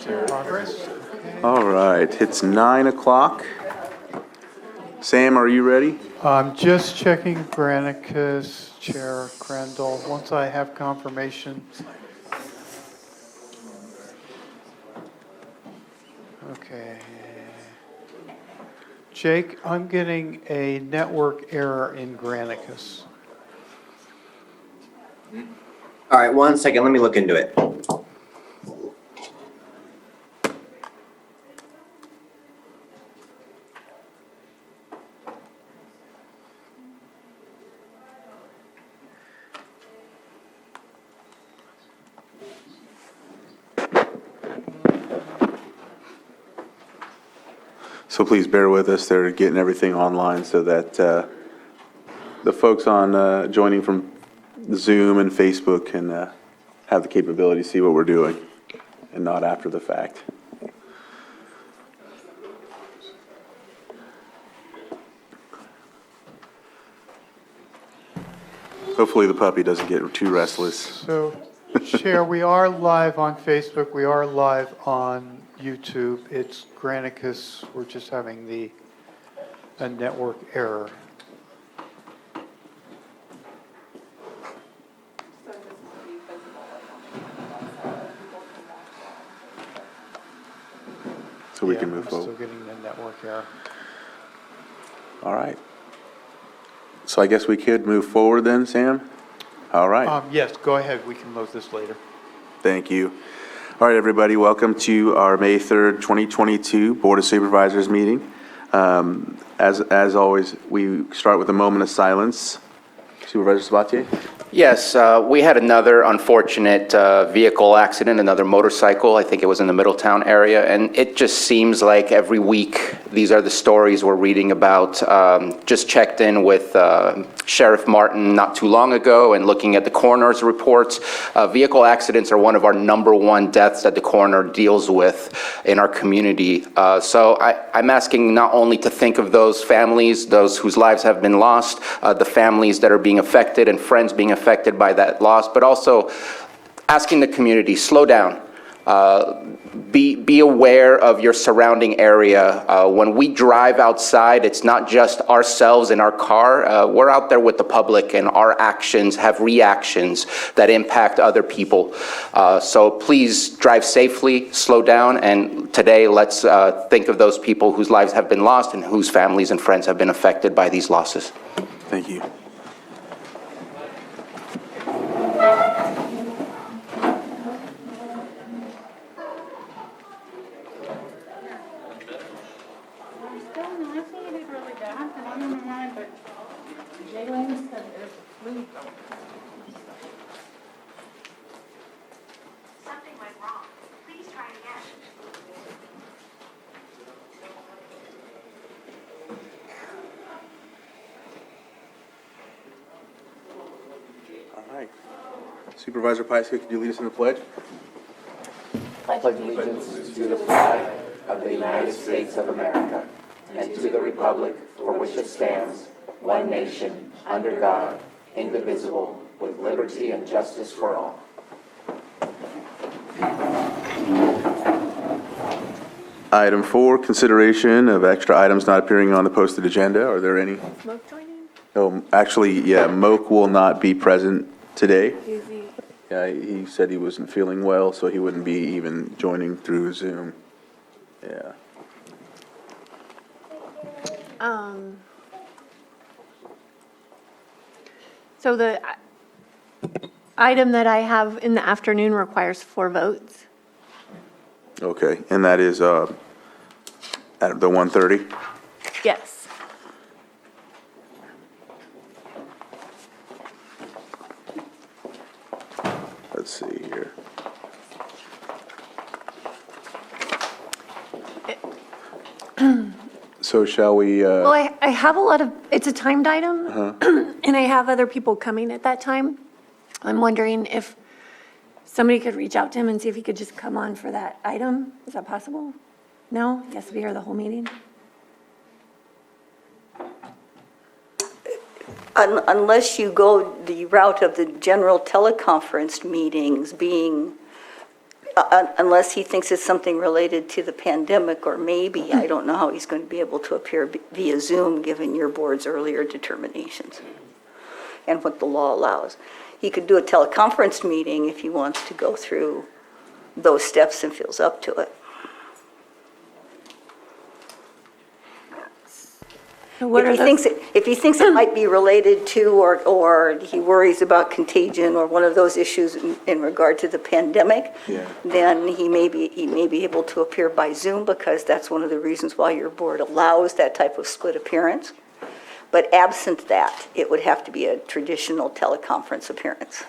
Progress. All right, it's 9 o'clock. Sam, are you ready? I'm just checking Granicus, Chair Crandall. Once I have confirmation. Okay. Jake, I'm getting a network error in Granicus. All right, one second, let me look into it. So please bear with us. They're getting everything online so that the folks on joining from Zoom and Facebook can have the capability to see what we're doing and not after the fact. Hopefully the puppy doesn't get too restless. So, Chair, we are live on Facebook. We are live on YouTube. It's Granicus. We're just having a network error. So we can move I'm forward. still getting the network error. All right. So I guess we could move forward then, Sam? All right. Yes, go ahead. We can load this later. Thank you. All right, everybody, welcome to our May 3rd, 2022 Board of Supervisors meeting. As always, we start with a moment of silence. Supervisor Sabatier? Yes, we had another unfortunate vehicle accident, another motorcycle. I think it was in the Middletown area, and it just seems like every week these are the stories we're reading about. Just checked in with Sheriff Martin not too long ago and looking at the coroner's reports. Vehicle accidents are one of our #1 deaths that the coroner deals with in our community. So I'm asking not only to think of those families, those whose lives have been lost, the families that are being affected and friends being affected by that loss, but also asking the community, slow down. Be aware of your surrounding area. When we drive outside, it's not just ourselves in our car. We're out there with the public, and our actions have reactions that impact other people. So please drive safely, slow down, and today let's think of those people whose lives have been lost and whose families and friends have been affected by these losses. Thank you. Something went wrong. Please try again. All right. Supervisor Pyska, could you lead us in the pledge? I pledge allegiance to the flag of the United States of America and to the republic for which it stands, one nation, under God, indivisible, with liberty and justice for all. Item 4, consideration of extra items not appearing on the posted agenda. Are there any? Smoke joining? Oh, actually, yeah, Moak will not be present today. Is he? Yeah, he said he wasn't feeling well, so he wouldn't be even joining through Zoom. Yeah. So the item that I have in the afternoon requires 4 votes. Okay, and that is at the 1:30? Yes. Let's see here. So shall we, Well, I have a lot of, it's a timed item, and I have other people coming at that time. I'm wondering if somebody could reach out to him and see if he could just come on for that item. Is that possible? No? He has to be here the whole meeting? Unless you go the route of the general teleconference meetings being unless he thinks it's something related to the pandemic, or maybe, I don't know how he's going to be able to appear via Zoom, given your board's earlier determinations and what the law allows. He could do a teleconference meeting if he wants to go through those steps and feels up to it. What are If he thinks it might be related to, or he worries about contagion or one of those issues in regard to the pandemic, Yeah. then he may be able to appear by Zoom, because that's one of the reasons why your board allows that type of split appearance. But absent that, it would have to be a traditional teleconference appearance,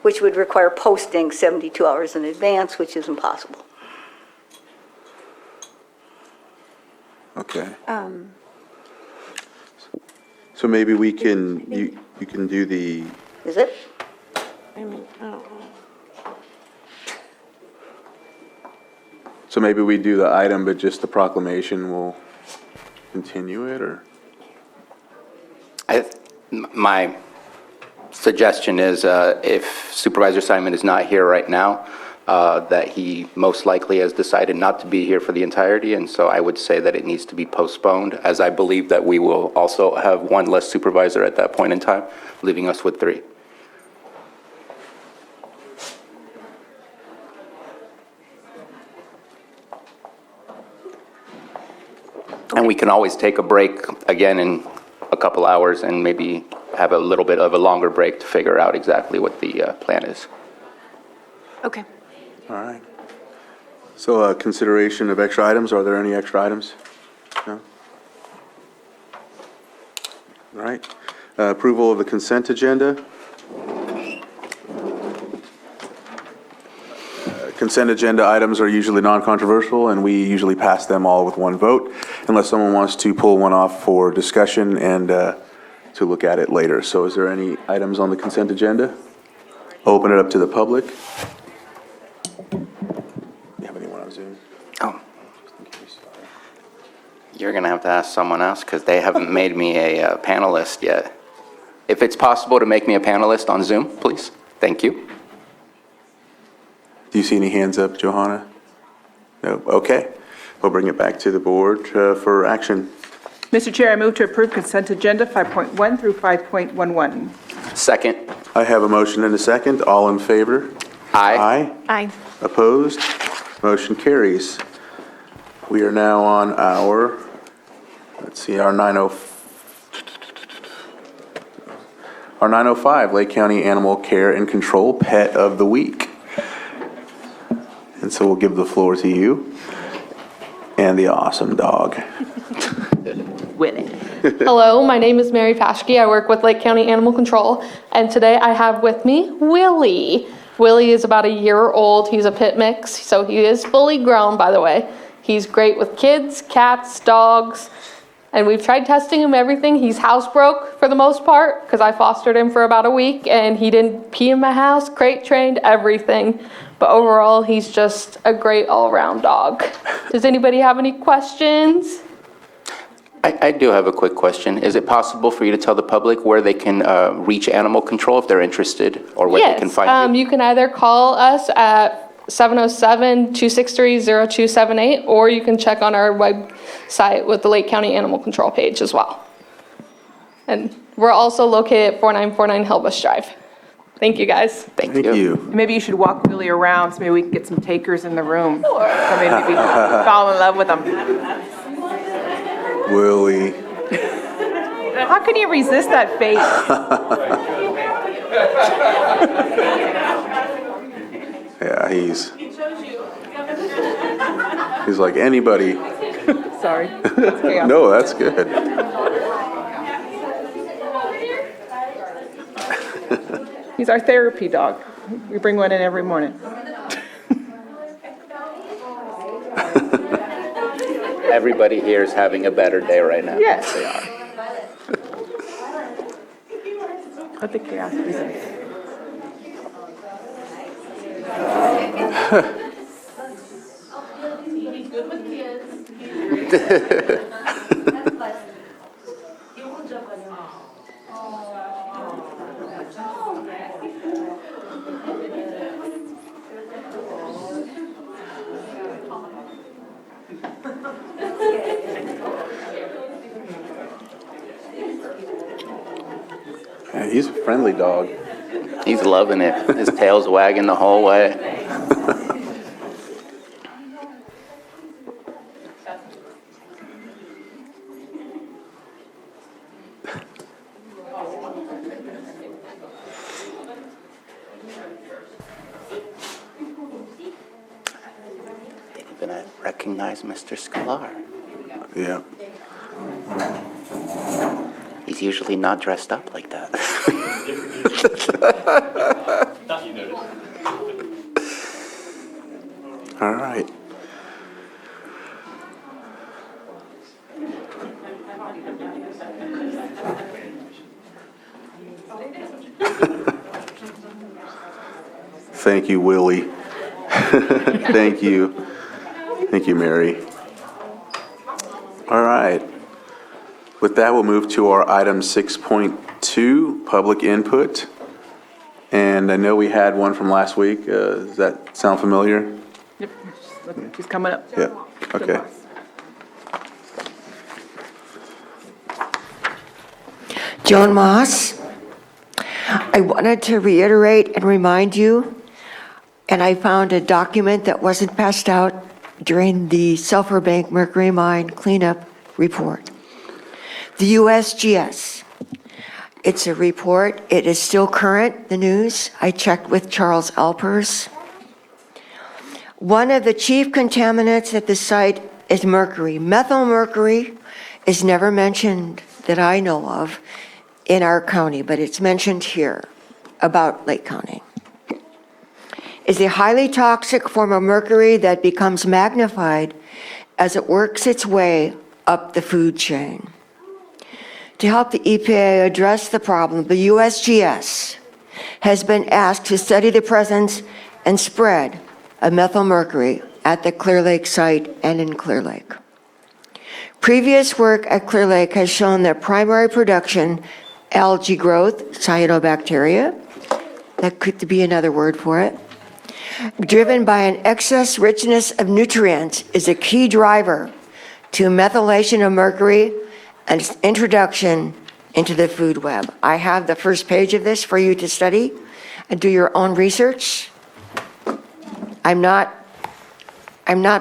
which would require posting 72 hours in advance, which is impossible. Okay. So maybe we can, you can do the, Is it? so maybe we do the item, but just the proclamation will continue it, or? My suggestion is if Supervisor Simon is not here right now, that he most likely has decided not to be here for the entirety, and so I would say that it needs to be postponed, as I believe that we will also have one less supervisor at that point in time, leaving us with 3. And we can always take a break again in a couple hours and maybe have a little bit of a longer break to figure out exactly what the plan is. Okay. All right. So consideration of extra items, are there any extra items? No? All right. Approval of the consent agenda. Consent agenda items are usually non-controversial, and we usually pass them all with one vote, unless someone wants to pull one off for discussion and to look at it later. So is there any items on the consent agenda? Open it up to the public. Do you have anyone on Zoom? Oh, you're going to have to ask someone else because they haven't made me a panelist yet. If it's possible to make me a panelist on Zoom, please. Thank you. Do you see any hands up, Johanna? No? Okay. We'll bring it back to the board for action. Mr. Chair, I move to approve consent agenda 5.1 through 5.11. Second. I have a motion and a second. All in favor? Aye. Aye. Aye. Opposed? Motion carries. We are now on our, let's see, our 905, Lake County Animal Care and Control Pet of the Week. And so we'll give the floor to you and the awesome dog. Willie. Hello, my name is Mary Paschke. I work with Lake County Animal Control, and today I have with me Willie. Willie is about a year old. He's a pit mix, so he is fully grown, by the way. He's great with kids, cats, dogs, and we've tried testing him everything. He's housebroke for the most part, because I fostered him for about a week, and he didn't pee in my house, crate trained, everything. But overall, he's just a great all-around dog. Does anybody have any questions? I do have a quick question. Is it possible for you to tell the public where they can reach animal control if they're interested, or where they can find you? You can either call us at 707-263-0278, or you can check on our website with the Lake County Animal Control page as well. And we're also located at 4949 Hillbush Drive. Thank you, guys. Thank Thank you. you. Maybe you should walk Willie around so maybe we can get some takers in the room. Or maybe we fall in love with him. Willie. How can you resist that face? Yeah, he's like anybody. Sorry. It's chaos. No, that's good. He's our therapy dog. We bring one in every morning. Everybody here is having a better day right now. Yes. They are. Let the chaos resist. He's good with kids. He's a friendly dog. He's loving it. His tail's wagging the whole way. Didn't even recognize Mr. Sklar. Yeah. He's usually not dressed up like that. All right. Thank you, Willie. Thank you. Thank you, Mary. All right. With that, we'll move to our item 6.2, public input. And I know we had one from last week. Does that sound familiar? Yep, he's coming up. Yeah, okay. Joan Moss. I wanted to reiterate and remind you, and I found a document that wasn't passed out during the Sulphur Bank Mercury Mine cleanup report. The USGS. It's a report. It is still current, the news. I checked with Charles Alpers. One of the chief contaminants at the site is mercury. Methylmercury is never mentioned that I know of in our county, but it's mentioned here about Lake County. It's a highly toxic form of mercury that becomes magnified as it works its way up the food chain. To help the EPA address the problem, the USGS has been asked to study the presence and spread of methylmercury at the Clear Lake site and in Clear Lake. Previous work at Clear Lake has shown that primary production, algae growth, cyanobacteria, that could be another word for it, driven by an excess richness of nutrients, is a key driver to methylation of mercury and its introduction into the food web. I have the first page of this for you to study and do your own research. I'm not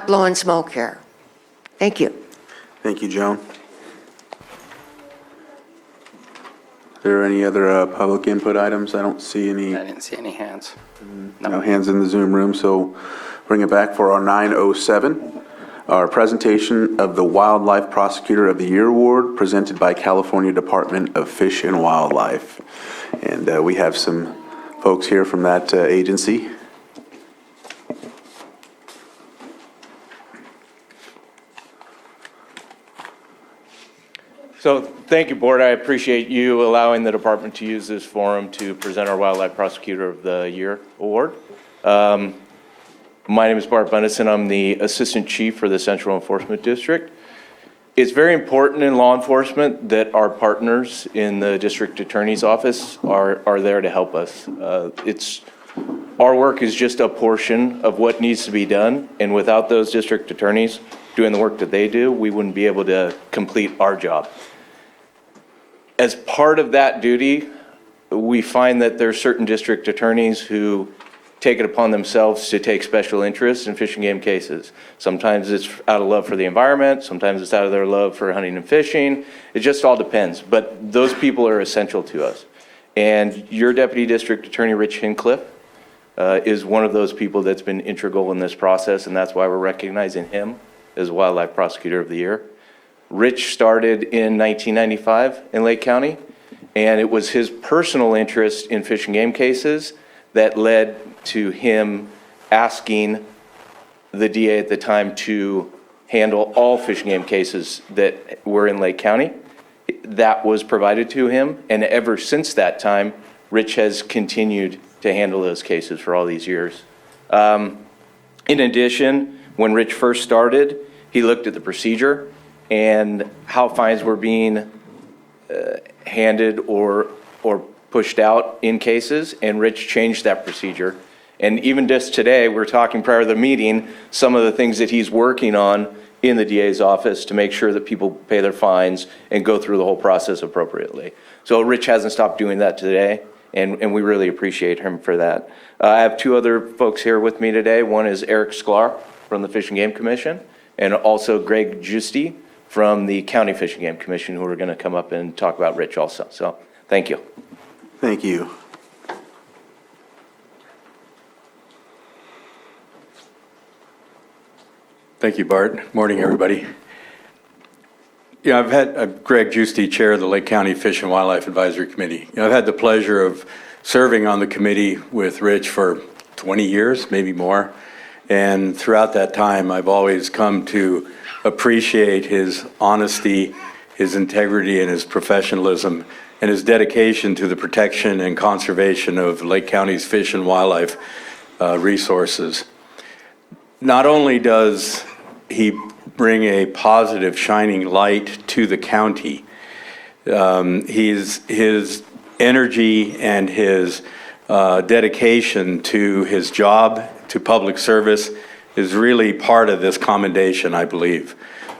blowing smoke here. Thank you. Thank you, Joan. Are there any other public input items? I don't see any. I didn't see any hands. No hands in the Zoom room, so bring it back for our 9:07. Our presentation of the Wildlife Prosecutor of the Year Award presented by California Department of Fish and Wildlife. And we have some folks here from that agency. So thank you, Board. I appreciate you allowing the department to use this forum to present our Wildlife Prosecutor of the Year Award. My name is Bart Bundesen. I'm the Assistant Chief for the Central Enforcement District. It's very important in law enforcement that our partners in the District Attorney's Office are there to help us. Our work is just a portion of what needs to be done, and without those district attorneys doing the work that they do, we wouldn't be able to complete our job. As part of that duty, we find that there are certain district attorneys who take it upon themselves to take special interest in fish and game cases. Sometimes it's out of love for the environment, sometimes it's out of their love for hunting and fishing. It just all depends, but those people are essential to us. And your Deputy District Attorney, Rich Hincliffe, is one of those people that's been integral in this process, and that's why we're recognizing him as Wildlife Prosecutor of the Year. Rich started in 1995 in Lake County, and it was his personal interest in fish and game cases that led to him asking the DA at the time to handle all fish and game cases that were in Lake County. That was provided to him, and ever since that time, Rich has continued to handle those cases for all these years. In addition, when Rich first started, he looked at the procedure and how fines were being handed or pushed out in cases, and Rich changed that procedure. And even just today, we're talking prior to the meeting, some of the things that he's working on in the DA's office to make sure that people pay their fines and go through the whole process appropriately. So Rich hasn't stopped doing that today, and we really appreciate him for that. I have two other folks here with me today. One is Eric Sklar from the Fish and Game Commission, and also Greg Giusti from the County Fish and Game Commission, who are going to come up and talk about Rich also. So thank you. Thank you. Thank you, Bart. Morning, everybody. Yeah, I'm Greg Giusti, Chair of the Lake County Fish and Wildlife Advisory Committee. I've had the pleasure of serving on the committee with Rich for 20 years, maybe more. And throughout that time, I've always come to appreciate his honesty, his integrity, and his professionalism, and his dedication to the protection and conservation of Lake County's fish and wildlife resources. Not only does he bring a positive, shining light to the county, his energy and his dedication to his job, to public service, is really part of this commendation, I believe.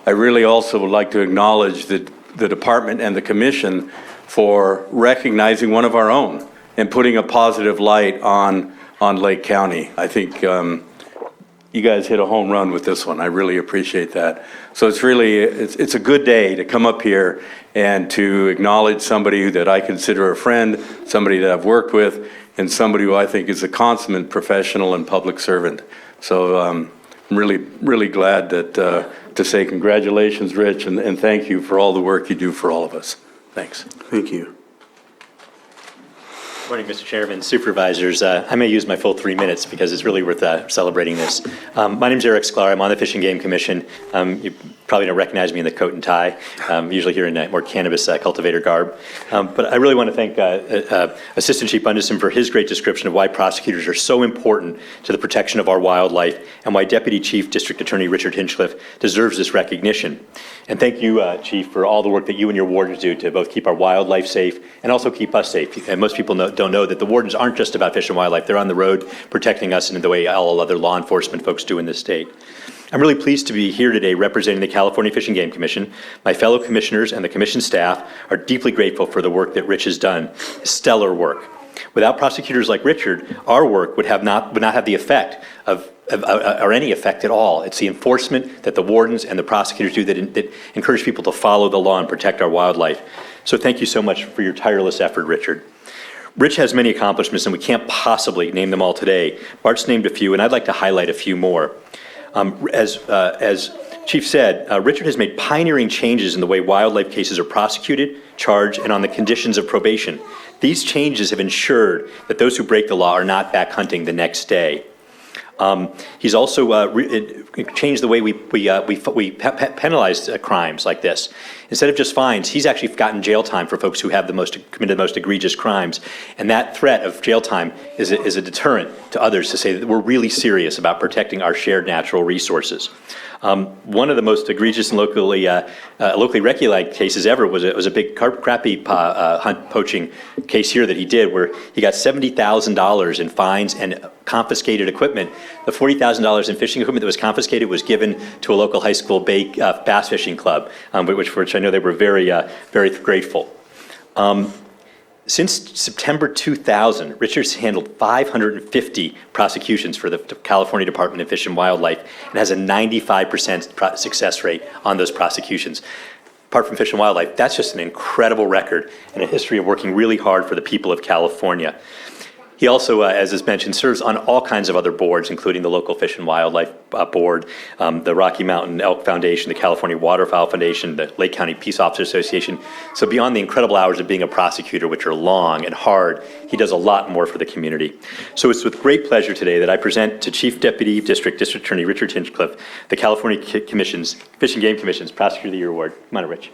I really also would like to acknowledge the department and the commission for recognizing one of our own and putting a positive light on Lake County. I think you guys hit a home run with this one. I really appreciate that. So it's a good day to come up here and to acknowledge somebody that I consider a friend, somebody that I've worked with, and somebody who I think is a consummate professional and public servant. So I'm really glad that to say congratulations, Rich, and thank you for all the work you do for all of us. Thanks. Thank you. Morning, Mr. Chairman, Supervisors. I may use my full 3 minutes because it's really worth celebrating this. My name's Eric Sklar. I'm on the Fish and Game Commission. You probably don't recognize me in the coat and tie, usually here in more cannabis cultivator garb. But I really want to thank Assistant Chief Bundesen for his great description of why prosecutors are so important to the protection of our wildlife and why Deputy Chief District Attorney Richard Hinchcliffe deserves this recognition. And thank you, Chief, for all the work that you and your wardens do to both keep our wildlife safe and also keep us safe. And most people don't know that the wardens aren't just about fish and wildlife. They're on the road protecting us in the way all other law enforcement folks do in this state. I'm really pleased to be here today representing the California Fish and Game Commission. My fellow commissioners and the commission staff are deeply grateful for the work that Rich has done. Stellar work. Without prosecutors like Richard, our work would not have the effect or any effect at all. It's the enforcement that the wardens and the prosecutors do that encourage people to follow the law and protect our wildlife. So thank you so much for your tireless effort, Richard. Rich has many accomplishments, and we can't possibly name them all today. Bart's named a few, and I'd like to highlight a few more. As Chief said, Richard has made pioneering changes in the way wildlife cases are prosecuted, charged, and on the conditions of probation. These changes have ensured that those who break the law are not back hunting the next day. He's also changed the way we penalize crimes like this. Instead of just fines, he's actually gotten jail time for folks who have committed the most egregious crimes. And that threat of jail time is a deterrent to others to say that we're really serious about protecting our shared natural resources. One of the most egregious and locally regulated cases ever was a big crappie hunt poaching case here that he did, where he got $70,000 in fines and confiscated equipment. The $40,000 in fishing equipment that was confiscated was given to a local high school bass fishing club, which I know they were very grateful. Since September 2000, Richard's handled 550 prosecutions for the California Department of Fish and Wildlife and has a 95% success rate on those prosecutions. Apart from Fish and Wildlife, that's just an incredible record and a history of working really hard for the people of California. He also, as is mentioned, serves on all kinds of other boards, including the local Fish and Wildlife Board, the Rocky Mountain Elk Foundation, the California Waterfowl Foundation, the Lake County Peace Officers Association. So beyond the incredible hours of being a prosecutor, which are long and hard, he does a lot more for the community. So it's with great pleasure today that I present to Chief Deputy District Attorney Richard Hinchcliffe, the California Commission's, Fish and Game Commission's Prosecutor of the Year Award. Come on, Rich.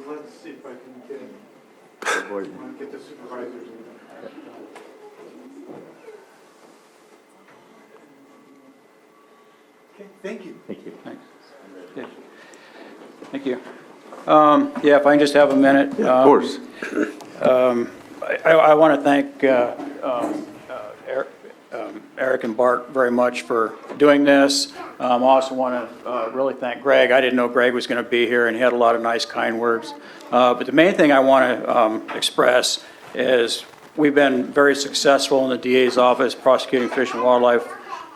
Let's see if I can get the supervisors. Thank you. Thank you. Okay. Thank you. Yeah, if I can just have a minute. Of course. I want to thank Eric and Bart very much for doing this. I also want to really thank Greg. I didn't know Greg was going to be here, and he had a lot of nice, kind words. But the main thing I want to express is we've been very successful in the DA's office prosecuting fish and wildlife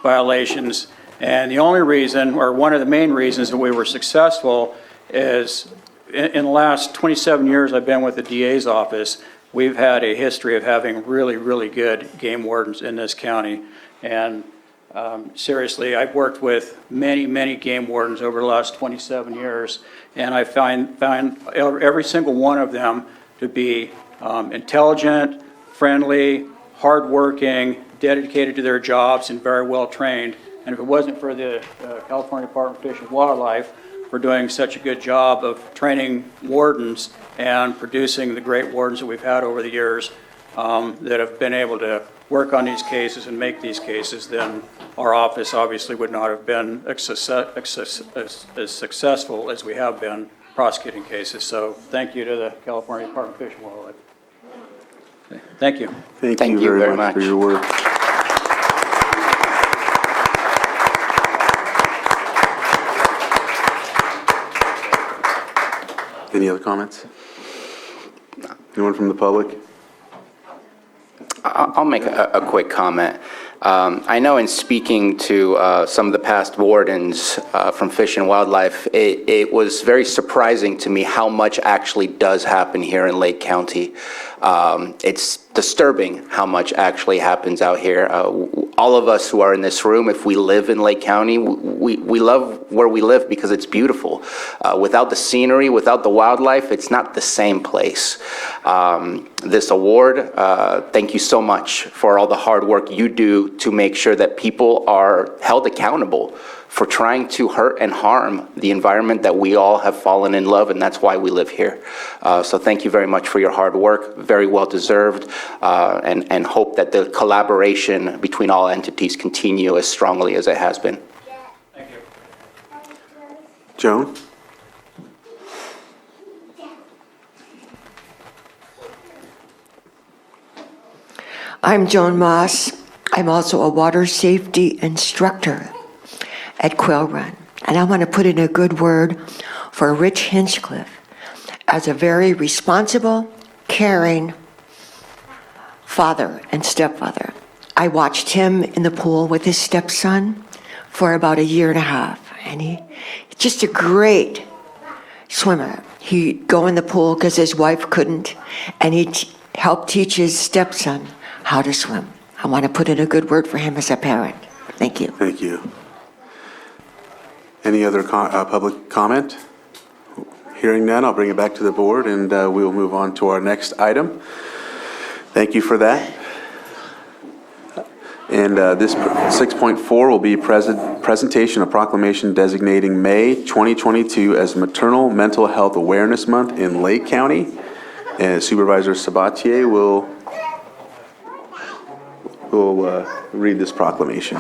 violations. And the only reason, or one of the main reasons that we were successful is in the last 27 years I've been with the DA's office, we've had a history of having really, really good game wardens in this county. And seriously, I've worked with many, many game wardens over the last 27 years, and I found every single one of them to be intelligent, friendly, hardworking, dedicated to their jobs, and very well trained. And if it wasn't for the California Department of Fish and Wildlife for doing such a good job of training wardens and producing the great wardens that we've had over the years that have been able to work on these cases and make these cases, then our office obviously would not have been as successful as we have been prosecuting cases. So thank you to the California Department of Fish and Wildlife. Thank you. Thank you very much for your work. Any other comments? Anyone from the public? I'll make a quick comment. I know in speaking to some of the past wardens from Fish and Wildlife, it was very surprising to me how much actually does happen here in Lake County. It's disturbing how much actually happens out here. All of us who are in this room, if we live in Lake County, we love where we live because it's beautiful. Without the scenery, without the wildlife, it's not the same place. This award, thank you so much for all the hard work you do to make sure that people are held accountable for trying to hurt and harm the environment that we all have fallen in love, and that's why we live here. So thank you very much for your hard work, very well deserved, and hope that the collaboration between all entities continue as strongly as it has been. Thank you. Joan? I'm Joan Moss. I'm also a water safety instructor at Quail Run. And I want to put in a good word for Rich Hinchcliffe as a very responsible, caring father and stepfather. I watched him in the pool with his stepson for about 1.5 years, and he's just a great swimmer. He'd go in the pool because his wife couldn't, and he'd help teach his stepson how to swim. I want to put in a good word for him as a parent. Thank you. Thank you. Any other public comment? Hearing none, I'll bring it back to the board, and we will move on to our next item. Thank you for that. And this 6.4 will be presentation of proclamation designating May 2022 as Maternal Mental Health Awareness Month in Lake County. And Supervisor Sabatier will read this proclamation.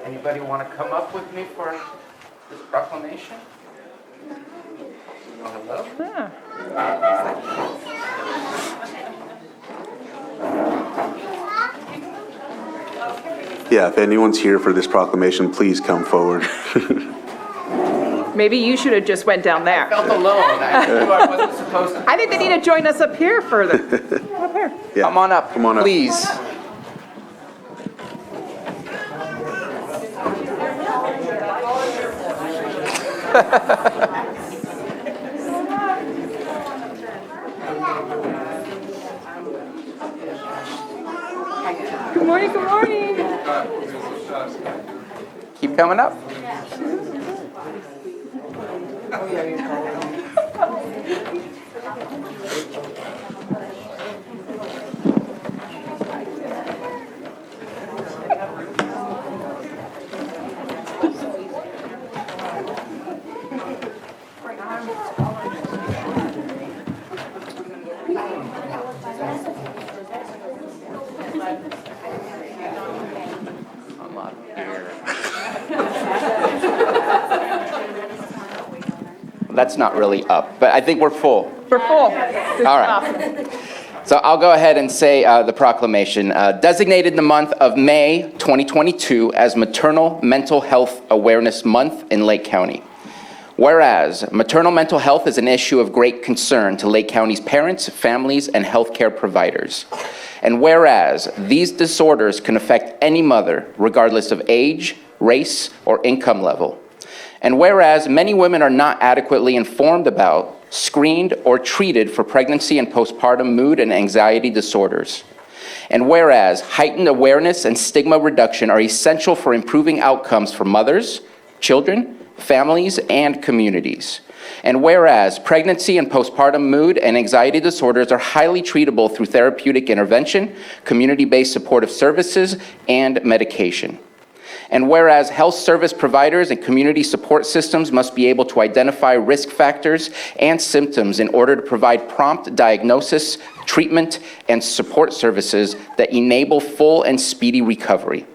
Anybody want to come up with me for this proclamation? Oh, hello? Yeah, if anyone's here for this proclamation, please come forward. Maybe you should have just went down there. I felt alone. I knew I wasn't supposed to. I think they need to join us up here further. Up here. Yeah. Come on up, please. Good morning, good morning. Keep coming up. that's not really up, but I think we're full. We're full. Good All right. So I'll go ahead and say the proclamation. Designated the month of May 2022 as Maternal Mental Health Awareness Month in Lake County. Whereas maternal mental health is an issue of great concern to Lake County's parents, families, and healthcare providers. And whereas these disorders can affect any mother, regardless of age, race, or income level. And whereas many women are not adequately informed about, screened, or treated for pregnancy and postpartum mood and anxiety disorders. And whereas heightened awareness and stigma reduction are essential for improving outcomes for mothers, children, families, and communities. And whereas pregnancy and postpartum mood and anxiety disorders are highly treatable through therapeutic intervention, community-based supportive services, and medication. And whereas health service providers and community support systems must be able to identify risk factors and symptoms in order to provide prompt diagnosis, treatment, and support services that enable full and speedy recovery.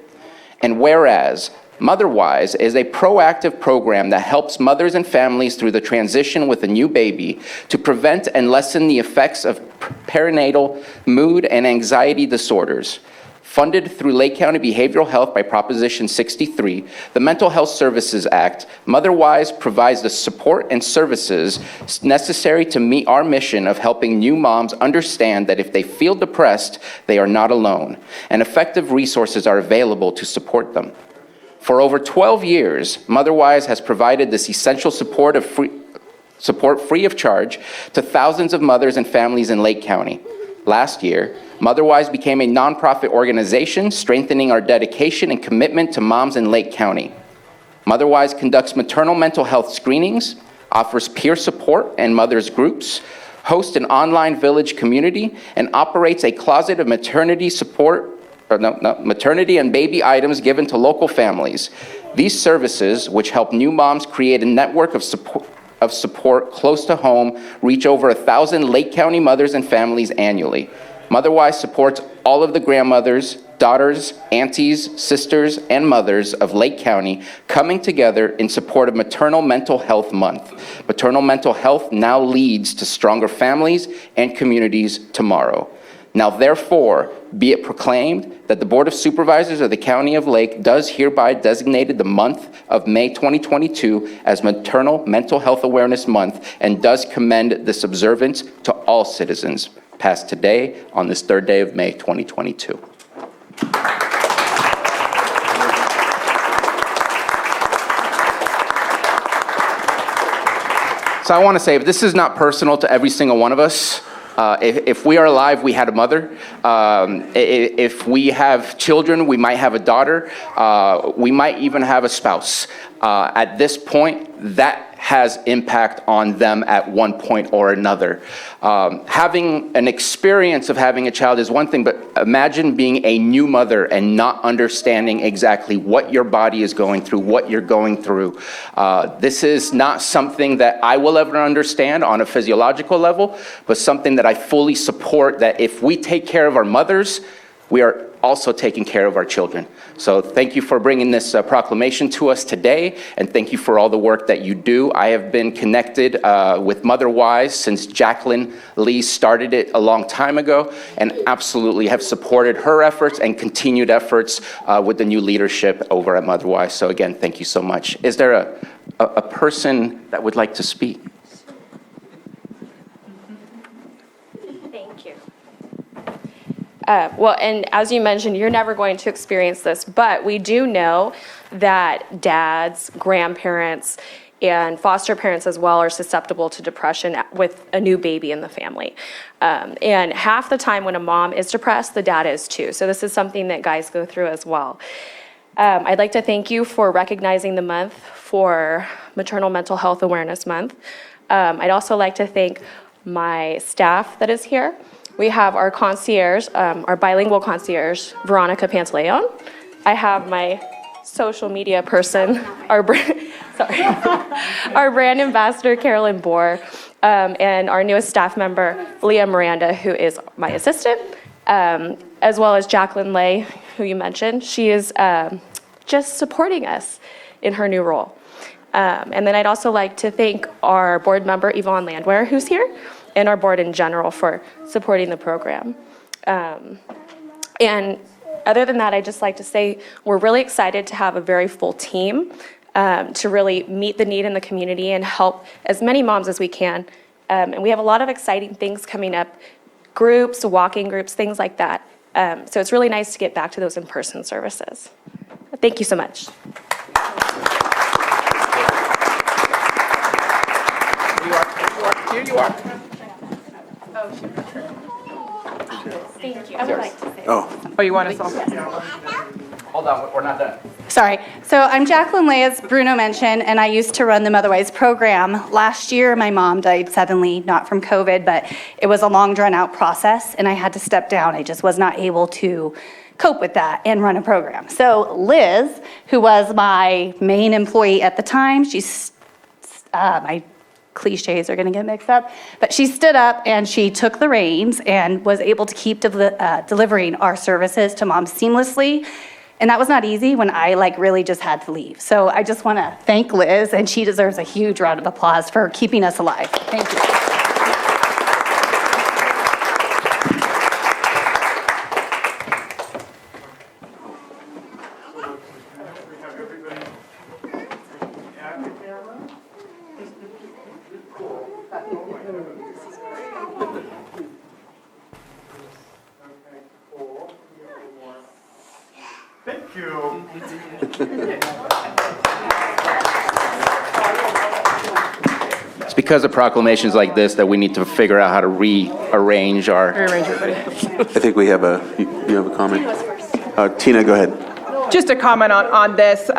And whereas Motherwise is a proactive program that helps mothers and families through the transition with a new baby to prevent and lessen the effects of perinatal mood and anxiety disorders. Funded through Lake County Behavioral Health by Proposition 63, the Mental Health Services Act, Motherwise provides the support and services necessary to meet our mission of helping new moms understand that if they feel depressed, they are not alone, and effective resources are available to support them. For over 12 years, Motherwise has provided this essential support free of charge to thousands of mothers and families in Lake County. Last year, Motherwise became a nonprofit organization, strengthening our dedication and commitment to moms in Lake County. Motherwise conducts maternal mental health screenings, offers peer support and mothers groups, hosts an online village community, and operates a closet of maternity and baby items given to local families. These services, which help new moms create a network of support close to home, reach over 1,000 Lake County mothers and families annually. Motherwise supports all of the grandmothers, daughters, aunties, sisters, and mothers of Lake County coming together in support of Maternal Mental Health Month. Maternal mental health now leads to stronger families and communities tomorrow. Now therefore, be it proclaimed that the Board of Supervisors of the County of Lake does hereby designated the month of May 2022 as Maternal Mental Health Awareness Month and does commend this observance to all citizens. Passed today on this third day of May 2022. So I want to say, this is not personal to every single one of us. If we are alive, we had a mother. If we have children, we might have a daughter. We might even have a spouse. At this point, that has impact on them at one point or another. Having an experience of having a child is one thing, but imagine being a new mother and not understanding exactly what your body is going through, what you're going through. This is not something that I will ever understand on a physiological level, but something that I fully support, that if we take care of our mothers, we are also taking care of our children. So thank you for bringing this proclamation to us today, and thank you for all the work that you do. I have been connected with Motherwise since Jacqueline Lee started it a long time ago, and absolutely have supported her efforts and continued efforts with the new leadership over at Motherwise. So again, thank you so much. Is there a person that would like to speak? Thank you. Well, and as you mentioned, you're never going to experience this, but we do know that dads, grandparents, and foster parents as well are susceptible to depression with a new baby in the family. And half the time when a mom is depressed, the dad is too. So this is something that guys go through as well. I'd like to thank you for recognizing the month for Maternal Mental Health Awareness Month. I'd also like to thank my staff that is here. We have our concierge, our bilingual concierge, Veronica Pantaleon. I have my social media person, our brand ambassador, Carolyn Bohr, and our newest staff member, Leah Miranda, who is my assistant, as well as Jacqueline Lay, who you mentioned. She is just supporting us in her new role. And then I'd also like to thank our board member, Yvonne Landwehr, who's here, and our board in general for supporting the program. And other than that, I'd just like to say we're really excited to have a very full team to really meet the need in the community and help as many moms as we can. And we have a lot of exciting things coming up, groups, walking groups, things like that. So it's really nice to get back to those in-person services. Thank you so much. Here you are. Oh, shoot. Thank you. I would like to say. Oh, you want us all? Hold on, we're not done. Sorry. So I'm Jacqueline Lay, as Bruno mentioned, and I used to run the Motherwise program. Last year, my mom died suddenly, not from COVID, but it was a long, drawn-out process, and I had to step down. I just was not able to cope with that and run a program. So Liz, who was my main employee at the time, she's my cliches are going to get mixed up, but she stood up and she took the reins and was able to keep delivering our services to moms seamlessly. And that was not easy when I really just had to leave. So I just want to thank Liz, and she deserves a huge round of applause for keeping us alive. Thank you. Thank you. It's because of proclamations like this that we need to figure out how to rearrange our. Rearrange everybody. I think we have you have a comment? Tina, go ahead. Just a comment on this.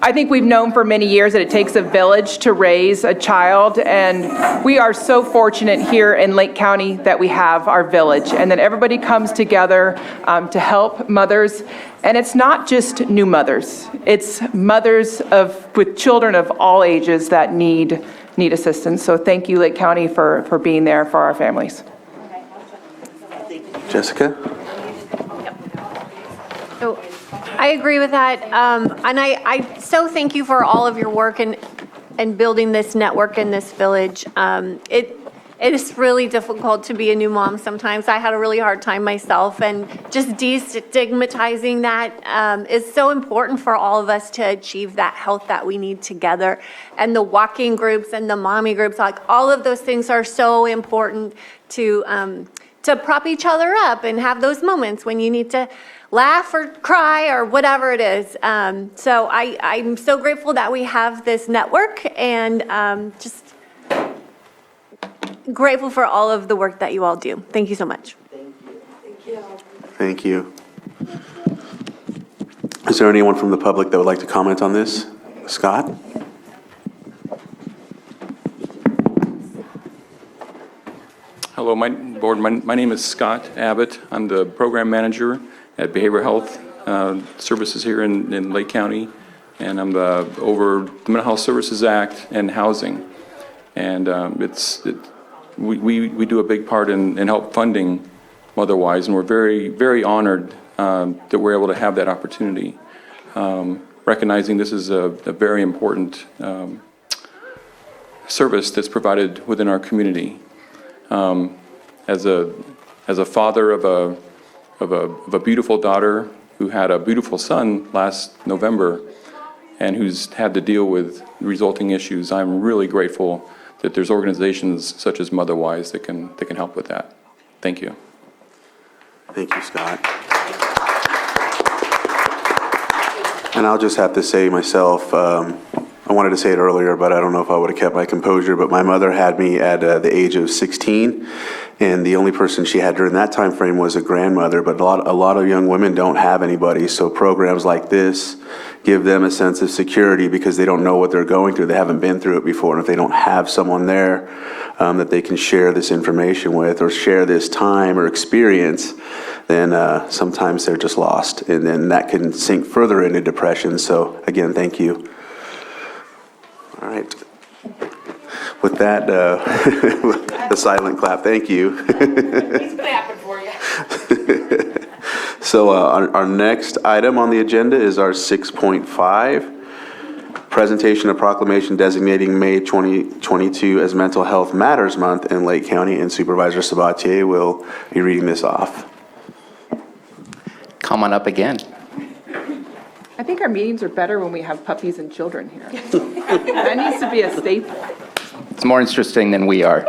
I think we've known for many years that it takes a village to raise a child, and we are so fortunate here in Lake County that we have our village, and that everybody comes together to help mothers. And it's not just new mothers. It's mothers with children of all ages that need assistance. So thank you, Lake County, for being there for our families. Jessica? So I agree with that. And I so thank you for all of your work and building this network in this village. It is really difficult to be a new mom sometimes. I had a really hard time myself, and just destigmatizing that is so important for all of us to achieve that health that we need together. And the walking groups and the mommy groups, all of those things are so important to prop each other up and have those moments when you need to laugh or cry or whatever it is. So I'm so grateful that we have this network, and just grateful for all of the work that you all do. Thank you so much. Thank you. Is there anyone from the public that would like to comment on this? Scott? Hello, my name is Scott Abbott. I'm the program manager at Behavioral Health Services here in Lake County, and I'm over the Mental Health Services Act and housing. And we do a big part in help funding Motherwise, and we're very, very honored that we're able to have that opportunity. Recognizing this is a very important service that's provided within our community. As a father of a beautiful daughter who had a beautiful son last November, and who's had to deal with resulting issues, I'm really grateful that there's organizations such as Motherwise that can help with that. Thank you. Thank you, Scott. And I'll just have to say myself, I wanted to say it earlier, but I don't know if I would have kept my composure, but my mother had me at the age of 16, and the only person she had during that time frame was a grandmother, but a lot of young women don't have anybody, so programs like this give them a sense of security because they don't know what they're going through. They haven't been through it before, and if they don't have someone there that they can share this information with or share this time or experience, then sometimes they're just lost, and then that can sink further into depression. So again, thank you. All right. With that, the silent clap, thank you. It's gonna happen for you. So our next item on the agenda is our 6.5. presentation of proclamation designating May 2022 as Mental Health Matters Month in Lake County, and Supervisor Sabatier will be reading this off. Come on up again. I think our meetings are better when we have puppies and children here. That needs to be a staple. It's more interesting than we are.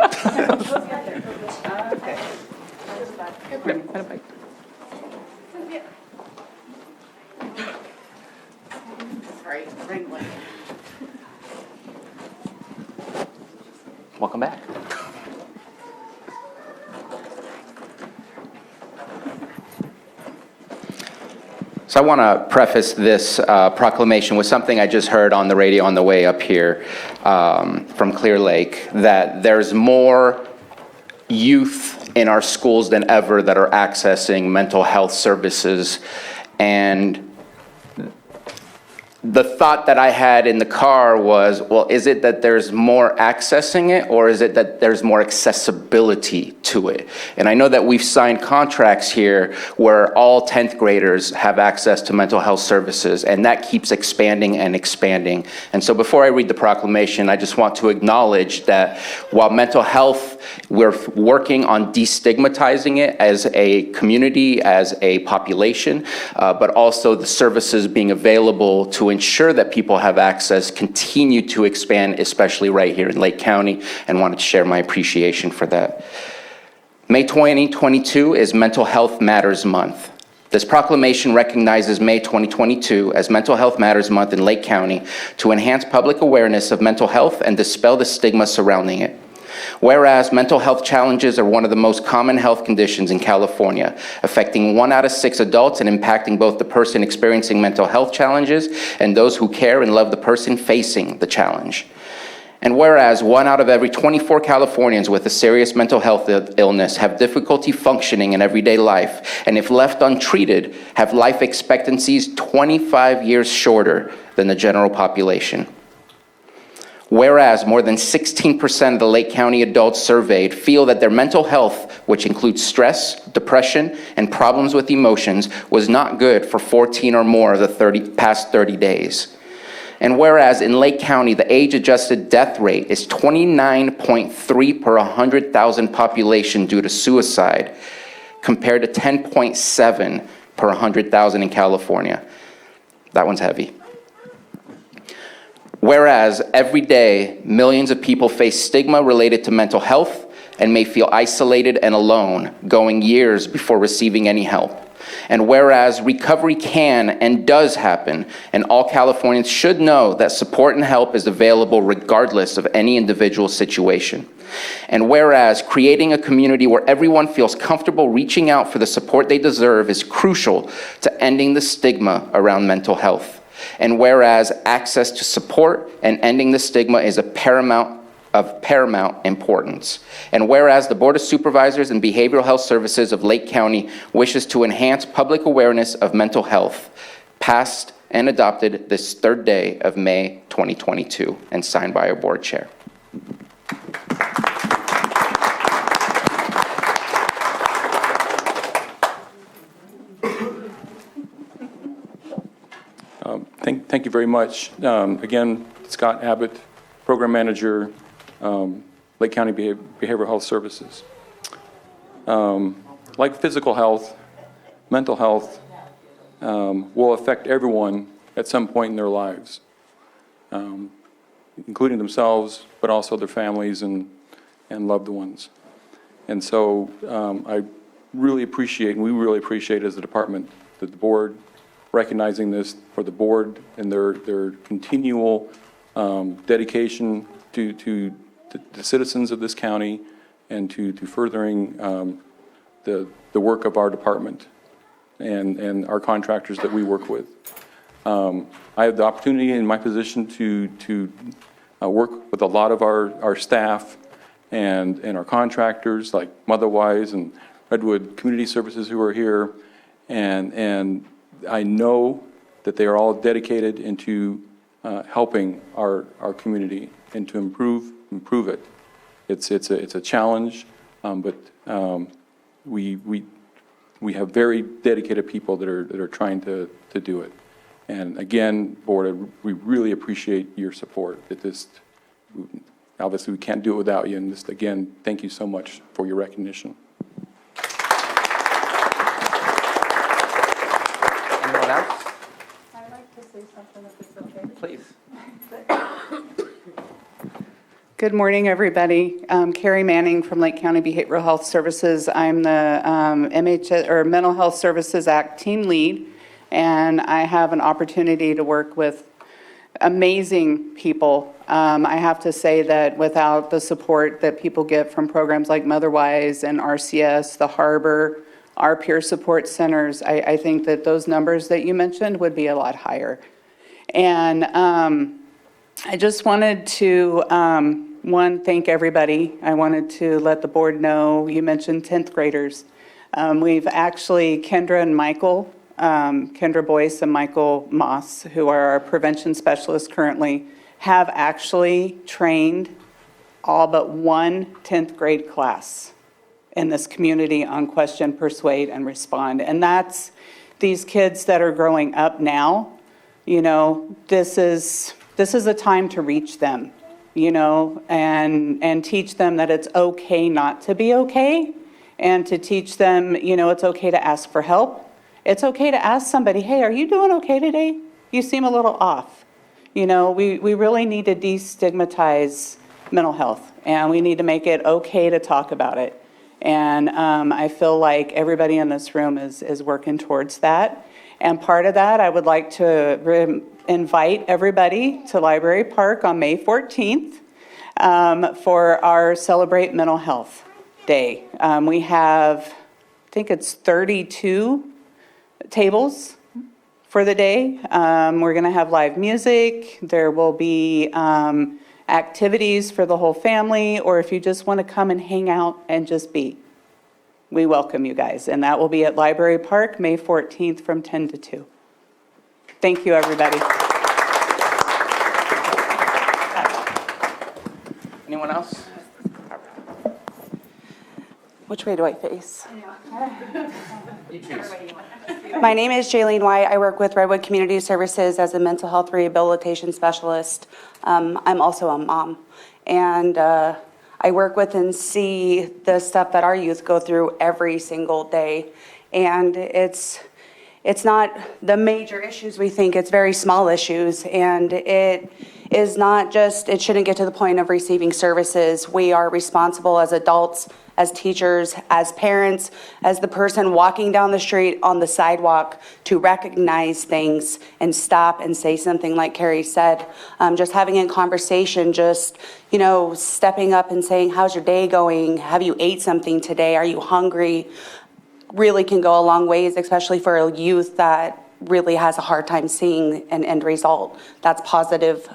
Welcome back. So I want to preface this proclamation with something I just heard on the radio on the way up here from Clear Lake, that there's more youth in our schools than ever that are accessing mental health services. And the thought that I had in the car was, well, is it that there's more accessing it, or is it that there's more accessibility to it? And I know that we've signed contracts here where all 10th graders have access to mental health services, and that keeps expanding and expanding. And so before I read the proclamation, I just want to acknowledge that while mental health, we're working on destigmatizing it as a community, as a population, but also the services being available to ensure that people have access continue to expand, especially right here in Lake County, and wanted to share my appreciation for that. May 2022 is Mental Health Matters Month. This proclamation recognizes May 2022 as Mental Health Matters Month in Lake County to enhance public awareness of mental health and dispel the stigma surrounding it. Whereas mental health challenges are one of the most common health conditions in California, affecting 1 out of 6 adults and impacting both the person experiencing mental health challenges and those who care and love the person facing the challenge. And whereas 1 out of every 24 Californians with a serious mental health illness have difficulty functioning in everyday life, and if left untreated, have life expectancies 25 years shorter than the general population. Whereas more than 16% of the Lake County adults surveyed feel that their mental health, which includes stress, depression, and problems with emotions, was not good for 14 or more of the past 30 days. And whereas in Lake County, the age-adjusted death rate is 29.3 per 100,000 population due to suicide, compared to 10.7 per 100,000 in California. That one's heavy. Whereas every day, millions of people face stigma related to mental health and may feel isolated and alone, going years before receiving any help. And whereas recovery can and does happen, and all Californians should know that support and help is available regardless of any individual situation. And whereas creating a community where everyone feels comfortable reaching out for the support they deserve is crucial to ending the stigma around mental health. And whereas access to support and ending the stigma is of paramount importance. And whereas the Board of Supervisors and Behavioral Health Services of Lake County wishes to enhance public awareness of mental health, passed and adopted this 3rd day of May 2022, and signed by our board chair. Thank you very much. Again, Scott Abbott, Program Manager, Lake County Behavioral Health Services. Like physical health, mental health will affect everyone at some point in their lives, including themselves, but also their families and loved ones. And so I really appreciate, and we really appreciate as a department, that the board recognizing this for the board and their continual dedication to the citizens of this county and to furthering the work of our department and our contractors that we work with. I have the opportunity in my position to work with a lot of our staff and our contractors like Motherwise and Redwood Community Services who are here, and I know that they are all dedicated into helping our community and to improve it. It's a challenge, but we have very dedicated people that are trying to do it, And again, Board, we really appreciate your support. Obviously, we can't do it without you, and just again, thank you so much for your recognition. Anyone else? I'd like to say something if it's okay. Please. Good morning, everybody. Carrie Manning from Lake County Behavioral Health Services. I'm the Mental Health Services Act team lead, and I have an opportunity to work with amazing people. I have to say that without the support that people get from programs like Motherwise and RCS, the Harbor, our peer support centers, I think that those numbers that you mentioned would be a lot higher. And I just wanted to, thank everybody. I wanted to let the board know, you mentioned 10th graders. We've actually, Kendra and Michael, Kendra Boyce and Michael Moss, who are our prevention specialists currently, have actually trained all but one 10th grade class in this community on question, persuade, and respond. And that's these kids that are growing up now. You know, this is a time to reach them, you know, and teach them that it's okay not to be okay, and to teach them, you know, it's okay to ask for help. It's okay to ask somebody, hey, are you doing okay today? You seem a little off. You know, we really need to destigmatize mental health, and we need to make it okay to talk about it. And I feel like everybody in this room is working towards that. And part of that, I would like to invite everybody to Library Park on May 14th for our Celebrate Mental Health Day. We have, I think it's 32 tables for the day. We're going to have live music. There will be activities for the whole family, or if you just want to come and hang out and just be. We welcome you guys, and that will be at Library Park, May 14th from 10 to 2. Thank you, everybody. Anyone else? Which way do I face? You choose. My name is Jaylene White. I work with Redwood Community Services as a mental health rehabilitation specialist. I'm also a mom, and I work with and see the stuff that our youth go through every single day. And it's not the major issues we think, it's very small issues. And it is not just, it shouldn't get to the point of receiving services. We are responsible as adults, as teachers, as parents, as the person walking down the street on the sidewalk to recognize things and stop and say something like Carrie said. Just having a conversation, just, you know, stepping up and saying, how's your day going? Have you ate something today? Are you hungry? Really can go a long ways, especially for a youth that really has a hard time seeing an end result that's positive.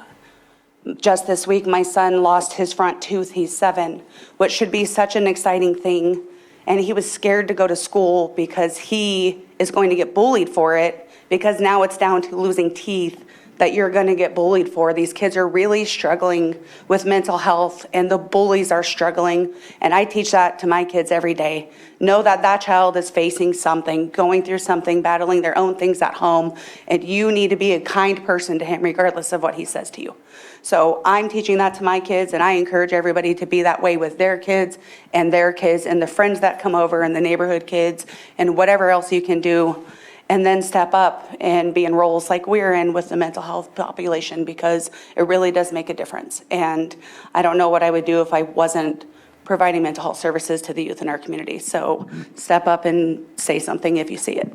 Just this week, my son lost his front tooth. He's 7, which should be such an exciting thing. And he was scared to go to school because he is going to get bullied for it, because now it's down to losing teeth that you're going to get bullied for. These kids are really struggling with mental health, and the bullies are struggling. And I teach that to my kids every day. Know that that child is facing something, going through something, battling their own things at home, and you need to be a kind person to him regardless of what he says to you. So I'm teaching that to my kids, and I encourage everybody to be that way with their kids and the friends that come over and the neighborhood kids and whatever else you can do. And then step up and be in roles like we're in with the mental health population, because it really does make a difference. And I don't know what I would do if I wasn't providing mental health services to the youth in our community. So step up and say something if you see it.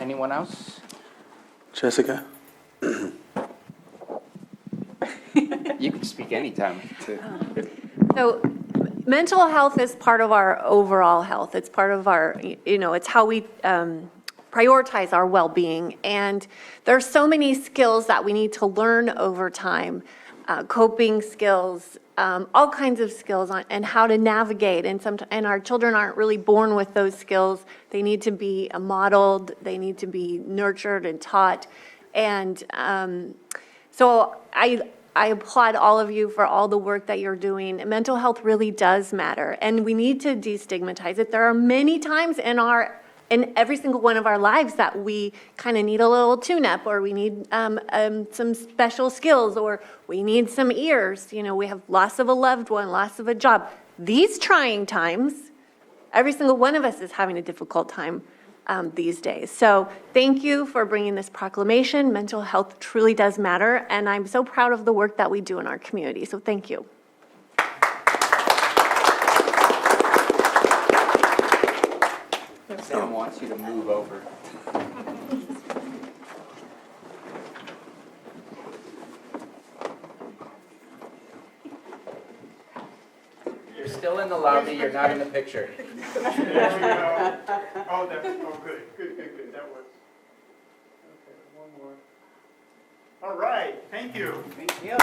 Anyone else? Jessica? You can speak anytime. So mental health is part of our overall health. It's part of our, you know, it's how we prioritize our well-being. And there are so many skills that we need to learn over time, coping skills, all kinds of skills and how to navigate. And our children aren't really born with those skills. They need to be modeled. They need to be nurtured and taught. And so I applaud all of you for all the work that you're doing. Mental health really does matter, and we need to destigmatize it. There are many times in every single one of our lives that we kind of need a little tune-up, or we need some special skills, or we need some ears. You know, we have loss of a loved one, loss of a job. These trying times, every single one of us is having a difficult time these days. So thank you for bringing this proclamation. Mental health truly does matter, and I'm so proud of the work that we do in our community. So thank you. Sam wants you to move over. You're still in the lobby, you're not in the picture. There we go. Oh, good. Good. That works. Okay, one more. All right, thank you. Thank you.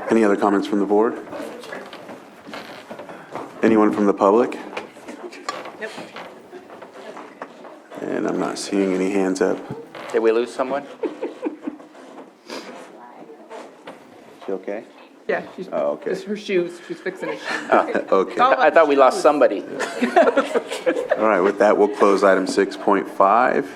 Any other comments from the board? Anyone from the public? Nope. And I'm not seeing any hands up. Did we lose someone? She okay? Yeah, she's, Oh, okay. it's her shoes, she's fixing her shoes. Okay. I thought we lost somebody. All right, with that, we'll close item 6.5,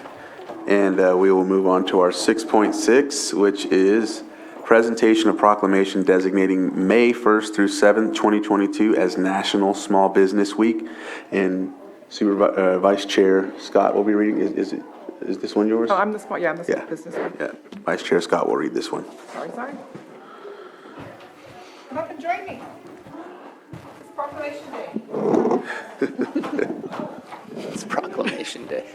and we will move on to our 6.6, which is presentation of proclamation designating May 1st through 7th, 2022 as National Small Business Week. And Vice Chair Scott will be reading. Is this one yours? Oh, I'm the small Yeah. business one. Yeah, Vice Chair Scott will read this one. Sorry. Come up and join me. It's Proclamation Day. It's Proclamation Day.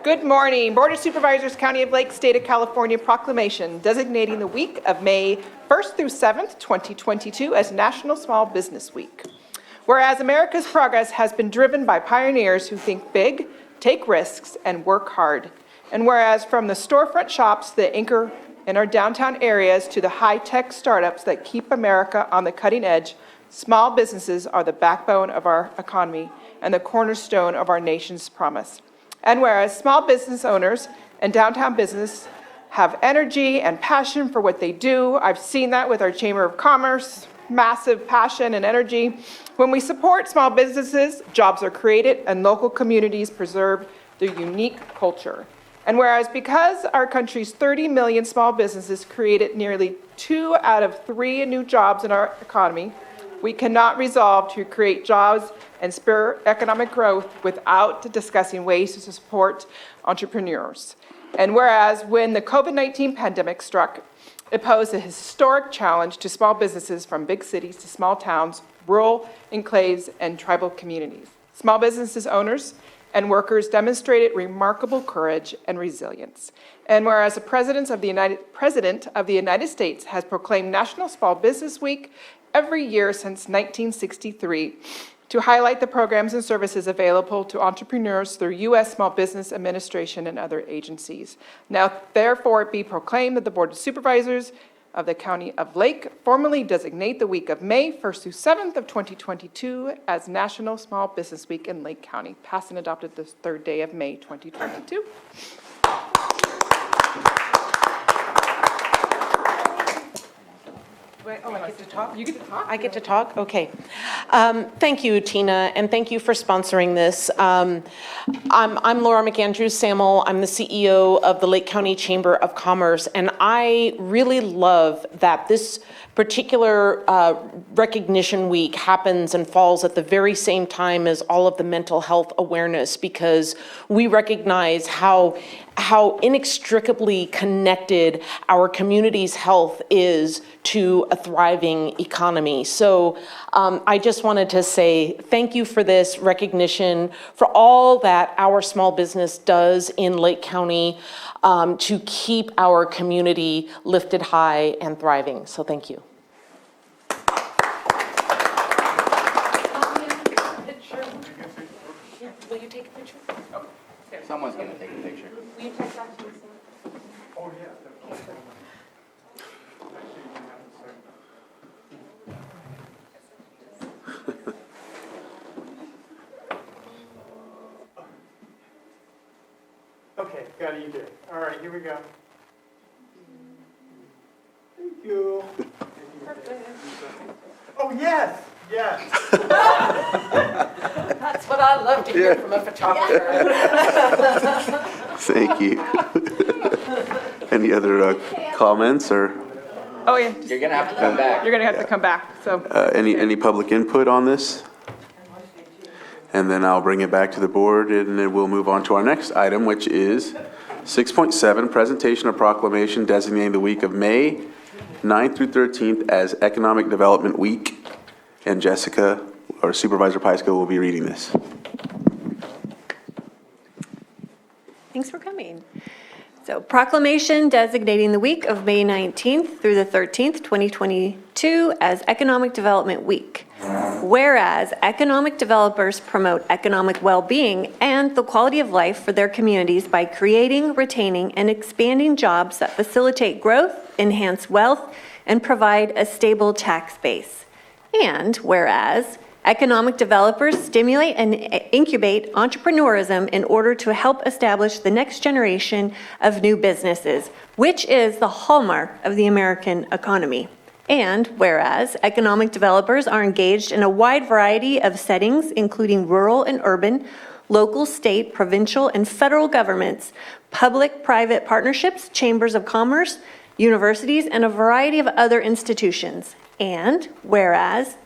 Good morning. Board of Supervisors, County of Lake, State of California proclamation designating the week of May 1st through 7th, 2022 as National Small Business Week. Whereas America's progress has been driven by pioneers who think big, take risks, and work hard. And whereas from the storefront shops that anchor in our downtown areas to the high-tech startups that keep America on the cutting edge, small businesses are the backbone of our economy and the cornerstone of our nation's promise. And whereas small business owners and downtown business have energy and passion for what they do, I've seen that with our Chamber of Commerce, massive passion and energy. When we support small businesses, jobs are created and local communities preserve their unique culture. And whereas because our country's 30 million small businesses created nearly 2 out of 3 new jobs in our economy, we cannot resolve to create jobs and spur economic growth without discussing ways to support entrepreneurs. And whereas when the COVID-19 pandemic struck, it posed a historic challenge to small businesses from big cities to small towns, rural enclaves, and tribal communities. Small businesses owners and workers demonstrated remarkable courage and resilience. And whereas the President of the United States has proclaimed National Small Business Week every year since 1963 to highlight the programs and services available to entrepreneurs through U.S. Small Business Administration and other agencies. Now, therefore, it be proclaimed that the Board of Supervisors of the County of Lake formally designate the week of May 1st through 7th of 2022 as National Small Business Week in Lake County, passed and adopted this 3rd day of May 2022. Wait, oh, I get to talk? You get to talk? I get to talk? Okay. Thank you, Tina, and thank you for sponsoring this. I'm Laura McAndrews-Samuel. I'm the CEO of the Lake County Chamber of Commerce, and I really love that this particular recognition week happens and falls at the very same time as all of the mental health awareness, because we recognize how inextricably connected our community's health is to a thriving economy. So I just wanted to say thank you for this recognition, for all that our small business does in Lake County to keep our community lifted high and thriving. So thank you. Will you take a picture? Someone's going to take a picture. Will you take that to me? Oh, yeah. Got it, you did. All right, here we go. Thank you. Oh, yes, yes. That's what I love to hear from a photographer. Thank you. Any other comments or Oh, yeah. You're going to have to come back. You're going to have to come back, so. any public input on this? And then I'll bring it back to the board, and then we'll move on to our next item, which is 6.7, presentation of proclamation designating the week of May 9th through 13th as Economic Development Week. And Jessica, or Supervisor Pyska, will be reading this. Thanks for coming. So proclamation designating the week of May 19th through the 13th, 2022 as Economic Development Week. Whereas economic developers promote economic well-being and the quality of life for their communities by creating, retaining, and expanding jobs that facilitate growth, enhance wealth, and provide a stable tax base. And whereas economic developers stimulate and incubate entrepreneurism in order to help establish the next generation of new businesses, which is the hallmark of the American economy. And whereas economic developers are engaged in a wide variety of settings, including rural and urban, local, state, provincial, and federal governments, public-private partnerships, chambers of commerce, universities, and a variety of other institutions. And whereas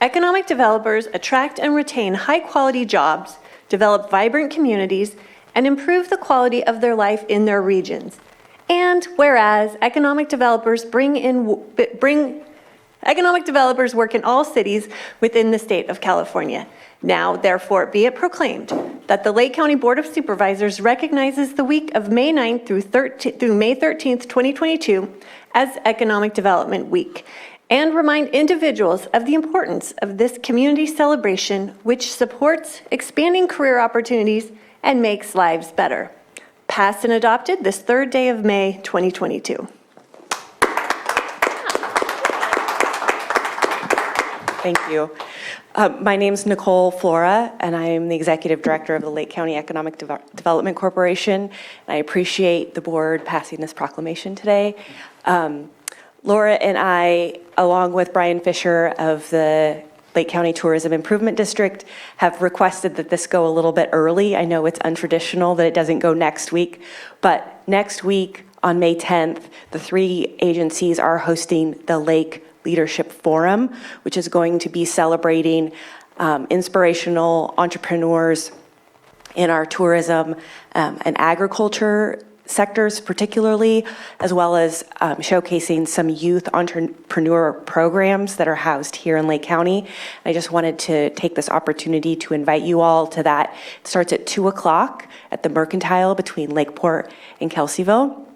economic developers attract and retain high-quality jobs, develop vibrant communities, and improve the quality of their life in their regions. And whereas economic developers economic developers work in all cities within the state of California. Now, therefore, be it proclaimed that the Lake County Board of Supervisors recognizes the week of May 9th through May 13th, 2022 as Economic Development Week, and remind individuals of the importance of this community celebration, which supports expanding career opportunities and makes lives better. Passed and adopted this third day of May, 2022. Thank you. My name's Nicole Flora, and I am the Executive Director of the Lake County Economic Development Corporation. And I appreciate the board passing this proclamation today. Laura and I, along with Brian Fisher of the Lake County Tourism Improvement District, have requested that this go a little bit early. I know it's untraditional that it doesn't go next week, but next week on May 10th, the three agencies are hosting the Lake Leadership Forum, which is going to be celebrating inspirational entrepreneurs in our tourism and agriculture sectors particularly, as well as showcasing some youth entrepreneur programs that are housed here in Lake County. I just wanted to take this opportunity to invite you all to that. It starts at 2 o'clock at the Mercantile between Lakeport and Kelseyville,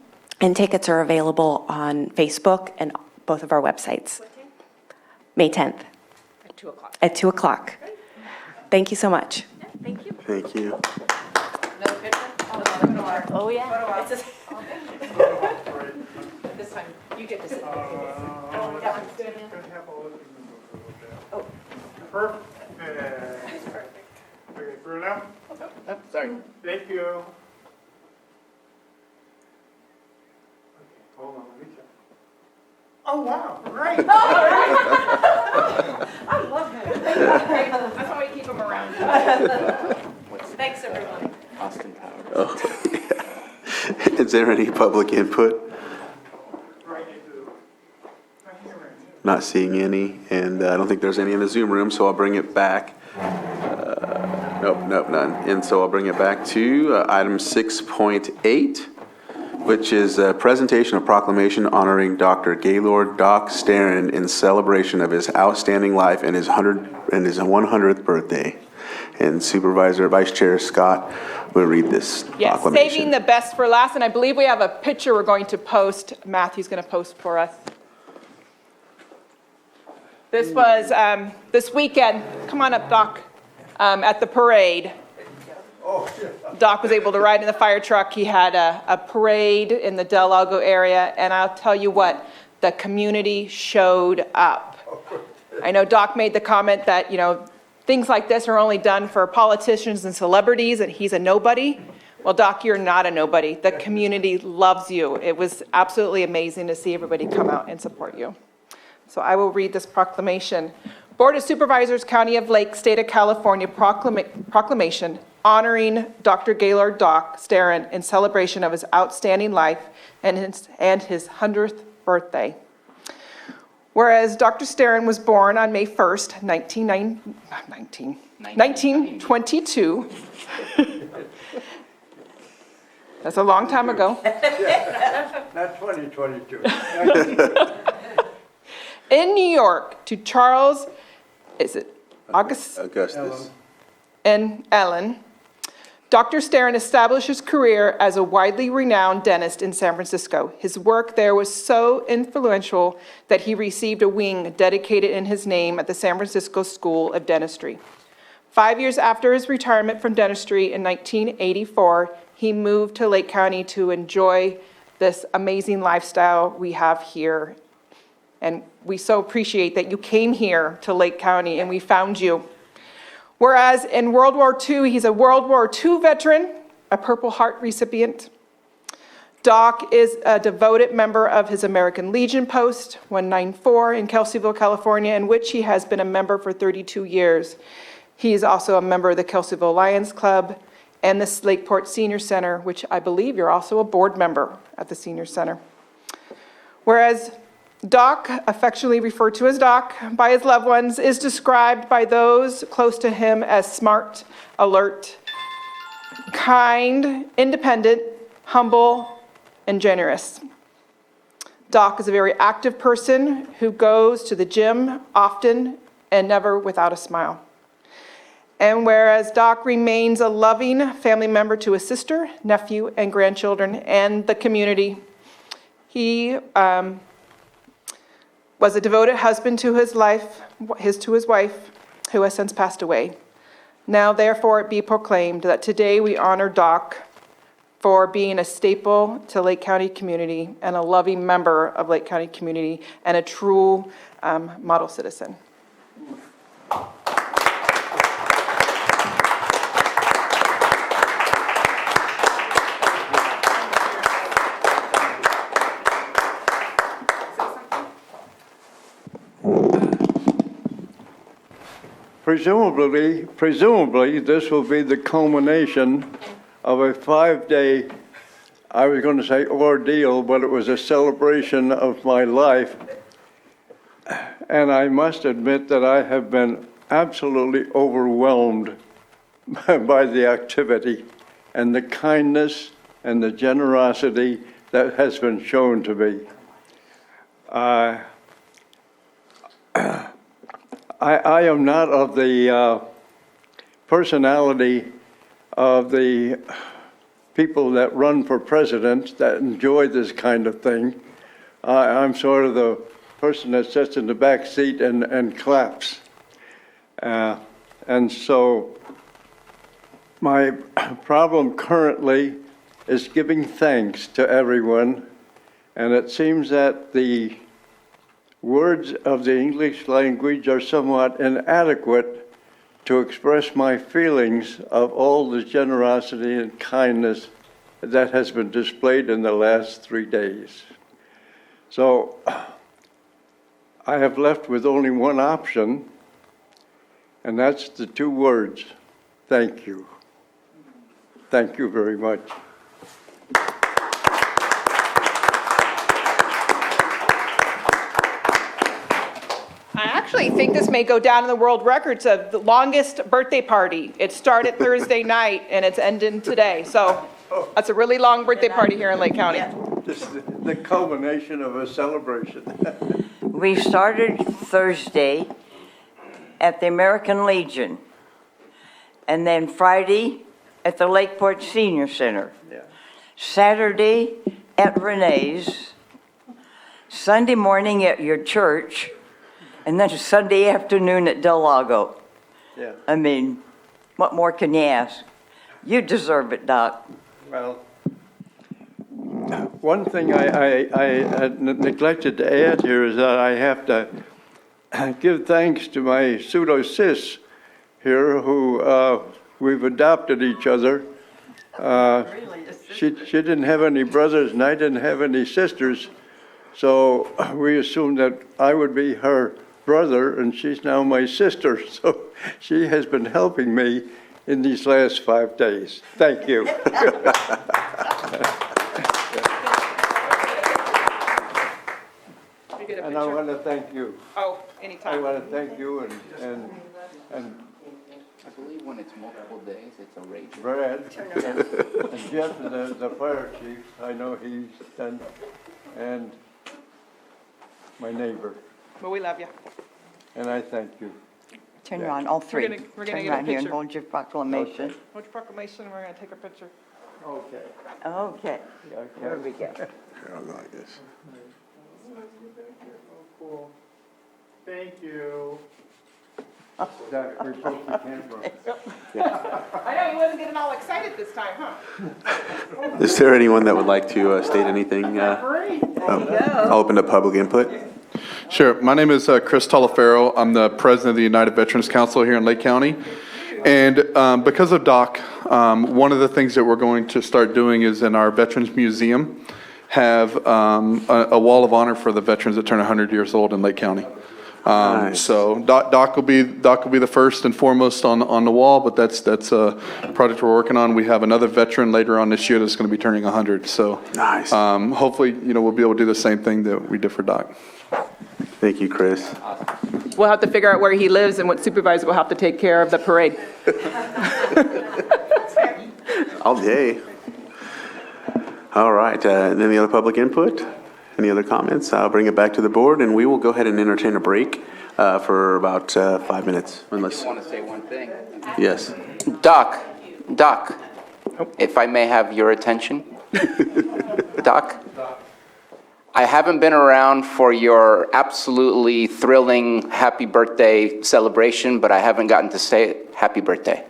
and tickets are available on Facebook and both of our websites. May 10th. At 2 o'clock. At 2 o'clock. Thank you so much. Thank you. Thank you. Another picture? Oh, yeah. It's just- This time, you get to sit. Perfect. Okay, Bruno? Oh, sorry. Thank you. Okay, hold on, let me check. Oh, wow, great. I love him. That's why we keep him around. Thanks, everyone. Austin Powers. Oh, yeah. Is there any public input? Not seeing any, and I don't think there's any in the Zoom room, so I'll bring it back. Nope, none. And so I'll bring it back to item 6.8, which is a presentation of proclamation honoring Dr. Gaylord Doc Starin in celebration of his outstanding life and his 100th birthday. And Supervisor Vice Chair Scott will read this Yes, proclamation. saving the best for last, and I believe we have a picture we're going to post. Matthew's going to post for us. This was this weekend. Come on up, Doc. At the parade. Doc was able to ride in the fire truck. He had a parade in the Del Lago area, and I'll tell you what, the community showed up. I know Doc made the comment that, things like this are only done for politicians and celebrities, and he's a nobody. Well, Doc, you're not a nobody. The community loves you. It was absolutely amazing to see everybody come out and support you. So I will read this proclamation. Board of Supervisors, County of Lake, State of California, proclamation honoring Dr. Gaylord Doc Starren in celebration of his outstanding life and his 100th birthday. Whereas Dr. Starren was born on May 1st, 1922. That's a long time ago. Not 2022. In New York to Charles, is it Augustus. and Ellen, Dr. Starren established his career as a widely renowned dentist in San Francisco. His work there was so influential that he received a wing dedicated in his name at the San Francisco School of Dentistry. 5 years after his retirement from dentistry in 1984, he moved to Lake County to enjoy this amazing lifestyle we have here. And we so appreciate that you came here to Lake County and we found you. Whereas in World War II, he's a World War II veteran, a Purple Heart recipient. Doc is a devoted member of his American Legion Post 194 in Kelseyville, California, in which he has been a member for 32 years. He is also a member of the Kelseyville Lions Club and the Lakeport Senior Center, which I believe you're also a board member at the Senior Center. Whereas Doc, affectionately referred to as Doc by his loved ones, is described by those close to him as smart, alert, kind, independent, humble, and generous. Doc is a very active person who goes to the gym often and never without a smile. And whereas Doc remains a loving family member to his sister, nephew, and grandchildren, and the community, he was a devoted husband to his wife, who has since passed away. Now, therefore, it be proclaimed that today we honor Doc for being a staple to Lake County community and a loving member of Lake County community and a true model citizen. Presumably, this will be the culmination of a 5-day, I was going to say ordeal, but it was a celebration of my life. And I must admit that I have been absolutely overwhelmed by the activity and the kindness and the generosity that has been shown to me. I am not of the personality of the people that run for president that enjoy this kind of thing. I'm sort of the person that sits in the back seat and claps. And so my problem currently is giving thanks to everyone. And it seems that the words of the English language are somewhat inadequate to express my feelings of all the generosity and kindness that has been displayed in the last 3 days. So I have left with only one option, and that's the 2 words, thank you. Thank you very much. I actually think this may go down in the world records of the longest birthday party. It started Thursday night and it's ending today. So that's a really long birthday party here in Lake County. This is the culmination of a celebration. We started Thursday at the American Legion, and then Friday at the Lakeport Senior Center. Yeah. Saturday at Renee's, Sunday morning at your church, and then Sunday afternoon at Del Lago. Yeah. I mean, what more can you ask? You deserve it, Doc. Well, one thing I neglected to add here is that I have to give thanks to my pseudo-sis here who we've adopted each other. She didn't have any brothers and I didn't have any sisters, so we assumed that I would be her brother and she's now my sister. So she has been helping me in these last 5 days. Thank you. And I want to thank you. Oh, anytime. I want to thank you and I believe when it's multiple days, it's a rage. Brad, and Jeff, the fire chief, I know he's done, and my neighbor, Well, we love you. and I thank you. Turn around, all three. We're gonna Turn get a around here and picture. hold your proclamation. Hold your proclamation, and we're going to take a picture. Okay. Okay, there we go. Here, I'll go like this. Cool. Thank you. Zach, we're supposed to camera. I know, you wasn't getting all excited this time, huh? Is there anyone that would like to state anything? I'll open to public input. Sure. My name is Chris Taliaferro. I'm the president of the United Veterans Council here in Lake County. And because of DOC, one of the things that we're going to start doing is in our Veterans Museum, have a wall of honor for the veterans that turn 100 years old in Lake County. Nice. So DOC will be the first and foremost on the wall, but that's a project we're working on. We have another veteran later on this year that's going to be turning 100. So Nice. Hopefully, we'll be able to do the same thing that we did for DOC. Thank you, Chris. We'll have to figure out where he lives and what supervisor will have to take care of the parade. All day. All right, any other public input? Any other comments? I'll bring it back to the board, and we will go ahead and entertain a break for about 5 minutes, unless, I want to say one thing. yes. Doc, if I may have your attention. Doc, I haven't been around for your absolutely thrilling happy birthday celebration, but I haven't gotten to say happy birthday.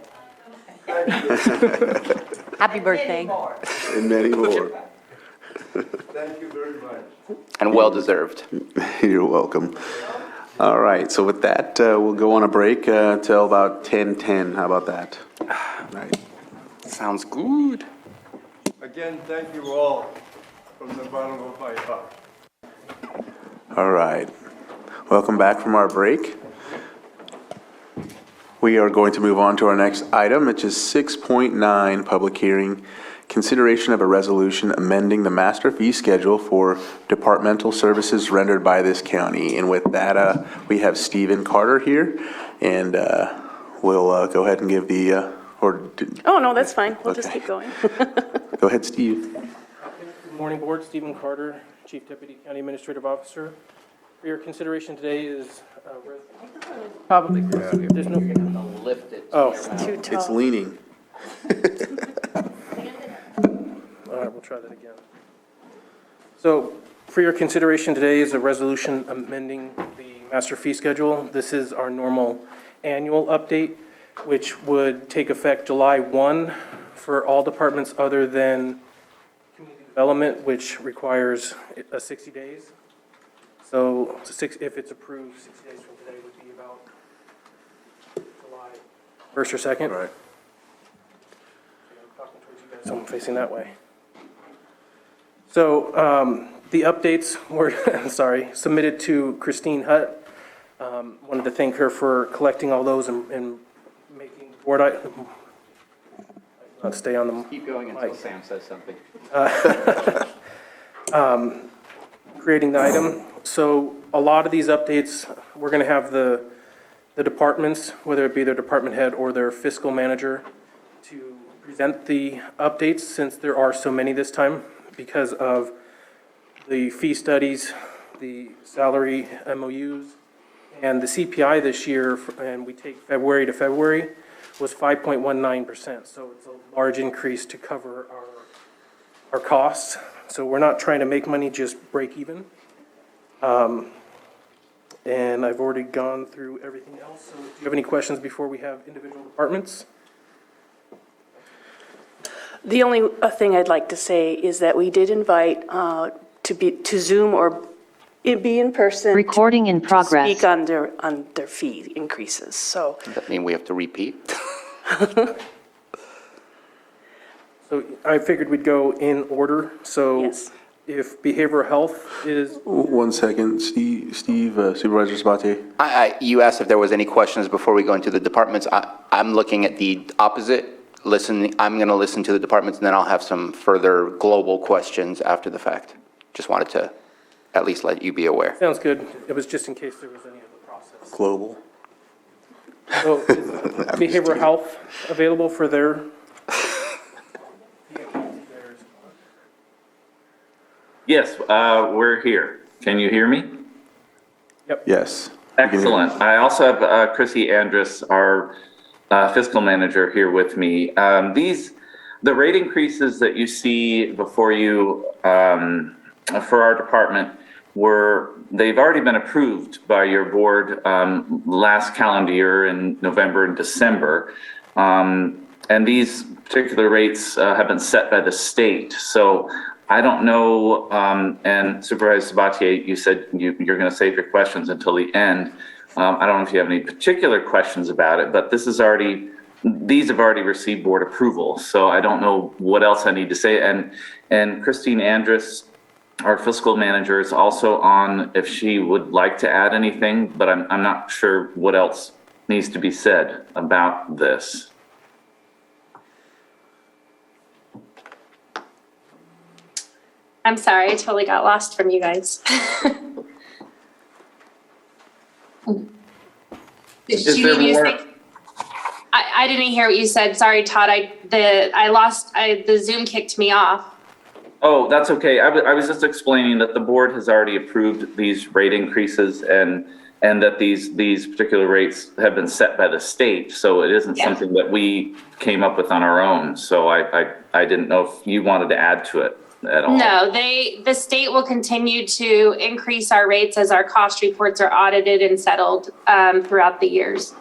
Happy birthday. And many more. Thank you very much. And well-deserved. You're welcome. All right, so with that, we'll go on a break till about 10:10. How about that? Right. Sounds good. Again, thank you all from the bottom of my heart. All right. Welcome back from our break. We are going to move on to our next item, which is 6.9, public hearing, consideration of a resolution amending the master fee schedule for departmental services rendered by this county. And with that, we have Stephen Carter here, and we'll go ahead and give the, Oh, no, that's fine. We'll just Okay. keep going. Go ahead, Steve. Good morning, Board. Stephen Carter, Chief Deputy County Administrative Officer. For your consideration today is, Probably. there's no, Lift it. oh, Too tall. It's leaning. all right, we'll try that again. So for your consideration today is a resolution amending the master fee schedule. This is our normal annual update, which would take effect July 1 for all departments other than community development, which requires 60 days. So if it's approved, 60 days from today would be about July 1st or 2nd. Right. I'm talking towards you guys, so I'm facing that way. So the updates were, submitted to Christine Hutt. Wanted to thank her for collecting all those and making the board, not stay on the Keep going until Sam says something. creating the item. So a lot of these updates, we're going to have the departments, whether it be their department head or their fiscal manager, to present the updates, since there are so many this time because of the fee studies, the salary MOUs, and the CPI this year, and we take February to February, was 5.19%. So it's a large increase to cover our costs. So we're not trying to make money, just break even. And I've already gone through everything else. So do you have any questions before we have individual departments? The only thing I'd like to say is that we did invite to Zoom or be in person. Recording in progress. To speak on their fee increases, so. Does that mean we have to repeat? So I figured we'd go in order. So Yes. if behavioral health is, 1 second, Steve, Supervisor Sabatier. You asked if there was any questions before we go into the departments. I'm looking at the opposite. I'm going to listen to the departments, and then I'll have some further global questions after the fact. Just wanted to at least let you be aware. sounds good. It was just in case there was any other process. Global. So is behavioral health available for their? Yes, we're here. Can you hear me? Yes. Excellent. I also have Chrissy Andrus, our fiscal manager, here with me. The rate increases that you see before you for our department they've already been approved by your board last calendar year in November and December. And these particular rates have been set by the state. So I don't know, and Supervisor Sabatier, you said you're going to save your questions until the end. I don't know if you have any particular questions about it, but these have already received board approval. So I don't know what else I need to say. And Christine Andrus, our fiscal manager, is also on if she would like to add anything, but I'm not sure what else needs to be said about this. I'm sorry, I totally got lost from you guys. Is there more? I didn't hear what you said. Sorry, Todd. The Zoom kicked me off. Oh, that's okay. I was just explaining that the board has already approved these rate increases and that these particular rates have been set by the state. So it isn't something that we came up with on our own. So I didn't know if you wanted to add to it at all. No, the state will continue to increase our rates as our cost reports are audited and settled throughout the years.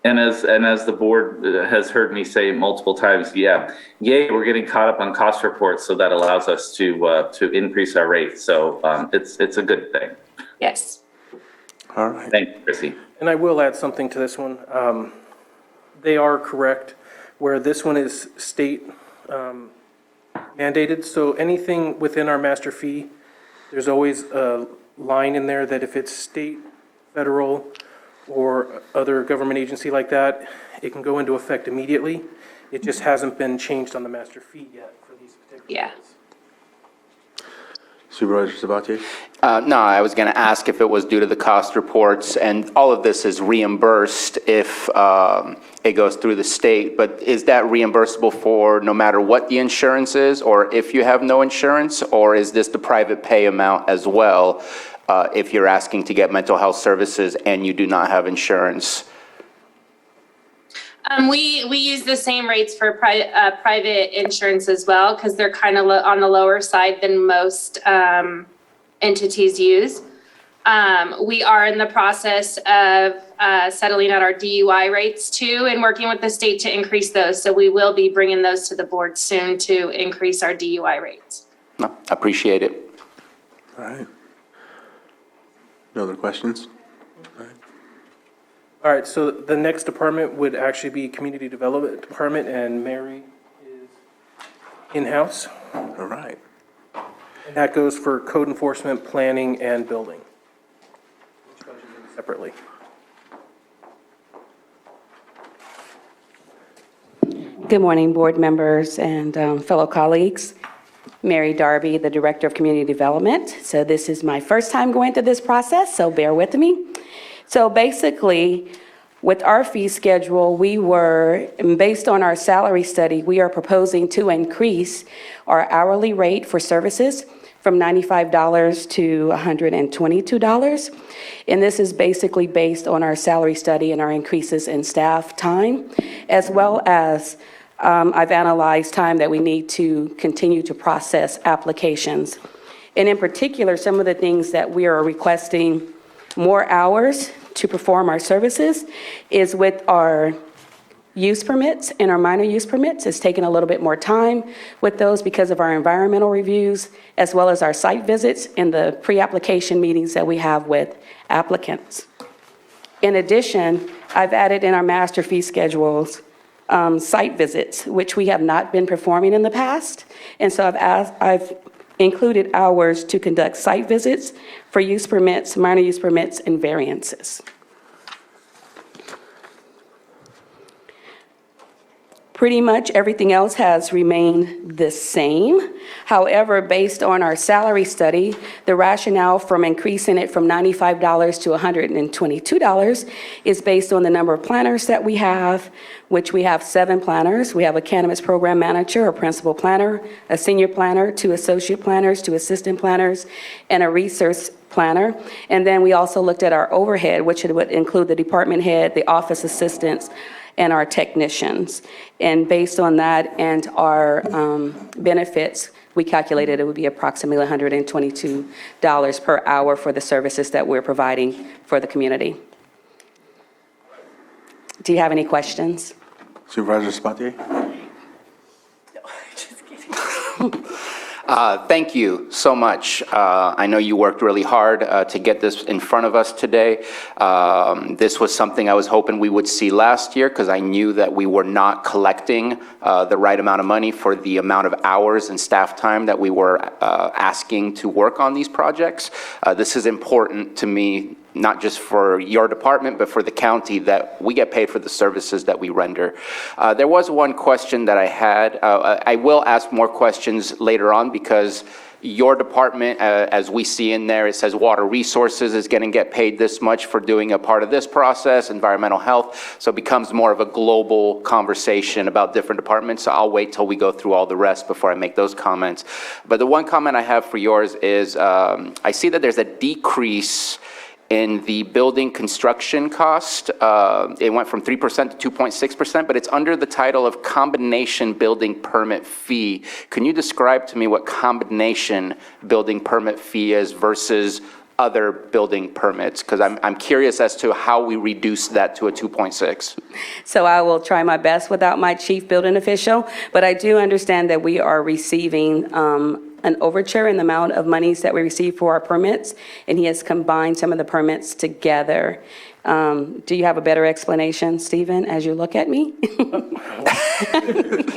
And as the board has heard me say multiple times, we're getting caught up on cost reports, so that allows us to increase our rates. So it's a good thing. Yes. All right. Thank you, Chrissy. And I will add something to this one. They are correct, where this one is state mandated. So anything within our master fee, there's always a line in there that if it's state, federal, or other government agency like that, it can go into effect immediately. It just hasn't been changed on the master fee yet for these particular ones. Supervisor Sabatier? No, I was going to ask if it was due to the cost reports, and all of this is reimbursed if it goes through the state, but is that reimbursable for no matter what the insurance is, or if you have no insurance, or is this the private pay amount as well if you're asking to get mental health services and you do not have insurance? We use the same rates for private insurance as well, because they're kind of on the lower side than most entities use. We are in the process of settling out our DUI rates too, and working with the state to increase those. So we will be bringing those to the board soon to increase our DUI rates. No, appreciate it. All right. No other questions? All right, so the next department would actually be Community Development Department, and Mary is in-house. All right. And that goes for code enforcement, planning, and building. Each budgeted separately. Good morning, board members and fellow colleagues. Mary Darby, the Director of Community Development. So this is my first time going through this process, so bear with me. So basically, with our fee schedule, based on our salary study, we are proposing to increase our hourly rate for services from $95 to $122. And this is basically based on our salary study and our increases in staff time, as well as I've analyzed time that we need to continue to process applications. And in particular, some of the things that we are requesting more hours to perform our services is with our use permits and our minor use permits. It's taken a little bit more time with those because of our environmental reviews, as well as our site visits and the pre-application meetings that we have with applicants. In addition, I've added in our master fee schedules site visits, which we have not been performing in the past. And so I've included hours to conduct site visits for use permits, minor use permits, and variances. Pretty much everything else has remained the same. However, based on our salary study, the rationale from increasing it from $95 to $122 is based on the number of planners that we have, which we have 7 planners. We have a cannabis program manager, a principal planner, a senior planner, 2 associate planners, 2 assistant planners, and a research planner. And then we also looked at our overhead, which would include the department head, the office assistants, and our technicians. And based on that and our benefits, we calculated it would be approximately $122 per hour for the services that we're providing for the community. Do you have any questions? Supervisor Sabatier? Thank you so much. I know you worked really hard to get this in front of us today. This was something I was hoping we would see last year because I knew that we were not collecting the right amount of money for the amount of hours and staff time that we were asking to work on these projects. This is important to me, not just for your department, but for the county, that we get paid for the services that we render. There was one question that I had. I will ask more questions later on because your department, as we see in there, it says water resources is going to get paid this much for doing a part of this process, environmental health. So it becomes more of a global conversation about different departments. So I'll wait till we go through all the rest before I make those comments. But the one comment I have for yours is I see that there's a decrease in the building construction cost. It went from 3% to 2.6%, but it's under the title of combination building permit fee. Can you describe to me what combination building permit fee is versus other building permits? Because I'm curious as to how we reduce that to a 2.6. So I will try my best without my chief building official, but I do understand that we are receiving an overture in the amount of monies that we receive for our permits, and he has combined some of the permits together. Do you have a better explanation, Stephen, as you look at me?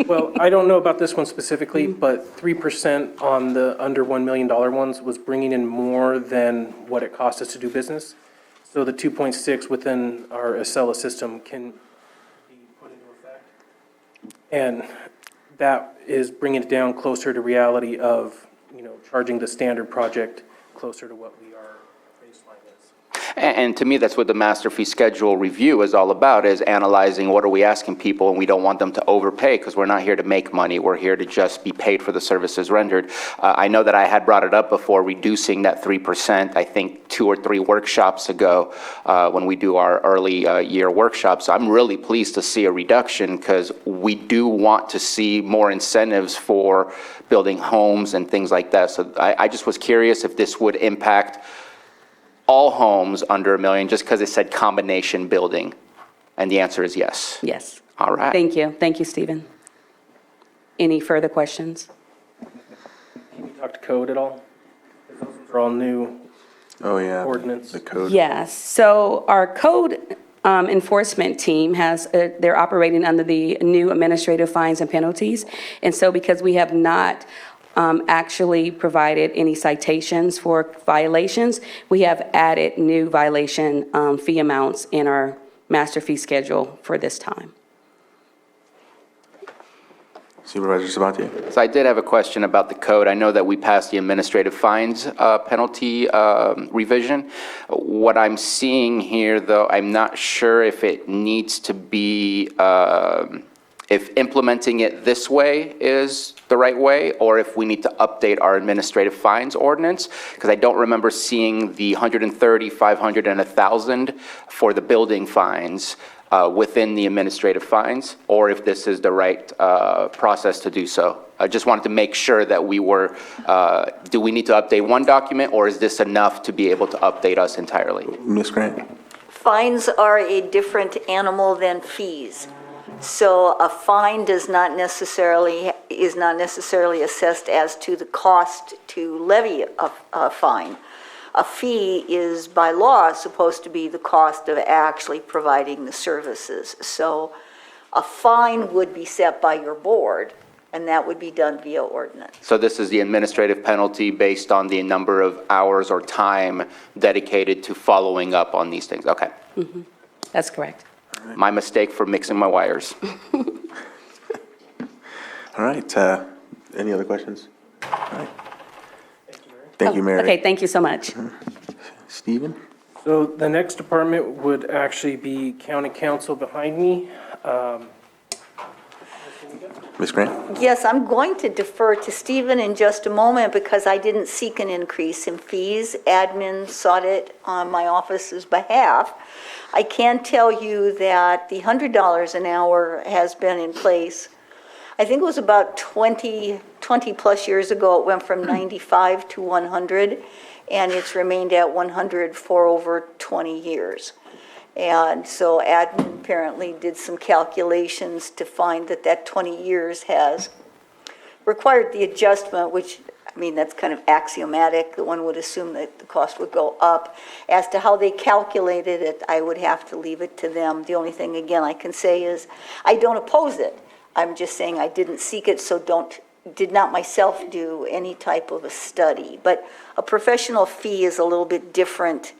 Well, I don't know about this one specifically, but 3% on the under $1 million ones was bringing in more than what it cost us to do business. So the 2.6 within our Acela system can be put into effect. And that is bringing it down closer to reality of, charging the standard project closer to what we are baseline is. And to me, that's what the master fee schedule review is all about, is analyzing what are we asking people, and we don't want them to overpay because we're not here to make money. We're here to just be paid for the services rendered. I know that I had brought it up before, reducing that 3%, I think 2 or 3 workshops ago when we do our early year workshops. I'm really pleased to see a reduction because we do want to see more incentives for building homes and things like that. So I just was curious if this would impact all homes under $1 million, just because it said combination building? And the answer is yes. Yes. All right. Thank you. Thank you, Stephen. Any further questions? Can you talk to code at all? Those are all new ordinance. The code. Yes. So our code enforcement team they're operating under the new administrative fines and penalties. And so because we have not actually provided any citations for violations, we have added new violation fee amounts in our master fee schedule for this time. Supervisor Sabatier? So I did have a question about the code. I know that we passed the administrative fines penalty revision. What I'm seeing here, though, I'm not sure if it needs to be, if implementing it this way is the right way, or if we need to update our administrative fines ordinance, because I don't remember seeing the 130, 500, and 1,000 for the building fines within the administrative fines, or if this is the right process to do so. I just wanted to make sure that we were, do we need to update one document, or is this enough to be able to update us entirely? Ms. Grant? Fines are a different animal than fees. So a fine is not necessarily assessed as to the cost to levy a fine. A fee is by law supposed to be the cost of actually providing the services. So A fine would be set by your board, and that would be done via ordinance. So this is the administrative penalty based on the number of hours or time dedicated to following up on these things. Okay. That's correct. My mistake for mixing my wires. All right, any other questions? All right. Thank you, Mary. Okay, thank you so much. Stephen? So the next department would actually be county council behind me. Ms. Grant? Yes, I'm going to defer to Stephen in just a moment because I didn't seek an increase in fees. Admin sought it on my office's behalf. I can tell you that the $100 an hour has been in place. I think it was about 20 plus years ago, it went from 95 to 100, and it's remained at 100 for over 20 years. And so admin apparently did some calculations to find that that 20 years has required the adjustment, which, I mean, that's kind of axiomatic. One would assume that the cost would go up. As to how they calculated it, I would have to leave it to them. The only thing, again, I can say is I don't oppose it. I'm just saying I didn't seek it, so did not myself do any type of a study. But a professional fee is a little bit different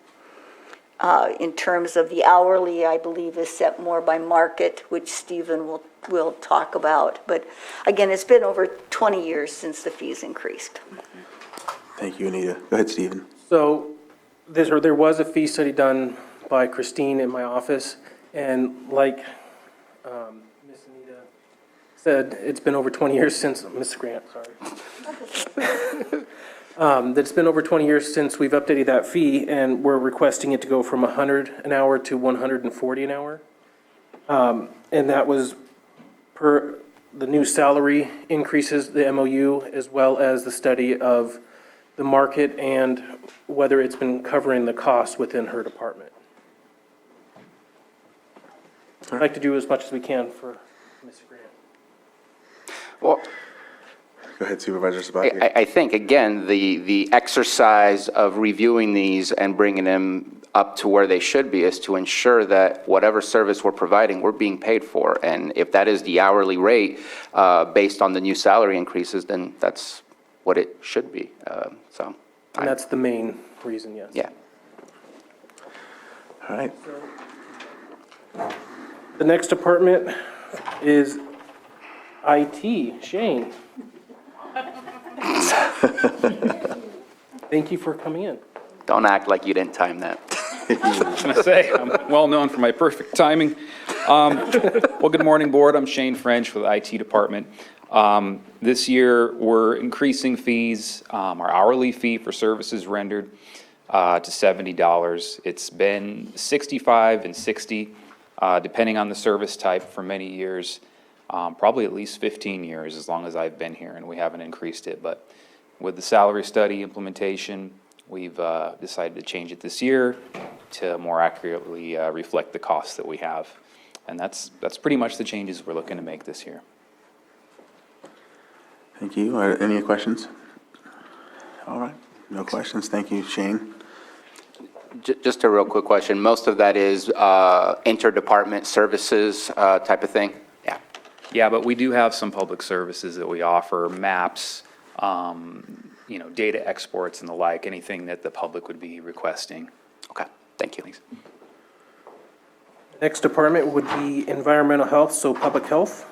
in terms of the hourly, I believe, is set more by market, which Stephen will talk about. But again, it's been over 20 years since the fees increased. Thank you, Anita. Go ahead, Stephen. So there was a fee study done by Christine in my office, and like Ms. Anita said, it's been over 20 years since, Ms. Grant, sorry. That it's been over 20 years since we've updated that fee, and we're requesting it to go from 100 an hour to 140 an hour. And that was per the new salary increases, the MOU, as well as the study of the market and whether it's been covering the cost within her department. I'd like to do as much as we can for Ms. Grant. Well, go ahead, Supervisor Sabaki. I think, again, the exercise of reviewing these and bringing them up to where they should be is to ensure that whatever service we're providing, we're being paid for. And if that is the hourly rate based on the new salary increases, then that's what it should be. And that's the main reason, yes. Yeah. All right. The next department is IT. Shane. Thank you for coming in. Don't act like you didn't time that. I was going to say, I'm well known for my perfect timing. Well, good morning, Board. I'm Shane French with the IT Department. This year, we're increasing fees, our hourly fee for services rendered to $70. It's been $65 and $60, depending on the service type for many years. Probably at least 15 years as long as I've been here, and we haven't increased it. But with the salary study implementation, we've decided to change it this year to more accurately reflect the costs that we have. And that's pretty much the changes we're looking to make this year. Thank you. Any questions? All right. No questions. Thank you, Shane. Just a real quick question. Most of that is interdepartment services type of thing? Yeah. Yeah, but we do have some public services that we offer, maps, data exports and the like, anything that the public would be requesting. Okay, thank you. Thanks. Next department would be environmental health, so public health.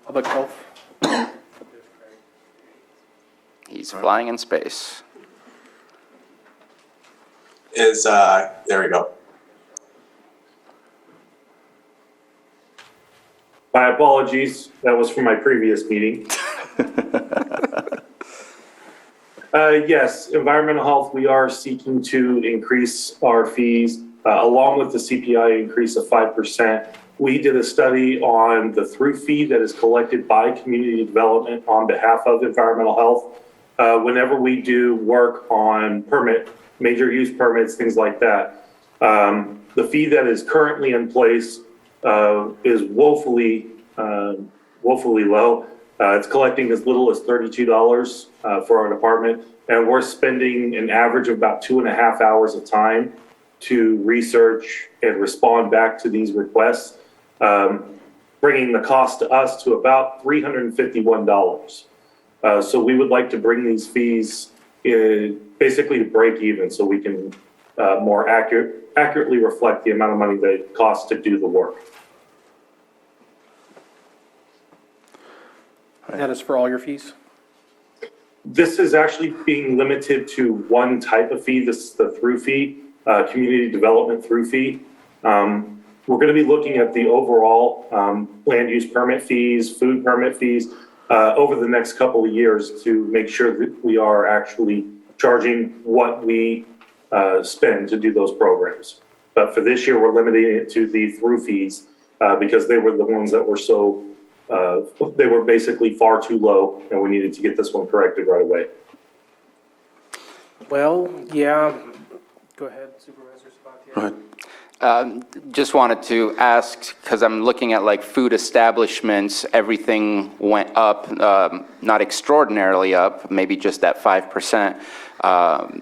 Public health. He's flying in space. There we go. My apologies, that was from my previous meeting. Yes, environmental health, we are seeking to increase our fees along with the CPI increase of 5%. We did a study on the through fee that is collected by community development on behalf of environmental health. Whenever we do work on major use permits, things like that, the fee that is currently in place is woefully low. It's collecting as little as $32 for our department, and we're spending an average of about 2.5 hours of time to research and respond back to these requests, bringing the cost to us to about $351. So we would like to bring these fees basically to break even so we can more accurately reflect the amount of money that it costs to do the work. That is for all your fees? This is actually being limited to one type of fee. This is the through fee, community development through fee. We're going to be looking at the overall land use permit fees, food permit fees over the next couple of years to make sure that we are actually charging what we spend to do those programs. But for this year, we're limiting it to the through fees because they were the ones that were they were basically far too low, and we needed to get this one corrected right away. Well, yeah. Go ahead, Supervisor Sabatier. Go ahead. Just wanted to ask, because I'm looking at like food establishments, everything went up, not extraordinarily up, maybe just at 5%.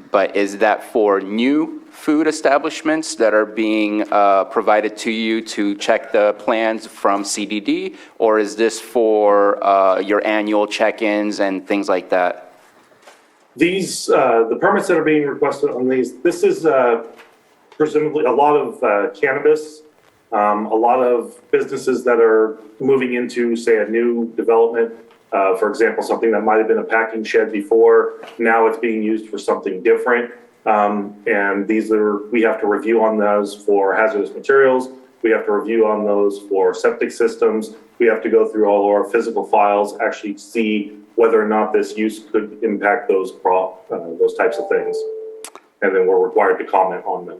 But is that for new food establishments that are being provided to you to check the plans from CDD? Or is this for your annual check-ins and things like that? These, the permits that are being requested on these, this is presumably a lot of cannabis, a lot of businesses that are moving into, say, a new development. For example, something that might have been a packing shed before, now it's being used for something different. And we have to review on those for hazardous materials. We have to review on those for septic systems. We have to go through all our physical files, actually see whether or not this use could impact those types of things. And then we're required to comment on them.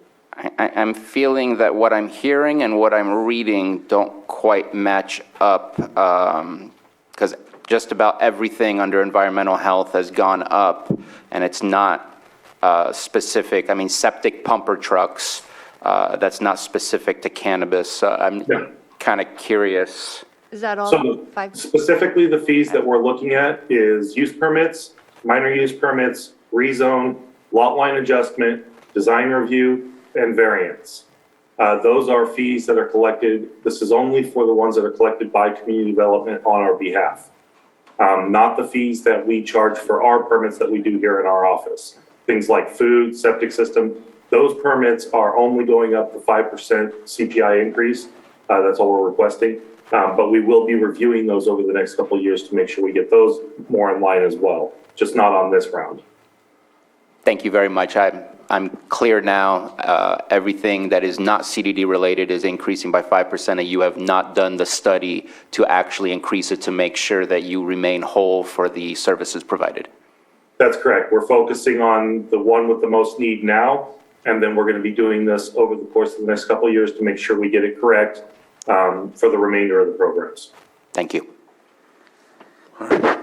I'm feeling that what I'm hearing and what I'm reading don't quite match up, because just about everything under environmental health has gone up, and it's not specific. I mean, septic pumper trucks, that's not specific to cannabis. I'm kind of curious. Is that all? So specifically, the fees that we're looking at is use permits, minor use permits, rezone, lot line adjustment, design review, and variance. Those are fees that are collected. This is only for the ones that are collected by community development on our behalf, not the fees that we charge for our permits that we do here in our office. Things like food, septic system, those permits are only going up to 5% CPI increase. That's all we're requesting. But we will be reviewing those over the next couple of years to make sure we get those more in line as well, just not on this round. Thank you very much. I'm clear now. Everything that is not CDD related is increasing by 5%, and you have not done the study to actually increase it to make sure that you remain whole for the services provided. That's correct. We're focusing on the one with the most need now, and then we're going to be doing this over the course of the next couple of years to make sure we get it correct for the remainder of the programs. Thank you. All right.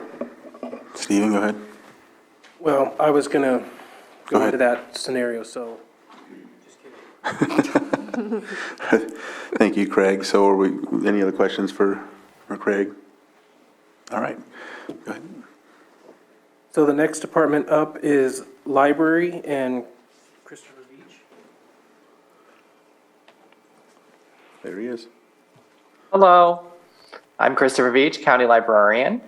Stephen, go ahead. Well, I was going to go into that scenario, so just kidding. Thank you, Craig. So any other questions for Craig? All right, go ahead. So the next department up is Library and Christopher Beach. There he is. Hello, I'm Christopher Beach, County Librarian.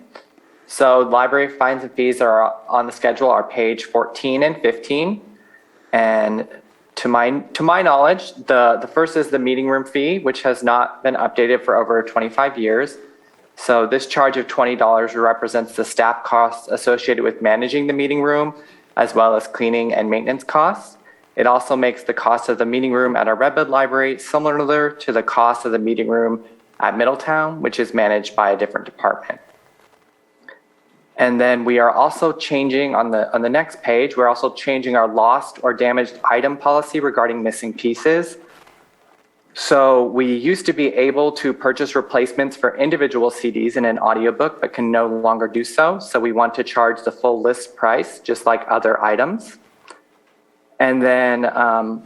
So library fines and fees are on the schedule are page 14 and 15. And to my knowledge, the first is the meeting room fee, which has not been updated for over 25 years. So this charge of $20 represents the staff costs associated with managing the meeting room, as well as cleaning and maintenance costs. It also makes the cost of the meeting room at our Redbud Library similar to the cost of the meeting room at Middletown, which is managed by a different department. And then we are also changing on the next page, we're also changing our lost or damaged item policy regarding missing pieces. So we used to be able to purchase replacements for individual CDs in an audiobook, but can no longer do so. So we want to charge the full list price, just like other items. And then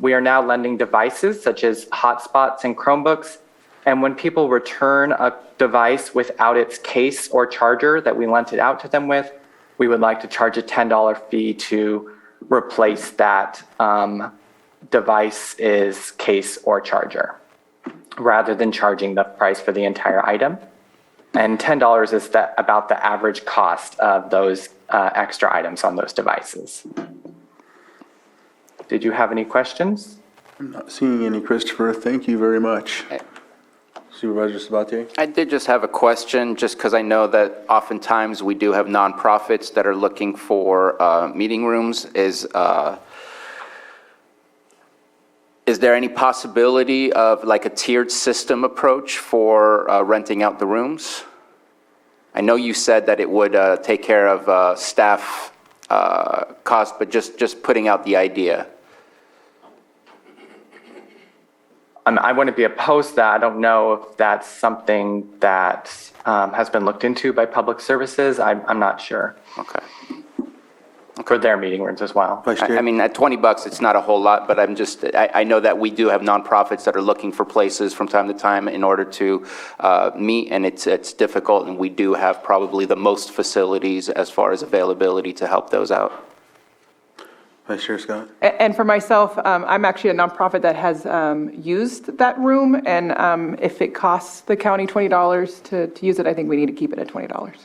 we are now lending devices such as hotspots and Chromebooks And when people return a device without its case or charger that we lent it out to them with, we would like to charge a $10 fee to replace that device's case or charger, rather than charging the price for the entire item. And $10 is about the average cost of those extra items on those devices. Did you have any questions? I'm not seeing any, Christopher. Thank you very much. Supervisor Sabatier? I did just have a question, just because I know that oftentimes we do have nonprofits that are looking for meeting rooms. Is there any possibility of like a tiered system approach for renting out the rooms? I know you said that it would take care of staff cost, but just putting out the idea. I wouldn't be opposed to that. I don't know if that's something that has been looked into by Public Services. I'm not sure. Okay. For their meeting rooms as well. I mean, at $20, it's not a whole lot, but I know that we do have nonprofits that are looking for places from time to time in order to meet, and it's difficult, and we do have probably the most facilities as far as availability to help those out. Vice Chair Scott? And for myself, I'm actually a nonprofit that has used that room, and if it costs the county $20 to use it, I think we need to keep it at $20.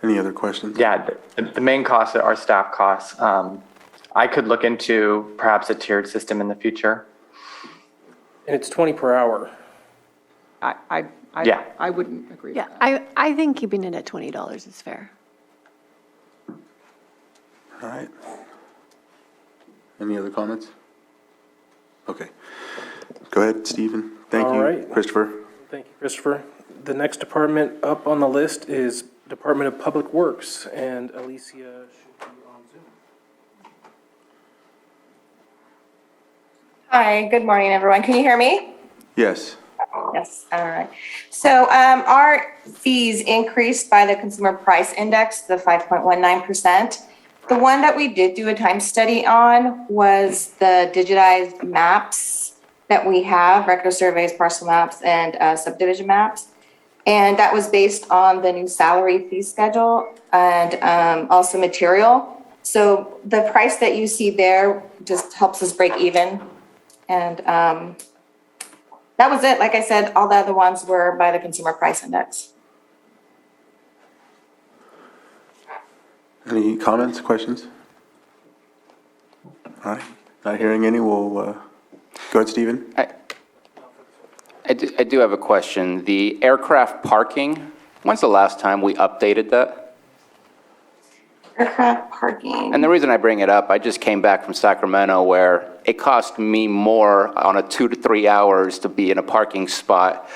Any other questions? Yeah, the main costs are staff costs. I could look into perhaps a tiered system in the future. And it's 20 per hour. Yeah. I wouldn't agree with Yeah, that. I think keeping it at $20 is fair. All right. Any other comments? Okay. Go ahead, Stephen. Thank All you, right. Christopher. Thank you, Christopher. The next department up on the list is Department of Public Works, and Alicia should be on Zoom. Hi, good morning, everyone. Can you hear me? Yes. Yes, all right. So our fees increased by the Consumer Price Index, the 5.19%. The one that we did do a time study on was the digitized maps that we have, record surveys, parcel maps, and subdivision maps. And that was based on the new salary fee schedule and also material. So the price that you see there just helps us break even. And that was it. Like I said, all the other ones were by the Consumer Price Index. Any comments, questions? All right. Not hearing any, we'll go ahead, Stephen. I do have a question. The aircraft parking, when's the last time we updated that? Aircraft parking. And the reason I bring it up, I just came back from Sacramento where it cost me more on a 2 to 3 hours to be in a parking spot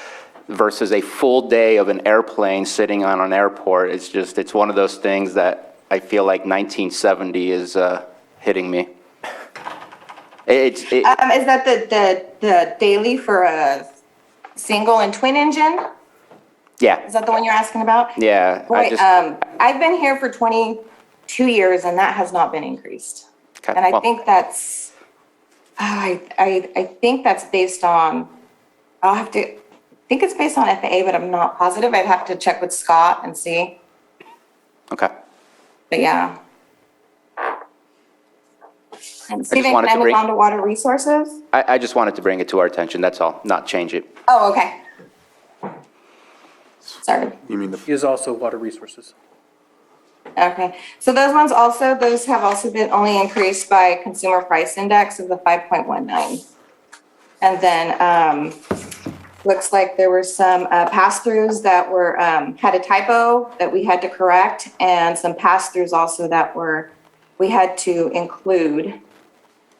versus a full day of an airplane sitting on an airport. It's one of those things that I feel like 1970 is hitting me. Is that the daily for a single and twin engine? Yeah. Is that the one you're asking about? Yeah. Boy, I've been here for 22 years and that has not been increased. Okay, And I well- think that's, I think that's based on, I think it's based on FAA, but I'm not positive. I'd have to check with Scott and see. Okay. But yeah. And Stephen, wanted can I to move on to water resources? I just wanted to bring it to our attention, that's all, not change it. Oh, okay. Sorry. You mean Is also water resources. Okay, so those have also been only increased by Consumer Price Index of the 5.19. And then, looks like there were some pass-throughs that were, had a typo that we had to correct, and some pass-throughs also that we had to include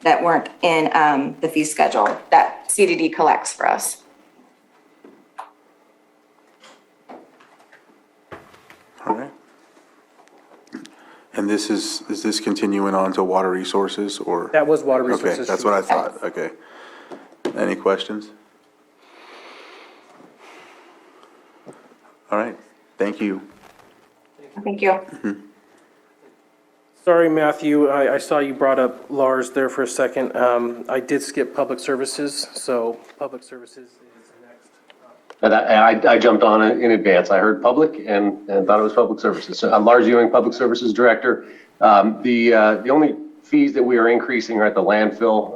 that weren't in the fee schedule that CDD collects for us. All right. And is this continuing on to water resources or? That was water resources. Okay, that's what I thought. Okay. Any questions? All right. Thank you. Thank you. Sorry, Matthew, I saw you brought up Lars there for a second. I did skip public services, so public services is next. And I jumped on it in advance. I heard public and thought it was public services. So I'm Lars Ewing, Public Services Director. The only fees that we are increasing are at the landfill,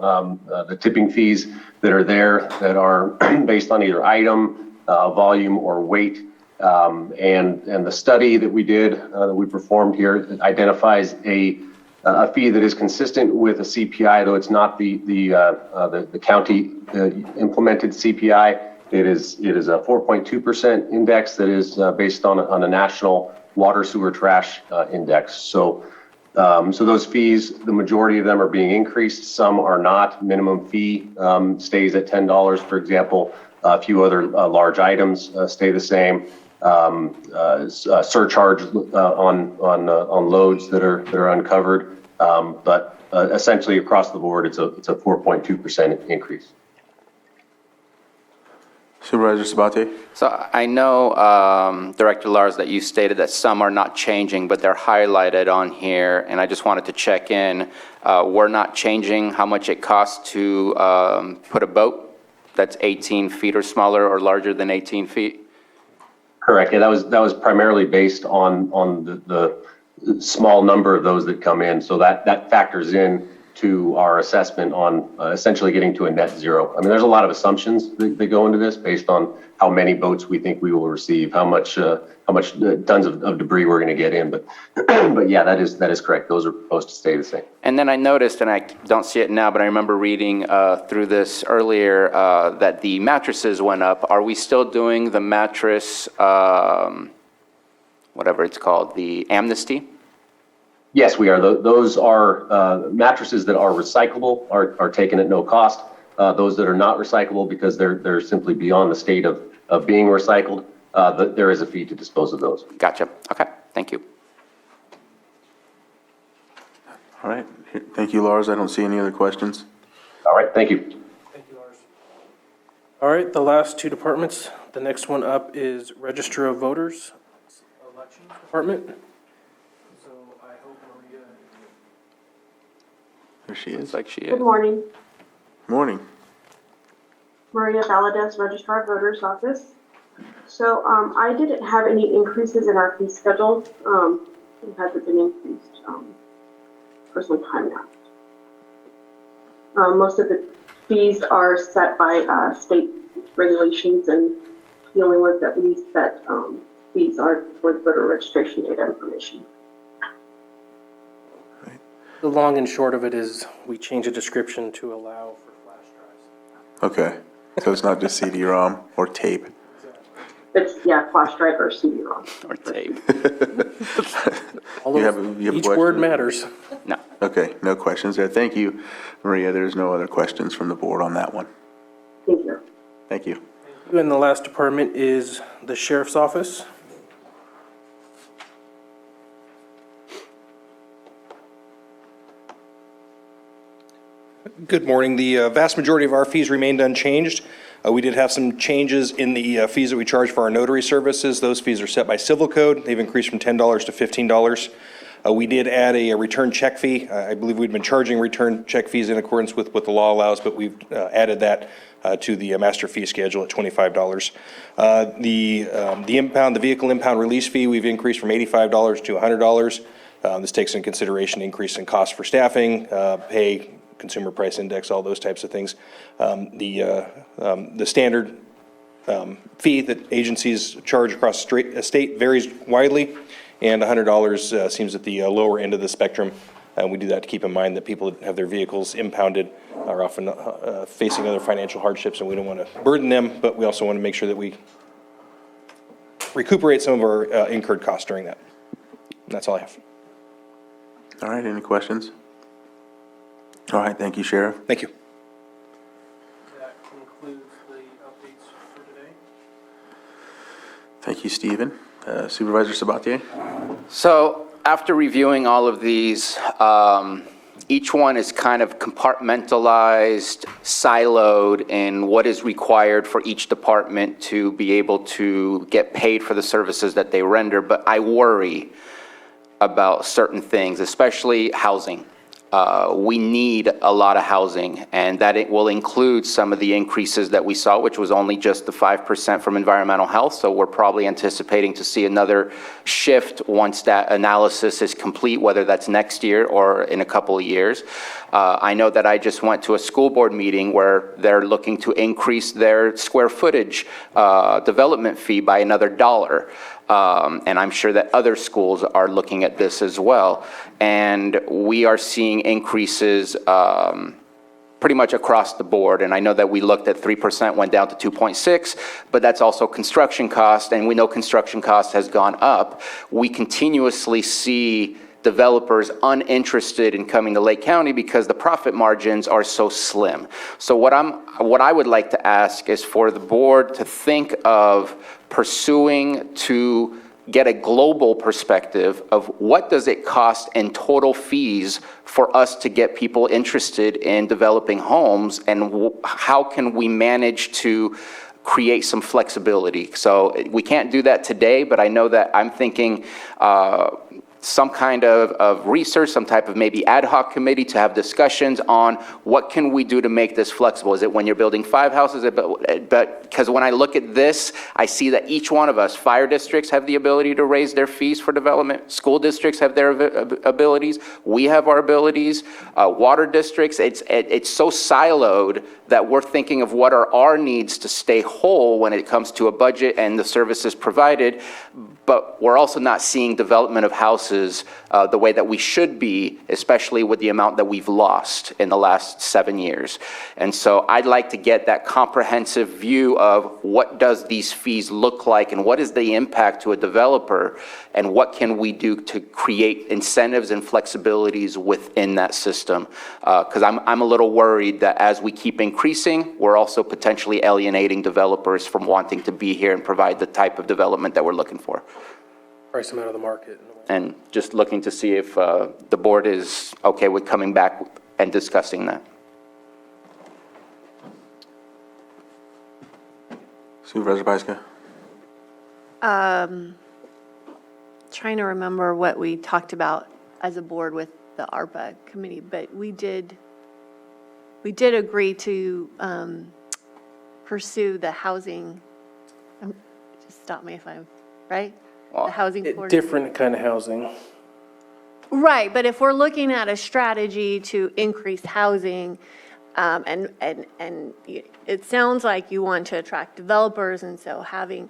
the tipping fees that are there that are based on either item, volume, or weight. And the study that we did, that we performed here, identifies a fee that is consistent with a CPI, though it's not the county implemented CPI. It is a 4.2% index that is based on a national water, sewer, trash index. So those fees, the majority of them are being increased. Some are not. Minimum fee stays at $10, for example. A few other large items stay the same. Surcharge on loads that are uncovered, but essentially across the board, it's a 4.2% increase. Supervisor Sabatier? So I know, Director Lars, that you stated that some are not changing, but they're highlighted on here, and I just wanted to check in. We're not changing how much it costs to put a boat that's 18 feet or smaller or larger than 18 feet? Correct. Yeah, that was primarily based on the small number of those that come in. So that factors in to our assessment on essentially getting to a net zero. I mean, there's a lot of assumptions that go into this based on how many boats we think we will receive, how much tons of debris we're going to get in. But yeah, that is correct. Those are supposed to stay the same. And then I noticed, and I don't see it now, but I remember reading through this earlier that the mattresses went up. Are we still doing the mattress, whatever it's called, the amnesty? Yes, we are. Those are mattresses that are recyclable, are taken at no cost. Those that are not recyclable because they're simply beyond the state of being recycled, there is a fee to dispose of those. Gotcha. Okay. Thank you. All right. Thank you, Lars. I don't see any other questions. All right. Thank you. Thank you, Lars. All right, the last two departments. The next one up is Register of Voters, Elections Department. There she is. Like she is. Good morning. Morning. Maria Valadez, Registrar of Voters Office. So I didn't have any increases in our fee schedule. It hasn't been increased for some time now. Most of the fees are set by state regulations, and the only ones that we set fees are for the voter registration data information. The long and short of it is we change the description to allow for flash drives. Okay. So it's not just CD-ROM or tape. It's, flash drive or CD-ROM. Or tape. Each word matters. No. Okay, no questions there. Thank you, Maria. There's no other questions from the board on that one. Thank you. Thank you. And the last department is the Sheriff's Office. Good morning. The vast majority of our fees remained unchanged. We did have some changes in the fees that we charge for our notary services. Those fees are set by civil code. They've increased from $10 to $15. We did add a return check fee. I believe we'd been charging return check fees in accordance with what the law allows, but we've added that to the master fee schedule at $25. The vehicle impound release fee, we've increased from $85 to $100. This takes into consideration increase in cost for staffing, pay, consumer price index, all those types of things. The standard fee that agencies charge across the state varies widely, and $100 seems at the lower end of the spectrum. We do that to keep in mind that people that have their vehicles impounded are often facing other financial hardships, and we don't want to burden them, but we also want to make sure that we recuperate some of our incurred costs during that. And that's all I have. All right, any questions? All right, thank you, Sheriff. Thank you. That concludes the updates for today. Thank you, Stephen. Supervisor Sabatier? So after reviewing all of these, each one is kind of compartmentalized, siloed in what is required for each department to be able to get paid for the services that they render. But I worry about certain things, especially housing. We need a lot of housing, and that it will include some of the increases that we saw, which was only just the 5% from environmental health. So we're probably anticipating to see another shift once that analysis is complete, whether that's next year or in a couple of years. I know that I just went to a school board meeting where they're looking to increase their square footage development fee by another $1. And I'm sure that other schools are looking at this as well. And we are seeing increases pretty much across the board. And I know that we looked at 3%, went down to 2.6, but that's also construction cost. And we know construction cost has gone up. We continuously see developers uninterested in coming to Lake County because the profit margins are so slim. So what I would like to ask is for the board to think of pursuing to get a global perspective of what does it cost in total fees for us to get people interested in developing homes, and how can we manage to create some flexibility. So we can't do that today, but I know that I'm thinking some kind of research, some type of maybe ad hoc committee to have discussions on what can we do to make this flexible. Is it when you're building 5 houses? But because when I look at this, I see that each one of us, fire districts have the ability to raise their fees for development. School districts have their abilities. We have our abilities. Water districts, it's so siloed that we're thinking of what are our needs to stay whole when it comes to a budget and the services provided. But we're also not seeing development of houses the way that we should be, especially with the amount that we've lost in the last 7 years. And so I'd like to get that comprehensive view of what does these fees look like and what is the impact to a developer and what can we do to create incentives and flexibilities within that system. Because I'm a little worried that as we keep increasing, we're also potentially alienating developers from wanting to be here and provide the type of development that we're looking for. Price them out of the market. And just looking to see if the board is okay with coming back and discussing that. Supervisor Pyska? Trying to remember what we talked about as a board with the ARPA committee, but we did agree to pursue the housing, just stop me if I'm, right? The housing coordinator. Different kind of housing. Right, but if we're looking at a strategy to increase housing, and it sounds like you want to attract developers, and so having,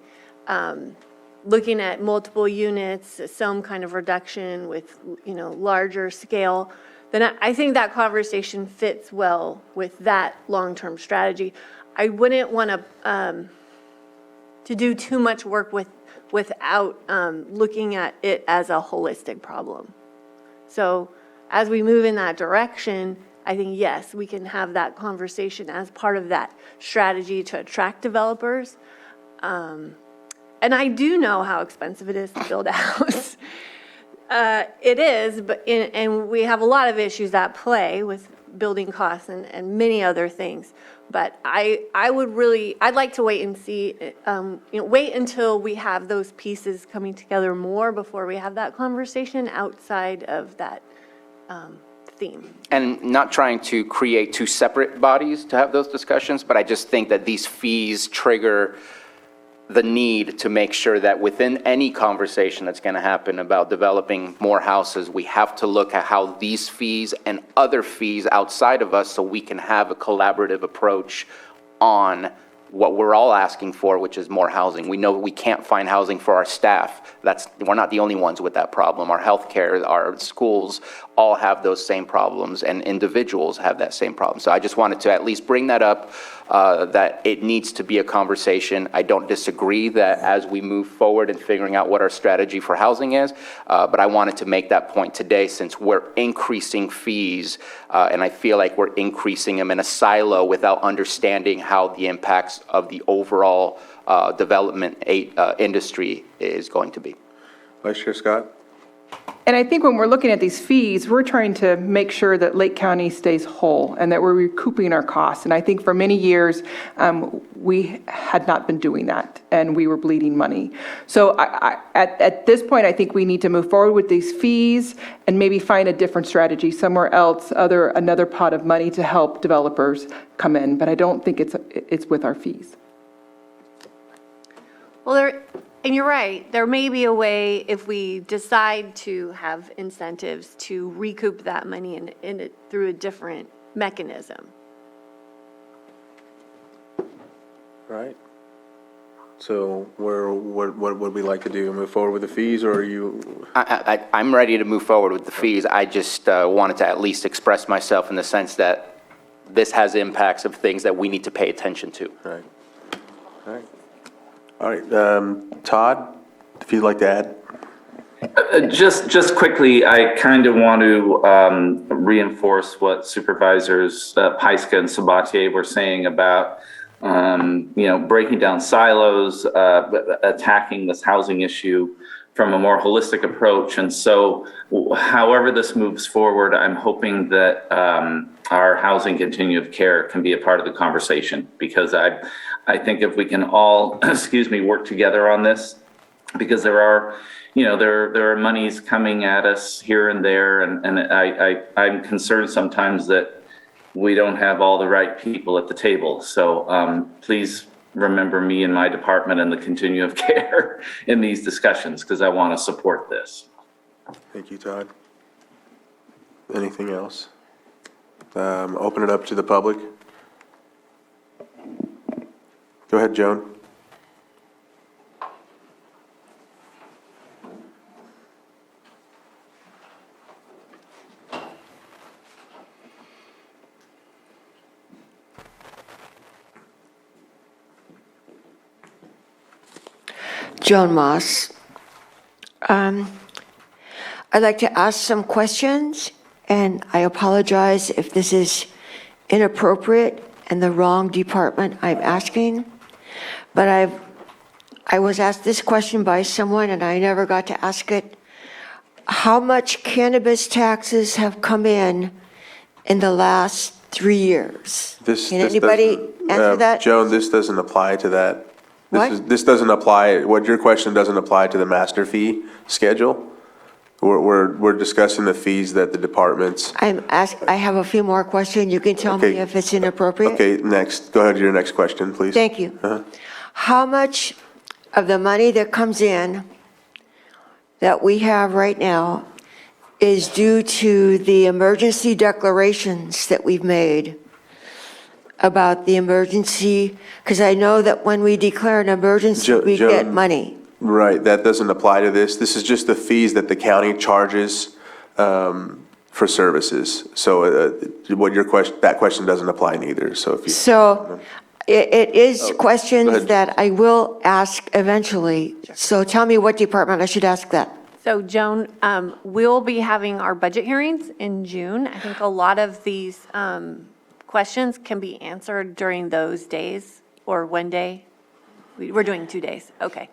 looking at multiple units, some kind of reduction with, larger scale, then I think that conversation fits well with that long-term strategy. I wouldn't want to do too much work without looking at it as a holistic problem. So as we move in that direction, I think, yes, we can have that conversation as part of that strategy to attract developers. And I do know how expensive it is to build a house. It is, and we have a lot of issues at play with building costs and many other things. But I'd like to wait and see, wait until we have those pieces coming together more before we have that conversation outside of that theme. And not trying to create 2 separate bodies to have those discussions, but I just think that these fees trigger the need to make sure that within any conversation that's going to happen about developing more houses, we have to look at how these fees and other fees outside of us so we can have a collaborative approach on what we're all asking for, which is more housing. We know we can't find housing for our staff. We're not the only ones with that problem. Our healthcare, our schools all have those same problems, and individuals have that same problem. So I just wanted to at least bring that up, that it needs to be a conversation. I don't disagree that as we move forward in figuring out what our strategy for housing is, but I wanted to make that point today since we're increasing fees, and I feel like we're increasing them in a silo without understanding how the impacts of the overall development industry is going to be. Vice Chair Scott? And I think when we're looking at these fees, we're trying to make sure that Lake County stays whole and that we're recouping our costs. And I think for many years, we had not been doing that, and we were bleeding money. So at this point, I think we need to move forward with these fees and maybe find a different strategy somewhere else, another pot of money to help developers come in. But I don't think it's with our fees. Well, and you're right, there may be a way if we decide to have incentives to recoup that money through a different mechanism. Right. So what would we like to do? Move forward with the fees, or are you? I'm ready to move forward with the fees. I just wanted to at least express myself in the sense that this has impacts of things that we need to pay attention to. Right. All right. All right, Todd, if you'd like to add. Just quickly, I kind of want to reinforce what Supervisors Pyska and Sabatier were saying about, breaking down silos, attacking this housing issue from a more holistic approach. And so however this moves forward, I'm hoping that our housing continuum of care can be a part of the conversation, because I think if we can all, work together on this, because there are monies coming at us here and there, and I'm concerned sometimes that we don't have all the right people at the table. So please remember me and my department and the continuum of care in these discussions, because I want to support this. Thank you, Todd. Anything else? Open it up to the public. Go ahead, Joan. Joan Moss. I'd like to ask some questions, and I apologize if this is inappropriate and the wrong department I'm asking, but I was asked this question by someone and I never got to ask it. How much cannabis taxes have come in the last 3 years? Can anybody answer that? Joan, this doesn't apply to that. What? This doesn't apply, what your question doesn't apply to the master fee schedule. We're discussing the fees that the departments. I have a few more questions. You can tell me Okay. if it's inappropriate. Okay, next. Go ahead to your next question, please. Thank you. How much of the money that comes in that we have right now is due to the emergency declarations that we've made about the emergency? Because I know that when we declare an emergency, we get money. Right, that doesn't apply to this. This is just the fees that the county charges for services. So what your question, that question doesn't apply neither, so if you. So it is questions that I will ask eventually. So tell me what department I should ask that. So Joan, we'll be having our budget hearings in June. I think a lot of these questions can be answered during those days, or one day. We're doing 2 days, okay.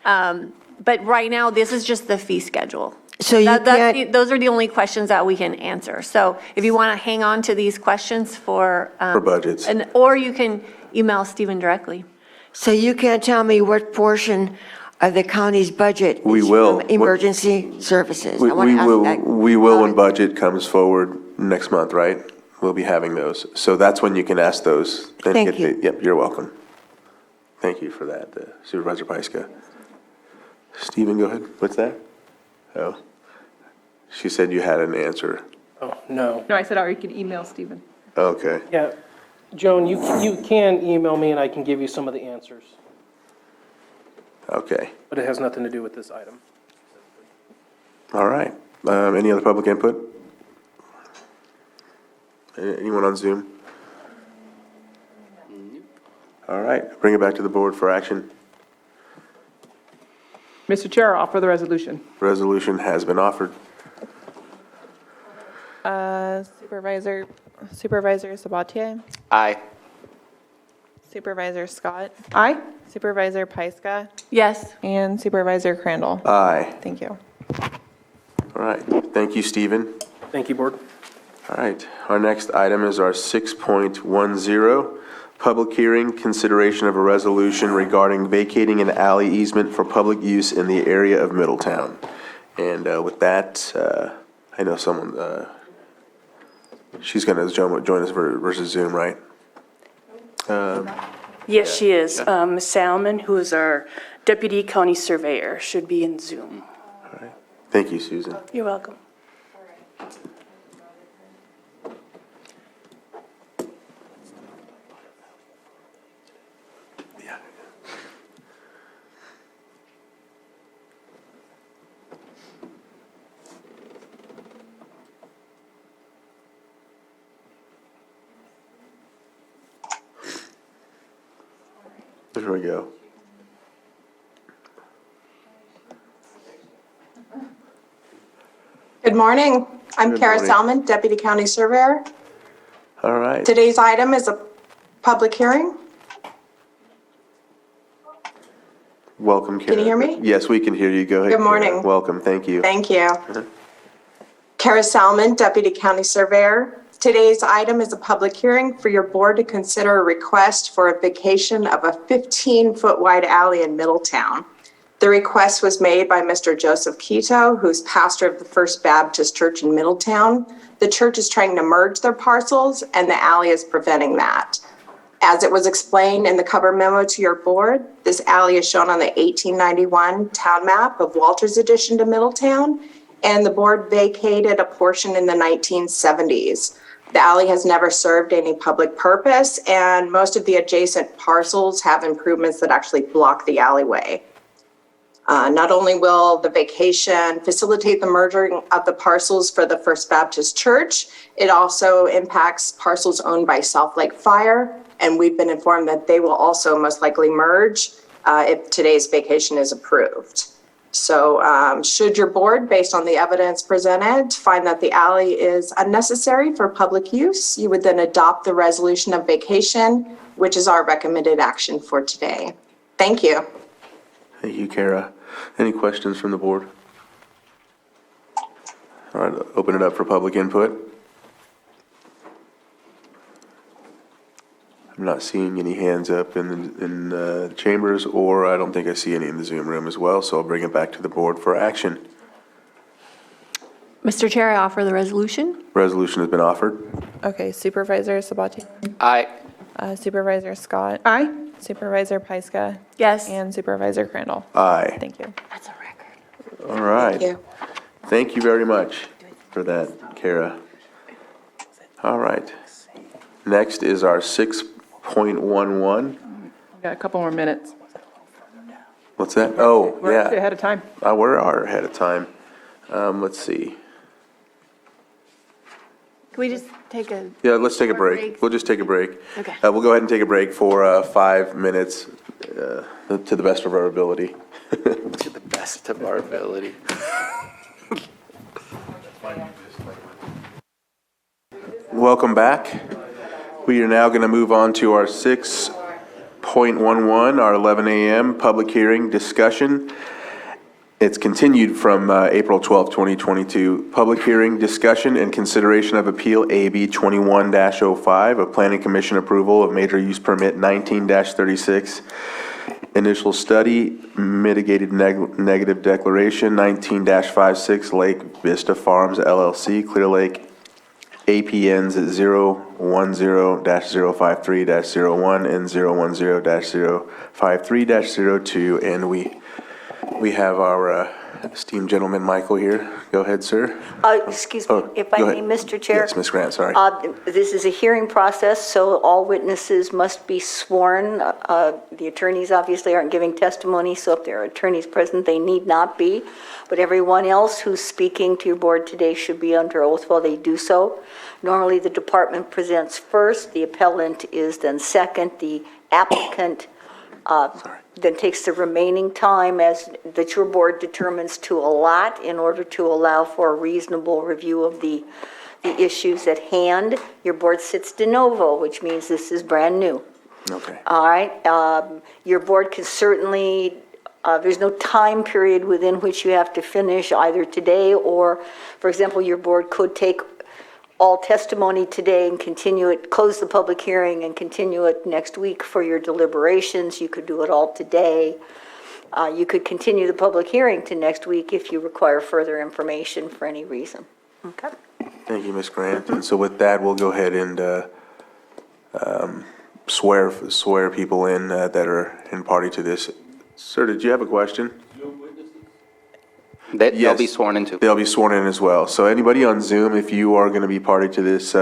But right now, this is just the fee schedule. So you can't. Those are the only questions that we can answer. So if you want to hang on to these questions for budgets. or you can email Stephen directly. So you can't tell me what portion of the county's budget We is will. from emergency services? We I want to ask that. we will when budget comes forward next month, right? We'll be having those. So that's when you can ask those. and Thank get you. Yep, you're welcome. Thank you for that, Supervisor Pyska. Stephen, go ahead. What's that? Oh, she said you had an answer. Oh, no. No, I said, or you could email Stephen. Okay. Yeah, Joan, you can email me and I can give you some of the answers, Okay. but it has nothing to do with this item. All right. Any other public input? Anyone on Zoom? All right, bring it back to the board for action. Mr. Chair, I'll offer the resolution. Resolution has been offered. Supervisor Sabatier? Aye. Supervisor Scott? Aye. Supervisor Pyska? Yes. And Supervisor Crandall? Aye. Thank you. All right, thank you, Stephen. Thank you, Board. All right, our next item is our 6.10, public hearing, consideration of a resolution regarding vacating an alley easement for public use in the area of Middletown. And with that, I know someone, she's going to join us versus Zoom, right? Yes, she is. Ms. Salmon, who is our Deputy County Surveyor, should be in Zoom. All right, thank you, Susan. You're welcome. There we go. Good morning. I'm Good Kara morning. Salmon, Deputy County Surveyor. All right. Today's item is a public hearing. Welcome, Kara. Can you hear me? Yes, we can hear you. Go ahead. Good Kara. morning. Welcome, thank you. Thank you. Kara Salmon, Deputy County Surveyor. Today's item is a public hearing for your board to consider a request for a vacation of a 15-foot wide alley in Middletown. The request was made by Mr. Joseph Quito, who's pastor of the First Baptist Church in Middletown. The church is trying to merge their parcels, and the alley is preventing that. As it was explained in the cover memo to your board, this alley is shown on the 1891 town map of Walter's addition to Middletown, and the board vacated a portion in the 1970s. The alley has never served any public purpose, and most of the adjacent parcels have improvements that actually block the alleyway. Not only will the vacation facilitate the merging of the parcels for the First Baptist Church, it also impacts parcels owned by South Lake Fire, and we've been informed that they will also most likely merge if today's vacation is approved. So should your board, based on the evidence presented, find that the alley is unnecessary for public use, you would then adopt the resolution of vacation, which is our recommended action for today. Thank you. Thank you, Kara. Any questions from the board? All right, open it up for public input. I'm not seeing any hands up in the chambers, or I don't think I see any in the Zoom room as well, so I'll bring it back to the board for action. Mr. Chair, I offer the resolution. Resolution has been offered. Okay, Supervisor Sabatier? Aye. Supervisor Scott? Aye. Supervisor Pyska? Yes. And Supervisor Crandall? Aye. Thank you. All right. Thank you. Thank you very much for that, Kara. All right. Next is our 6.11. We've got a couple more minutes. What's that? Oh, We're actually yeah. ahead of time. We are ahead of time. Let's see. Can we just take a? Yeah, let's take a short break. We'll just take a break. Okay. We'll go ahead and take a break for 5 minutes to the best of our ability. To the best of our ability. Welcome back. We are now going to move on to our 6.11, our 11 a.m. public hearing discussion. It's continued from April 12, 2022. Public hearing, discussion, and consideration of appeal AB 21-05 of Planning Commission approval of major use permit 19-36. Initial study, mitigated negative declaration 19-56 Lake Vista Farms LLC, Clear Lake, APNs at 010-053-01 and 010-053-02, and we have our esteemed gentleman, Michael, here. Go ahead, sir. Excuse me, if I go may, ahead. Mr. Chair. Yes, Ms. Grant, sorry. This is a hearing process, so all witnesses must be sworn. The attorneys obviously aren't giving testimony, so if there are attorneys present, they need not be. But everyone else who's speaking to your board today should be under oath while they do so. Normally, the department presents first, the appellant is then second, the applicant then takes the remaining time that your board determines to allot in order to allow for a reasonable review of the issues at hand. Your board sits de novo, which means this is brand new. Okay. All right. Your board can certainly There's no time period within which you have to finish either today or, for example, your board could take all testimony today and continue it, close the public hearing and continue it next week for your deliberations. You could do it all today. You could continue the public hearing to next week if you require further information for any reason. Okay. Thank you, Ms. Grant. And so with that, we'll go ahead and swear people in that are in party to this. Sir, did you have a question? They'll be sworn in too. They'll be sworn in as well. So anybody on Zoom, if you are going to be party to this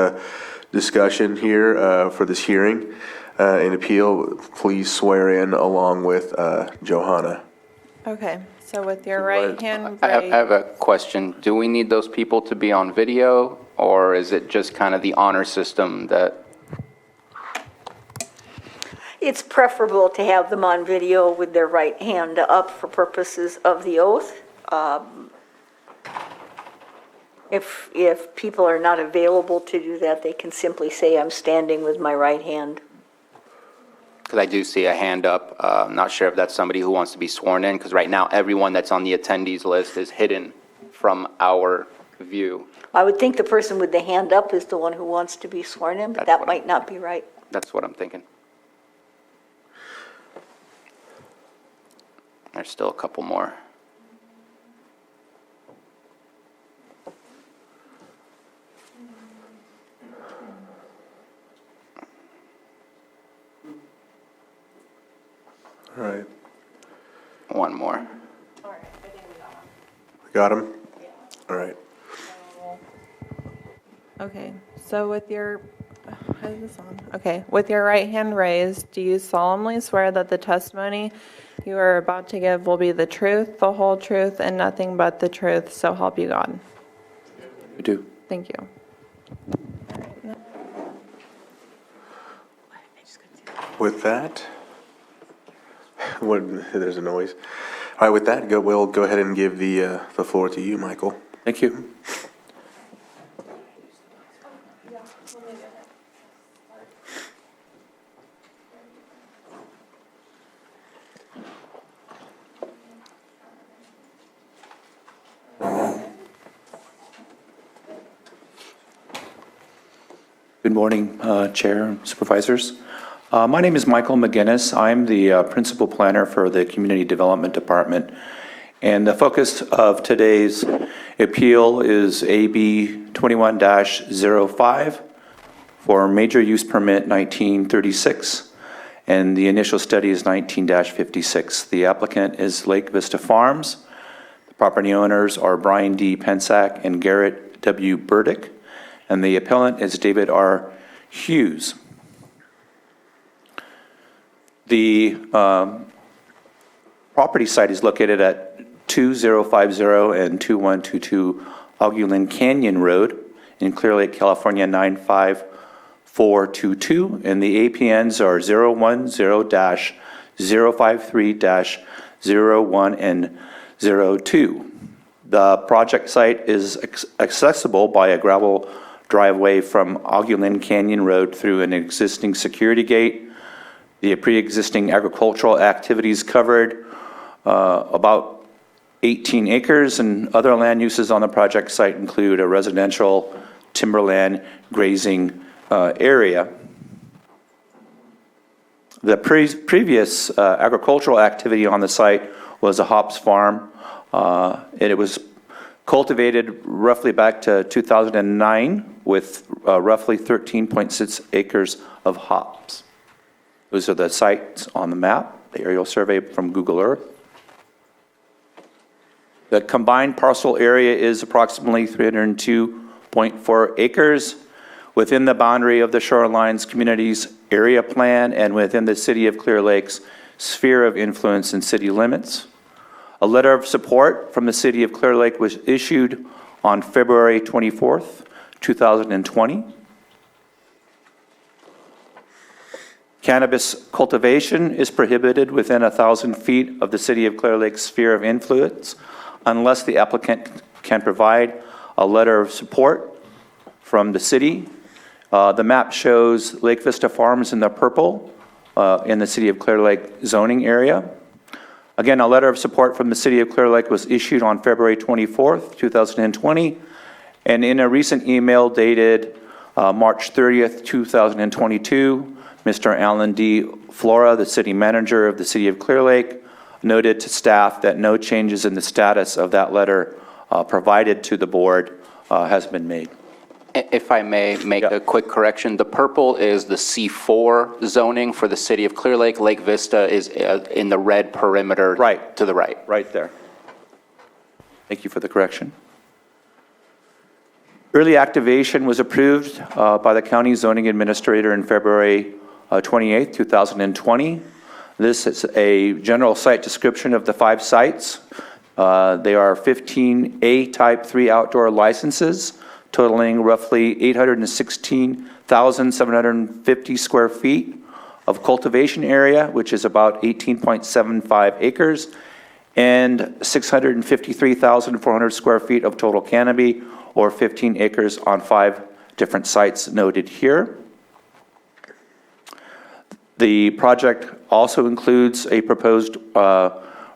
discussion here for this hearing and appeal, please swear in along with Johanna. Okay, so with your right hand I raised. have a question. Do we need those people to be on video, or is it just kind of the honor system that? It's preferable to have them on video with their right hand up for purposes of the oath. If people are not available to do that, they can simply say, I'm standing with my right hand. Because I do see a hand up. I'm not sure if that's somebody who wants to be sworn in, because right now, everyone that's on the attendees list is hidden from our view. I would think the person with the hand up is the one who wants to be sworn in, but that might not be right. That's what I'm thinking. There's still a couple more. All right. One more. Got him? All right. Okay, so with your, how is this on? Okay, with your right hand raised, do you solemnly swear that the testimony you are about to give will be the truth, the whole truth, and nothing but the truth, so help you God? We do. Thank you. With that, there's a noise. All right, with that, we'll go ahead and give the floor to you, Michael. Thank you. Good morning, Chair and Supervisors. My name is Michael McGinnis. I'm the Principal Planner for the Community Development Department. And the focus of today's appeal is AB 21-05 for Major Use Permit 1936. And the initial study is 19-56. The applicant is Lake Vista Farms. The property owners are Brian D. Pensack and Garrett W. Burdick. And the appellant is David R. Hughes. The property site is located at 2050 and 2122 Augulin Canyon Road in Clear Lake, California 95422, and the APNs are 010-053-01 and 02. The project site is accessible by a gravel driveway from Augulin Canyon Road through an existing security gate. The pre-existing agricultural activities covered about 18 acres, and other land uses on the project site include a residential, timberland, grazing area. The previous agricultural activity on the site was a hops farm, and it was cultivated roughly back to 2009 with roughly 13.6 acres of hops. Those are the sites on the map, the aerial survey from Google Earth. The combined parcel area is approximately 302.4 acres within the boundary of the Shorelines Communities Area Plan and within the City of Clear Lake's sphere of influence and city limits. A letter of support from the City of Clear Lake was issued on February 24th, 2020. Cannabis cultivation is prohibited within 1,000 feet of the City of Clear Lake's sphere of influence unless the applicant can provide a letter of support from the city. The map shows Lake Vista Farms in the purple in the City of Clear Lake zoning area. Again, a letter of support from the City of Clear Lake was issued on February 24th, 2020, and in a recent email dated March 30th, 2022, Mr. Alan D. Flora, the city manager of the City of Clear Lake, noted to staff that no changes in the status of that letter provided to the board has been made. If I may make a quick correction, the purple is the C4 zoning for the City of Clear Lake. Lake Vista is in the red perimeter to the right. Right there. Thank you for the correction. Early activation was approved by the county zoning administrator in February 28, 2020. This is a general site description of the 5 sites. They are 15A Type 3 outdoor licenses, totaling roughly 816,750 square feet of cultivation area, which is about 18.75 acres, and 653,400 square feet of total canopy, or 15 acres on 5 different sites noted here. The project also includes a proposed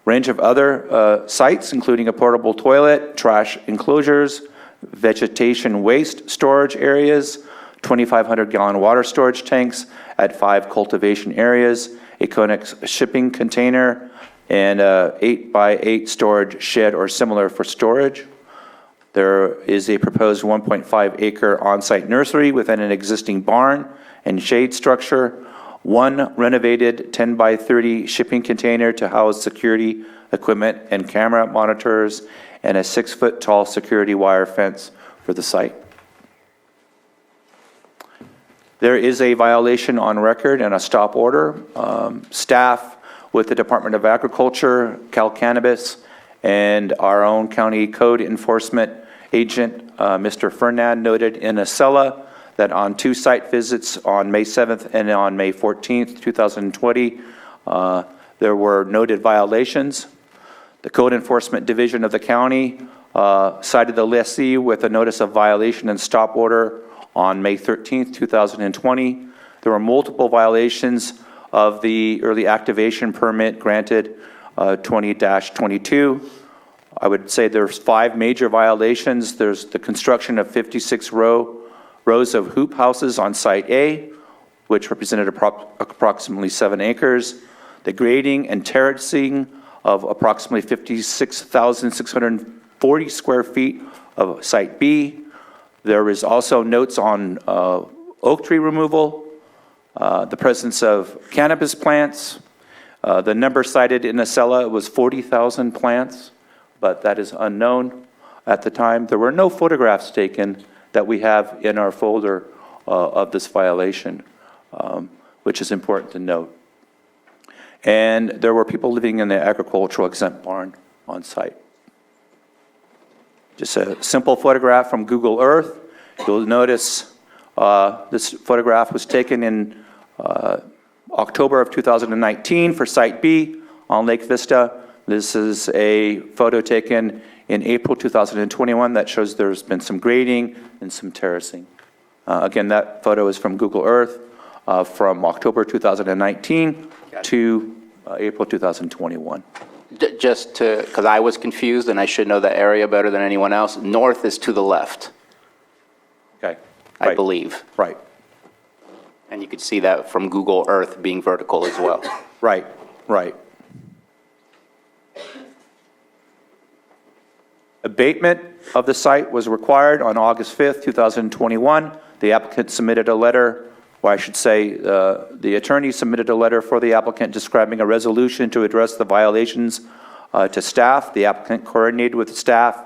range of other sites, including a portable toilet, trash enclosures, vegetation waste storage areas, 2,500-gallon water storage tanks at 5 cultivation areas, a Conex shipping container, and a 8x8 storage shed or similar for storage. There is a proposed 1.5-acre on-site nursery within an existing barn and shade structure, 1 renovated 10x30 shipping container to house security equipment and camera monitors, and a 6-foot-tall security wire fence for the site. There is a violation on record and a stop order. Staff with the Department of Agriculture, Cal Cannabis, and our own county code enforcement agent, Mr. Fernand, noted in a cella that on 2 site visits on May 7th and on May 14th, 2020, there were noted violations. The Code Enforcement Division of the county cited the lessee with a notice of violation and stop order on May 13th, 2020. There were multiple violations of the early activation permit granted 20-22. I would say there's 5 major violations. There's the construction of 56 rows of hoop houses on Site A, which represented approximately 7 acres. The grading and terracing of approximately 56,640 square feet of Site B. There is also notes on oak tree removal, the presence of cannabis plants. The number cited in the cella was 40,000 plants, but that is unknown at the time. There were no photographs taken that we have in our folder of this violation, which is important to note. And there were people living in the agricultural exempt barn on site. Just a simple photograph from Google Earth. You'll notice this photograph was taken in October of 2019 for Site B on Lake Vista. This is a photo taken in April 2021 that shows there's been some grading and some terracing. Again, that photo is from Google Earth from October 2019 to April 2021. Just to, because I was confused and I should know the area better than anyone else, north is to the left. Okay. I believe. Right. And you could see that from Google Earth being vertical as well. Right, right. Abatement of the site was required on August 5th, 2021. The applicant submitted a letter, or I should say, the attorney submitted a letter for the applicant describing a resolution to address the violations to staff. The applicant coordinated with staff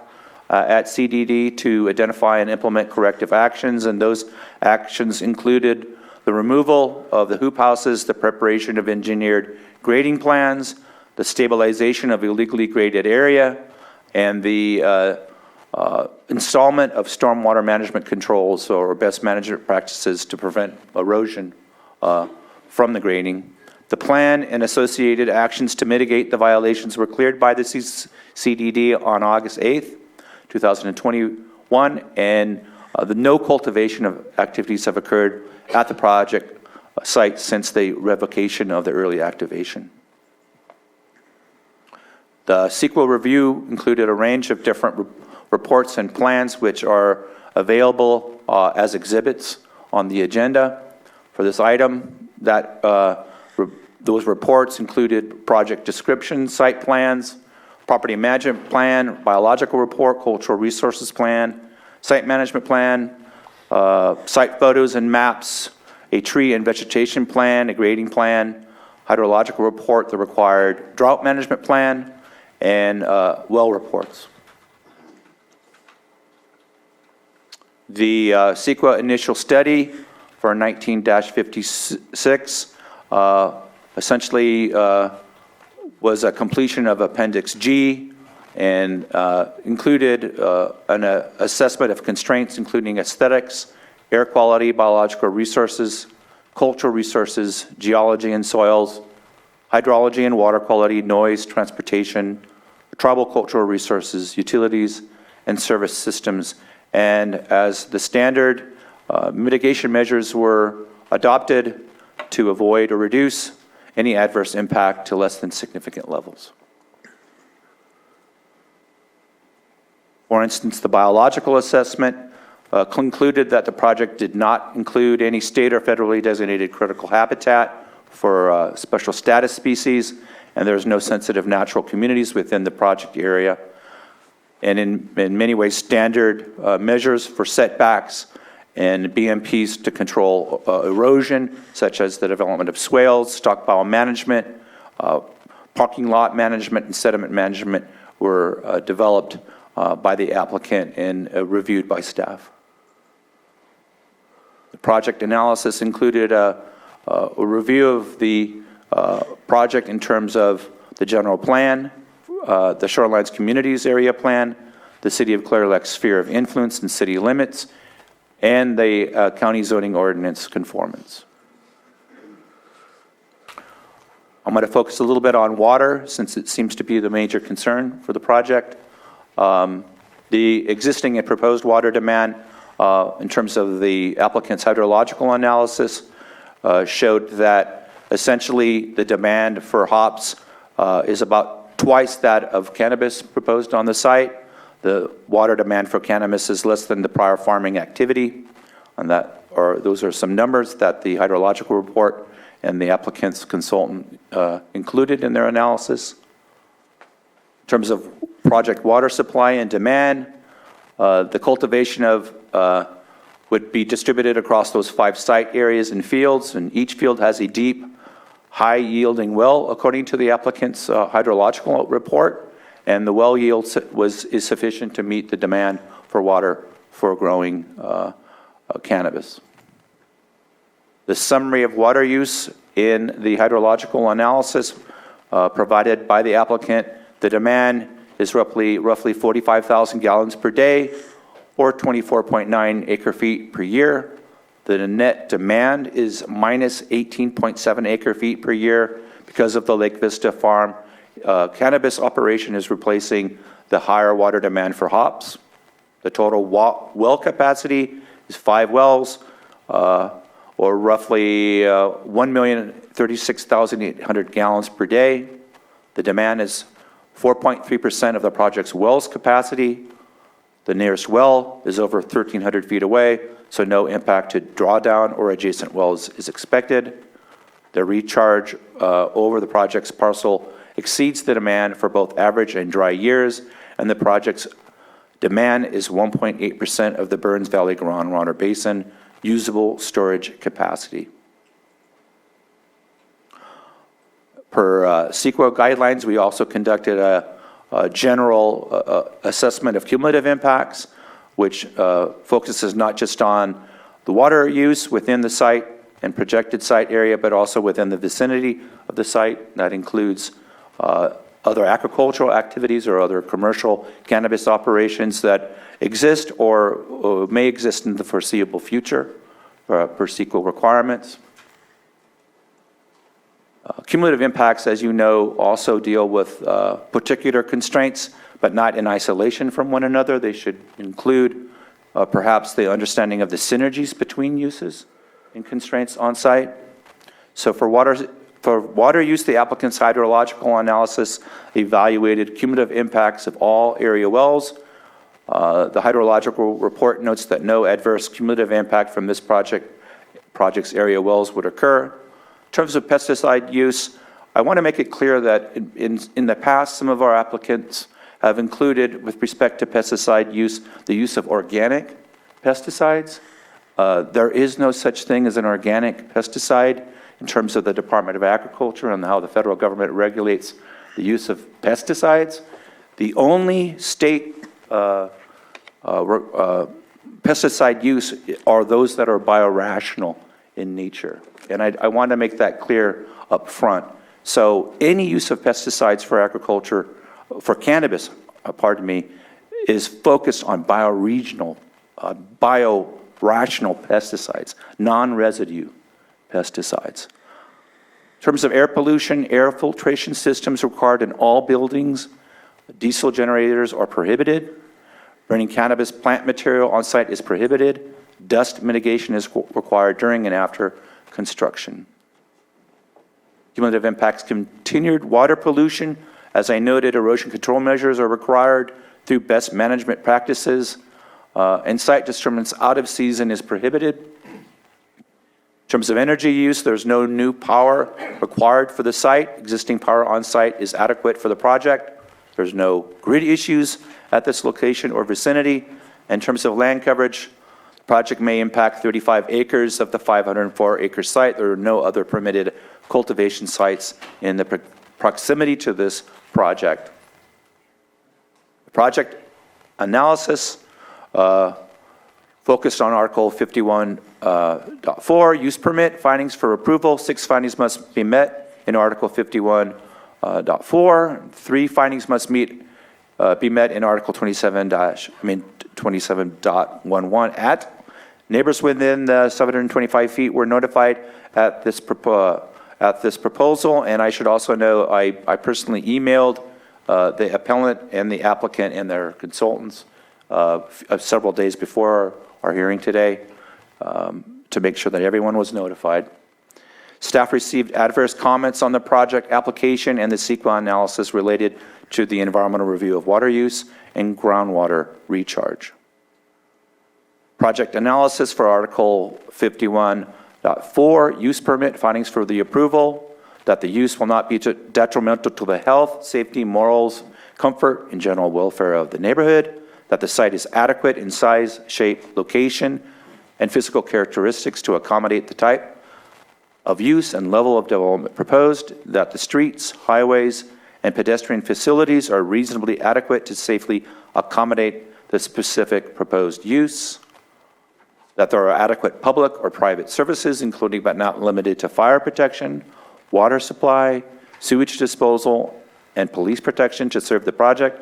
at CDD to identify and implement corrective actions, and those actions included the removal of the hoop houses, the preparation of engineered grading plans, the stabilization of illegally graded area, and the installment of stormwater management controls or best management practices to prevent erosion from the grading. The plan and associated actions to mitigate the violations were cleared by the CDD on August 8th, 2021, and the no cultivation of activities have occurred at the project site since the revocation of the early activation. The CEQA review included a range of different reports and plans which are available as exhibits on the agenda for this item. Those reports included project description, site plans, property management plan, biological report, cultural resources plan, site management plan, site photos and maps, a tree and vegetation plan, a grading plan, hydrological report, the required drought management plan, and well reports. The CEQA initial study for 19-56 essentially was a completion of Appendix G and included an assessment of constraints including aesthetics, air quality, biological resources, cultural resources, geology and soils, hydrology and water quality, noise, transportation, tribal cultural resources, utilities, and service systems. And as the standard, mitigation measures were adopted to avoid or reduce any adverse impact to less than significant levels. For instance, the biological assessment concluded that the project did not include any state or federally designated critical habitat for special status species, and there's no sensitive natural communities within the project area. And in many ways, standard measures for setbacks and BMPs to control erosion, such as the development of swales, stockpile management, parking lot management, and sediment management were developed by the applicant and reviewed by staff. The project analysis included a review of the project in terms of the general plan, the Shorelines Communities Area Plan, the City of Clear Lake's sphere of influence and city limits, and the county zoning ordinance conformance. I'm going to focus a little bit on water since it seems to be the major concern for the project. The existing and proposed water demand in terms of the applicant's hydrological analysis showed that essentially the demand for hops is about twice that of cannabis proposed on the site. The water demand for cannabis is less than the prior farming activity, and those are some numbers that the hydrological report and the applicant's consultant included in their analysis. In terms of project water supply and demand, the cultivation would be distributed across those 5 site areas and fields, and each field has a deep, high-yielding well, according to the applicant's hydrological report, and the well yield is sufficient to meet the demand for water for growing cannabis. The summary of water use in the hydrological analysis provided by the applicant, the demand is roughly 45,000 gallons per day, or 24.9 acre feet per year. The net demand is minus 18.7 acre feet per year because of the Lake Vista Farm cannabis operation is replacing the higher water demand for hops. The total well capacity is 5 wells, or roughly 1,036,800 gallons per day. The demand is 4.3% of the project's wells capacity. The nearest well is over 1,300 feet away, so no impact to drawdown or adjacent wells is expected. The recharge over the project's parcel exceeds the demand for both average and dry years, and the project's demand is 1.8% of the Burns Valley groundwater basin usable storage capacity. Per CEQA guidelines, we also conducted a general assessment of cumulative impacts, which focuses not just on the water use within the site and projected site area, but also within the vicinity of the site. That includes other agricultural activities or other commercial cannabis operations that exist or may exist in the foreseeable future per CEQA requirements. Cumulative impacts, as you know, also deal with particular constraints, but not in isolation from one another. They should include perhaps the understanding of the synergies between uses and constraints on site. So for water For water use, the applicant's hydrological analysis evaluated cumulative impacts of all area wells. The hydrological report notes that no adverse cumulative impact from this project's area wells would occur. In terms of pesticide use, I want to make it clear that in the past, some of our applicants have included, with respect to pesticide use, the use of organic pesticides. There is no such thing as an organic pesticide in terms of the Department of Agriculture and how the federal government regulates the use of pesticides. The only state pesticide use are those that are biorational in nature. And I want to make that clear up front. So any use of pesticides for agriculture, for cannabis, is focused on biorational pesticides, non-residue pesticides. In terms of air pollution, air filtration systems required in all buildings. Diesel generators are prohibited. Burning cannabis plant material on site is prohibited. Dust mitigation is required during and after construction. Cumulative impacts: continued water pollution. As I noted, erosion control measures are required through best management practices. And site disturbance out of season is prohibited. In terms of energy use, there's no new power required for the site. Existing power on site is adequate for the project. There's no grid issues at this location or vicinity. In terms of land coverage, the project may impact 35 acres of the 504-acre site. There are no other permitted cultivation sites in the proximity to this project. The project analysis focused on Article 51.4, use permit, findings for approval. 6 findings must be met in Article 51.4. 3 findings must be met in Article 27.11 at. Neighbors within the 725 feet were notified at this proposal, and I should also know I personally emailed the appellant and the applicant and their consultants several days before our hearing today to make sure that everyone was notified. Staff received adverse comments on the project application and the CEQA analysis related to the environmental review of water use and groundwater recharge. Project analysis for Article 51.4, use permit, findings for the approval, that the use will not be detrimental to the health, safety, morals, comfort, and general welfare of the neighborhood, that the site is adequate in size, shape, location, and physical characteristics to accommodate the type of use and level of development proposed, that the streets, highways, and pedestrian facilities are reasonably adequate to safely accommodate the specific proposed use, that there are adequate public or private services, including but not limited to fire protection, water supply, sewage disposal, and police protection to serve the project,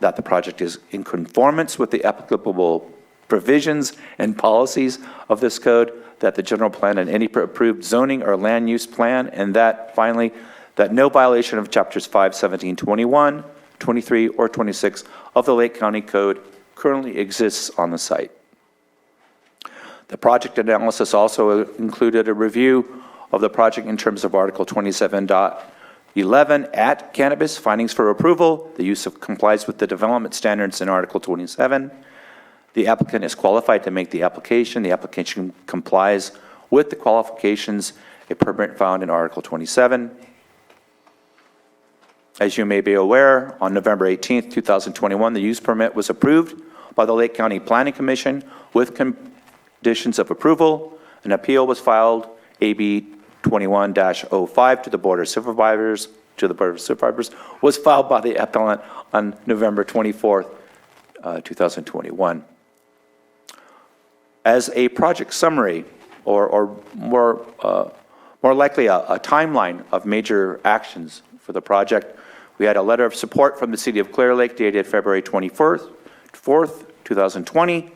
that the project is in conformance with the applicable provisions and policies of this code, that the general plan and any approved zoning or land use plan, and that, finally, that no violation of Chapters 5, 17, 21, 23, or 26 of the Lake County Code currently exists on the site. The project analysis also included a review of the project in terms of Article 27.11 at cannabis, findings for approval. The use of complies with the development standards in Article 27. The applicant is qualified to make the application. The application complies with the qualifications, a permit found in Article 27. As you may be aware, on November 18th, 2021, the use permit was approved by the Lake County Planning Commission with conditions of approval. An appeal was filed, AB 21-05, to the Board of Supervisors. Was filed by the appellant on November 24th, 2021. As a project summary, or more likely a timeline of major actions for the project, we had a letter of support from the City of Clear Lake dated February 24th, 2020.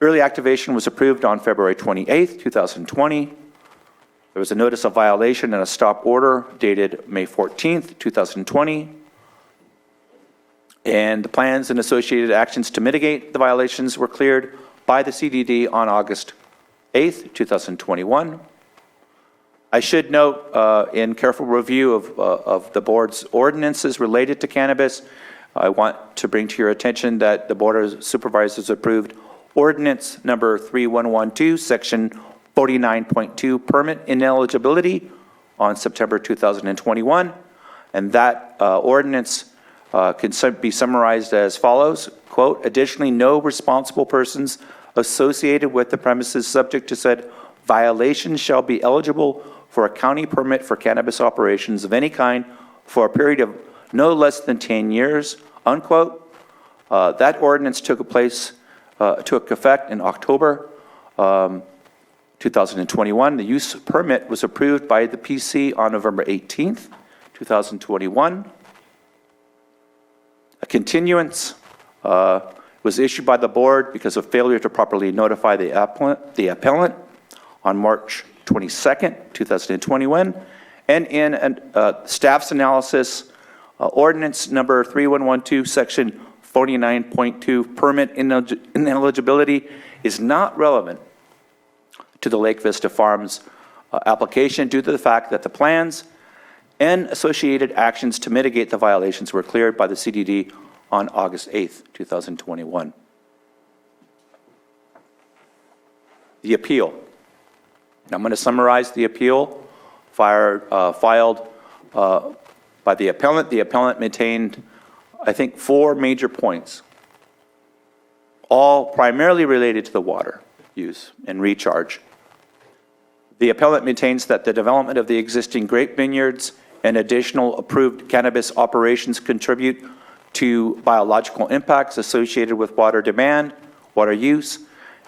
Early activation was approved on February 28th, 2020. There was a notice of violation and a stop order dated May 14th, 2020. And the plans and associated actions to mitigate the violations were cleared by the CDD on August 8th, 2021. I should note, in careful review of the board's ordinances related to cannabis, I want to bring to your attention that the Board of Supervisors approved ordinance number 3112, section 49.2, permit ineligibility on September 2021. And that ordinance can be summarized as follows, quote, additionally, no responsible persons associated with the premises subject to said violation shall be eligible for a county permit for cannabis operations of any kind for a period of no less than 10 years, unquote. That ordinance took effect in October 2021. The use permit was approved by the PC on November 18th, 2021. A continuance was issued by the board because of failure to properly notify the appellant on March 22nd, 2021. And in staff's analysis, ordinance number 3112, section 49.2, permit ineligibility is not relevant to the Lake Vista Farms application due to the fact that the plans and associated actions to mitigate the violations were cleared by the CDD on August 8th, 2021. The appeal. I'm going to summarize the appeal filed by the appellant. The appellant maintained, I think, 4 major points, all primarily related to the water use and recharge. The appellant maintains that the development of the existing grape vineyards and additional approved cannabis operations contribute to biological impacts associated with water demand, water use,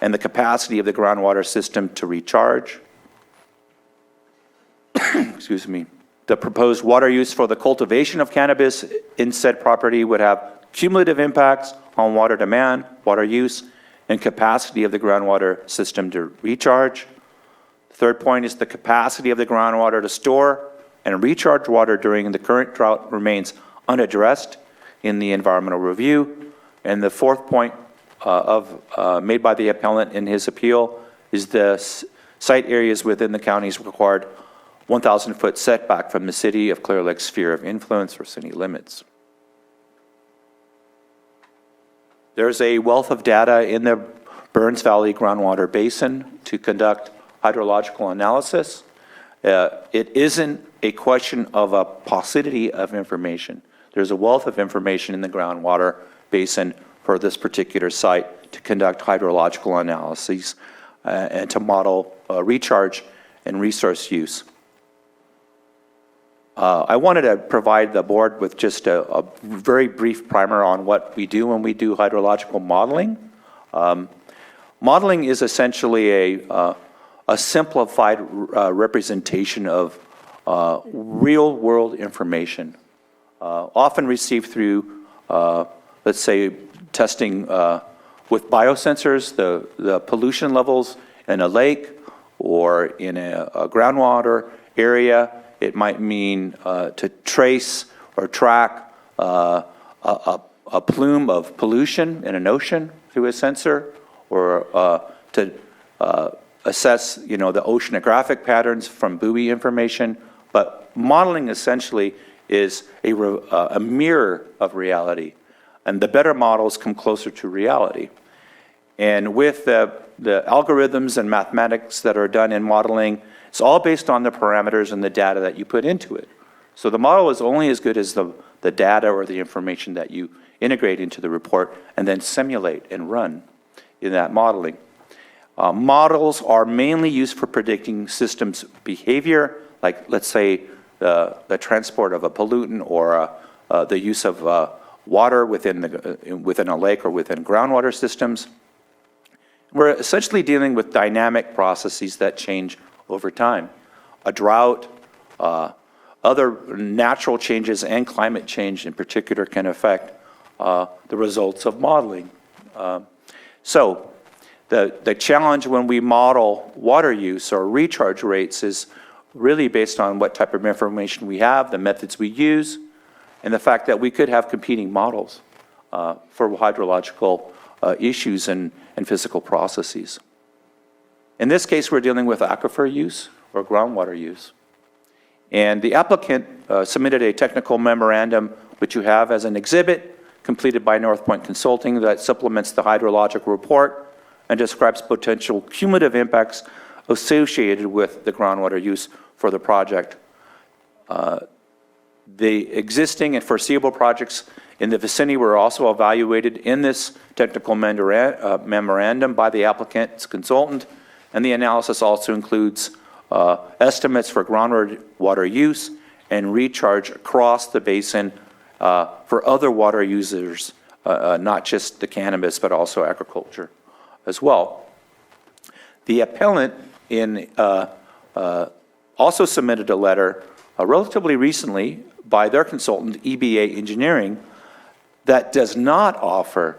and the capacity of the groundwater system to recharge. Excuse me. The proposed water use for the cultivation of cannabis in said property would have cumulative impacts on water demand, water use, and capacity of the groundwater system to recharge. The third point is the capacity of the groundwater to store and recharge water during the current drought remains unaddressed in the environmental review. And the fourth point made by the appellant in his appeal is the site areas within the county's required 1,000-foot setback from the city of Clear Lake's sphere of influence or city limits. There's a wealth of data in the Burns Valley groundwater basin to conduct hydrological analysis. It isn't a question of a paucity of information. There's a wealth of information in the groundwater basin for this particular site to conduct hydrological analyses and to model recharge and resource use. I wanted to provide the board with just a very brief primer on what we do when we do hydrological modeling. Modeling is essentially a simplified representation of real-world information, often received through, let's say, testing with biosensors, the pollution levels in a lake or in a groundwater area. It might mean to trace or track a plume of pollution in an ocean through a sensor, or to assess, the oceanographic patterns from buoy information. But modeling essentially is a mirror of reality, and the better models come closer to reality. And with the algorithms and mathematics that are done in modeling, it's all based on the parameters and the data that you put into it. So the model is only as good as the data or the information that you integrate into the report and then simulate and run in that modeling. Models are mainly used for predicting systems behavior, like let's say the transport of a pollutant or the use of water within a lake or within groundwater systems. We're essentially dealing with dynamic processes that change over time. A drought, other natural changes, and climate change in particular can affect the results of modeling. So the challenge when we model water use or recharge rates is really based on what type of information we have, the methods we use, and the fact that we could have competing models for hydrological issues and physical processes. In this case, we're dealing with aquifer use or groundwater use. And the applicant submitted a technical memorandum, which you have as an exhibit, completed by North Point Consulting, that supplements the hydrological report and describes potential cumulative impacts associated with the groundwater use for the project. The existing and foreseeable projects in the vicinity were also evaluated in this technical memorandum by the applicant's consultant, and the analysis also includes estimates for groundwater use and recharge across the basin for other water users, not just the cannabis, but also agriculture as well. The appellant also submitted a letter relatively recently by their consultant, EBA Engineering, that does not offer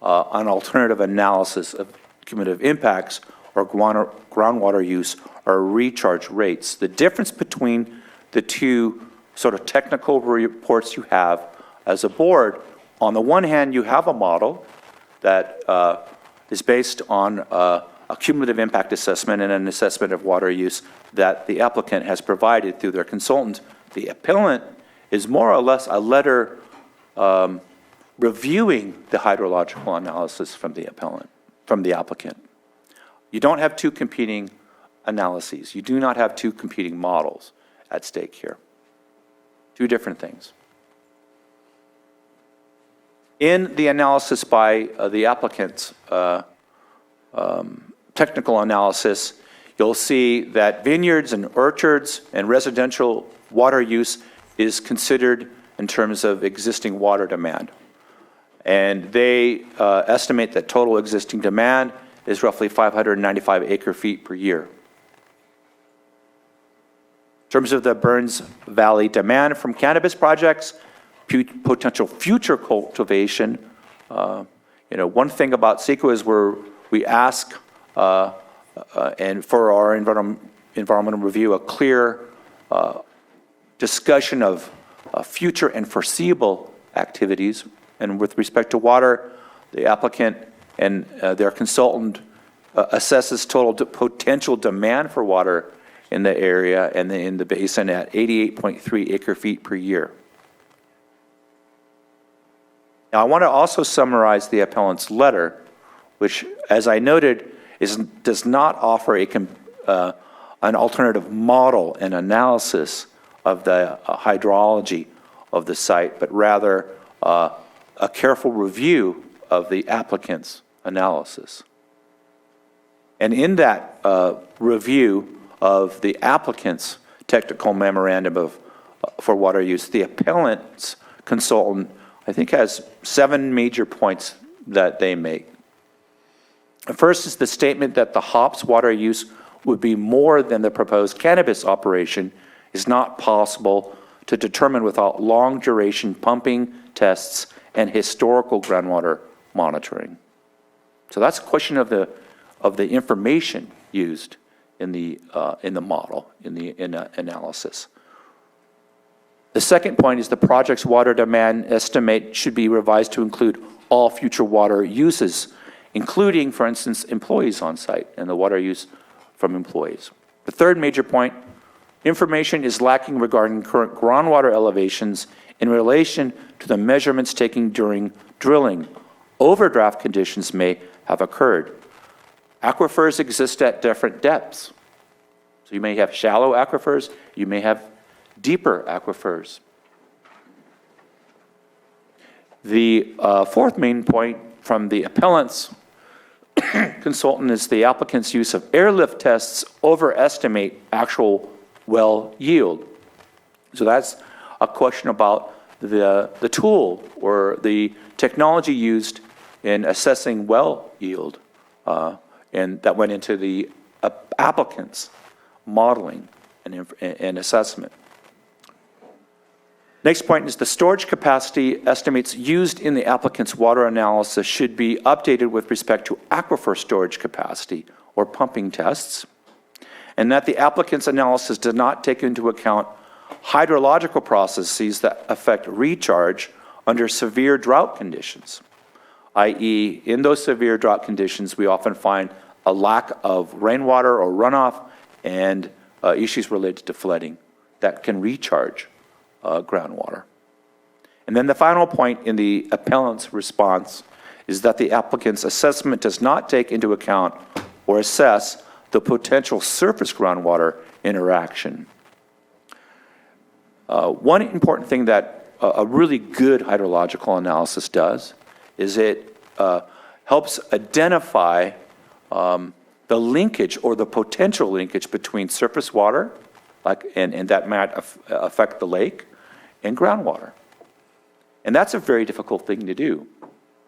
an alternative analysis of cumulative impacts or groundwater use or recharge rates. The difference between the two sort of technical reports you have as a board, on the one hand, you have a model that is based on a cumulative impact assessment and an assessment of water use that the applicant has provided through their consultant. The appellant is more or less a letter reviewing the hydrological analysis from the applicant. You don't have two competing analyses. You do not have two competing models at stake here. Two different things. In the analysis by the applicant's technical analysis, you'll see that vineyards and orchards and residential water use is considered in terms of existing water demand. And they estimate that total existing demand is roughly 595 acre-feet per year. In terms of the Burns Valley demand from cannabis projects, potential future cultivation, one thing about CEQA is we ask, and for our environmental review, a clear discussion of future and foreseeable activities. And with respect to water, the applicant and their consultant assesses total potential demand for water in the area and in the basin at 88.3 acre-feet per year. Now, I want to also summarize the appellant's letter, which, as I noted, does not offer an alternative model and analysis of the hydrology of the site, but rather a careful review of the applicant's analysis. And in that review of the applicant's technical memorandum for water use, the appellant's consultant, I think, has 7 major points that they make. First is the statement that the hops water use would be more than the proposed cannabis operation is not possible to determine without long-duration pumping tests and historical groundwater monitoring. So that's a question of the information used in the model, in the analysis. The second point is the project's water demand estimate should be revised to include all future water uses, including, for instance, employees on site and the water use from employees. The third major point, information is lacking regarding current groundwater elevations in relation to the measurements taken during drilling. Overdraft conditions may have occurred. Aquifers exist at different depths. So you may have shallow aquifers, you may have deeper aquifers. The fourth main point from the appellant's consultant is the applicant's use of airlift tests overestimate actual well yield. So that's a question about the tool or the technology used in assessing well yield, and that went into the applicant's modeling and assessment. Next point is the storage capacity estimates used in the applicant's water analysis should be updated with respect to aquifer storage capacity or pumping tests, and that the applicant's analysis did not take into account hydrological processes that affect recharge under severe drought conditions, i.e., in those severe drought conditions, we often find a lack of rainwater or runoff and issues related to flooding that can recharge groundwater. And then the final point in the appellant's response is that the applicant's assessment does not take into account or assess the potential surface groundwater interaction. One important thing that a really good hydrological analysis does is it helps identify the linkage or the potential linkage between surface water, and that might affect the lake, and groundwater. And that's a very difficult thing to do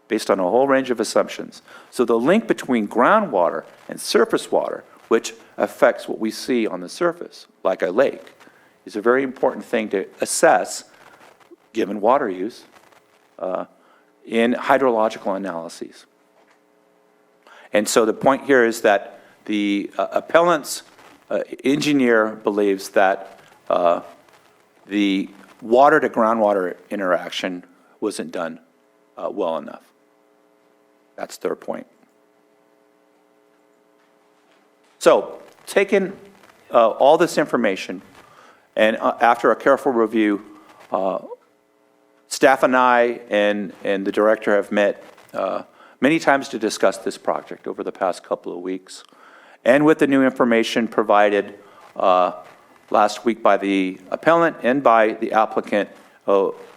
based on a whole range of assumptions. So the link between groundwater and surface water, which affects what we see on the surface, like a lake, is a very important thing to assess, given water use, in hydrological analyses. And so the point here is that the appellant's engineer believes that the water to groundwater interaction wasn't done well enough. That's their point. So, taking all this information, and after a careful review, staff and I and the director have met many times to discuss this project over the past couple of weeks. And with the new information provided last week by the appellant and by the applicant,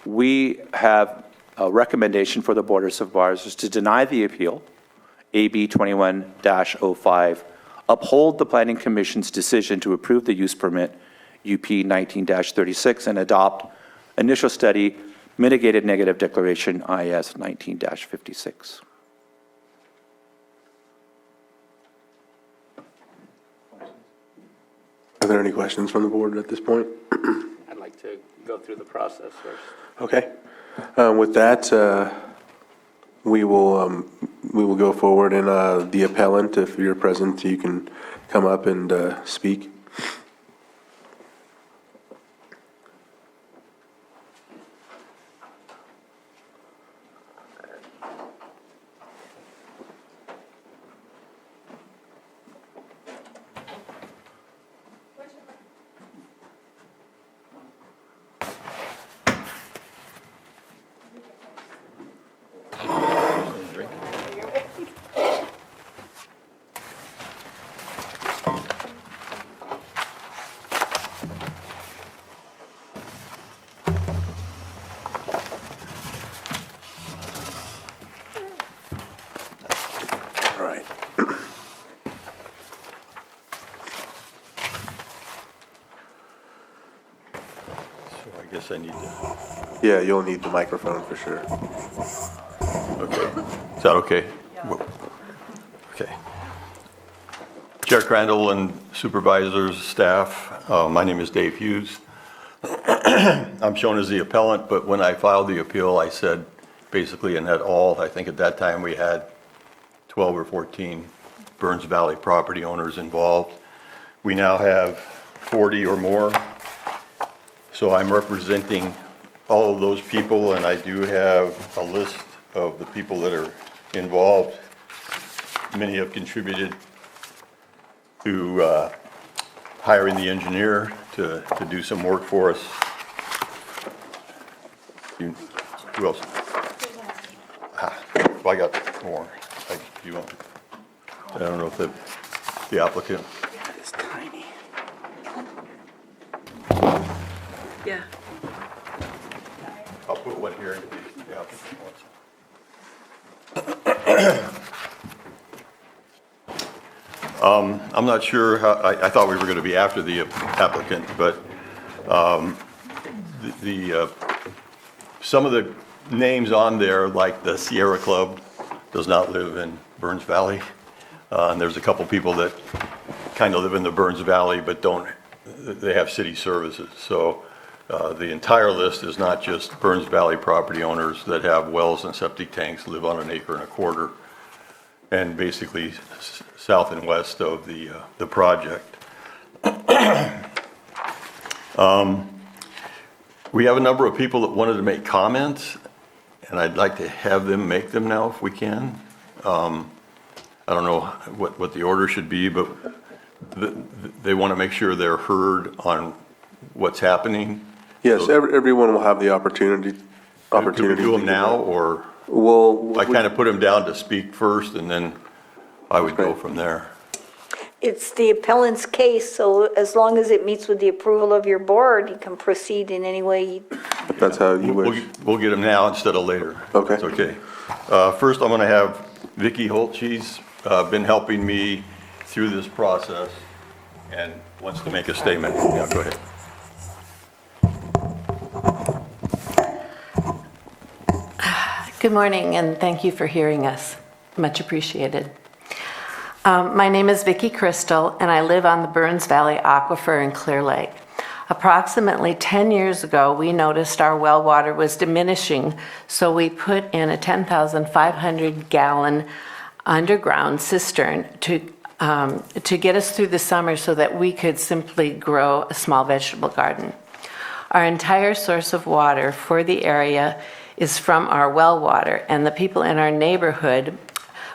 we have a recommendation for the Board of Supervisors to deny the appeal, AB 21-05, uphold the Planning Commission's decision to approve the use permit, UP 19-36, and adopt initial study mitigated negative declaration, IS 19-56. Are there any questions from the board at this point? I'd like to go through the process first. Okay. With that, we will go forward, and the appellant, if you're present, you can come up and speak. I guess I need to. Yeah, you'll need the microphone for sure. Okay. Is that okay? Okay. Chair Crandall and supervisors, staff, my name is Dave Hughes. I'm shown as the appellant, but when I filed the appeal, I said basically in that all, I think at that time we had 12 or 14 Burns Valley property owners involved. We now have 40 or more. So I'm representing all of those people, and I do have a list of the people that are involved. Many have contributed to hiring the engineer to do some work for us. Who else? I got more. I don't know if the applicant. It's tiny. Yeah. I'll put one here in case the applicant wants. I'm not sure how, I thought we were going to be after the applicant, but some of the names on there, like the Sierra Club, does not live in Burns Valley. And there's a couple people that kind of live in the Burns Valley, but they have city services. So the entire list is not just Burns Valley property owners that have wells and septic tanks, live on an acre and a quarter, and basically south and west of the project. We have a number of people that wanted to make comments, and I'd like to have them make them now if we can. I don't know what the order should be, but they want to make sure they're heard on what's happening? Yes, everyone will have the opportunity. Do we do them now, or? Well, I kind of put him down to speak first, and then I would go from there. It's the appellant's case, so as long as it meets with the approval of your board, you can proceed in any way. That's how you wish. We'll get him now instead of later. Okay. It's okay. First, I'm going to have Vicki Holt. She's been helping me through this process and wants to make a statement. Yeah, go ahead. Good morning, and thank you for hearing us. Much appreciated. My name is Vicki Crystal, and I live on the Burns Valley Aquifer in Clear Lake. Approximately 10 years ago, we noticed our well water was diminishing, so we put in a 10,500 gallon underground cistern to get us through the summer so that we could simply grow a small vegetable garden. Our entire source of water for the area is from our well water, and the people in our neighborhood,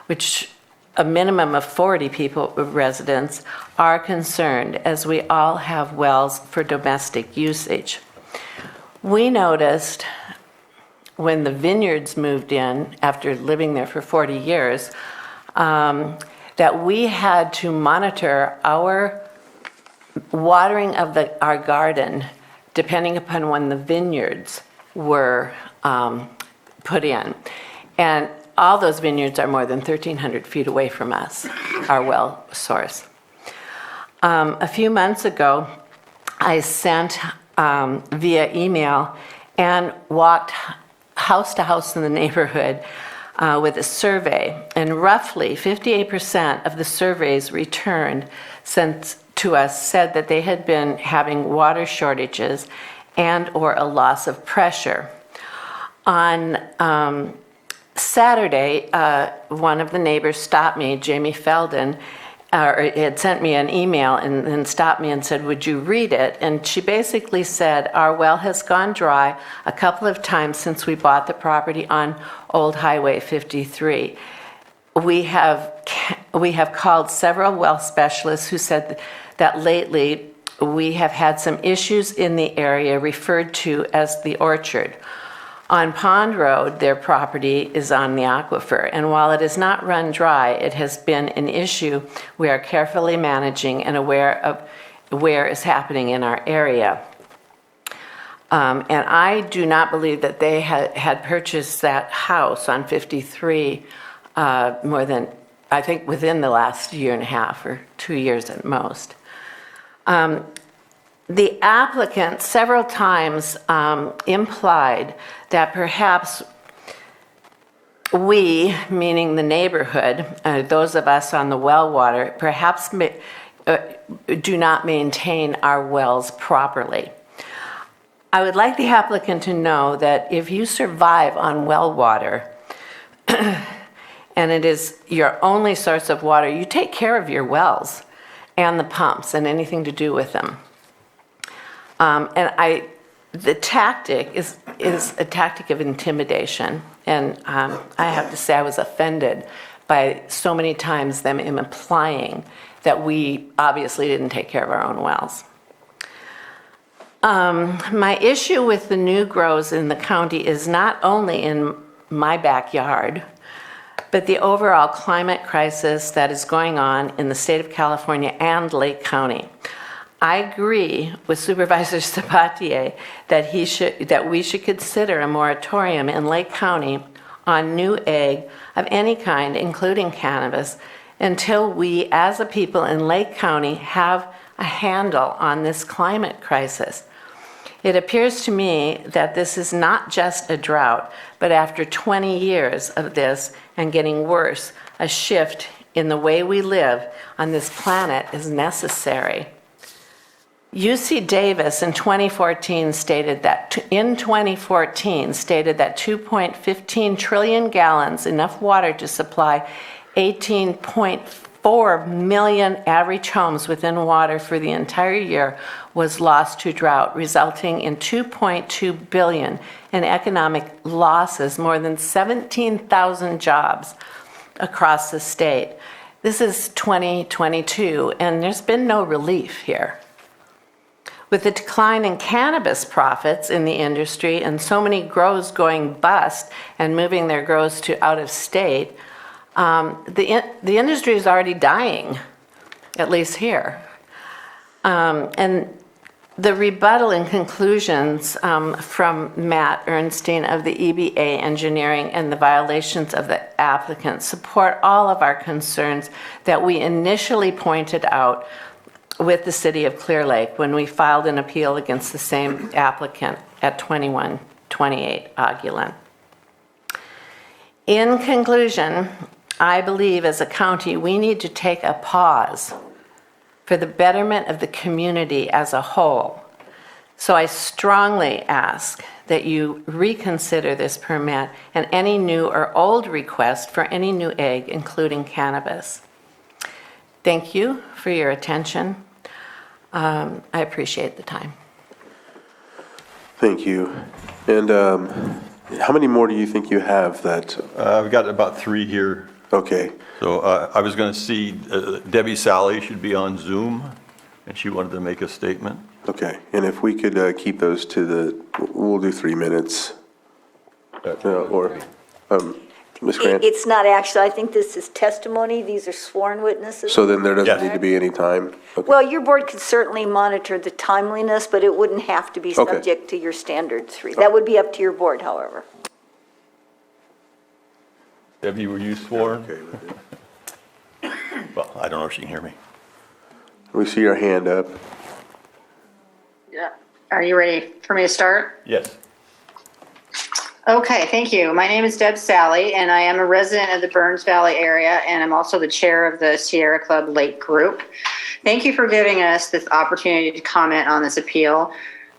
which a minimum of 40 residents, are concerned as we all have wells for domestic usage. We noticed when the vineyards moved in after living there for 40 years that we had to monitor our watering of our garden depending upon when the vineyards were put in. And all those vineyards are more than 1,300 feet away from us, our well source. A few months ago, I sent via email and walked house to house in the neighborhood with a survey. And roughly 58% of the surveys returned sent to us said that they had been having water shortages and or a loss of pressure. On Saturday, one of the neighbors stopped me, Jamie Felden, had sent me an email and stopped me and said, would you read it? And she basically said, our well has gone dry a couple of times since we bought the property on Old Highway 53. We have called several well specialists who said that lately we have had some issues in the area referred to as the orchard. On Pond Road, their property is on the aquifer, and while it is not run dry, it has been an issue we are carefully managing and aware of where is happening in our area. And I do not believe that they had purchased that house on 53 more than, I think, within the last year and a half or 2 years at most. The applicant several times implied that perhaps we, meaning the neighborhood, those of us on the well water, perhaps do not maintain our wells properly. I would like the applicant to know that if you survive on well water, and it is your only source of water, you take care of your wells and the pumps and anything to do with them. The tactic is a tactic of intimidation, and I have to say I was offended by so many times them implying that we obviously didn't take care of our own wells. My issue with the new grows in the county is not only in my backyard, but the overall climate crisis that is going on in the state of California and Lake County. I agree with Supervisor Sabatier that we should consider a moratorium in Lake County on new ag of any kind, including cannabis, until we as a people in Lake County have a handle on this climate crisis. It appears to me that this is not just a drought, but after 20 years of this and getting worse, a shift in the way we live on this planet is necessary. UC Davis in 2014 stated that 2.15 trillion gallons, enough water to supply 18.4 million average homes within water for the entire year, was lost to drought, resulting in 2.2 billion in economic losses, more than 17,000 jobs across the state. This is 2022, and there's been no relief here. With the decline in cannabis profits in the industry and so many grows going bust and moving their grows to out of state, the industry is already dying, at least here. And the rebuttal and conclusions from Matt Ernstein of the EBA Engineering and the violations of the applicant support all of our concerns that we initially pointed out with the City of Clear Lake when we filed an appeal against the same applicant at 2128 Aguilin. In conclusion, I believe as a county we need to take a pause for the betterment of the community as a whole. So I strongly ask that you reconsider this permit and any new or old request for any new egg, including cannabis. Thank you for your attention. I appreciate the time. Thank you. And how many more do you think you have that? I've got about 3 here. Okay. So I was going to see Debbie Sally should be on Zoom, and she wanted to make a statement. Okay. And if we could keep those we'll do 3 minutes. Or Ms. Grant? It's not actually, I think this is testimony. These are sworn witnesses. So then there doesn't need to be any time? Okay. Well, your board could certainly monitor the timeliness, but it wouldn't have to be subject to your standard 3. That would be up to your board, however. Debbie, were you sworn? Well, I don't know if she can hear me. We see your hand up. Yeah. Are you ready for me to start? Yes. Okay, thank you. My name is Deb Sally, and I am a resident of the Burns Valley area, and I'm also the chair of the Sierra Club Lake Group. Thank you for giving us this opportunity to comment on this appeal.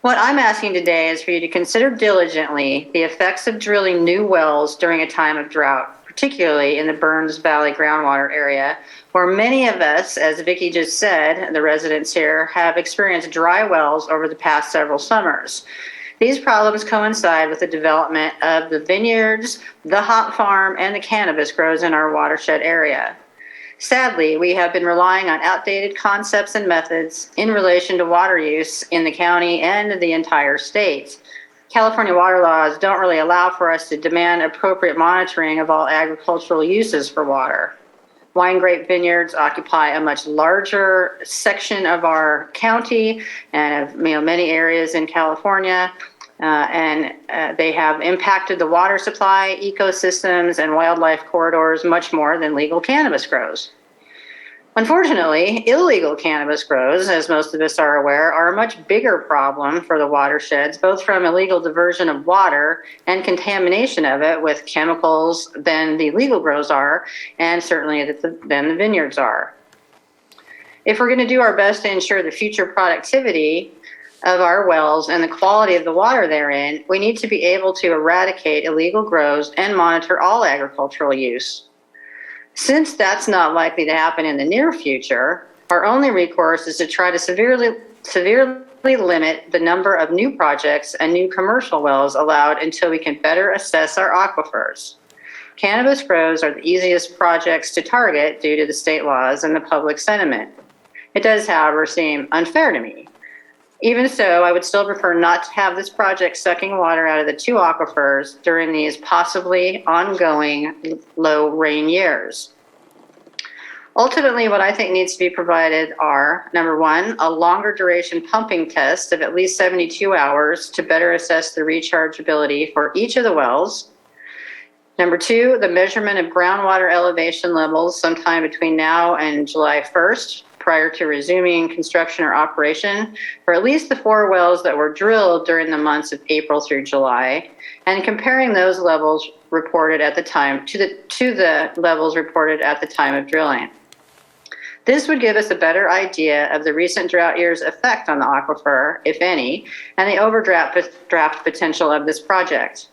What I'm asking today is for you to consider diligently the effects of drilling new wells during a time of drought, particularly in the Burns Valley groundwater area, where many of us, as Vicki just said, the residents here, have experienced dry wells over the past several summers. These problems coincide with the development of the vineyards, the hop farm, and the cannabis grows in our watershed area. Sadly, we have been relying on outdated concepts and methods in relation to water use in the county and the entire state. California water laws don't really allow for us to demand appropriate monitoring of all agricultural uses for water. Wine grape vineyards occupy a much larger section of our county and of many areas in California, and they have impacted the water supply, ecosystems, and wildlife corridors much more than legal cannabis grows. Unfortunately, illegal cannabis grows, as most of us are aware, are a much bigger problem for the watersheds, both from illegal diversion of water and contamination of it with chemicals than the legal grows are, and certainly than the vineyards are. If we're going to do our best to ensure the future productivity of our wells and the quality of the water therein, we need to be able to eradicate illegal grows and monitor all agricultural use. Since that's not likely to happen in the near future, our only recourse is to try to severely limit the number of new projects and new commercial wells allowed until we can better assess our aquifers. Cannabis grows are the easiest projects to target due to the state laws and the public sentiment. It does, however, seem unfair to me. Even so, I would still prefer not to have this project sucking water out of the 2 aquifers during these possibly ongoing low rain years. Ultimately, what I think needs to be provided are, number 1, a longer duration pumping test of at least 72 hours to better assess the rechargeability for each of the wells. Number 2, the measurement of groundwater elevation levels sometime between now and July 1st, prior to resuming construction or operation for at least the 4 wells that were drilled during the months of April through July, and comparing those levels reported at the time to the levels reported at the time of drilling. This would give us a better idea of the recent drought year's effect on the aquifer, if any, and the overdraft potential of this project.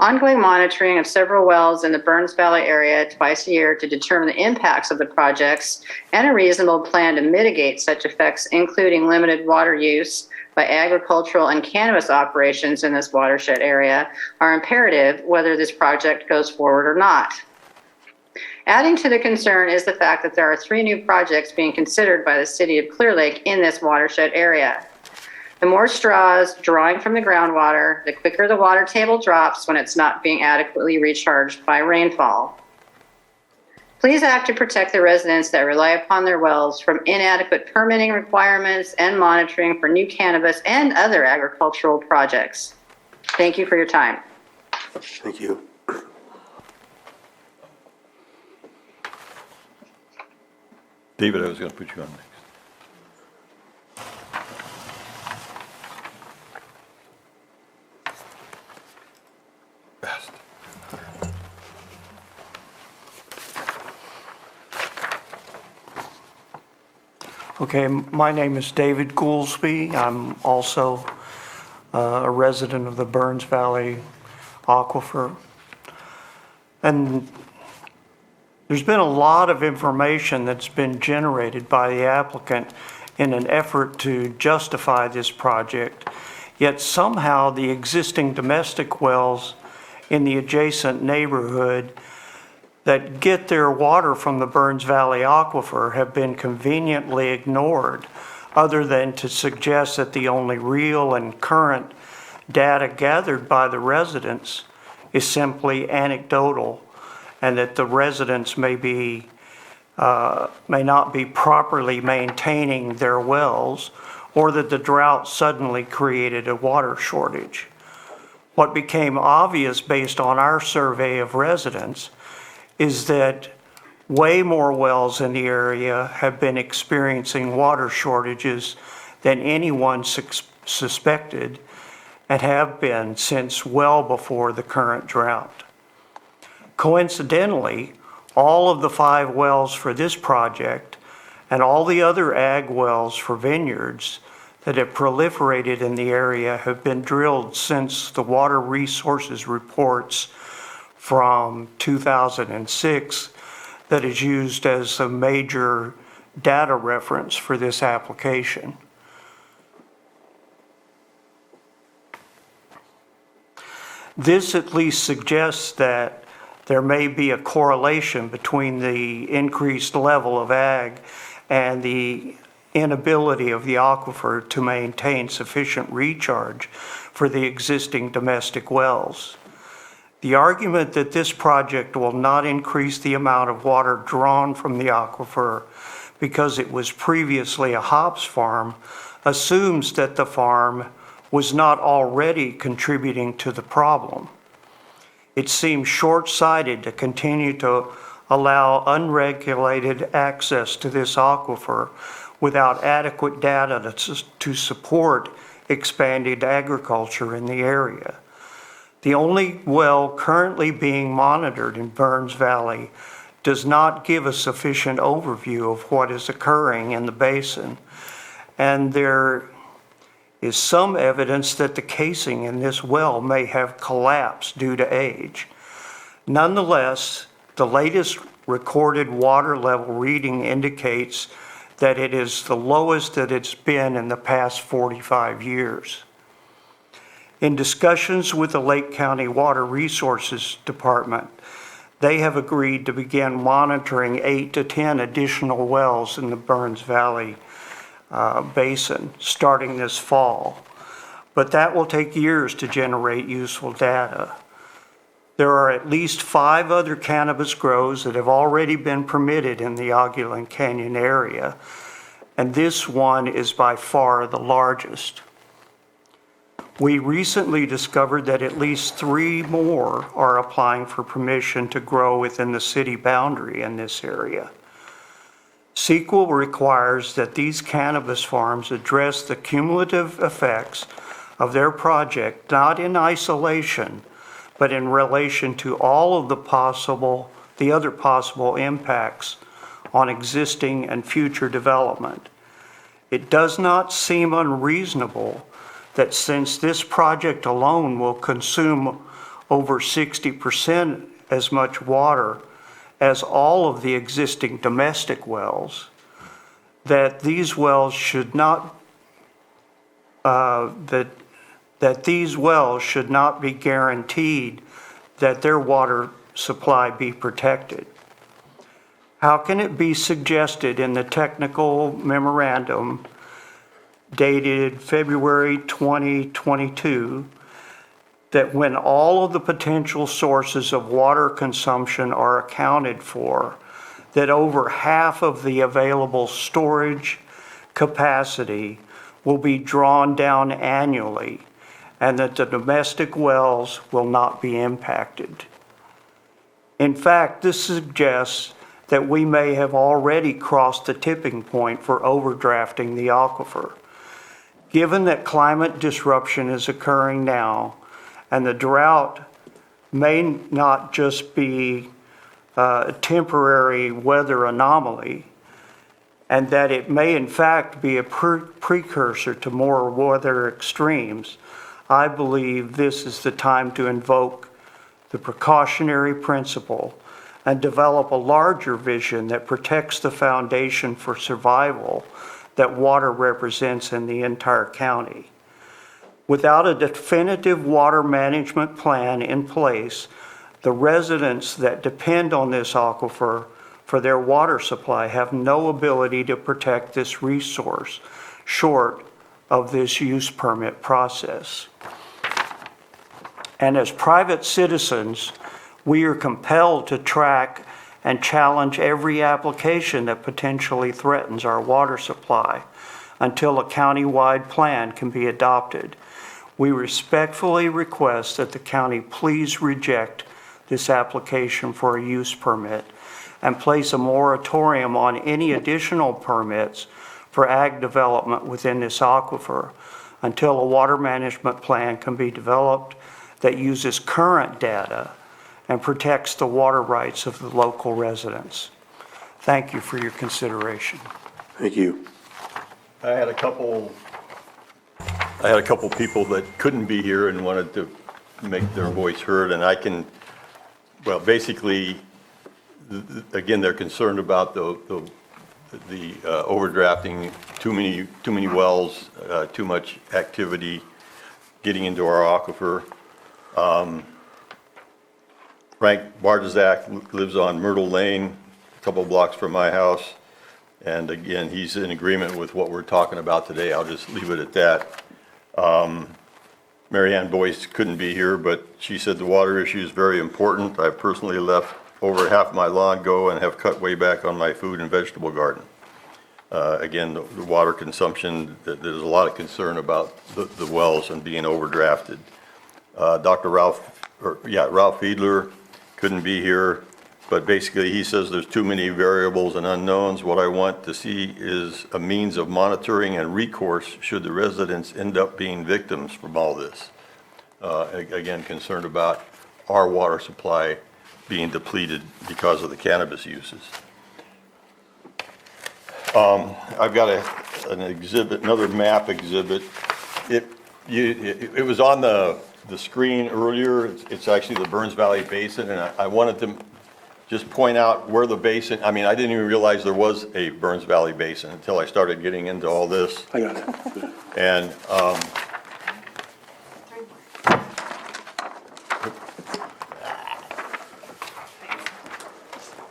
Ongoing monitoring of several wells in the Burns Valley area twice a year to determine the impacts of the projects and a reasonable plan to mitigate such effects, including limited water use by agricultural and cannabis operations in this watershed area, are imperative whether this project goes forward or not. Adding to the concern is the fact that there are 3 new projects being considered by the City of Clear Lake in this watershed area. The more straws drawing from the groundwater, the quicker the water table drops when it's not being adequately recharged by rainfall. Please act to protect the residents that rely upon their wells from inadequate permitting requirements and monitoring for new cannabis and other agricultural projects. Thank you for your time. Thank you. David, I was going to put you on next. Best. Okay, my name is David Goolsby. I'm also a resident of the Burns Valley Aquifer. And there's been a lot of information that's been generated by the applicant in an effort to justify this project, yet somehow the existing domestic wells in the adjacent neighborhood that get their water from the Burns Valley Aquifer have been conveniently ignored, other than to suggest that the only real and current data gathered by the residents is simply anecdotal, and that the residents may not be properly maintaining their wells, or that the drought suddenly created a water shortage. What became obvious based on our survey of residents is that way more wells in the area have been experiencing water shortages than anyone suspected, and have been since well before the current drought. Coincidentally, all of the 5 wells for this project and all the other ag wells for vineyards that have proliferated in the area have been drilled since the water resources reports from 2006 that is used as a major data reference for this application. This at least suggests that there may be a correlation between the increased level of ag and the inability of the aquifer to maintain sufficient recharge for the existing domestic wells. The argument that this project will not increase the amount of water drawn from the aquifer because it was previously a hops farm assumes that the farm was not already contributing to the problem. It seems short-sighted to continue to allow unregulated access to this aquifer without adequate data to support expanded agriculture in the area. The only well currently being monitored in Burns Valley does not give a sufficient overview of what is occurring in the basin, and there is some evidence that the casing in this well may have collapsed due to age. Nonetheless, the latest recorded water level reading indicates that it is the lowest that it's been in the past 45 years. In discussions with the Lake County Water Resources Department, they have agreed to begin monitoring 8 to 10 additional wells in the Burns Valley basin starting this fall. But that will take years to generate useful data. There are at least 5 other cannabis grows that have already been permitted in the Aguilan Canyon area, and this one is by far the largest. We recently discovered that at least 3 more are applying for permission to grow within the city boundary in this area. CEQA requires that these cannabis farms address the cumulative effects of their project, not in isolation, but in relation to all of the other possible impacts on existing and future development. It does not seem unreasonable that since this project alone will consume over 60% as much water as all of the existing domestic wells, that these wells should not be guaranteed that their water supply be protected. How can it be suggested in the technical memorandum dated February 2022, that when all of the potential sources of water consumption are accounted for, that over half of the available storage capacity will be drawn down annually, and that the domestic wells will not be impacted. In fact, this suggests that we may have already crossed the tipping point for overdrafting the aquifer. Given that climate disruption is occurring now, and the drought may not just be a temporary weather anomaly, and that it may in fact be a precursor to more weather extremes, I believe this is the time to invoke the precautionary principle and develop a larger vision that protects the foundation for survival that water represents in the entire county. Without a definitive water management plan in place, the residents that depend on this aquifer for their water supply have no ability to protect this resource short of this use permit process. And as private citizens, we are compelled to track and challenge every application that potentially threatens our water supply until a county-wide plan can be adopted. We respectfully request that the county please reject this application for a use permit and place a moratorium on any additional permits for ag development within this aquifer until a water management plan can be developed that uses current data and protects the water rights of the local residents. Thank you for your consideration. Thank you. I had a couple people that couldn't be here and wanted to make their voice heard, and I can, well, basically, again, they're concerned about the overdrafting, too many wells, too much activity getting into our aquifer. Frank Bartizak lives on Myrtle Lane, a couple blocks from my house. And again, he's in agreement with what we're talking about today. I'll just leave it at that. Mary Ann Boyce couldn't be here, but she said the water issue is very important. I've personally left over half my lawn go and have cut way back on my food and vegetable garden. Again, the water consumption, there's a lot of concern about the wells and being overdrafted. Ralph Fiedler couldn't be here, but basically he says there's too many variables and unknowns. What I want to see is a means of monitoring and recourse should the residents end up being victims from all this. Again, concerned about our water supply being depleted because of the cannabis uses. I've got an exhibit, another map exhibit. It was on the screen earlier. It's actually the Burns Valley Basin, and I wanted to just point out where the basin, I mean, I didn't even realize there was a Burns Valley Basin until I started getting into all this. I got it. And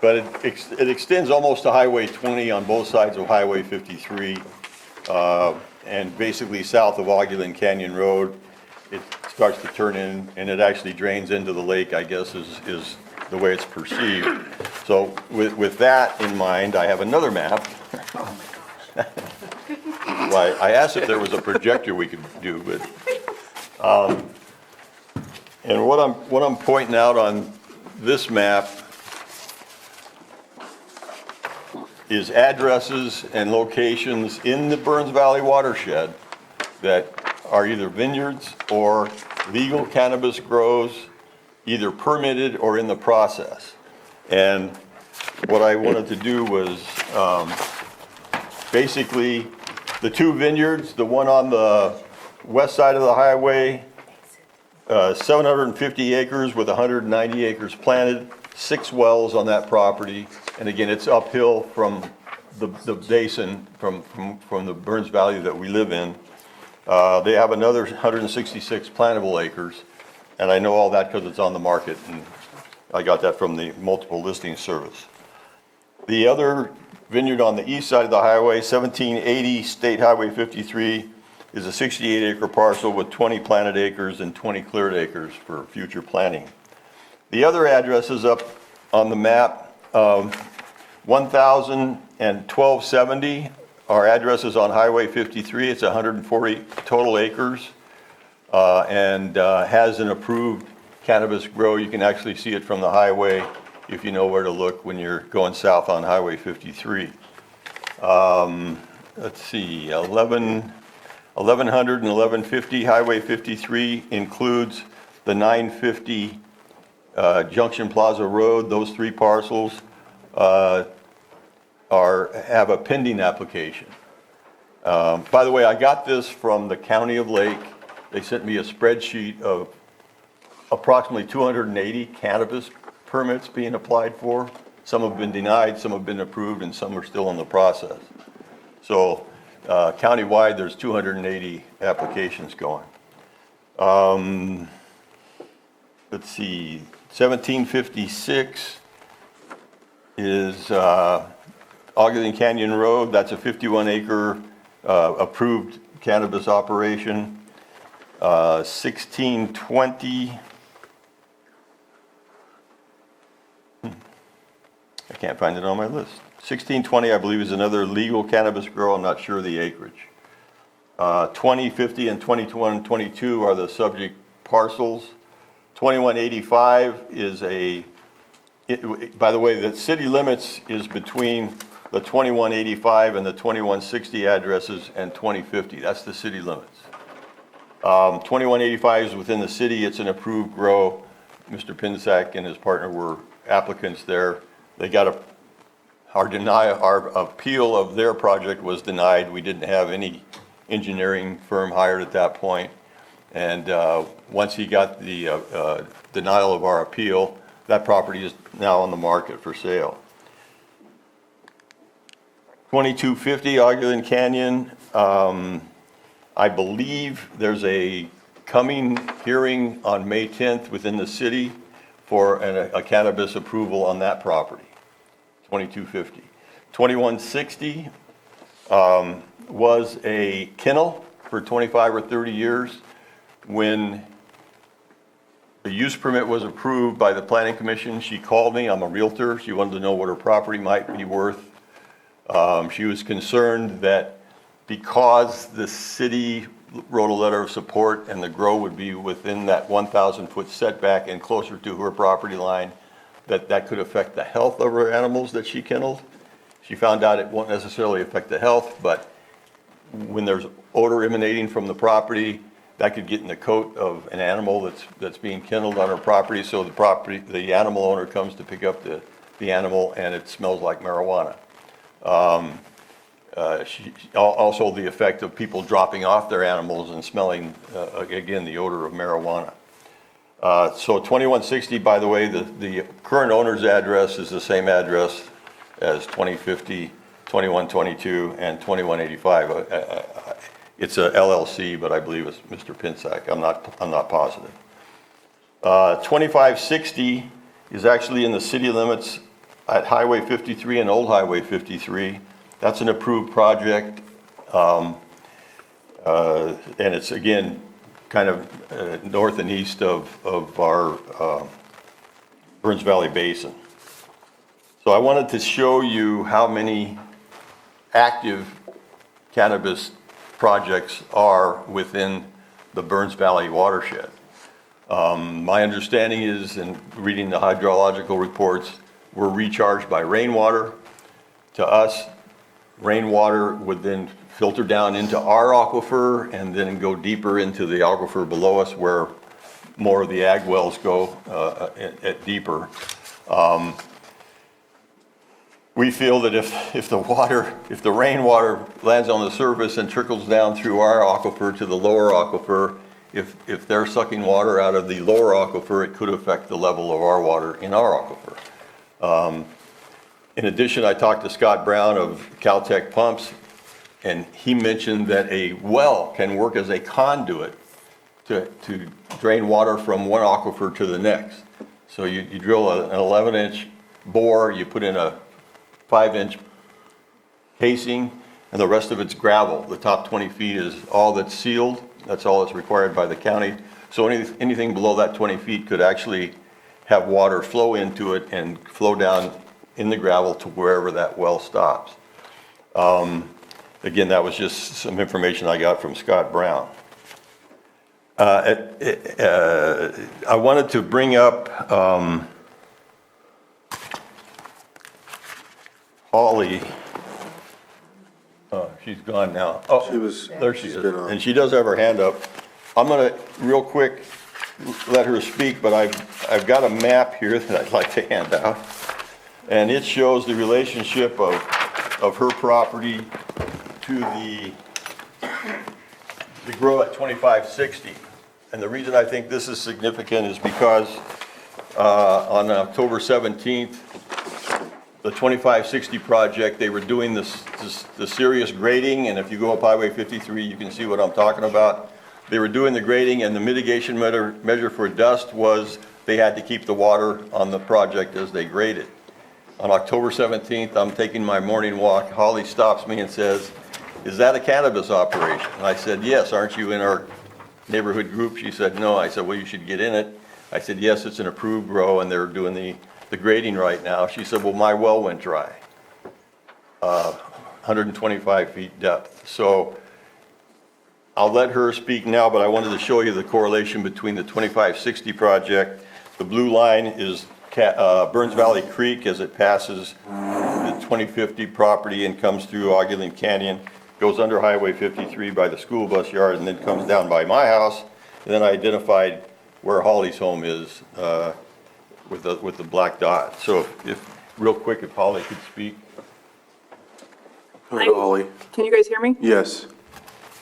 but it extends almost to Highway 20 on both sides of Highway 53, and basically south of Augulin Canyon Road. It starts to turn in, and it actually drains into the lake, I guess, is the way it's perceived. So with that in mind, I have another map. Well, I asked if there was a projector we could do, but and what I'm pointing out on this map is addresses and locations in the Burns Valley watershed that are either vineyards or legal cannabis grows, either permitted or in the process. And what I wanted to do was basically the two vineyards, the one on the west side of the highway, 750 acres with 190 acres planted, 6 wells on that property. And again, it's uphill from the basin, from the Burns Valley that we live in. They have another 166 plantable acres. And I know all that because it's on the market, and I got that from the multiple listing service. The other vineyard on the east side of the highway. 1780 State Highway 53 is a 68-acre parcel with 20 planted acres and 20 cleared acres for future planting. The other addresses up on the map, 1000 and 1270 are addresses on Highway 53. It's 140 total acres and has an approved cannabis grow. You can actually see it from the highway if you know where to look when you're going south on Highway 53. Let's see, 1100 and 1150 Highway 53 includes the 950 Junction Plaza Road. Those three parcels have a pending application. By the way, I got this from the County of Lake. They sent me a spreadsheet of approximately 280 cannabis permits being applied for. Some have been denied, some have been approved, and some are still in the process. So countywide, there's 280 applications going. Let's see, 1756 is Ogden Canyon Road. That's a 51-acre approved cannabis operation. 1620, I can't find it on my list. 1620, I believe, is another legal cannabis grow. I'm not sure of the acreage. 2050 and 2122 are the subject parcels. 2185 is by the way, the city limits is between the 2185 and the 2160 addresses and 2050. That's the city limits. 2185 is within the city. It's an approved grow. Mr. Pinsack and his partner were applicants there. They got our appeal of their project was denied. We didn't have any engineering firm hired at that point. And once he got the denial of our appeal, that property is now on the market for sale. 2250 Ogden Canyon. I believe there's a coming hearing on May 10th within the city for a cannabis approval on that property, 2250. 2160 was a kennel for 25 or 30 years. When the use permit was approved by the Planning Commission, she called me. I'm a realtor. She wanted to know what her property might be worth. She was concerned that because the city wrote a letter of support and the grow would be within that 1,000-foot setback and closer to her property line, that could affect the health of her animals that she kenneled. She found out it won't necessarily affect the health, but when there's odor emanating from the property, that could get in the coat of an animal that's being kenneled on her property. So the animal owner comes to pick up the animal and it smells like marijuana. Also the effect of people dropping off their animals and smelling, again, the odor of marijuana. So 2160, by the way, the current owner's address is the same address as 2050, 2122, and 2185. It's a LLC, but I believe it's Mr. Pinsack. I'm not positive. 2560 is actually in the city limits at Highway 53 and Old Highway 53. That's an approved project, and it's, again, kind of north and east of our Burns Valley Basin. So I wanted to show you how many active cannabis projects are within the Burns Valley watershed. My understanding is, in reading the hydrological reports, we're recharged by rainwater. To us, rainwater would then filter down into our aquifer and then go deeper into the aquifer below us where more of the ag wells go at deeper. We feel that if the rainwater lands on the surface and trickles down through our aquifer to the lower aquifer, if they're sucking water out of the lower aquifer, it could affect the level of our water in our aquifer. In addition, I talked to Scott Brown of Caltech Pumps, and he mentioned that a well can work as a conduit to drain water from one aquifer to the next. So you drill an 11-inch bore, you put in a 5-inch casing, and the rest of it's gravel. The top 20 feet is all that's sealed. That's all that's required by the county. So anything below that 20 feet could actually have water flow into it and flow down in the gravel to wherever that well stops. Again, that was just some information I got from Scott Brown. I wanted to bring up Holly. Oh, she's gone now. Oh, there she is. And she does have her hand up. I'm going to, real quick, let her speak, but I've got a map here that I'd like to hand out. And it shows the relationship of her property to the grow at 2560. And the reason I think this is significant is because on October 17th, the 2560 project, they were doing the serious grading, and if you go up Highway 53, you can see what I'm talking about. They were doing the grading, and the mitigation measure for dust was they had to keep the water on the project as they graded. On October 17th, I'm taking my morning walk. Holly stops me and says, "Is that a cannabis operation?" And I said, "Yes, aren't you in our neighborhood group?" She said, "No." I said, "Well, you should get in it." I said, "Yes, it's an approved grow, and they're doing the grading right now." She said, "Well, my well went dry." 125 feet depth. So I'll let her speak now, but I wanted to show you the correlation between the 2560 project. The blue line is Burns Valley Creek as it passes the 2050 property and comes through Augulin Canyon, goes under Highway 53 by the school bus yard, and then comes down by my house. And then I identified where Holly's home is with the black dot. So if real quick, if Holly could speak. Hi, Holly. Can you guys hear me? Yes.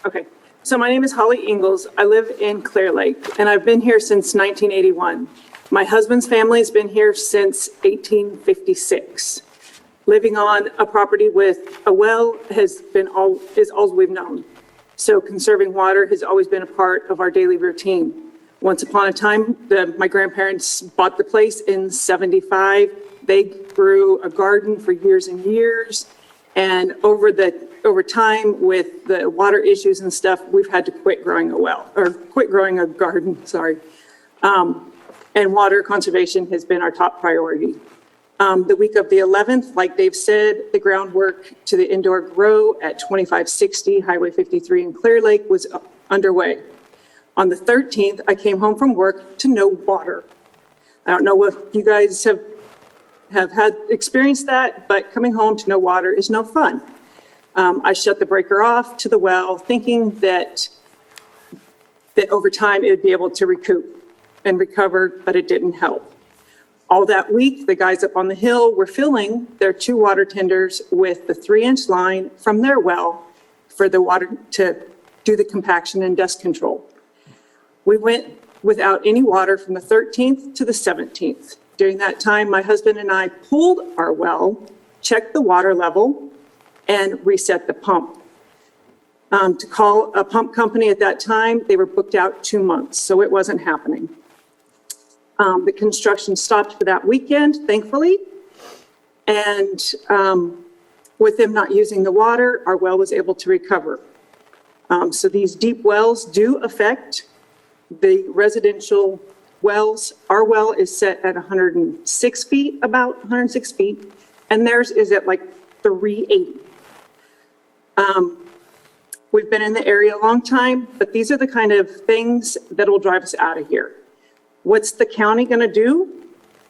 Okay. So my name is Holly Ingalls. I live in Clear Lake, and I've been here since 1981. My husband's family has been here since 1856. Living on a property with a well is all we've known. So conserving water has always been a part of our daily routine. Once upon a time, my grandparents bought the place in 75. They grew a garden for years and years. And over time, with the water issues and stuff, we've had to quit growing a garden, sorry. And water conservation has been our top priority. The week of the 11th, like Dave said, the groundwork to the indoor grow at 2560 Highway 53 in Clear Lake was underway. On the 13th, I came home from work to no water. I don't know if you guys have had experienced that, but coming home to no water is no fun. I shut the breaker off to the well, thinking that over time it would be able to recoup and recover, but it didn't help. All that week, the guys up on the hill were filling their 2 water tenders with the 3-inch line from their well for the water to do the compaction and dust control. We went without any water from the 13th to the 17th. During that time, my husband and I pulled our well, checked the water level, and reset the pump. To call a pump company at that time, they were booked out 2 months, so it wasn't happening. The construction stopped for that weekend, thankfully. And with them not using the water, our well was able to recover. So these deep wells do affect the residential wells. Our well is set at 106 feet, about 106 feet, and theirs is at like 380. We've been in the area a long time, but these are the kind of things that will drive us out of here. What's the county going to do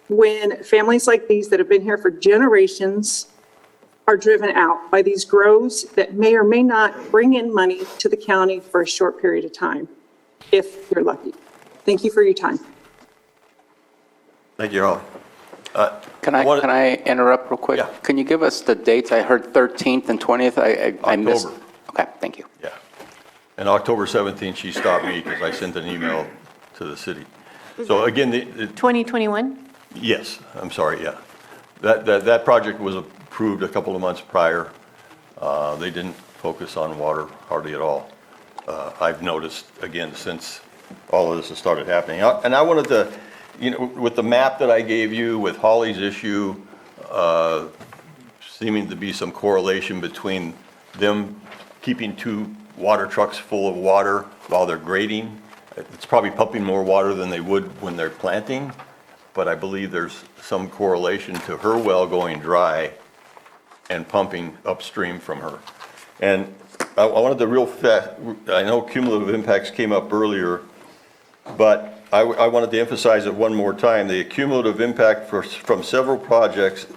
when families like these that have been here for generations are driven out by these grows that may or may not bring in money to the county for a short period of time, if you're lucky? Thank you for your time. Thank you, Holly. Can I interrupt real quick? Yeah. Can you give us the dates? I heard 13th and 20th. I missed. October. Okay, thank you. Yeah. And October 17th, she stopped me because I sent an email to the city. So again, 2021? yes, I'm sorry, yeah. That project was approved a couple of months prior. They didn't focus on water hardly at all. I've noticed, again, since all of this has started happening. And I wanted to, with the map that I gave you, with Holly's issue, seeming to be some correlation between them keeping 2 water trucks full of water while they're grading. It's probably pumping more water than they would when they're planting, but I believe there's some correlation to her well going dry and pumping upstream from her. And I wanted to I know cumulative impacts came up earlier, but I wanted to emphasize it one more time. The cumulative impact from several projects,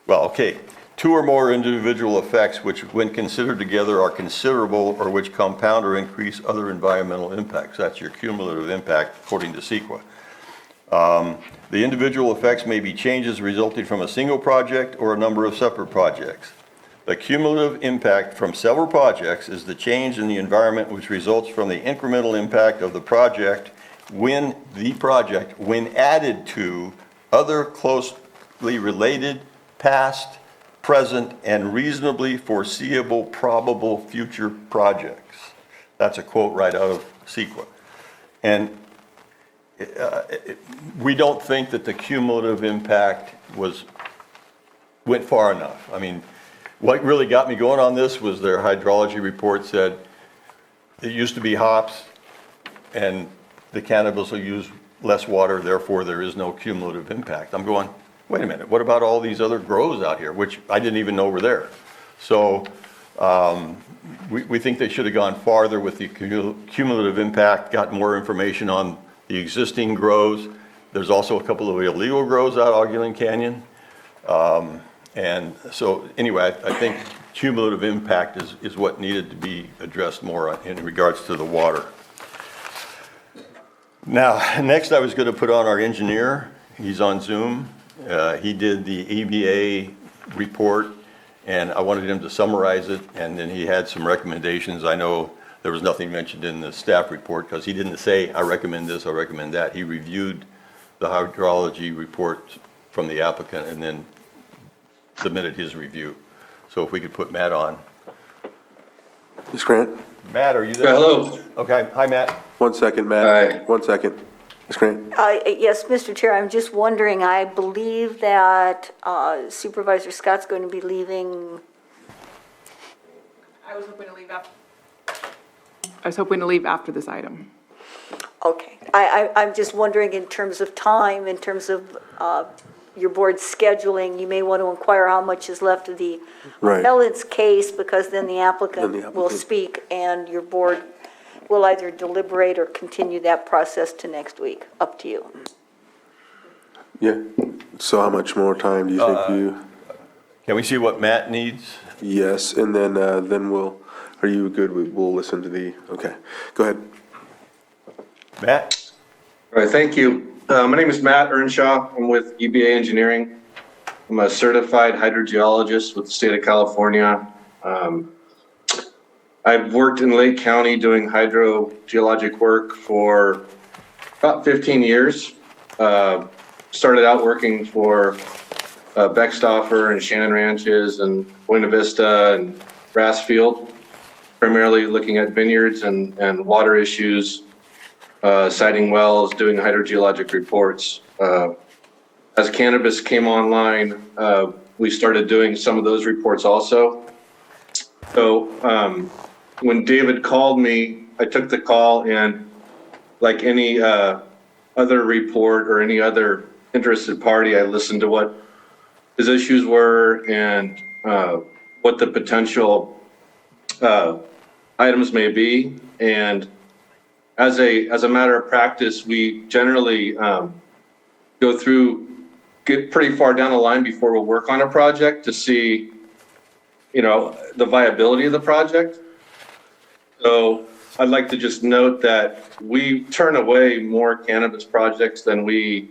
well, okay, 2 or more individual effects which when considered together are considerable or which compound or increase other environmental impacts. That's your cumulative impact according to CEQA. The individual effects may be changes resulting from a single project or a number of separate projects. The cumulative impact from several projects is the change in the environment which results from the incremental impact of the project when added to other closely related past, present, and reasonably foreseeable probable future projects. That's a quote right out of CEQA. And we don't think that the cumulative impact went far enough. I mean, what really got me going on this was their hydrology report said it used to be hops and the cannabis will use less water, therefore there is no cumulative impact. I'm going, wait a minute, what about all these other grows out here, which I didn't even know were there? So we think they should have gone farther with the cumulative impact, got more information on the existing grows. There's also a couple of illegal grows out Augulin Canyon. And so anyway, I think cumulative impact is what needed to be addressed more in regards to the water. Now, next I was going to put on our engineer. He's on Zoom. He did the EBA report, and I wanted him to summarize it, and then he had some recommendations. I know there was nothing mentioned in the staff report because he didn't say, I recommend this, I recommend that. He reviewed the hydrology report from the applicant and then submitted his review. So if we could put Matt on. Ms. Grant? Matt, are you there? Hello. Okay, hi, Matt. 1 second, Matt. Hi. 1 second. Ms. Grant? Yes, Mr. Chair, I'm just wondering, I believe that Supervisor Scott's going to be leaving. I was hoping to leave after this item. Okay. I'm just wondering in terms of time, in terms of your board's scheduling, you may want to inquire how much is left of the appellant's case, because then the applicant will speak and your board will either deliberate or continue that process to next week. Up to you. Yeah. So how much more time do you think Can we see what Matt needs? Yes, and then are you good? We'll listen to okay. Go ahead. Matt? All right, thank you. My name is Matt Earnshaw. I'm with EBA Engineering. I'm a certified hydrogeologist with the state of California. I've worked in Lake County doing hydrogeologic work for about 15 years. Started out working for Beckstoffer and Shannon Ranches and Buena Vista and Brassfield, primarily looking at vineyards and water issues, siting wells, doing hydrogeologic reports. As cannabis came online, we started doing some of those reports also. So when David called me, I took the call, and like any other report or any other interested party, I listened to what his issues were and what the potential items may be. And as a matter of practice, we generally get pretty far down the line before we'll work on a project to see, the viability of the project. So I'd like to just note that we turn away more cannabis projects than we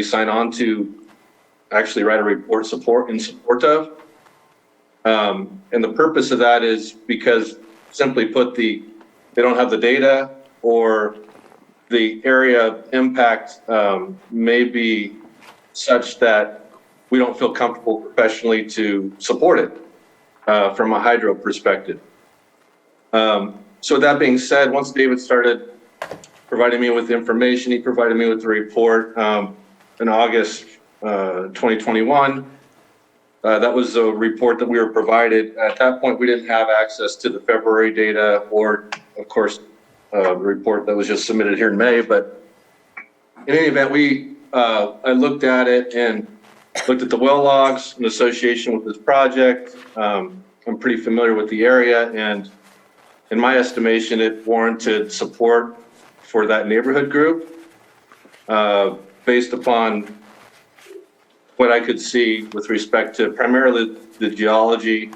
sign on to actually write a report in support of. And the purpose of that is because, simply put, they don't have the data, or the area impact may be such that we don't feel comfortable professionally to support it from a hydro perspective. So that being said, once David started providing me with information, he provided me with the report in August 2021. That was a report that we were provided. At that point, we didn't have access to the February data or, of course, the report that was just submitted here in May. But in any event, I looked at it and looked at the well logs in association with this project. I'm pretty familiar with the area, and in my estimation, it warranted support for that neighborhood group based upon what I could see with respect to primarily the geology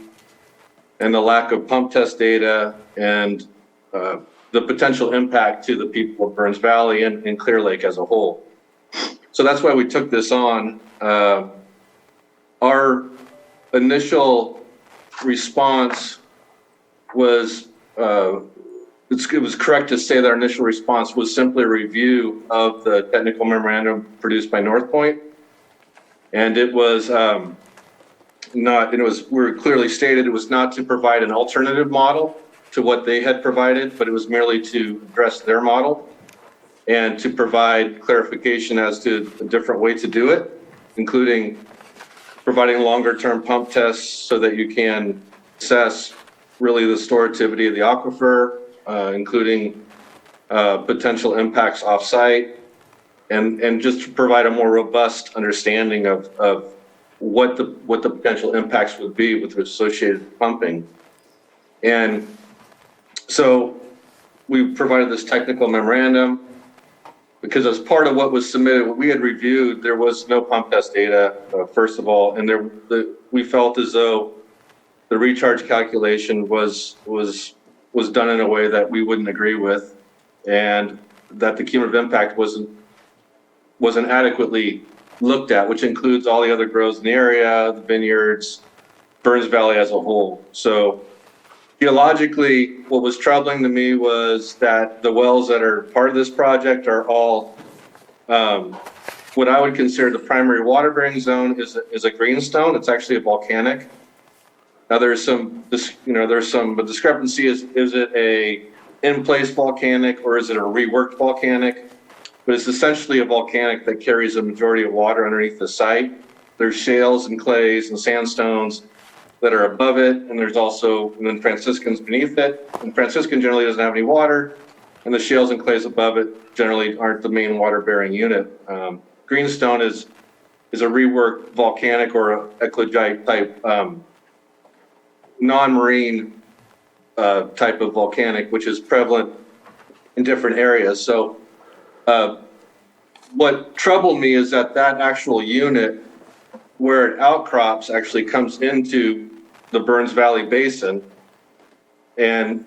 and the lack of pump test data and the potential impact to the people of Burns Valley and Clear Lake as a whole. So that's why we took this on. Our initial response was, it was correct to say that our initial response was simply a review of the technical memorandum produced by North Point. And it was we clearly stated it was not to provide an alternative model to what they had provided, but it was merely to address their model and to provide clarification as to a different way to do it, including providing longer-term pump tests so that you can assess really the storativity of the aquifer, including potential impacts off-site, and just to provide a more robust understanding of what the potential impacts would be with associated pumping. And so we provided this technical memorandum because as part of what was submitted, what we had reviewed, there was no pump test data, first of all, and we felt as though the recharge calculation was done in a way that we wouldn't agree with, and that the cumulative impact wasn't adequately looked at, which includes all the other groves in the area, the vineyards, Burns Valley as a whole. So geologically, what was troubling to me was that the wells that are part of this project are all what I would consider the primary water bearing zone is a greenstone. It's actually a volcanic. Now there's some discrepancy. Is it a in-place volcanic or is it a reworked volcanic? But it's essentially a volcanic that carries a majority of water underneath the site. There's shales and clays and sandstones that are above it, and there's also then Franciscans beneath it. And Franciscan generally doesn't have any water, and the shales and clays above it generally aren't the main water-bearing unit. Greenstone is a reworked volcanic or a eclogite type non-marine type of volcanic, which is prevalent in different areas. So what troubled me is that actual unit where it outcrops actually comes into the Burns Valley Basin and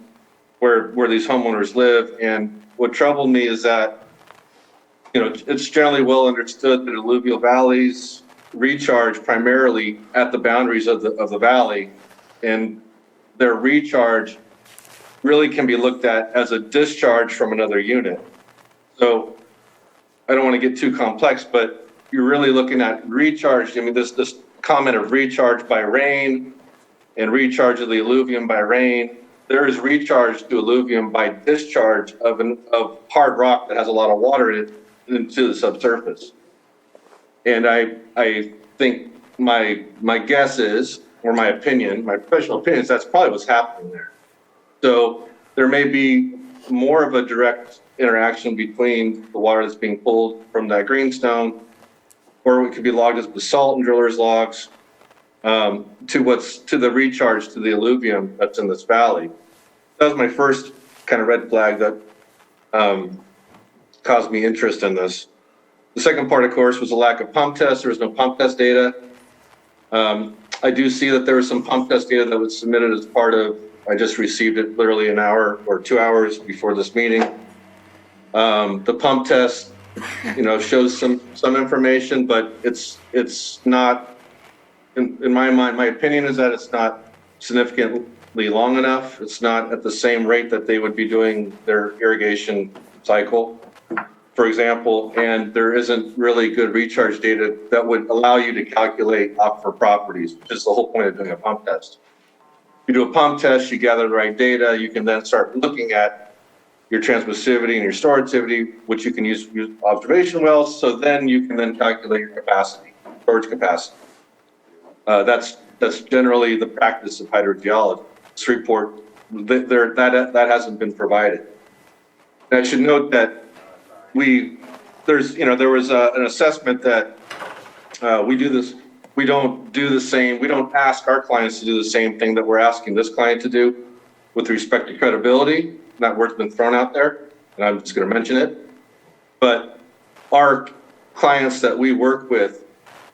where these homeowners live. And what troubled me is that, it's generally well understood that alluvial valleys recharge primarily at the boundaries of the valley, and their recharge really can be looked at as a discharge from another unit. So I don't want to get too complex, but you're really looking at recharge. I mean, this comment of recharge by rain and recharge of the alluvium by rain. There is recharge to alluvium by discharge of hard rock that has a lot of water in it into the subsurface. And I think my guess is, or my opinion, my professional opinion is that's probably what's happening there. So there may be more of a direct interaction between the water that's being pulled from that greenstone, or it could be logged as basalt and drillers logs, to the recharge to the alluvium that's in this valley. That was my first kind of red flag that caused me interest in this. The second part, of course, was the lack of pump tests. There was no pump test data. I do see that there was some pump test data that was submitted as part of, I just received it literally an hour or 2 hours before this meeting. The pump test, shows some information, but it's not, in my mind, my opinion is that it's not significantly long enough. It's not at the same rate that they would be doing their irrigation cycle, for example, and there isn't really good recharge data that would allow you to calculate aquifer properties, which is the whole point of doing a pump test. You do a pump test, you gather the right data, you can then start looking at your transmissivity and your storativity, which you can use observation wells, so then you can then calculate your capacity, storage capacity. That's generally the practice of hydrogeology. This report, that hasn't been provided. And I should note that there was an assessment that we don't ask our clients to do the same thing that we're asking this client to do with respect to credibility. That word's been thrown out there, and I'm just going to mention it. But our clients that we work with,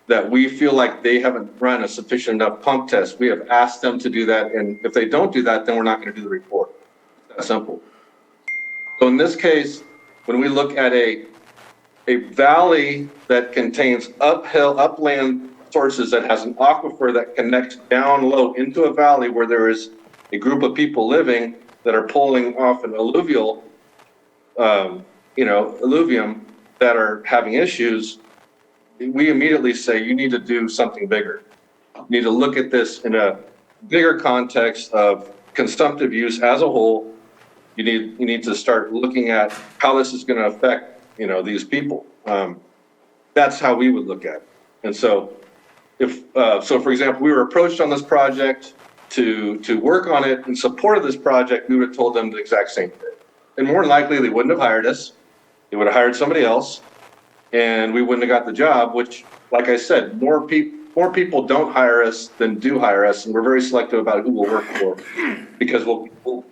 that we feel like they haven't run a sufficient enough pump test, we have asked them to do that, and if they don't do that, then we're not going to do the report. It's that simple. So in this case, when we look at a valley that contains upland sources, that has an aquifer that connects down low into a valley where there is a group of people living that are pulling off an alluvium that are having issues, we immediately say you need to do something bigger. You need to look at this in a bigger context of consumptive use as a whole. You need to start looking at how this is going to affect these people. That's how we would look at it. And so for example, we were approached on this project to work on it in support of this project, we would have told them the exact same thing. And more than likely, they wouldn't have hired us. They would have hired somebody else, and we wouldn't have got the job, which, like I said, more people don't hire us than do hire us, and we're very selective about who we'll work for, because we'll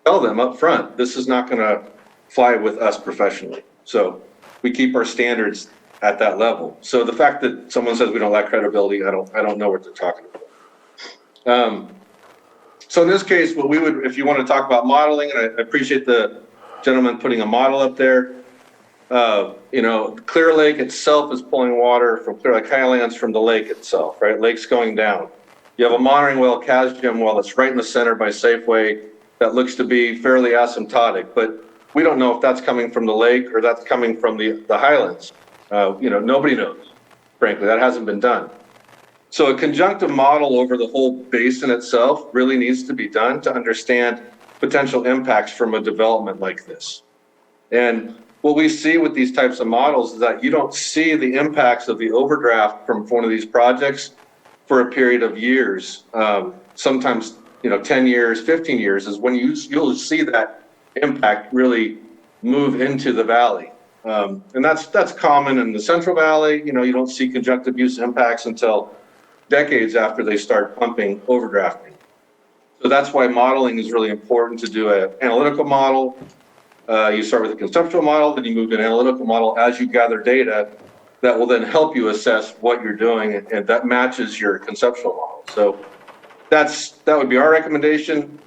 tell them up front, this is not going to fly with us professionally. So we keep our standards at that level. So the fact that someone says we don't lack credibility, I don't know what they're talking about. So in this case, what we would, if you want to talk about modeling, and I appreciate the gentleman putting a model up there. Clear Lake itself is pulling water from Clear Lake Highlands from the lake itself, right? Lake's going down. You have a monitoring well, Casgem well, that's right in the center by Safeway that looks to be fairly asymptotic, but we don't know if that's coming from the lake or that's coming from the Highlands. Nobody knows, frankly, that hasn't been done. So a conjunctive model over the whole basin itself really needs to be done to understand potential impacts from a development like this. And what we see with these types of models is that you don't see the impacts of the overdraft from one of these projects for a period of years. Sometimes, 10 years, 15 years is when you'll see that impact really move into the valley. And that's common in the Central Valley. You don't see conjunctive use impacts until decades after they start pumping overdrafting. So that's why modeling is really important, to do an analytical model. You start with a conceptual model, then you move to an analytical model as you gather data that will then help you assess what you're doing, and that matches your conceptual model. So that would be our recommendation.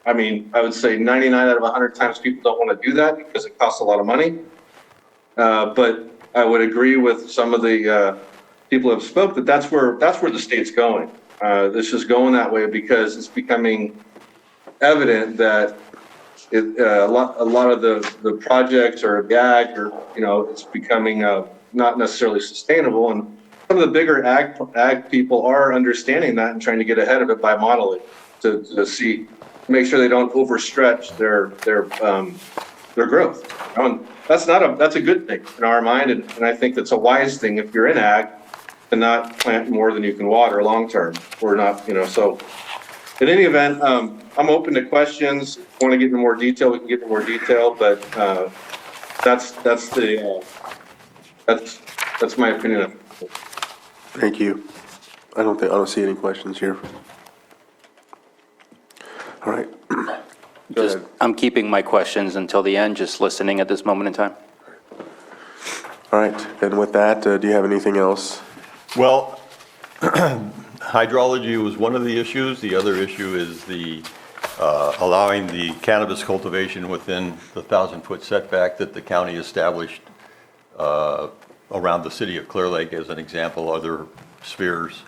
I would say 99 out of 100 times people don't want to do that because it costs a lot of money. But I would agree with some of the people who have spoke that that's where the state's going. This is going that way because it's becoming evident that a lot of the projects or the ag, it's becoming not necessarily sustainable. And some of the bigger ag people are understanding that and trying to get ahead of it by modeling to make sure they don't overstretch their growth. And that's a good thing in our mind, and I think that's a wise thing if you're in ag, to not plant more than you can water long term, or not. So in any event, I'm open to questions. If you want to get into more detail, we can get into more detail, but that's my opinion of it. Thank you. I don't see any questions here. All right. I'm keeping my questions until the end, just listening at this moment in time. All right. And with that, do you have anything else? Well, hydrology was one of the issues. The other issue is allowing the cannabis cultivation within the 1,000-foot setback that the county established around the city of Clear Lake, as an example, other spheres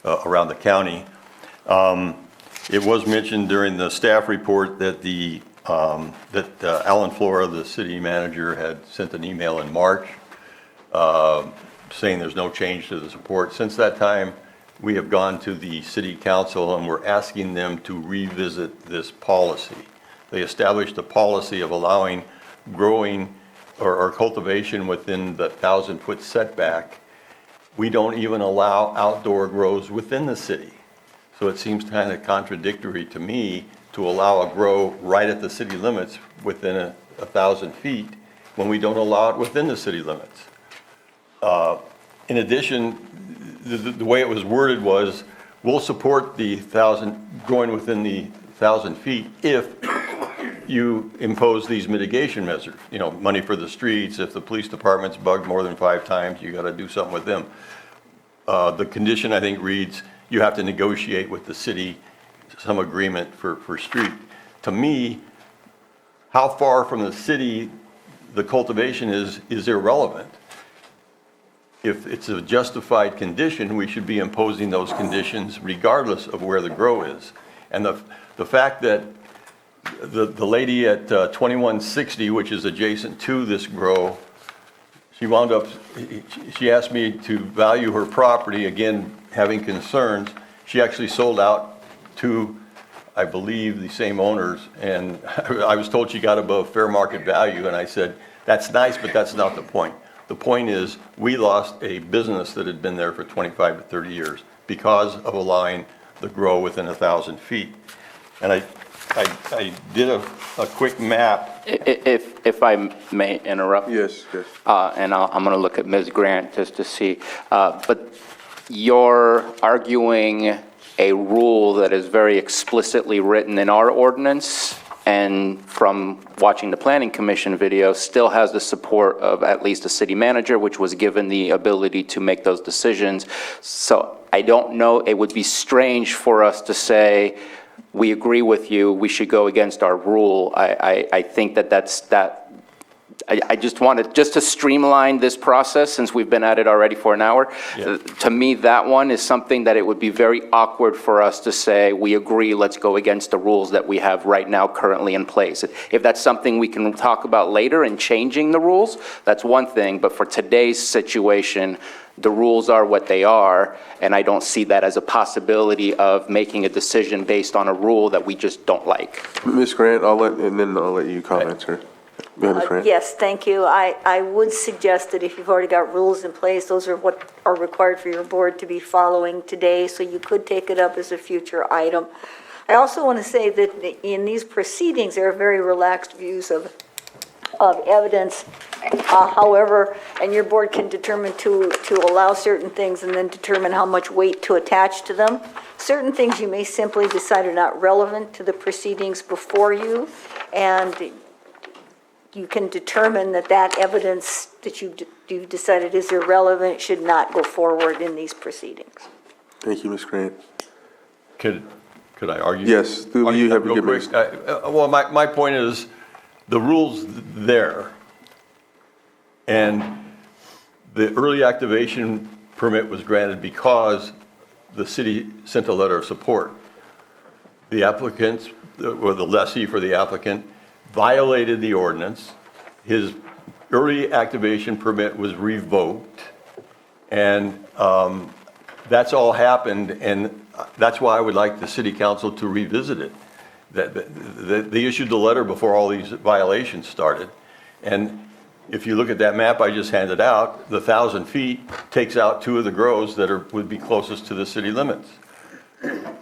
around the county. It was mentioned during the staff report that Alan Flora, the city manager, had sent an email in March saying there's no change to the support. Since that time, we have gone to the city council and we're asking them to revisit this policy. They established a policy of allowing growing or cultivation within the 1,000-foot setback we don't even allow outdoor grows within the city. So it seems kind of contradictory to me to allow a grow right at the city limits within 1,000 feet when we don't allow it within the city limits. In addition, the way it was worded was, we'll support the 1,000, growing within the 1,000 feet if you impose these mitigation measures, you know, money for the streets. If the police department's bugged more than 5 times, you got to do something with them. The condition, I think, reads, you have to negotiate with the city some agreement for street. To me, how far from the city the cultivation is irrelevant. If it's a justified condition, we should be imposing those conditions regardless of where the grow is. And the fact that the lady at 2160, which is adjacent to this grow, she asked me to value her property, again, having concerns. She actually sold out to, I believe, the same owners, and I was told she got above fair market value, and I said, that's nice, but that's not the point. The point is, we lost a business that had been there for 25 to 30 years because of allowing the grow within 1,000 feet. And I did a quick map. If I may interrupt? Yes, yes. And I'm going to look at Ms. Grant just to see. But you're arguing a rule that is very explicitly written in our ordinance, and from watching the Planning Commission video, still has the support of at least a city manager, which was given the ability to make those decisions. So I don't know, it would be strange for us to say, we agree with you, we should go against our rule. I think I just wanted, just to streamline this process, since we've been at it already for an hour. Yeah. To me, that one is something that it would be very awkward for us to say, we agree, let's go against the rules that we have right now currently in place. If that's something we can talk about later in changing the rules, that's one thing, but for today's situation, the rules are what they are, and I don't see that as a possibility of making a decision based on a rule that we just don't like. Ms. Grant, I'll let you comment, sir. Go ahead, Ms. Grant. Yes, thank you. I would suggest that if you've already got rules in place, those are what are required for your board to be following today, so you could take it up as a future item. I also want to say that in these proceedings, there are very relaxed views of evidence. However, and your board can determine to allow certain things and then determine how much weight to attach to them. Certain things you may simply decide are not relevant to the proceedings before you, and you can determine that evidence that you've decided is irrelevant should not go forward in these proceedings. Thank you, Ms. Grant. Could I argue? Yes, you have real your quick. Well, my point is, the rule's there, and the early activation permit was granted because the city sent a letter of support. The applicants, or the lessee for the applicant, violated the ordinance. His early activation permit was revoked, and that's all happened, and that's why I would like the city council to revisit it. They issued the letter before all these violations started, and if you look at that map I just handed out, the 1,000 feet takes out 2 of the grows that would be closest to the city limits.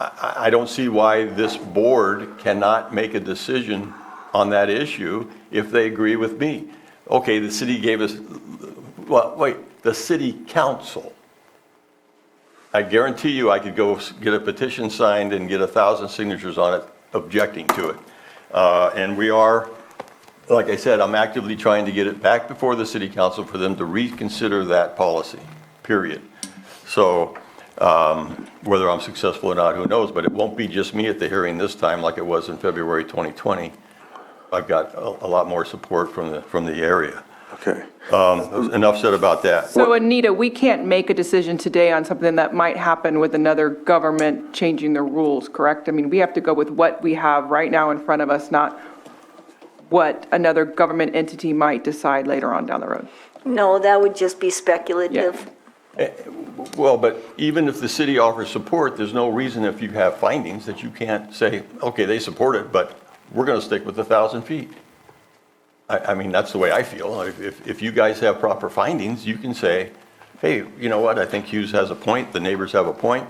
I don't see why this board cannot make a decision on that issue if they agree with me. Okay, the city gave us, well, wait, the city council. I guarantee you I could go get a petition signed and get 1,000 signatures on it objecting to it. And we are, like I said, I'm actively trying to get it back before the city council for them to reconsider that policy, period. So whether I'm successful or not, who knows, but it won't be just me at the hearing this time like it was in February 2020. I've got a lot more support from the area. Okay. Enough said about that. So Anita, we can't make a decision today on something that might happen with another government changing their rules, correct? I mean, we have to go with what we have right now in front of us, not what another government entity might decide later on down the road. No, that would just be speculative. Yeah. Well, but even if the city offers support, there's no reason if you have findings that you can't say, okay, they support it, but we're going to stick with 1,000 feet. I mean, that's the way I feel. If you guys have proper findings, you can say, hey, you know what, I think Hughes has a point, the neighbors have a point.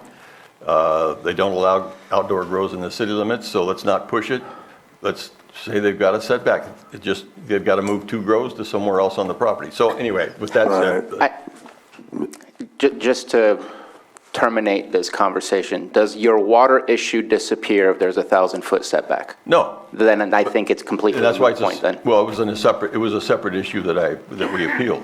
They don't allow outdoor grows in the city limits, so let's not push it. Let's say they've got a setback. They've got to move 2 grows to somewhere else on the property. So anyway, with that said. Just to terminate this conversation, does your water issue disappear if there's a 1,000-foot setback? No. Then I think it's completely And that's why it's point then. well, it was a separate issue that we appealed.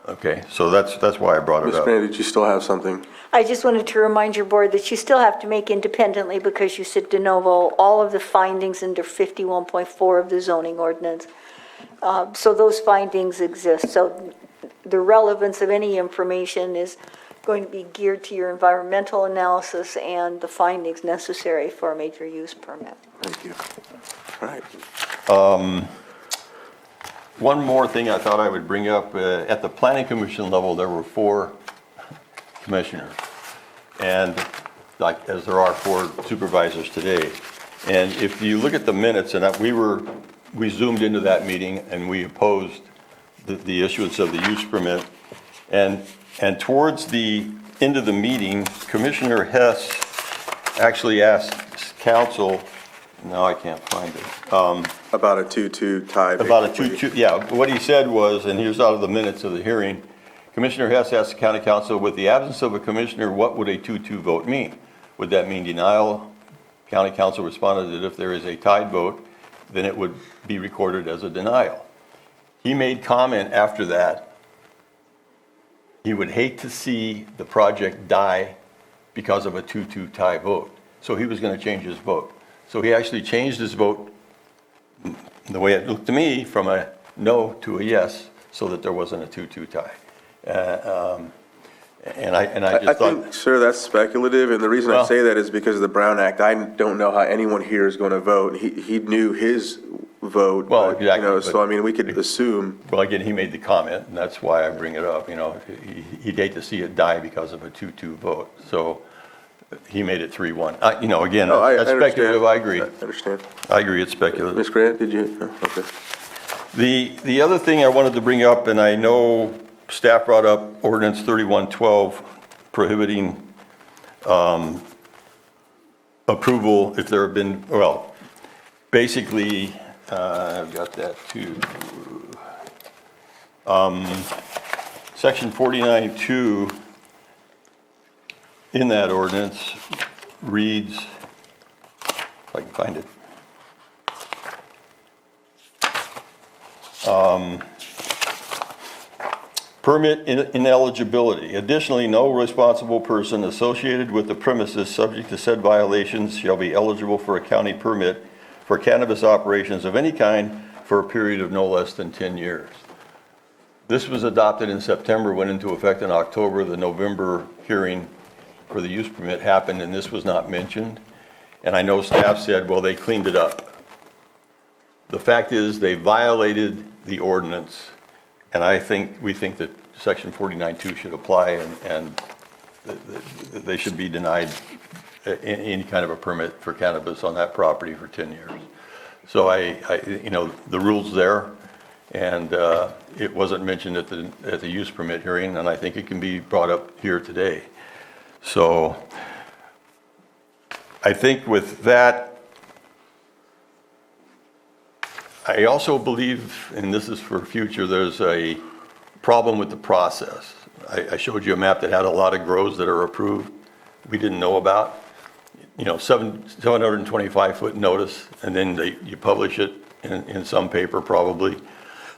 Okay, so that's why I brought it Ms. up. Grant, did you still have something? I just wanted to remind your board that you still have to make independently, because you said de novo, all of the findings under 51.4 of the zoning ordinance. So those findings exist. So the relevance of any information is going to be geared to your environmental analysis and the findings necessary for a major use permit. Thank you. All right. One more thing I thought I would bring up, at the planning commission level, there were 4 commissioners, and like, as there are 4 supervisors today. And if you look at the minutes, and we zoomed into that meeting and we opposed the issuance of the use permit. And towards the end of the meeting, Commissioner Hess actually asked council, now I can't find it. About a 2-2 tie. About a 2-2, yeah. What he said was, and here's out of the minutes of the hearing, Commissioner Hess asked the county council, with the absence of a commissioner, what would a 2-2 vote mean? Would that mean denial? County council responded that if there is a tied vote, then it would be recorded as a denial. He made comment after that, he would hate to see the project die because of a 2-2 tie vote. So he was going to change his vote. So he actually changed his vote, the way it looked to me, from a no to a yes, so that there wasn't a 2-2 tie. And I just thought. think, sir, that's speculative, and the reason I say that is because of the Brown Act. I don't know how anyone here is going to vote. He knew his vote. Well, but, exactly, so I mean, we could assume. Well, again, he made the comment, and that's why I bring it up, he'd hate to see it die because of a 2-2 vote. So he made it 3-1. Again, that's speculative, I agree. I understand. I agree, it's speculative. Ms. Grant, did you? Okay. The other thing I wanted to bring up, and I know staff brought up ordinance 3112 prohibiting approval if there have been, basically, I've got that too. Section 49.2 in that ordinance reads, if I can find it. Permit ineligibility. Additionally, no responsible person associated with the premises subject to said violations shall be eligible for a county permit for cannabis operations of any kind for a period of no less than 10 years. This was adopted in September, went into effect in October. The November hearing for the use permit happened, and this was not mentioned. And I know staff said, well, they cleaned it up. The fact is, they violated the ordinance, and we think that section 49.2 should apply, and they should be denied any kind of a permit for cannabis on that property for 10 years. So the rule's there, and it wasn't mentioned at the use permit hearing, and I think it can be brought up here today. So I think with that, I also believe, and this is for future, there's a problem with the process. I showed you a map that had a lot of grows that are approved we didn't know about. 725-foot notice, and then you publish it in some paper probably.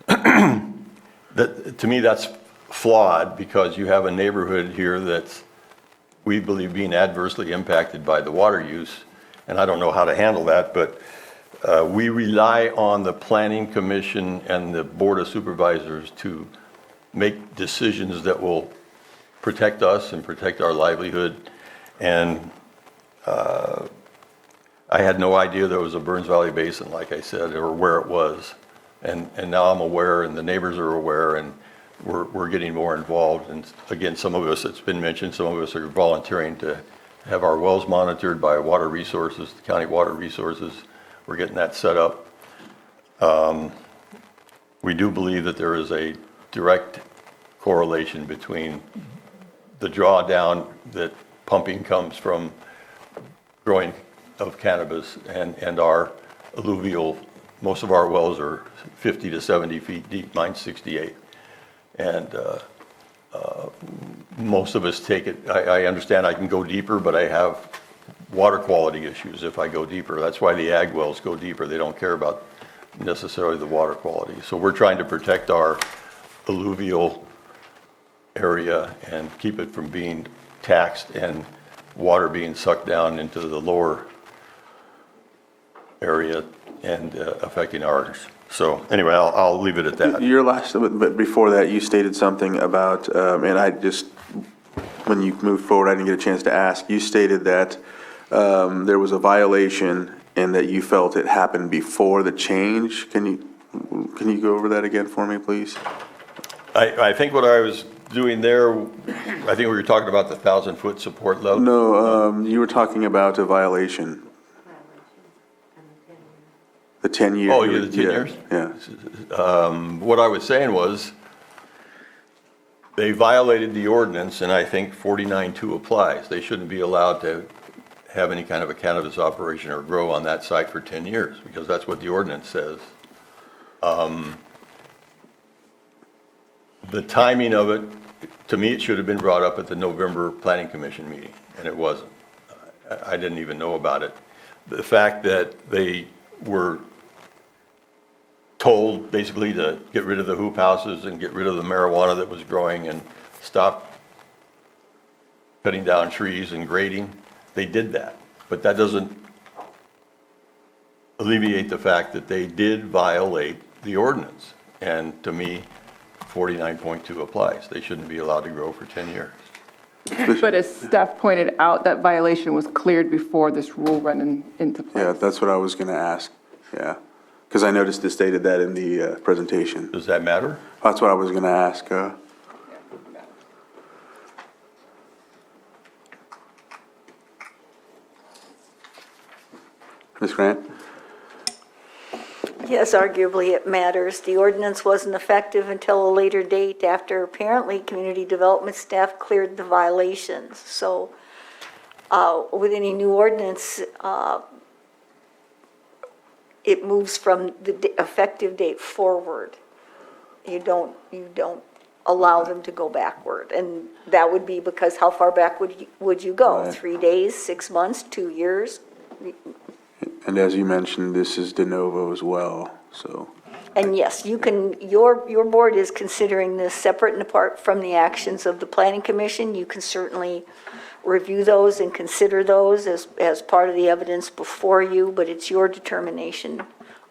To me, that's flawed, because you have a neighborhood here that's, we believe, being adversely impacted by the water use, and I don't know how to handle that, but we rely on the Planning Commission and the Board of Supervisors to make decisions that will protect us and protect our livelihood. And I had no idea there was a Burns Valley Basin, like I said, or where it was. And now I'm aware, and the neighbors are aware, and we're getting more involved. And again, some of us, it's been mentioned, some of us are volunteering to have our wells monitored by Water Resources, the County Water Resources. We're getting that set up. We do believe that there is a direct correlation between the drawdown that pumping comes from growing of cannabis and our alluvial, most of our wells are 50 to 70 feet deep, mine's 68. And most of us take it, I understand I can go deeper, but I have water quality issues if I go deeper. That's why the ag wells go deeper. They don't care about necessarily the water quality. So we're trying to protect our alluvial area and keep it from being taxed and water being sucked down into the lower area and affecting ours. So anyway, I'll leave it at that. Your last, but before that, you stated something about, and I just, when you moved forward, I didn't get a chance to ask. You stated that there was a violation and that you felt it happened before the change. Can you go over that again for me, please? I think what I was doing there, I think we were talking about the 1,000-foot support level. No, you were talking about a violation. The 10 years. Oh, yeah, the 10 years? Yeah. What I was saying was, they violated the ordinance, and I think 49-2 applies. They shouldn't be allowed to have any kind of a cannabis operation or grow on that site for 10 years, because that's what the ordinance says. The timing of it, to me, it should have been brought up at the November Planning Commission meeting, and it wasn't. I didn't even know about it. The fact that they were told basically to get rid of the hoop houses and get rid of the marijuana that was growing and stop cutting down trees and grading, they did that. But that doesn't alleviate the fact that they did violate the ordinance. And to me, 49.2 applies. They shouldn't be allowed to grow for 10 years. But as Steph pointed out, that violation was cleared before this rule went into place. Yeah, that's what I was going to ask. Yeah. Because I noticed it stated that in the presentation. Does that matter? That's what I was going to ask. Ms. Grant? Yes, arguably it matters. The ordinance wasn't effective until a later date after apparently community development staff cleared the violations. So with any new ordinance, it moves from the effective date forward. You don't allow them to go backward. And that would be because how far back would you go? Right. 3 days, 6 months, 2 years? And as you mentioned, this is de novo as well, so. And yes, you can, your board is considering this separate and apart from the actions of the planning commission. You can certainly review those and consider those as part of the evidence before you, but it's your determination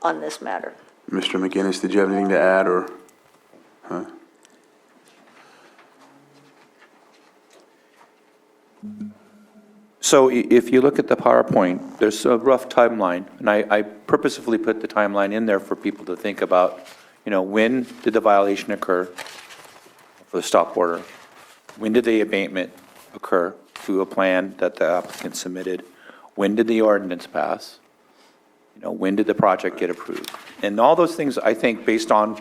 on this matter. Mr. McGinnis, did you have anything to add, or? Huh? So if you look at the PowerPoint, there's a rough timeline, and I purposefully put the timeline in there for people to think about, when did the violation occur for the stop order? When did the abatement occur through a plan that the applicant submitted? When did the ordinance pass? When did the project get approved? And all those things, I think, based on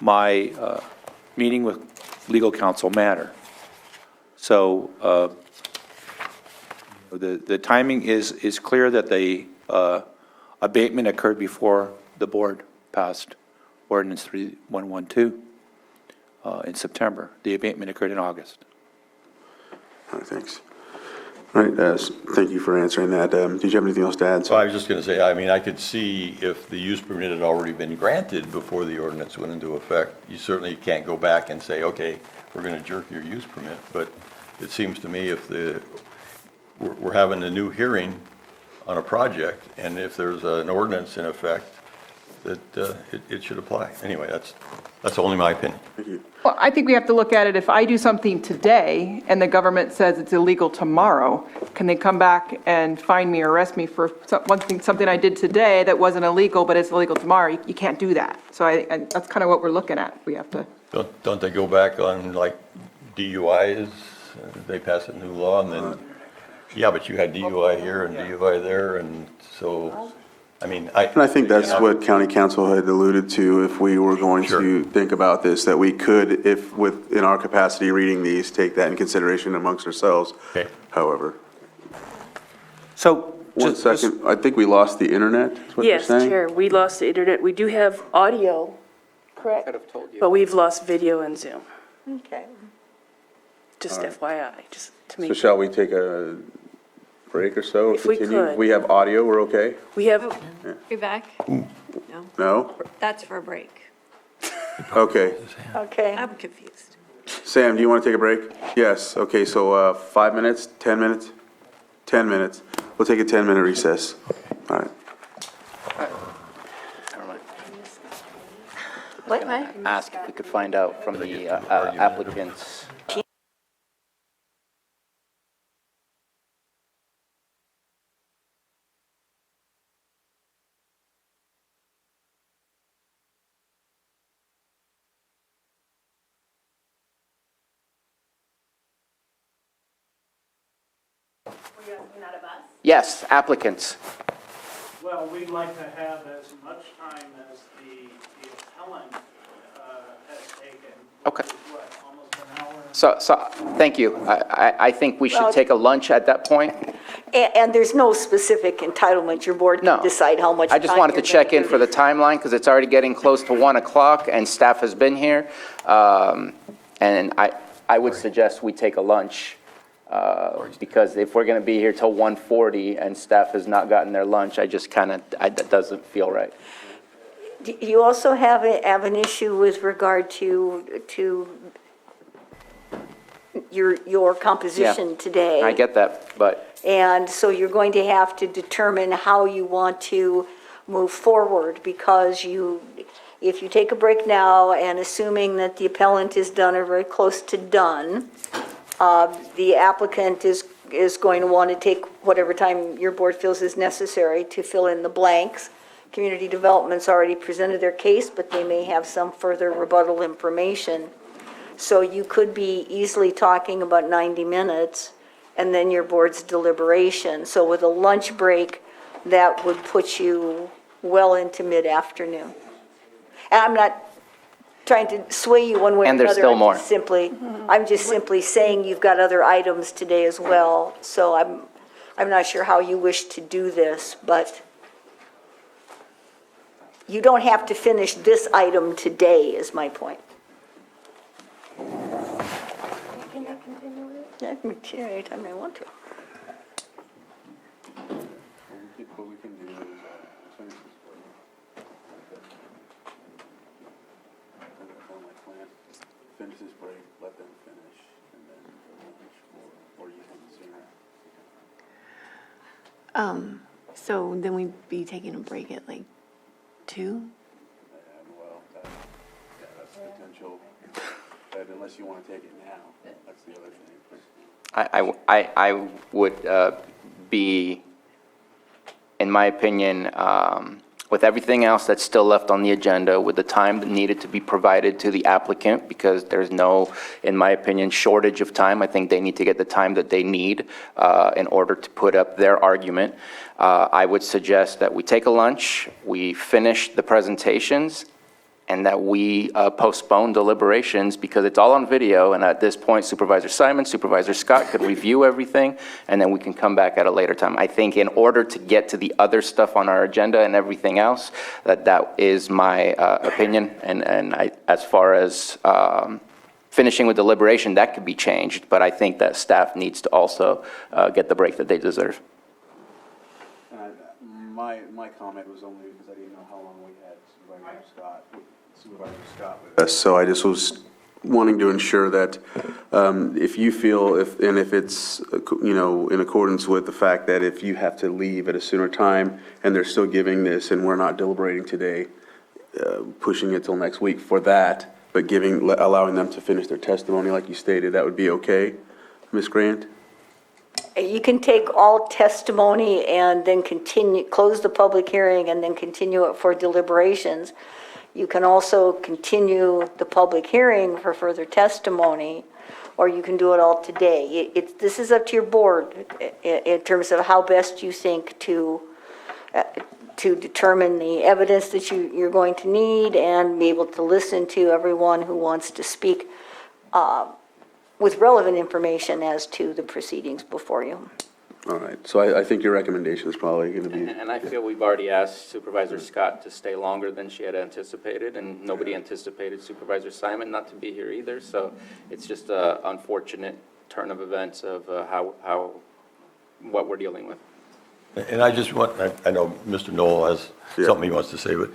my meeting with legal counsel, matter. So the timing is clear that the abatement occurred before the board passed ordinance 3112 in September. The abatement occurred in August. All right, thanks. All right, thank you for answering that. Did you have anything else to add? So I was just going to say, I could see if the use permit had already been granted before the ordinance went into effect. You certainly can't go back and say, okay, we're going to jerk your use permit. But it seems to me if we're having a new hearing on a project, and if there's an ordinance in effect, that it should apply. Anyway, that's only my opinion. Thank you. Well, I think we have to look at it, if I do something today and the government says it's illegal tomorrow, can they come back and fine me or arrest me for something I did today that wasn't illegal, but it's illegal tomorrow? You can't do that. So that's kind of what we're looking at. We have to. Don't they go back on like DUIs? They pass a new law and then, yeah, but you had DUI here and DUI there, and so I mean, And I think that's what county council had alluded to, if we were going to think about this, that we could, if in our capacity reading these, take that in consideration amongst ourselves. Okay. However. So, One second, I think we lost the internet, is what you're Yes, saying? Chair, we lost the internet. We do have audio, correct? But we've lost video and Zoom, Okay. just All right. FYI, just to So make. shall we take a break or so? If we Continue? could. We have audio, we're okay? We have, Be back? No? That's for a break. Okay. Okay. I'm confused. Sam, do you want to take a break? Yes, okay, so 5 minutes, 10 minutes? 10 minutes. We'll take a 10-minute recess. All right. What? Ask if we could find out from the applicants. Yes, applicants. Well, we'd like to have as much time as the appellant has taken. Okay. What, almost an hour? So, thank you. I think we should Well- take a lunch at that point. And there's no specific entitlement. Your board No. can decide how much I just time wanted to you're check in for the timeline, because it's already getting close to 1 o'clock, and staff has been here. And I would suggest we take a lunch, because if we're going to be here till 1:40 and staff has not gotten their lunch, I just that doesn't feel right. You also have an issue with regard to your composition today. I get that, but And so you're going to have to determine how you want to move forward, because if you take a break now, and assuming that the appellant is done or very close to done, the applicant is going to want to take whatever time your board feels is necessary to fill in the blanks. Community Development's already presented their case, but they may have some further rebuttal information. So you could be easily talking about 90 minutes, and then your board's deliberation. So with a lunch break, that would put you well into mid-afternoon. And I'm not trying to sway you one way or And another. there's still more. I'm just simply saying you've got other items today as well. So I'm not sure how you wish to do this, but you don't have to finish this item today, is my point. can I continue it? Yeah, I can continue anytime I want to. What we can do is finish this break. Finish this break, let them finish, and then lunch, or you can sooner. So then we'd be taking a break at like 2? Well, that's potential, but unless you want to take it now, that's the other thing. I would be, in my opinion, with everything else that's still left on the agenda, with the time that needed to be provided to the applicant, because there's no, in my opinion, shortage of time. I think they need to get the time that they need in order to put up their argument. I would suggest that we take a lunch, we finish the presentations, and that we postpone deliberations, because it's all on video, and at this point, Supervisor Simon, Supervisor Scott could review everything, and then we can come back at a later time. I think in order to get to the other stuff on our agenda and everything else, that is my opinion, and as far as finishing with deliberation, that could be changed, but I think that staff needs to also get the break that they deserve. My comment was only because I didn't know how long we had Supervisor Scott with us. So I just was wanting to ensure that if you feel, if it's, in accordance with the fact that if you have to leave at a sooner time and they're still giving this and we're not deliberating today, pushing it till next week for that, but allowing them to finish their testimony like you stated, that would be okay, Ms. Grant? You can take all testimony and then close the public hearing and then continue it for deliberations. You can also continue the public hearing for further testimony, or you can do it all today. This is up to your board in terms of how best you think to to determine the evidence that you're going to need and be able to listen to everyone who wants to speak with relevant information as to the proceedings before you. All right, so I think your recommendation is probably going to be, And I feel we've already asked Supervisor Scott to stay longer than she had anticipated, and nobody anticipated Supervisor Simon not to be here either, so it's just an unfortunate turn of events of what we're dealing with. And I just want, I know Mr. Knoll has something he wants to say, but,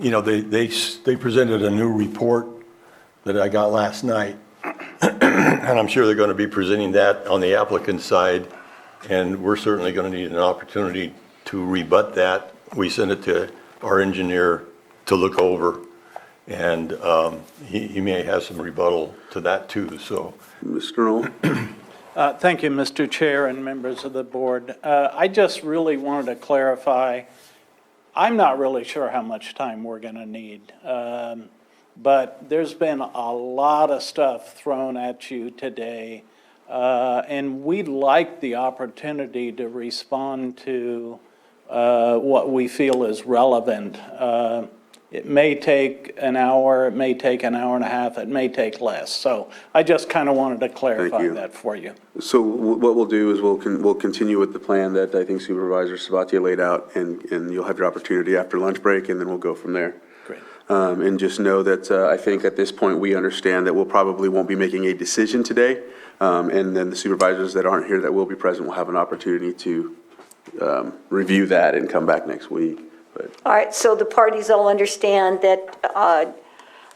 you know, they presented a new report that I got last night, and I'm sure they're going to be presenting that on the applicant side, and we're certainly going to need an opportunity to rebut that. We sent it to our engineer to look over, and he may have some rebuttal to that too, so. Mr. Knoll? Thank you, Mr. Chair and members of the board. I just really wanted to clarify, I'm not really sure how much time we're going to need. But there's been a lot of stuff thrown at you today, and we'd like the opportunity to respond to what we feel is relevant. It may take an hour, it may take an hour and a half, it may take less. So I just kind of wanted to clarify that for you. So what we'll do is we'll continue with the plan that I think Supervisor Sabatier laid out, and you'll have your opportunity after lunch break, and then we'll go from there. Great. And just know that I think at this point, we understand that we'll probably won't be making a decision today. And then the supervisors that aren't here that will be present will have an opportunity to review that and come back next week. All right, so the parties all understand that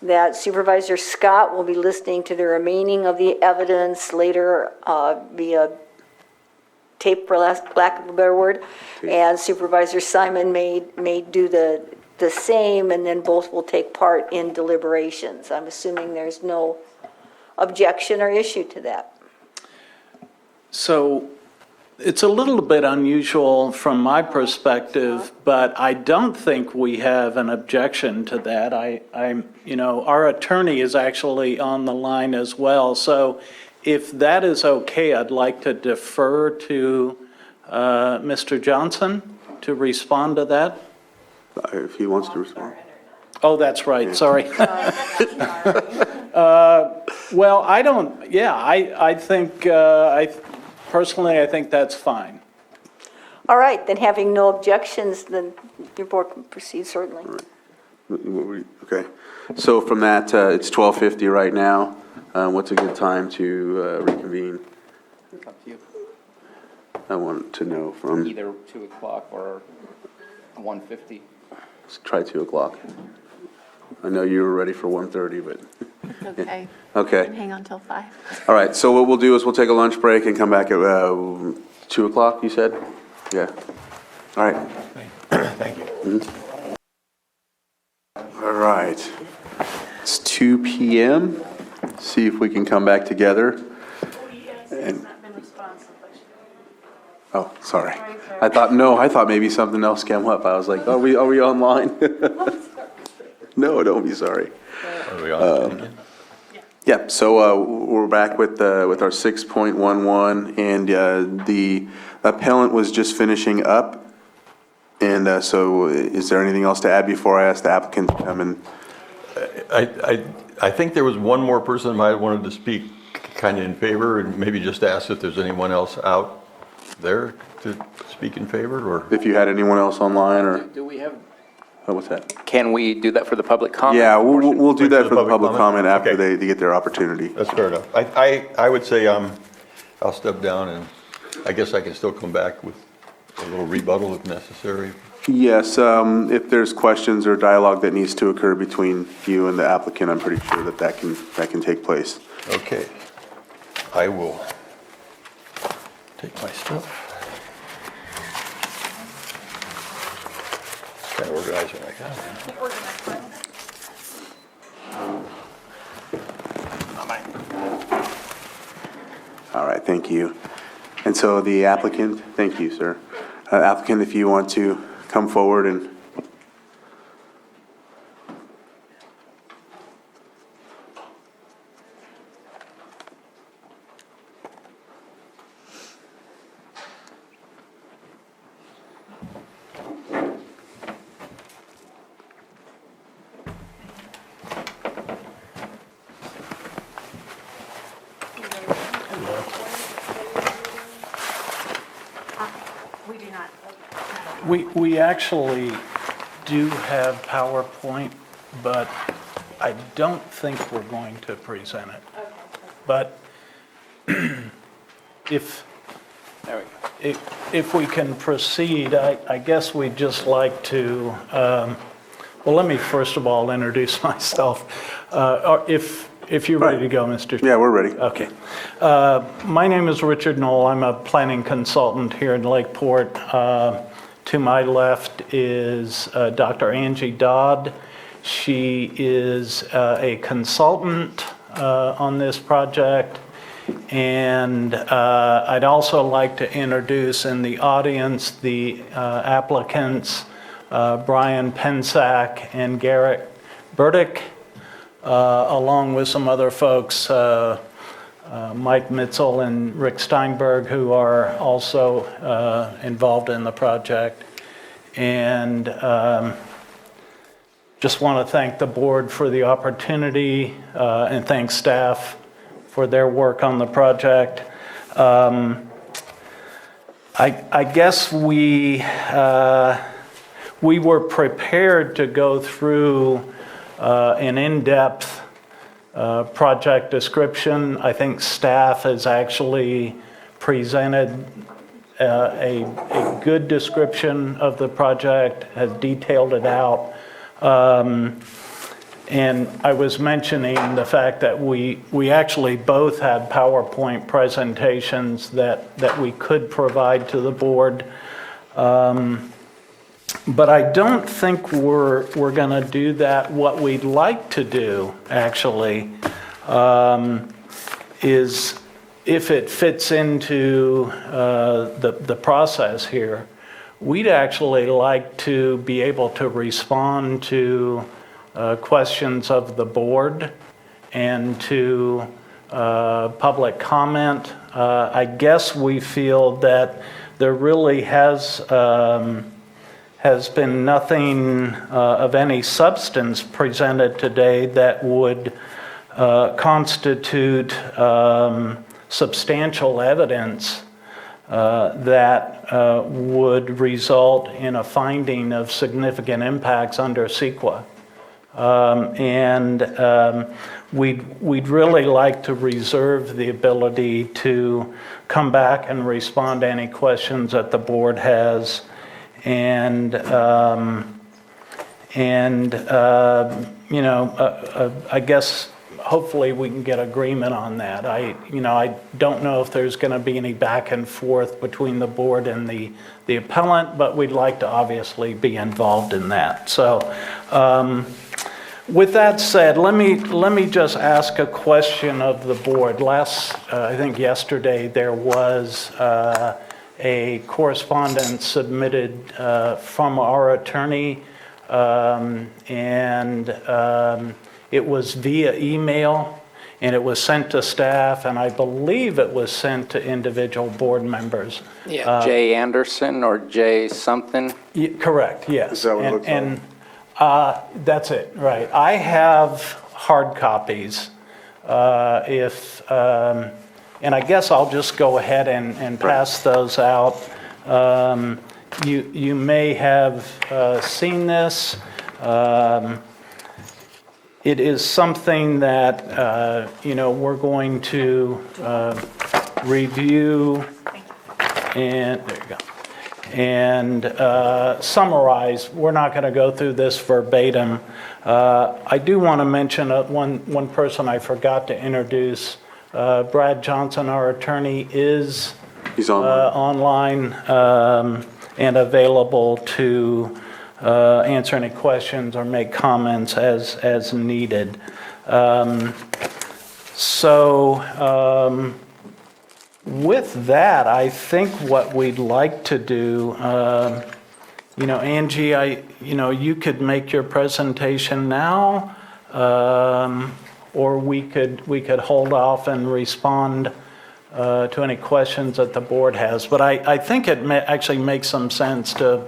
that Supervisor Scott will be listening to the remaining of the evidence later via tape, for lack of a better word, and Supervisor Simon may do the same, and then both will take part in deliberations. I'm assuming there's no objection or issue to that. So it's a little bit unusual from my perspective, but I don't think we have an objection to that. Our attorney is actually on the line as well. So if that is okay, I'd like to defer to Mr. Johnson to respond to that. If he wants to respond. Oh, that's right, sorry. Well, I think, personally, I think that's fine. All right, then having no objections, then your board can proceed certainly. Okay, so from that, it's 12:50 right now. What's a good time to reconvene? It's up to you. I want to know from. Either 2 o'clock or 1:50. Let's try 2 o'clock. I know you were ready for 1:30, but. Okay. Okay. Hang on till 5. All right, so what we'll do is we'll take a lunch break and come back at 2 o'clock, you said? Yeah. All right. Thank you. All right. It's 2 p.m. See if we can come back together. And, oh, sorry. I thought maybe something else came up. I was like, are we online? No, don't be sorry. Are we on? Yeah, so we're back with our 6.11, and the appellant was just finishing up. And so is there anything else to add before I ask the applicant to come in? I think there was one more person who might have wanted to speak kind of in favor, and maybe just ask if there's anyone else out there to speak in favor, or? If you had anyone else online, or? Do we have? Oh, what's that? Can we do that for the public comment? Yeah, we'll do that for the public comment after Okay. they get their opportunity. That's fair enough. I would say I'll step down, and I guess I can still come back with a little rebuttal if necessary. Yes, if there's questions or dialogue that needs to occur between you and the applicant, I'm pretty sure that can take place. Okay. I will take my stuff. Kind of organize what I got. All right, thank you. And so the applicant, thank you, sir. Applicant, if you want to come forward and. We actually do have PowerPoint, but I don't think we're going to present it. But if we can proceed, I guess we'd just like to, well, let me first of all introduce myself. If you're ready to go, Mr. Yeah, we're ready. Okay. My name is Richard Knoll. I'm a planning consultant here in Lakeport. To my left is Dr. Angie Dodd. She is a consultant on this project. And I'd also like to introduce in the audience the applicants, Brian Pensack and Garrett Burdick, along with some other folks, Mike Mitzel and Rick Steinberg, who are also involved in the project. And just want to thank the board for the opportunity and thank staff for their work on the project. I guess we were prepared to go through an in-depth project description. I think staff has actually presented a good description of the project, has detailed it out. And I was mentioning the fact that we actually both had PowerPoint presentations that we could provide to the board. But I don't think we're going to do that. What we'd like to do, actually, is if it fits into the process here, we'd actually like to be able to respond to questions of the board and to public comment. I guess we feel that there really has been nothing of any substance presented today that would constitute substantial evidence that would result in a finding of significant impacts under CEQA. We'd really like to reserve the ability to come back and respond to any questions that the board has. I guess hopefully we can get agreement on that. I don't know if there's going to be any back and forth between the board and the appellant, but we'd like to obviously be involved in that. So with that said, let me just ask a question of the board. I think yesterday there was a correspondence submitted from our attorney, and it was via email, and it was sent to staff, and I believe it was sent to individual board members. Yeah, Jay Anderson or Jay something? Correct, yes. Is that what it looks like? That's it, right. I have hard copies. And I guess I'll just go ahead and pass those out. You may have seen this. It is something that we're going to review and there you go. And summarize. We're not going to go through this verbatim. I do want to mention one person I forgot to introduce. Brad Johnson, our attorney, is online and available to answer any questions or make comments as needed. With that, I think what we'd like to do, Angie, you could make your presentation now, or we could hold off and respond to any questions that the board has. But I think it actually makes some sense to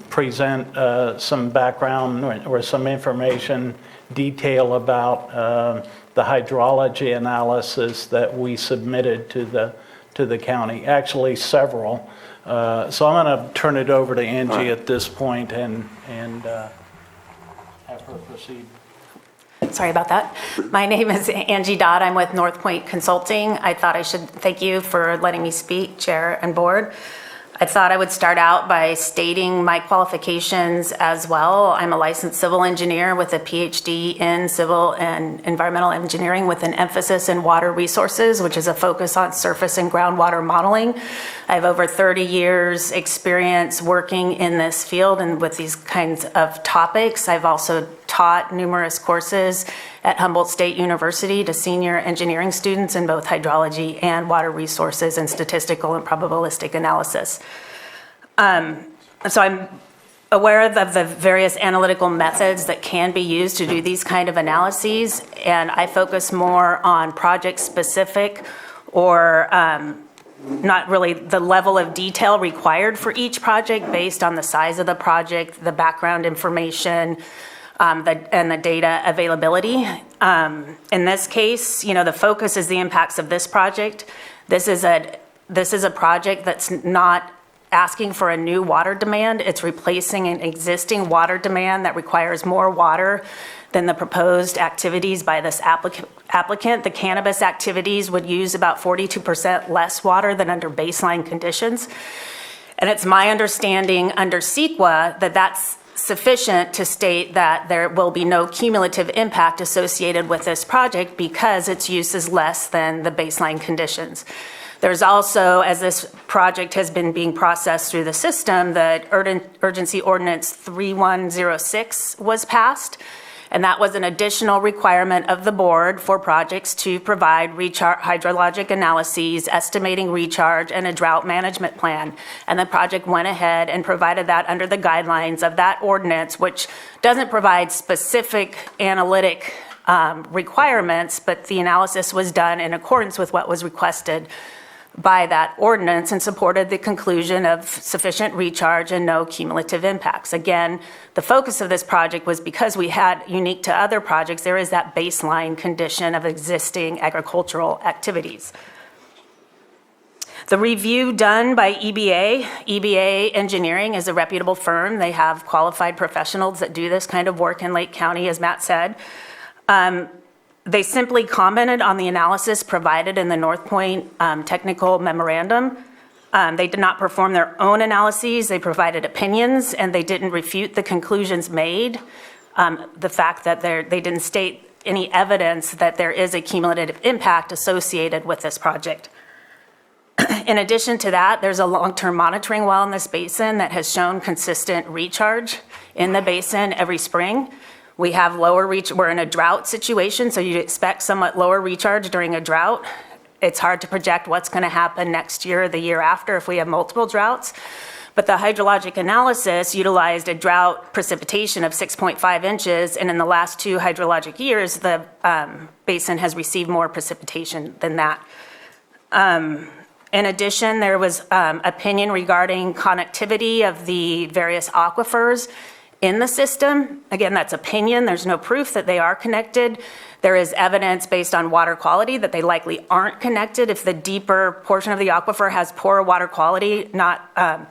present some background or some information, detail about the hydrology analysis that we submitted to the county. Actually, several. So I'm going to turn it over to Angie at this point and have her proceed. Sorry about that. My name is Angie Dodd. I'm with North Point Consulting. I thought I should thank you for letting me speak, Chair and Board. I thought I would start out by stating my qualifications as well. I'm a licensed civil engineer with a PhD in civil and environmental engineering with an emphasis in water resources, which is a focus on surface and groundwater modeling. I have over 30 years experience working in this field and with these kinds of topics. I've also taught numerous courses at Humboldt State University to senior engineering students in both hydrology and water resources and statistical and probabilistic analysis. So I'm aware of the various analytical methods that can be used to do these kind of analyses, and I focus more on project specific or not really the level of detail required for each project based on the size of the project, the background information, and the data availability. In this case, the focus is the impacts of this project. This is a project that's not asking for a new water demand. It's replacing an existing water demand that requires more water than the proposed activities by this applicant. The cannabis activities would use about 42% less water than under baseline conditions. And it's my understanding under CEQA that that's sufficient to state that there will be no cumulative impact associated with this project because its use is less than the baseline conditions. There's also, as this project has been being processed through the system, the Urgency Ordinance 3106 was passed, and that was an additional requirement of the board for projects to provide hydrologic analyses, estimating recharge, and a drought management plan. And the project went ahead and provided that under the guidelines of that ordinance, which doesn't provide specific analytic requirements, but the analysis was done in accordance with what was requested by that ordinance and supported the conclusion of sufficient recharge and no cumulative impacts. Again, the focus of this project was because we had, unique to other projects, there is that baseline condition of existing agricultural activities. The review done by EBA Engineering is a reputable firm. They have qualified professionals that do this kind of work in Lake County, as Matt said. They simply commented on the analysis provided in the North Point technical memorandum. They did not perform their own analyses. They provided opinions, and they didn't refute the conclusions made. The fact that they didn't state any evidence that there is a cumulative impact associated with this project. In addition to that, there's a long-term monitoring well in this basin that has shown consistent recharge in the basin every spring. We have lower we're in a drought situation, so you'd expect somewhat lower recharge during a drought. It's hard to project what's going to happen next year or the year after if we have multiple droughts. But the hydrologic analysis utilized a drought precipitation of 6.5 inches, and in the last 2 hydrologic years, the basin has received more precipitation than that. In addition, there was opinion regarding connectivity of the various aquifers in the system. Again, that's opinion. There's no proof that they are connected. There is evidence based on water quality that they likely aren't connected. If the deeper portion of the aquifer has poor water quality, not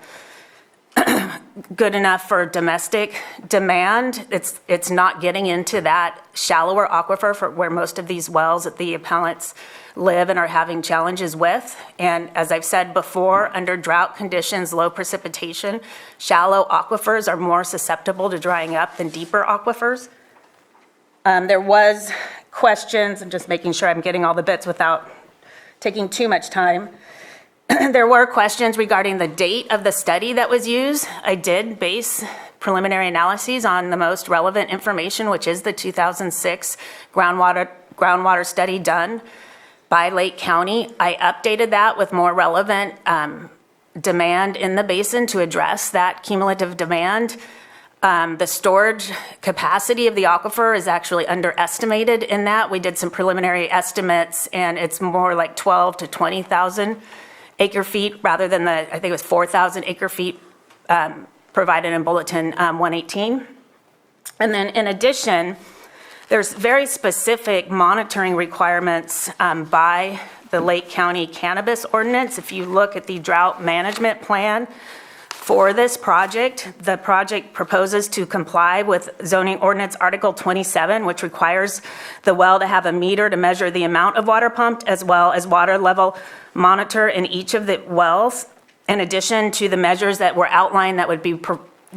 good enough for domestic demand, it's not getting into that shallower aquifer for where most of these wells that the appellants live and are having challenges with. And as I've said before, under drought conditions, low precipitation, shallow aquifers are more susceptible to drying up than deeper aquifers. There was questions, I'm just making sure I'm getting all the bits without taking too much time. There were questions regarding the date of the study that was used. I did base preliminary analyses on the most relevant information, which is the 2006 groundwater study done by Lake County. I updated that with more relevant demand in the basin to address that cumulative demand. The storage capacity of the aquifer is actually underestimated in that. We did some preliminary estimates, and it's more like 12 to 20,000 acre feet rather than I think it was 4,000 acre feet provided in Bulletin 118. And then in addition, there's very specific monitoring requirements by the Lake County Cannabis Ordinance. If you look at the drought management plan for this project, the project proposes to comply with zoning ordinance Article 27, which requires the well to have a meter to measure the amount of water pumped, as well as water level monitor in each of the wells. In addition to the measures that were outlined that would be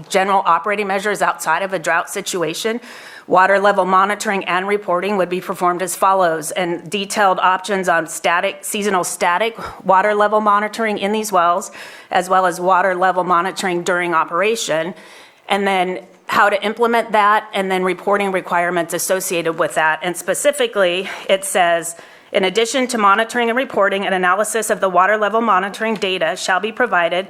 general operating measures outside of a drought situation, water level monitoring and reporting would be performed as follows, and detailed options on seasonal static water level monitoring in these wells, as well as water level monitoring during operation, and then how to implement that, and then reporting requirements associated with that. And specifically, it says, in addition to monitoring and reporting, an analysis of the water level monitoring data shall be provided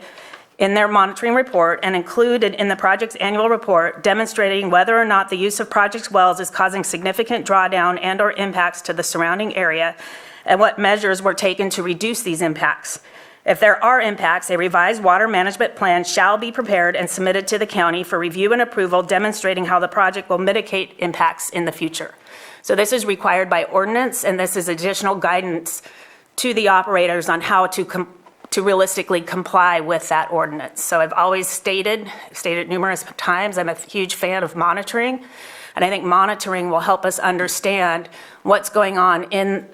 in their monitoring report and included in the project's annual report, demonstrating whether or not the use of project's wells is causing significant drawdown and or impacts to the surrounding area, and what measures were taken to reduce these impacts. If there are impacts, a revised water management plan shall be prepared and submitted to the county for review and approval, demonstrating how the project will mitigate impacts in the future. So this is required by ordinance, and this is additional guidance to the operators on how to realistically comply with that ordinance. So I've always stated numerous times, I'm a huge fan of monitoring, and I think monitoring will help us understand what's going on in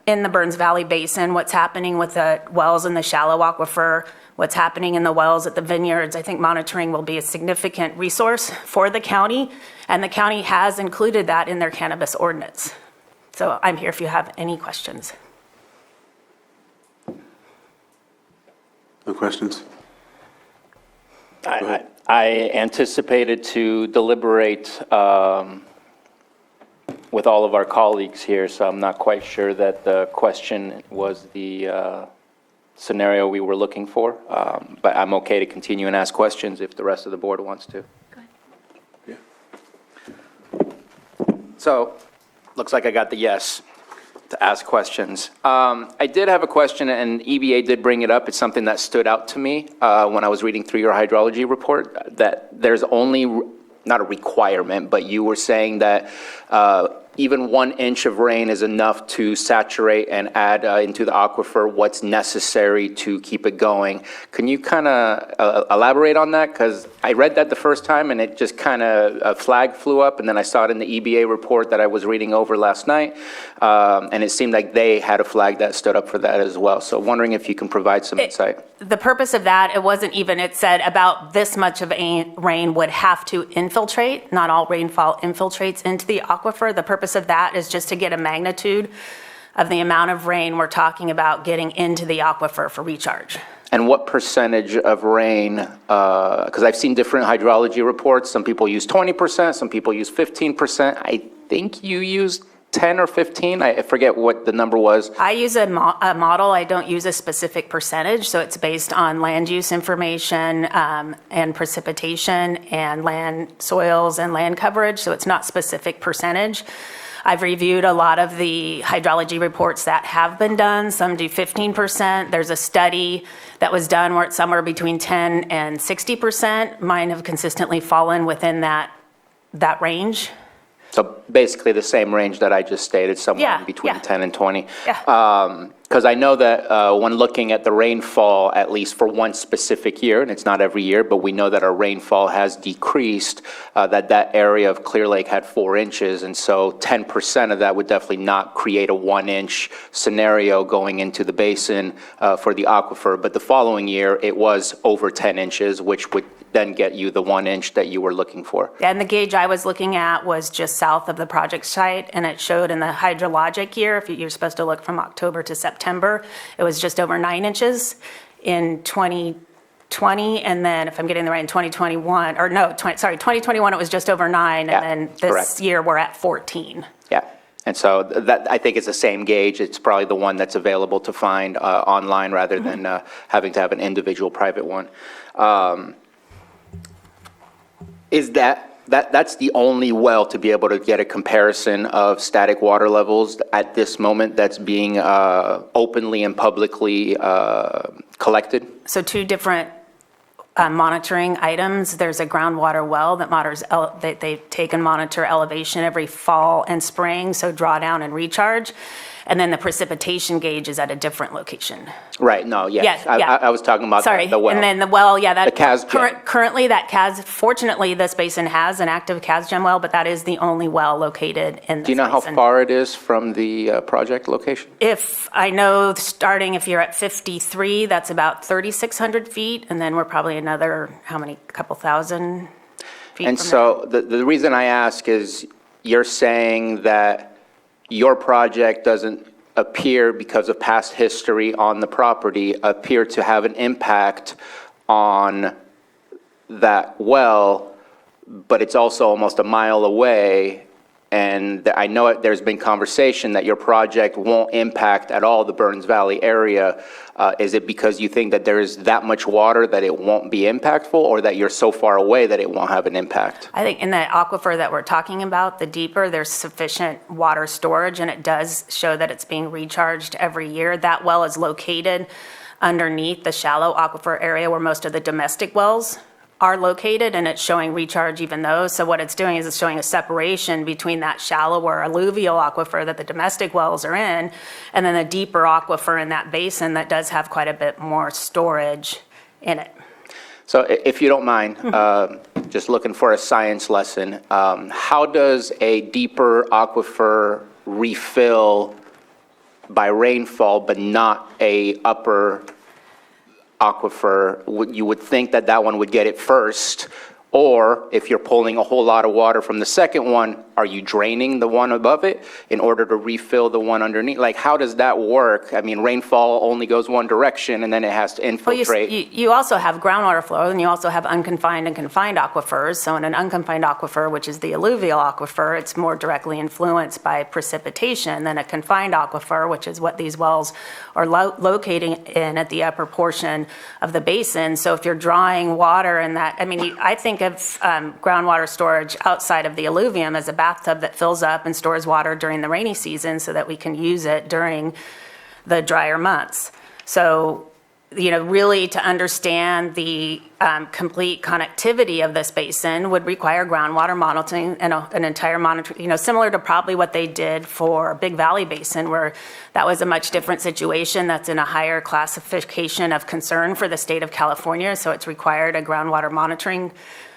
the Burns Valley Basin, what's happening with the wells in the shallow aquifer, what's happening in the wells at the vineyards. I think monitoring will be a significant resource for the county, and the county has included that in their cannabis ordinance. So I'm here if you have any questions. No questions? I anticipated to deliberate with all of our colleagues here, so I'm not quite sure that the question was the scenario we were looking for, but I'm okay to continue and ask questions if the rest of the board wants to. Go ahead. So, looks like I got the yes to ask questions. I did have a question, and EBA did bring it up. It's something that stood out to me when I was reading through your hydrology report, that there's only, not a requirement, but you were saying that even 1 inch of rain is enough to saturate and add into the aquifer what's necessary to keep it going. Can you kind of elaborate on that? Because I read that the first time and it just kind of, a flag flew up, and then I saw it in the EBA report that I was reading over last night, and it seemed like they had a flag that stood up for that as well. So wondering if you can provide some insight. The purpose of that, it wasn't even, it said about this much of rain would have to infiltrate. Not all rainfall infiltrates into the aquifer. The purpose of that is just to get a magnitude of the amount of rain we're talking about getting into the aquifer for recharge. And what percentage of rain, because I've seen different hydrology reports, some people use 20%, some people use 15%. I think you used 10 or 15, I forget what the number was. I use a model, I don't use a specific percentage, so it's based on land use information and precipitation and land soils and land coverage, so it's not specific percentage. I've reviewed a lot of the hydrology reports that have been done. Some do 15%. There's a study that was done where it's somewhere between 10 and 60%. Mine have consistently fallen within that range. So basically the same range that I just stated, somewhere between 10 and 20. Because I know that when looking at the rainfall, at least for one specific year, and it's not every year, but we know that our rainfall has decreased, that area of Clear Lake had 4 inches, and so 10% of that would definitely not create a 1-inch scenario going into the basin for the aquifer. But the following year, it was over 10 inches, which would then get you the 1 inch that you were looking for. And the gauge I was looking at was just south of the project site, and it showed in the hydrologic year, if you're supposed to look from October to September, it was just over 9 inches in 2020, and then if I'm getting the right, in 2021, or no, 2021 it was just over 9, and then this correct. Year we're at 14. Yeah. And so that, I think it's the same gauge. It's probably the one that's available to find online rather than having to have an individual private one. Is that's the only well to be able to get a comparison of static water levels at this moment that's being openly and publicly collected? So 2 different monitoring items. There's a groundwater well that monitors, they take and monitor elevation every fall and spring, so drawdown and recharge. And then the precipitation gauge is at a different location. Right, no, yes. Yes, yeah. I was talking about Sorry, the well. and then the well, yeah, that. The CASGEM. Currently, that fortunately, this basin has an active CASGEM well, but that is the only well located in this Do you know how basin. far it is from the project location? If I know, if you're at 53, that's about 3,600 feet, and then we're probably another, couple thousand feet And from so the reason I ask is you're saying that your project doesn't appear, because of past history on the property, appear to have an impact on that well, but it's also almost a mile away. And I know there's been conversation that your project won't impact at all the Burns Valley area. Is it because you think that there's that much water that it won't be impactful, or that you're so far away that it won't have an impact? I think in the aquifer that we're talking about, the deeper, there's sufficient water storage, and it does show that it's being recharged every year. That well is located underneath the shallow aquifer area where most of the domestic wells are located, and it's showing recharge even those. So what it's doing is it's showing a separation between that shallower alluvial aquifer that the domestic wells are in, and then a deeper aquifer in that basin that does have quite a bit more storage in it. So if you don't mind, just looking for a science lesson, how does a deeper aquifer refill by rainfall but not a upper aquifer? You would think that that one would get it first, or if you're pulling a whole lot of water from the second one, are you draining the one above it in order to refill the one underneath? Like, how does that work? I mean, rainfall only goes one direction, and then it has to infiltrate. Well, you also have groundwater flow, and you also have unconfined and confined aquifers. So in an unconfined aquifer, which is the alluvial aquifer, it's more directly influenced by precipitation than a confined aquifer, which is what these wells are locating in at the upper portion of the basin. So if you're drawing water in that, I mean, I think of groundwater storage outside of the alluvium as a bathtub that fills up and stores water during the rainy season so that we can use it during the drier months. So, really to understand the complete connectivity of this basin would require groundwater monitoring and an entire monitoring, similar to probably what they did for Big Valley Basin, where that was a much different situation. That's in a higher classification of concern for the state of California. So it's required a groundwater monitoring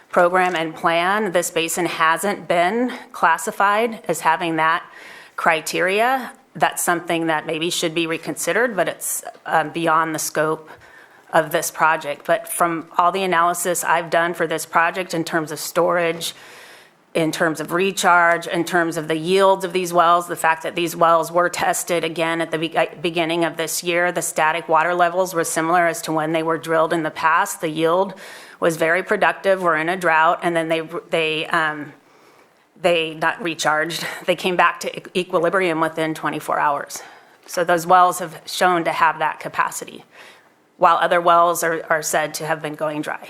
program and plan. This basin hasn't been classified as having that criteria. That's something that maybe should be reconsidered, but it's beyond the scope of this project. But from all the analysis I've done for this project in terms of storage, in terms of recharge, in terms of the yields of these wells, the fact that these wells were tested again at the beginning of this year, the static water levels were similar as to when they were drilled in the past. The yield was very productive. We're in a drought, and then they not recharged. They came back to equilibrium within 24 hours. So those wells have shown to have that capacity, while other wells are said to have been going dry.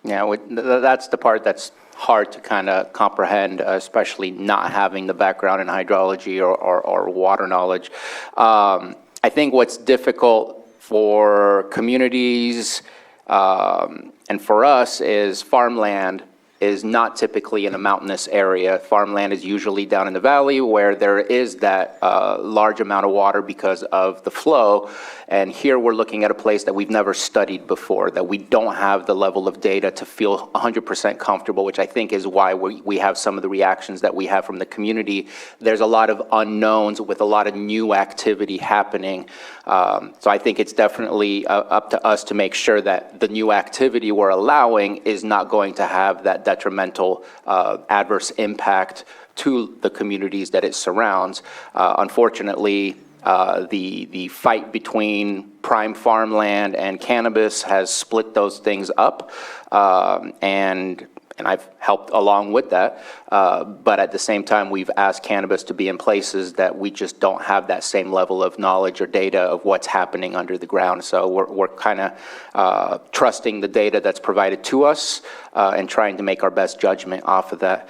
Yeah, that's the part that's hard to kind of comprehend, especially not having the background in hydrology or water knowledge. I think what's difficult for communities and for us is farmland is not typically in a mountainous area. Farmland is usually down in the valley where there is that large amount of water because of the flow. And here we're looking at a place that we've never studied before, that we don't have the level of data to feel 100% comfortable, which I think is why we have some of the reactions that we have from the community. There's a lot of unknowns with a lot of new activity happening. So I think it's definitely up to us to make sure that the new activity we're allowing is not going to have that detrimental adverse impact to the communities that it surrounds. Unfortunately, the fight between prime farmland and cannabis has split those things up, and I've helped along with that. But at the same time, we've asked cannabis to be in places that we just don't have that same level of knowledge or data of what's happening under the ground. So we're kind of trusting the data that's provided to us and trying to make our best judgment off of that.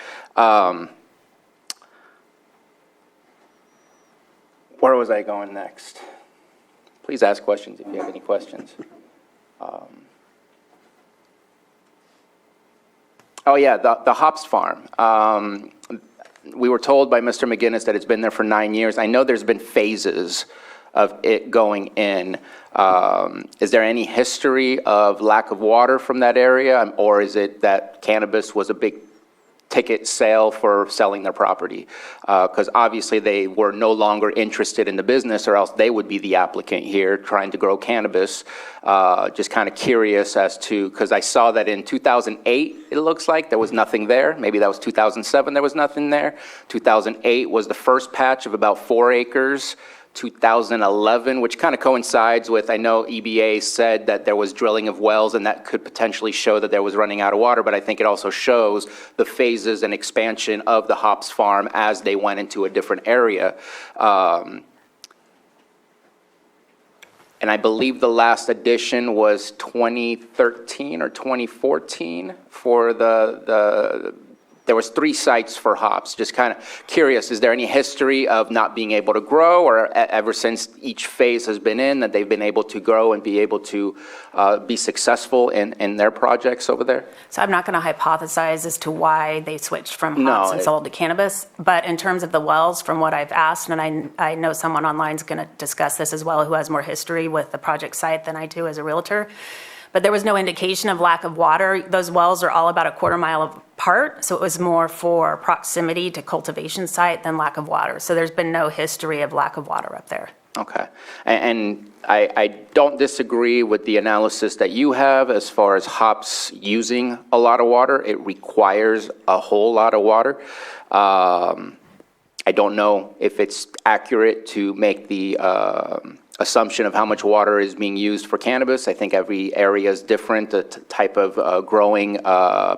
Where was I going next? Please ask questions if you have any questions. Oh yeah, the hops farm. we were told by Mr. McGinnis that it's been there for 9 years. I know there's been phases of it going in. Is there any history of lack of water from that area, or is it that cannabis was a big ticket sale for selling their property? Because obviously they were no longer interested in the business, or else they would be the applicant here trying to grow cannabis. Just kind of curious as to, because I saw that in 2008, it looks like there was nothing there. Maybe that was 2007, there was nothing there. 2008 was the first patch of about 4 acres. 2011, which kind of coincides with, I know EBA said that there was drilling of wells and that could potentially show that there was running out of water, but I think it also shows the phases and expansion of the hops farm as they went into a different area. And I believe the last edition was 2013 or 2014 for there was 3 sites for hops. Just kind of curious, is there any history of not being able to grow, or ever since each phase has been in, that they've been able to grow and be able to be successful in their projects over there? So I'm not going to hypothesize as to why they switched from hops and sold to cannabis, but in terms of the wells, from what I've asked, and I know someone online is going to discuss this as well who has more history with the project site than I do as a realtor, but there was no indication of lack of water. Those wells are all about a quarter mile apart, so it was more for proximity to cultivation site than lack of water. So there's been no history of lack of water up there. Okay. And I don't disagree with the analysis that you have as far as hops using a lot of water. It requires a whole lot of water. I don't know if it's accurate to make the assumption of how much water is being used for cannabis. I think every area is different. The type of growing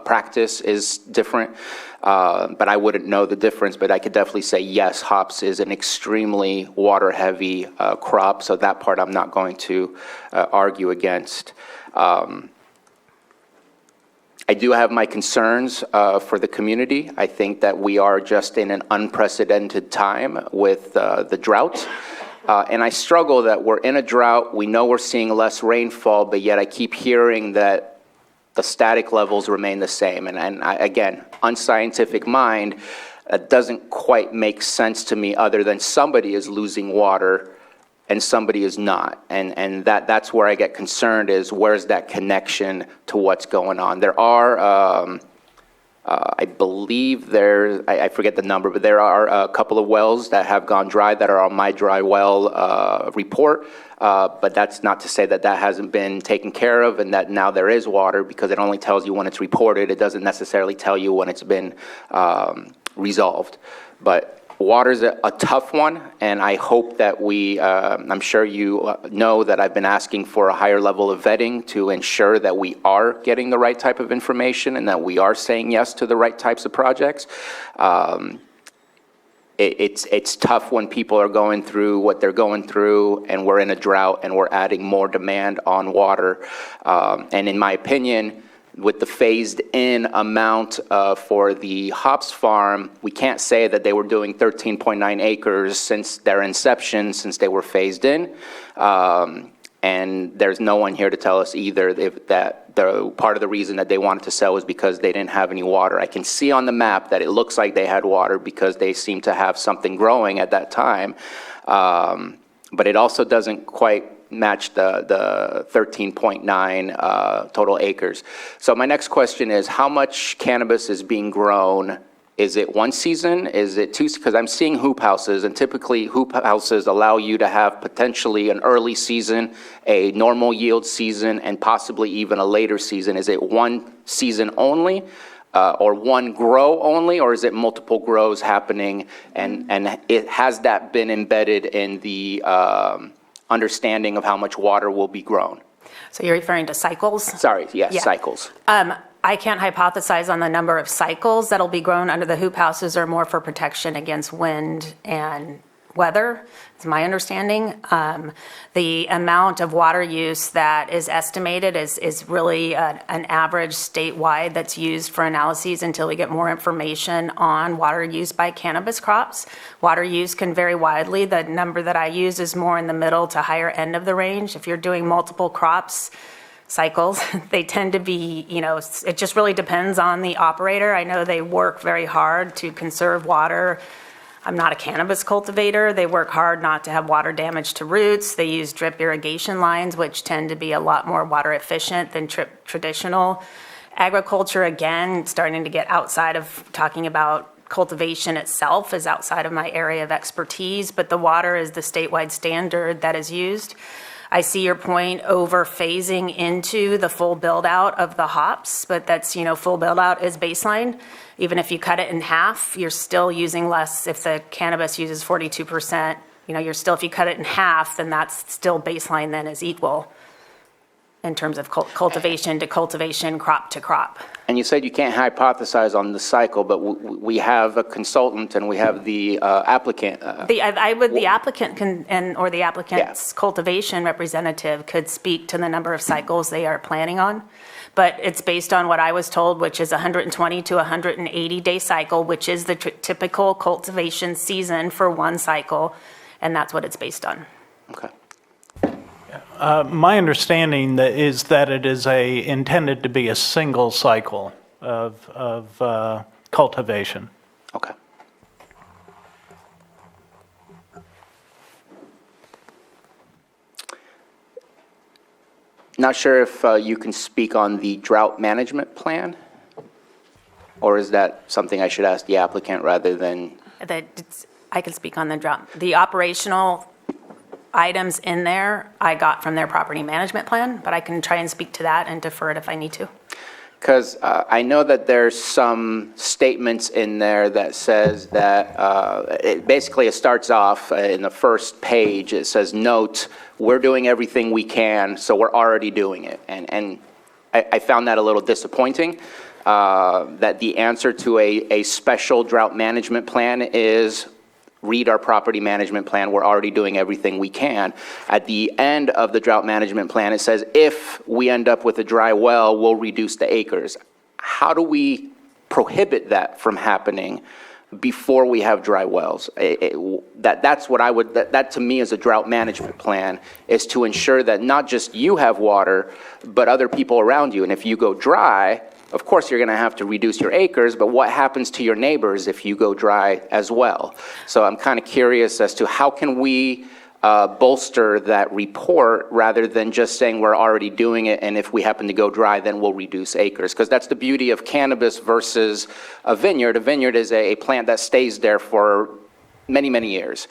practice is different. But I wouldn't know the difference, but I could definitely say, yes, hops is an extremely water-heavy crop, so that part I'm not going to argue against. I do have my concerns for the community. I think that we are just in an unprecedented time with the drought. And I struggle that we're in a drought, we know we're seeing less rainfall, but yet I keep hearing that the static levels remain the same. And again, unscientific mind, that doesn't quite make sense to me, other than somebody is losing water and somebody is not. And that's where I get concerned, is where's that connection to what's going on? There are, I believe I forget the number, but there are a couple of wells that have gone dry that are on my dry well report. But that's not to say that that hasn't been taken care of and that now there is water, because it only tells you when it's reported. It doesn't necessarily tell you when it's been resolved. But water's a tough one, and I hope that I'm sure you know that I've been asking for a higher level of vetting to ensure that we are getting the right type of information and that we are saying yes to the right types of projects. It's tough when people are going through what they're going through and we're in a drought and we're adding more demand on water. And in my opinion, with the phased in amount for the hops farm, we can't say that they were doing 13.9 acres since their inception, since they were phased in. And there's no one here to tell us either that the part of the reason that they wanted to sell was because they didn't have any water. I can see on the map that it looks like they had water because they seem to have something growing at that time. But it also doesn't quite match the 13.9 total acres. So my next question is, how much cannabis is being grown? Is it one season? Is it 2? Because I'm seeing hoop houses, and typically hoop houses allow you to have potentially an early season, a normal yield season, and possibly even a later season. Is it one season only, or one grow only, or is it multiple grows happening? And has that been embedded in the understanding of how much water will be grown? So you're referring to cycles? Sorry, yes, yeah. Cycles. I can't hypothesize on the number of cycles that'll be grown under the hoop houses, or more for protection against wind and weather, is my understanding. The amount of water use that is estimated is really an average statewide that's used for analyses until we get more information on water use by cannabis crops. Water use can vary widely. The number that I use is more in the middle to higher end of the range. If you're doing multiple crops, cycles. They tend to be, it just really depends on the operator. I know they work very hard to conserve water. I'm not a cannabis cultivator. They work hard not to have water damage to roots. They use drip irrigation lines, which tend to be a lot more water efficient than traditional agriculture. Again, starting to get outside of talking about cultivation itself is outside of my area of expertise, but the water is the statewide standard that is used. I see your point over phasing into the full build out of the hops, but that's, full build out is baseline. Even if you cut it in half, you're still using less. If the cannabis uses 42%, you're still, if you cut it in half, then that's still baseline then is equal in terms of cultivation to cultivation, crop to crop. And you said you can't hypothesize on the cycle, but we have a consultant and we have the applicant. The applicant can, or the applicant's cultivation representative could speak to the number of cycles they are planning on. But it's based on what I was told, which is 120 to 180 day cycle, which is the typical cultivation season for one cycle. And that's what it's based on. Okay. My understanding is that it is intended to be a single cycle of cultivation. Okay. Not sure if you can speak on the drought management plan, or is that something I should ask the applicant rather than? I can speak on the drought. The operational items in there I got from their property management plan, but I can try and speak to that and defer it if I need to. Because I know that there's some statements in there that says that, it starts off in the first page, it says, note, we're doing everything we can, so we're already doing it. And I found that a little disappointing, that the answer to a special drought management plan is, read our property management plan, we're already doing everything we can. At the end of the drought management plan, it says, if we end up with a dry well, we'll reduce the acres. How do we prohibit that from happening before we have dry wells? That's what that to me is a drought management plan, is to ensure that not just you have water, but other people around you. And if you go dry, of course, you're going to have to reduce your acres, but what happens to your neighbors if you go dry as well? So I'm kind of curious as to how can we bolster that report rather than just saying we're already doing it, and if we happen to go dry, then we'll reduce acres. Because that's the beauty of cannabis versus a vineyard. A vineyard is a plant that stays there for many, many years.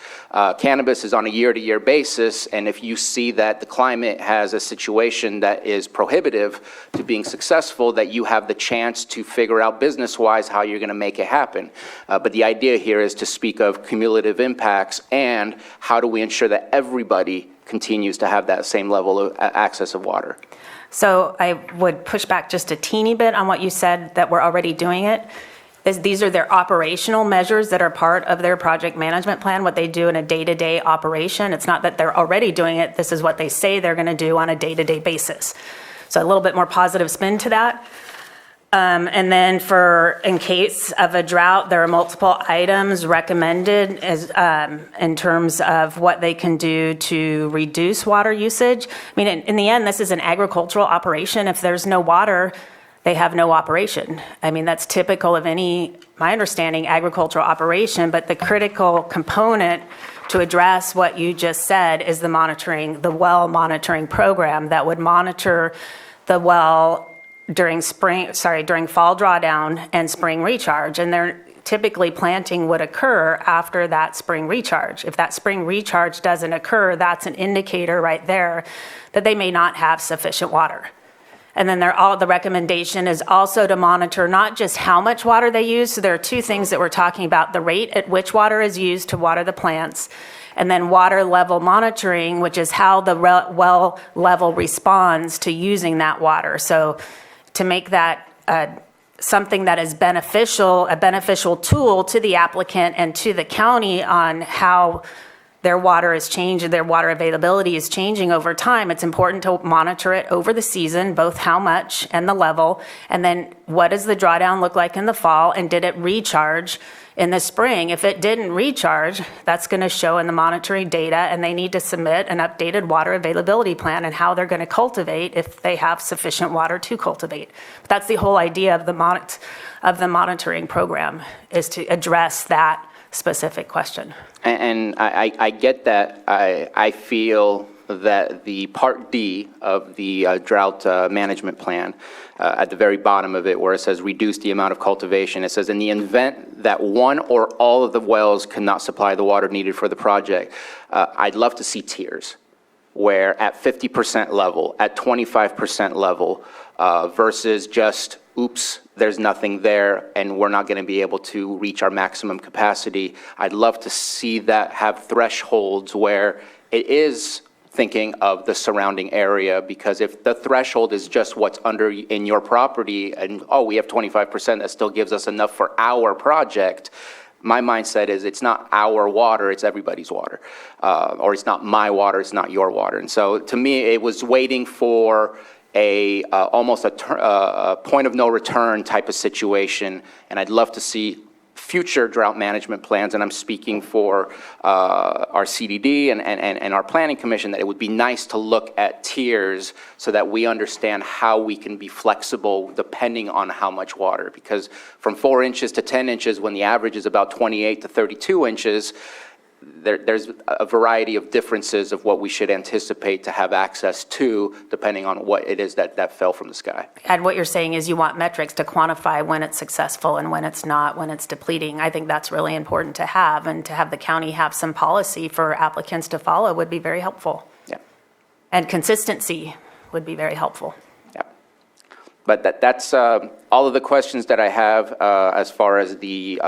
Cannabis is on a year-to-year basis, and if you see that the climate has a situation that is prohibitive to being successful, that you have the chance to figure out business-wise how you're going to make it happen. But the idea here is to speak of cumulative impacts and how do we ensure that everybody continues to have that same level of access of water. So I would push back just a teeny bit on what you said, that we're already doing it. These are their operational measures that are part of their project management plan, what they do in a day-to-day operation. It's not that they're already doing it. This is what they say they're going to do on a day-to-day basis. So a little bit more positive spin to that. And then in case of a drought, there are multiple items recommended in terms of what they can do to reduce water usage. I mean, in the end, this is an agricultural operation. If there's no water, they have no operation. I mean, that's typical of my understanding, agricultural operation, but the critical component to address what you just said is the well monitoring program that would monitor the well during fall drawdown and spring recharge. And typically planting would occur after that spring recharge. If that spring recharge doesn't occur, that's an indicator right there that they may not have sufficient water. And then the recommendation is also to monitor not just how much water they use. So there are two things that we're talking about: the rate at which water is used to water the plants, and then water level monitoring, which is how the well level responds to using that water. So to make that something that is a beneficial tool to the applicant and to the county on how their water is changing, their water availability is changing over time. It's important to monitor it over the season, both how much and the level, and then what does the drawdown look like in the fall, and did it recharge in the spring? If it didn't recharge, that's going to show in the monitoring data, and they need to submit an updated water availability plan and how they're going to cultivate if they have sufficient water to cultivate. But that's the whole idea of the monitoring program, is to address that specific question. And I get that. I feel that the Part D of the drought management plan, at the very bottom of it, where it says reduce the amount of cultivation, it says in the event that one or all of the wells cannot supply the water needed for the project, I'd love to see tiers where at 50% level, at 25% level, versus just, oops, there's nothing there and we're not going to be able to reach our maximum capacity. I'd love to see that have thresholds where it is thinking of the surrounding area, because if the threshold is just what's under in your property and, oh, we have 25%, that still gives us enough for our project, my mindset is it's not our water, it's everybody's water. Or it's not my water, it's not your water. And so to me, it was waiting for almost a point of no return type of situation, and I'd love to see future drought management plans, and I'm speaking for our CDD and our planning commission, that it would be nice to look at tiers so that we understand how we can be flexible depending on how much water, because from 4 inches to 10 inches, when the average is about 28 to 32 inches, there's a variety of differences of what we should anticipate to have access to, depending on what it is that fell from the sky. And what you're saying is you want metrics to quantify when it's successful and when it's not, when it's depleting. I think that's really important to have, and to have the county have some policy for applicants to follow would be very helpful. Yeah. And consistency would be very helpful. Yeah. But that's all of the questions that I have as far as the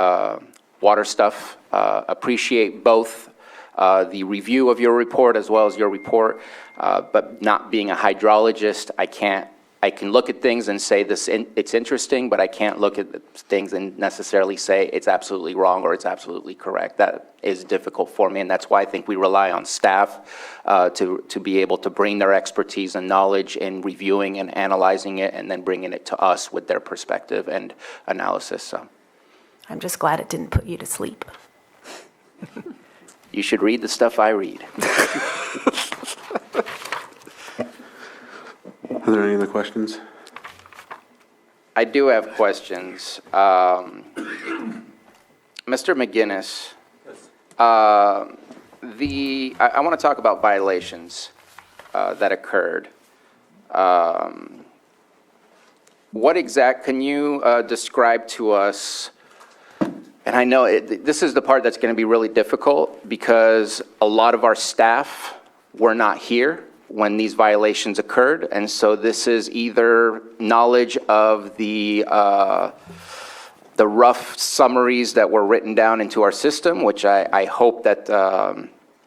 water stuff. Appreciate both the review of your report as well as your report, but not being a hydrologist, I can look at things and say it's interesting, but I can't look at things and necessarily say it's absolutely wrong or it's absolutely correct. That is difficult for me, and that's why I think we rely on staff to be able to bring their expertise and knowledge in reviewing and analyzing it, and then bringing it to us with their perspective and analysis. So I'm just glad it didn't put you to sleep. You should read the stuff I read. Are there any other questions? I do have questions. Mr. McGinnis, I want to talk about violations that occurred. Can you describe to us, and I know this is the part that's going to be really difficult, because a lot of our staff were not here when these violations occurred, and so this is either knowledge of the rough summaries that were written down into our system, which I hope that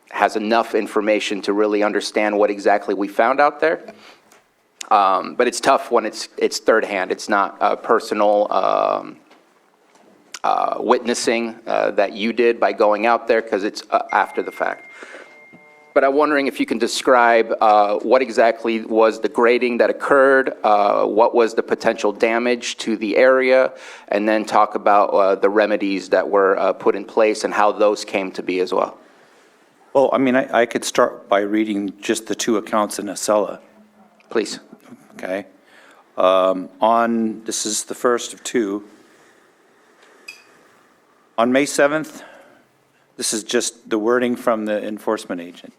has enough information to really understand what exactly we found out there. But it's tough when it's third hand. It's not personal witnessing that you did by going out there, because it's after the fact. But I'm wondering if you can describe what exactly was the grading that occurred, what was the potential damage to the area, and then talk about the remedies that were put in place and how those came to be as well. Well, I mean, I could start by reading just the two accounts in Acela. Please. Okay. This is the first of two. On May 7th, this is just the wording from the enforcement agent.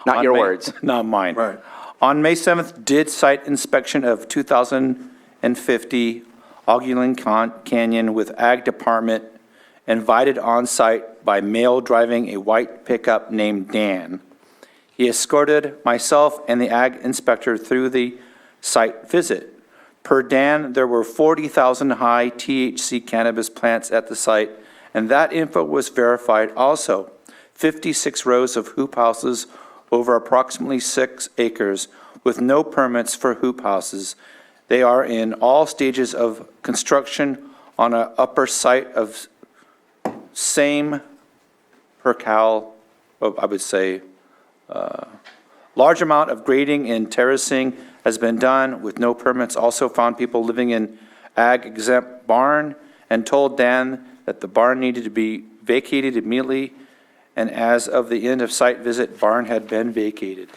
Not your words. Not mine. Right. On May 7th, did site inspection of 2050 Augulin Canyon with Ag Department, invited on site by male driving a white pickup named Dan. He escorted myself and the Ag inspector through the site visit. Per Dan, there were 40,000 high THC cannabis plants at the site, and that info was verified also. 56 rows of hoop houses over approximately 6 acres with no permits for hoop houses. They are in all stages of construction on an upper site of same per cal, I would say, large amount of grading and terracing has been done with no permits. Also found people living in ag exempt barn and told Dan that the barn needed to be vacated immediately, and as of the end of site visit, barn had been vacated.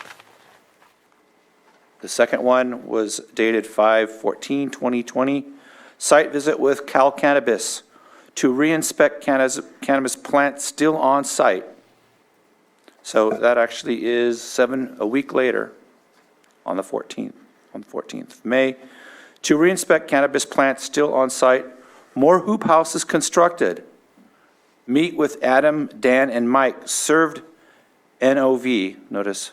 The second one was dated 5/14/2020. Site visit with Cal Cannabis to reinspect cannabis plants still on site. So that actually is a week later, on the 14th of May. To reinspect cannabis plants still on site, more hoop houses constructed. Meet with Adam, Dan, and Mike, served NOV, notice,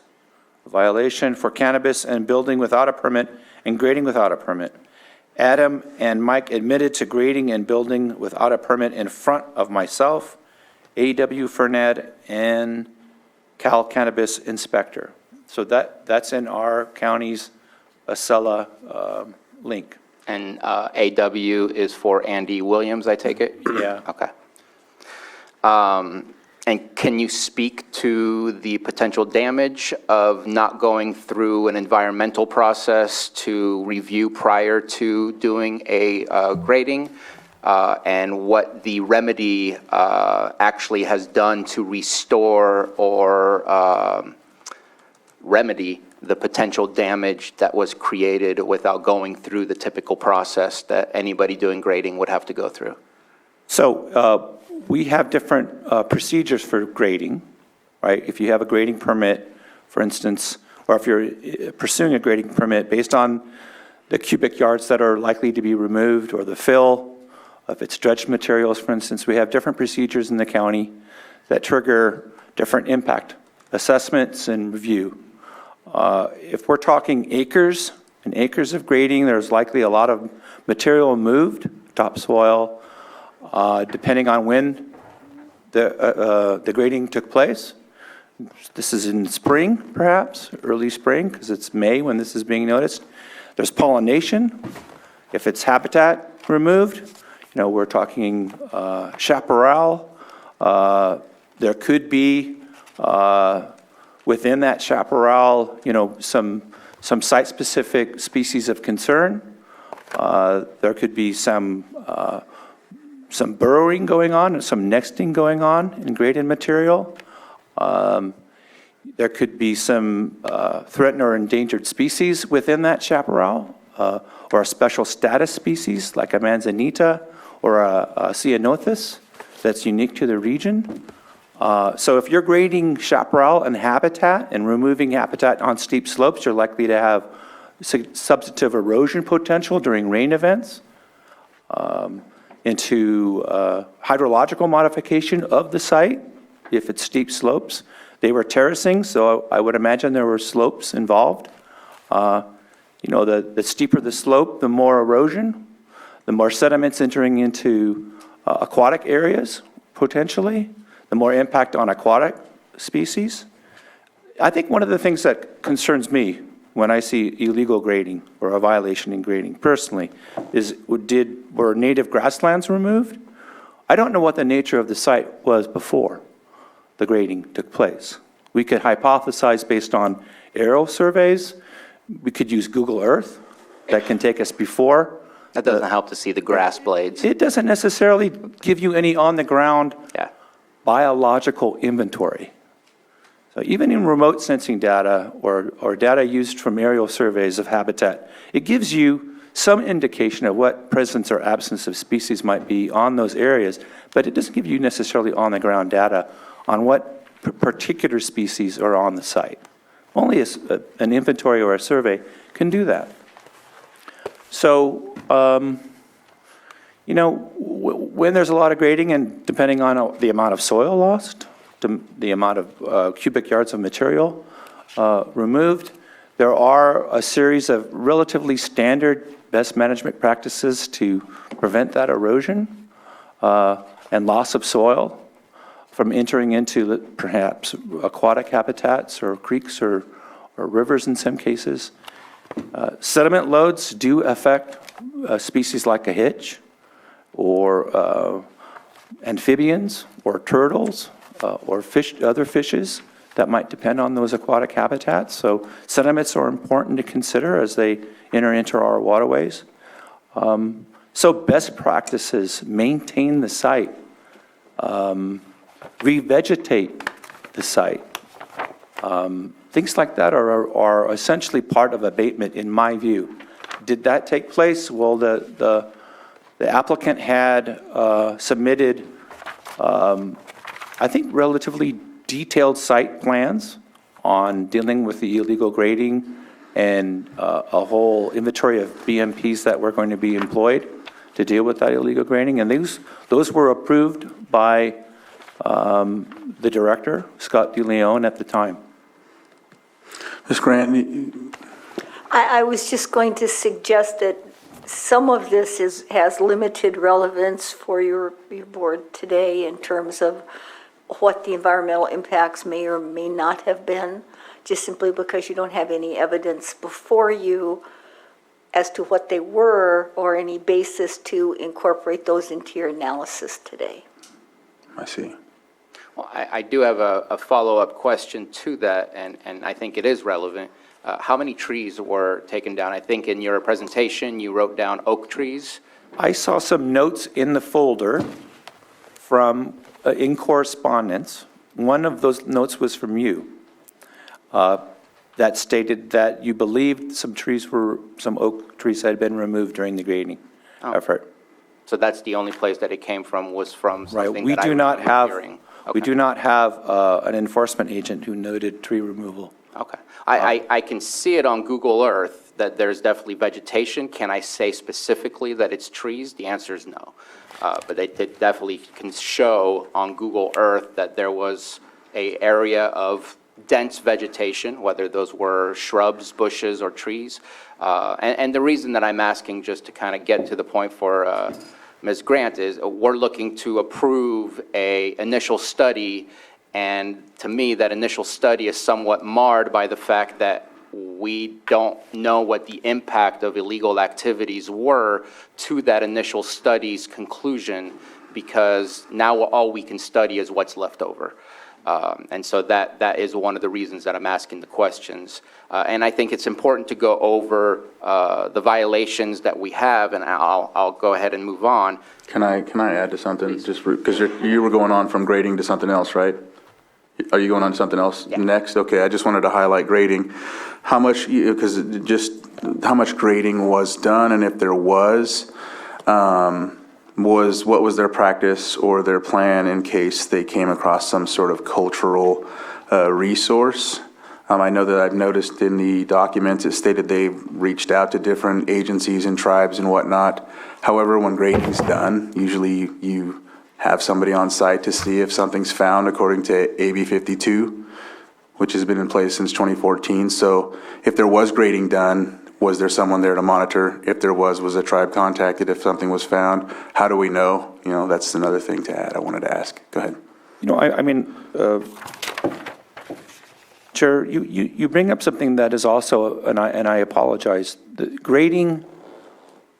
violation for cannabis and building without a permit and grading without a permit. Adam and Mike admitted to grading and building without a permit in front of myself, A.W. Fernad, and Cal Cannabis Inspector. So that's in our county's Acela link. And AW is for Andy Williams, I take it? Yeah. Okay. And can you speak to the potential damage of not going through an environmental process to review prior to doing a grading, and what the remedy actually has done to restore or remedy the potential damage that was created without going through the typical process that anybody doing grading would have to go through? So we have different procedures for grading, right? If you have a grading permit, for instance, or if you're pursuing a grading permit based on the cubic yards that are likely to be removed or the fill, if it's dredged materials, for instance, we have different procedures in the county that trigger different impact assessments and review. If we're talking acres and acres of grading, there's likely a lot of material moved, topsoil, depending on when the grading took place. This is in spring, perhaps, early spring, because it's May when this is being noticed. There's pollination. If it's habitat removed, we're talking chaparral. There could be within that chaparral, some site-specific species of concern. There could be some burrowing going on, some nesting going on in graded material. There could be some threatened or endangered species within that chaparral, or a special status species like a manzanita or a ceanothus that's unique to the region. So if you're grading chaparral and habitat and removing habitat on steep slopes, you're likely to have substantive erosion potential during rain events, into hydrological modification of the site if it's steep slopes. They were terracing, so I would imagine there were slopes involved. The steeper the slope, the more erosion, the more sediments entering into aquatic areas, potentially, the more impact on aquatic species. I think one of the things that concerns me when I see illegal grading or a violation in grading personally is, were native grasslands removed? I don't know what the nature of the site was before the grading took place. We could hypothesize based on aerial surveys. We could use Google Earth that can take us before. That doesn't help to see the grass blades. It doesn't necessarily give you any on-the-ground biological inventory. So even in remote sensing data or data used from aerial surveys of habitat, it gives you some indication of what presence or absence of species might be on those areas, but it doesn't give you necessarily on-the-ground data on what particular species are on the site. Only an inventory or a survey can do that. So, when there's a lot of grading and depending on the amount of soil lost, the amount of cubic yards of material removed, there are a series of relatively standard best management practices to prevent that erosion and loss of soil from entering into perhaps aquatic habitats or creeks or rivers in some cases. Sediment loads do affect species like a hitch or amphibians or turtles or other fishes that might depend on those aquatic habitats. So sediments are important to consider as they enter into our waterways. So best practices: maintain the site, revegetate the site. Things like that are essentially part of abatement, in my view. Did that take place? Well, the applicant had submitted, I think, relatively detailed site plans on dealing with the illegal grading and a whole inventory of BMPs that were going to be employed to deal with that illegal grading. And those were approved by the director, Scott DeLeon, at the time. Ms. Grant, I was just going to suggest that some of this has limited relevance for your board today in terms of what the environmental impacts may or may not have been, just simply because you don't have any evidence before you as to what they were or any basis to incorporate those into your analysis today. I see. Well, I do have a follow-up question to that, and I think it is relevant. How many trees were taken down? I think in your presentation, you wrote down oak trees. I saw some notes in the folder from, in correspondence. One of those notes was from you that stated that you believed some oak trees had been removed during the grading effort. So that's the only place that it came from, was from something Right. that I remember hearing. We do not have an enforcement agent who noted tree removal. Okay. I can see it on Google Earth that there's definitely vegetation. Can I say specifically that it's trees? The answer is no. But they definitely can show on Google Earth that there was an area of dense vegetation, whether those were shrubs, bushes, or trees. And the reason that I'm asking, just to kind of get to the point for Ms. Grant, is we're looking to approve an initial study. And to me, that initial study is somewhat marred by the fact that we don't know what the impact of illegal activities were to that initial study's conclusion, because now all we can study is what's left over. And so that is one of the reasons that I'm asking the questions. And I think it's important to go over the violations that we have, and I'll go ahead and move on. can I add to something? Please. Just because you were going on from grading to something else, right? Are you going on to something else next? Okay, I just wanted to highlight grading. How much, because just how much grading was done, and if there was what was their practice or their plan in case they came across some sort of cultural resource? I know that I've noticed in the documents it stated they've reached out to different agencies and tribes and whatnot. However, when grading's done, usually you have somebody on site to see if something's found according to AB 52, which has been in place since 2014. So if there was grading done, was there someone there to monitor? If there was a tribe contacted if something was found? How do we know? That's another thing to add I wanted to ask. Go ahead. I mean, Chair, you bring up something that is also, and I apologize, the grading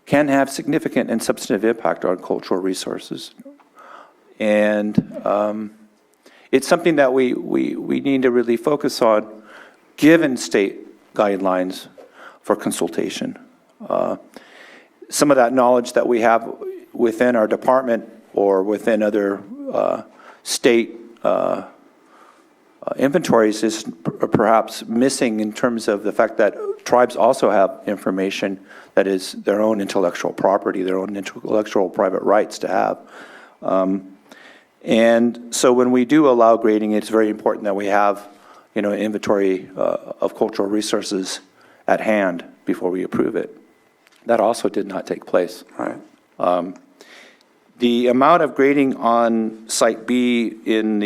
can have significant and substantive impact on cultural resources. And it's something that we need to really focus on, given state guidelines for consultation. Some of that knowledge that we have within our department or within other state inventories is perhaps missing in terms of the fact that tribes also have information that is their own intellectual property, their own intellectual private rights to have. And so when we do allow grading, it's very important that we have, an inventory of cultural resources at hand before we approve it. That also did not take place. Right. The amount of grading on Site B in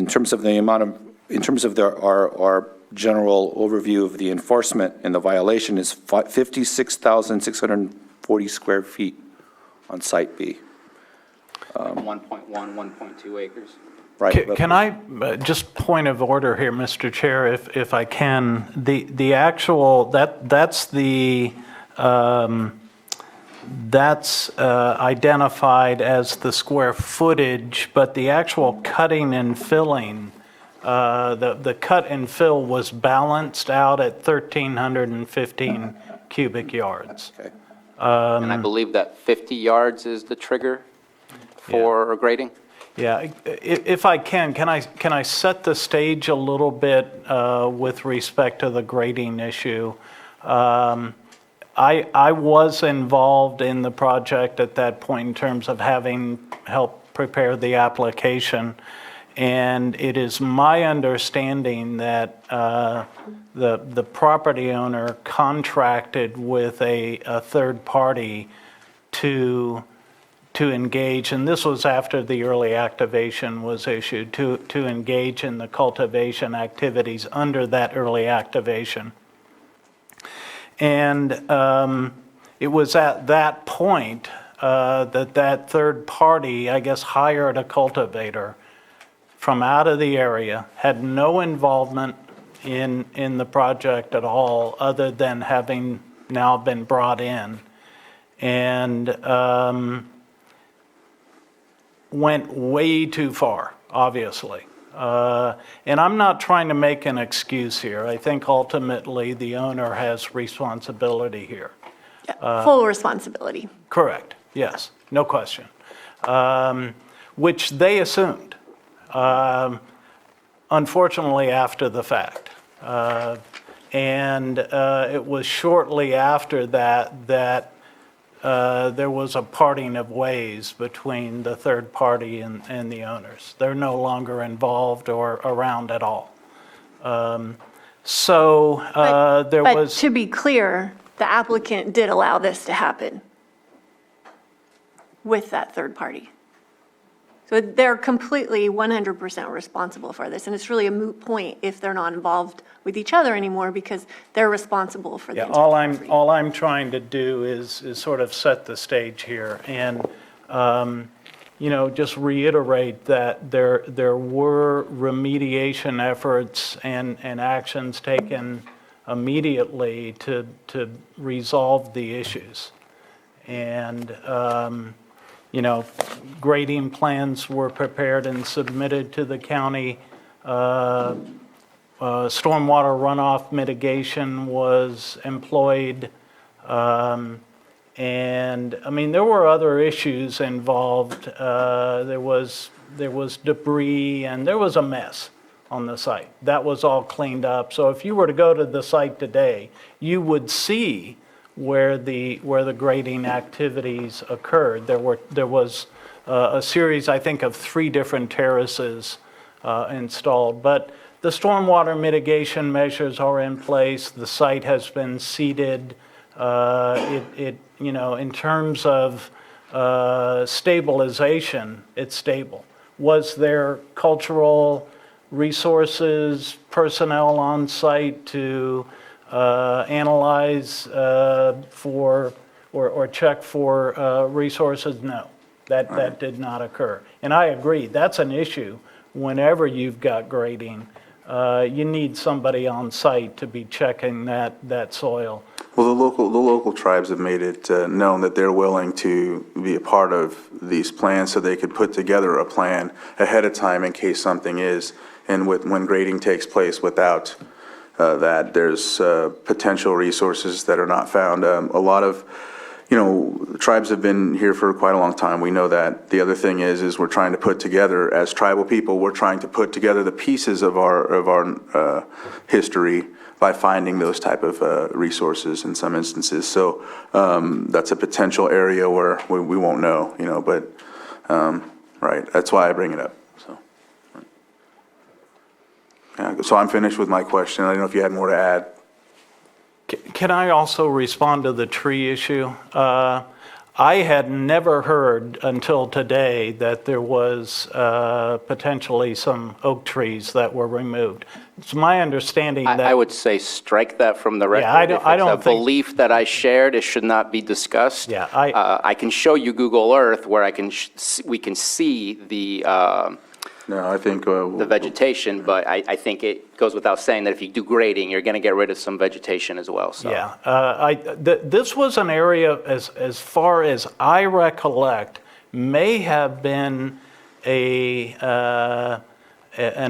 terms of our general overview of the enforcement and the violation is 56,640 square feet on Site B. 1.1, 1.2 acres. Right. Can I, just point of order here, Mr. Chair, if I can, the actual, that's the that's identified as the square footage, but the actual cutting and filling, the cut and fill was balanced out at 1,315 cubic yards. Okay. And I believe that 50 yards is the trigger for grading? Yeah, if I can I set the stage a little bit with respect to the grading issue? I was involved in the project at that point in terms of having helped prepare the application, and it is my understanding that the property owner contracted with a third party to engage, and this was after the early activation was issued, to engage in the cultivation activities under that early activation. And it was at that point that third party, I guess, hired a cultivator from out of the area, had no involvement in the project at all, other than having now been brought in, and went way too far, obviously. And I'm not trying to make an excuse here. I think ultimately the owner has responsibility here. Full responsibility. Correct, yes, no question. Which they assumed, unfortunately, after the fact. And it was shortly after that there was a parting of ways between the third party and the owners. They're no longer involved or around at all. There But was. to be clear, the applicant did allow this to happen with that third party. So they're completely 100% responsible for this, and it's really a moot point if they're not involved with each other anymore, because they're responsible for the Yeah, entire all I'm trying to do is sort of set the stage here, and just reiterate that there were remediation efforts and actions taken immediately to resolve the issues. And grading plans were prepared and submitted to the county. Stormwater runoff mitigation was employed. And, I mean, there were other issues involved. There was debris, and there was a mess on the site. That was all cleaned up. So if you were to go to the site today, you would see where the grading activities occurred. There was a series, I think, of 3 different terraces installed. But the stormwater mitigation measures are in place. The site has been seeded. In terms of stabilization, it's stable. Was there cultural resources, personnel on site to analyze for or check for resources? No, that did not occur. And I agree, that's an issue whenever you've got grading. You need somebody on site to be checking that soil. Well, the local tribes have made it known that they're willing to be a part of these plans, so they could put together a plan ahead of time in case something is, and when grading takes place without that, there's potential resources that are not found. A lot of, tribes have been here for quite a long time. We know that. The other thing is we're trying to put together, as tribal people, we're trying to put together the pieces of our history by finding those type of resources in some instances. So that's a potential area where we won't know, but right, that's why I bring it up. So I'm finished with my question. I don't know if you had more to add. Can I also respond to the tree issue? I had never heard until today that there was potentially some oak trees that were removed. It's my understanding that... I would say strike that from the record. Yeah, I don't If it's a belief that I shared, it should not be discussed. Yeah, I can show you Google Earth where we can see the No, I think, the vegetation, but I think it goes without saying that if you do grading, you're going to get rid of some vegetation as well, so. Yeah, this was an area, as far as I recollect, may have been an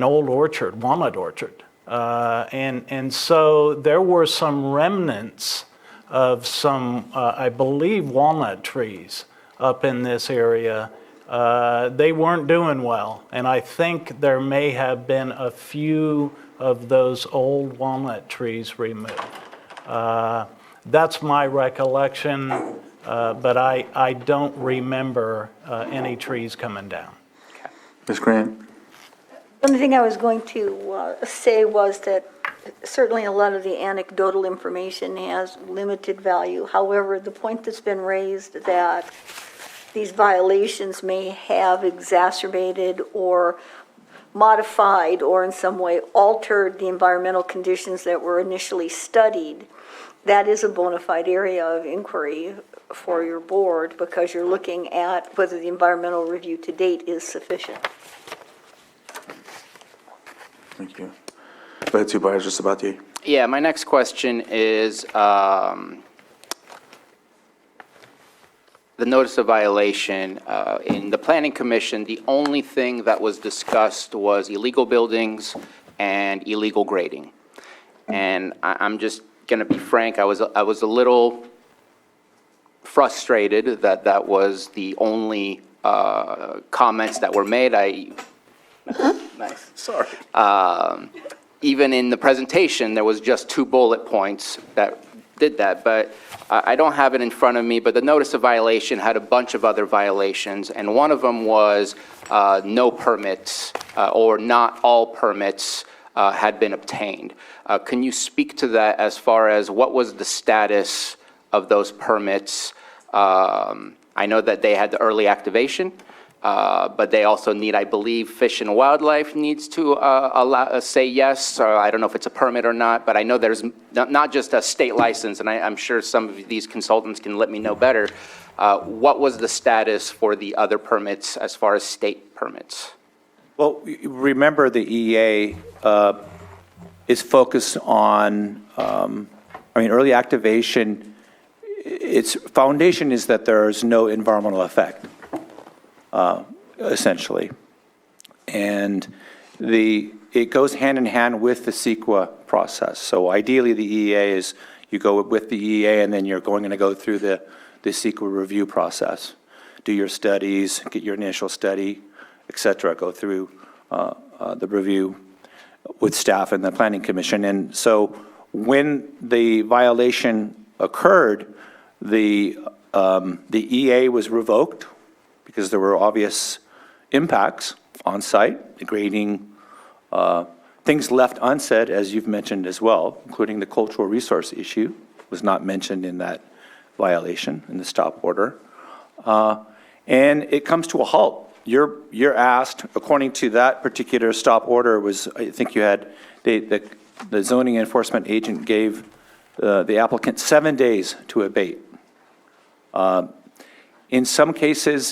old orchard, walnut orchard. And so there were some remnants of some, I believe, walnut trees up in this area. They weren't doing well, and I think there may have been a few of those old walnut trees removed. That's my recollection, but I don't remember any trees coming down. Ms. Grant? The only thing I was going to say was that certainly a lot of the anecdotal information has limited value. However, the point that's been raised that these violations may have exacerbated or modified or in some way altered the environmental conditions that were initially studied, that is a bona fide area of inquiry for your board because you're looking at whether the environmental review to date is sufficient. Thank you. Go ahead, Supervisor Sabatier. Yeah, my next question is the notice of violation. In the Planning Commission, the only thing that was discussed was illegal buildings and illegal grading. And I'm just going to be frank, I was a little frustrated that that was the only comments that were made. Nice. Sorry. Even in the presentation, there was just 2 bullet points that did that, but I don't have it in front of me, but the notice of violation had a bunch of other violations, and one of them was no permits, or not all permits had been obtained. Can you speak to that as far as what was the status of those permits? I know that they had the early activation, but they also need, I believe, Fish and Wildlife needs to say yes. Or I don't know if it's a permit or not, but I know there's not just a state license, and I'm sure some of these consultants can let me know better. What was the status for the other permits as far as state permits? Well, remember the EA is focused on, early activation. Its foundation is that there's no environmental effect. Essentially. And it goes hand in hand with the CEQA process. So ideally, the EA is, you go with the EA and then you're going to go through the CEQA review process. Do your studies, get your initial study, et cetera, go through the review with staff and the Planning Commission. And so when the violation occurred, the EA was revoked, because there were obvious impacts on site, the grading, things left unsaid, as you've mentioned as well, including the cultural resource issue was not mentioned in that violation, in the stop order. And it comes to a halt. You're asked, according to that particular stop order was, I think you had, the zoning enforcement agent gave the applicant 7 days to abate. In some cases,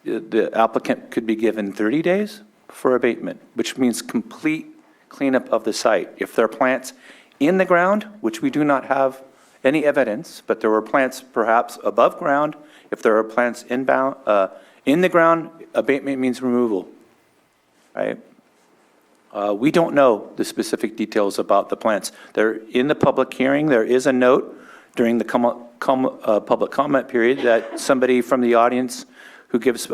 the applicant could be given 30 days for abatement, which means complete cleanup of the site. If there are plants in the ground, which we do not have any evidence, but there were plants perhaps above ground, if there are plants in the ground, abatement means removal, right? We don't know the specific details about the plants. They're in the public hearing. There is a note during the public comment period that somebody from the audience who gives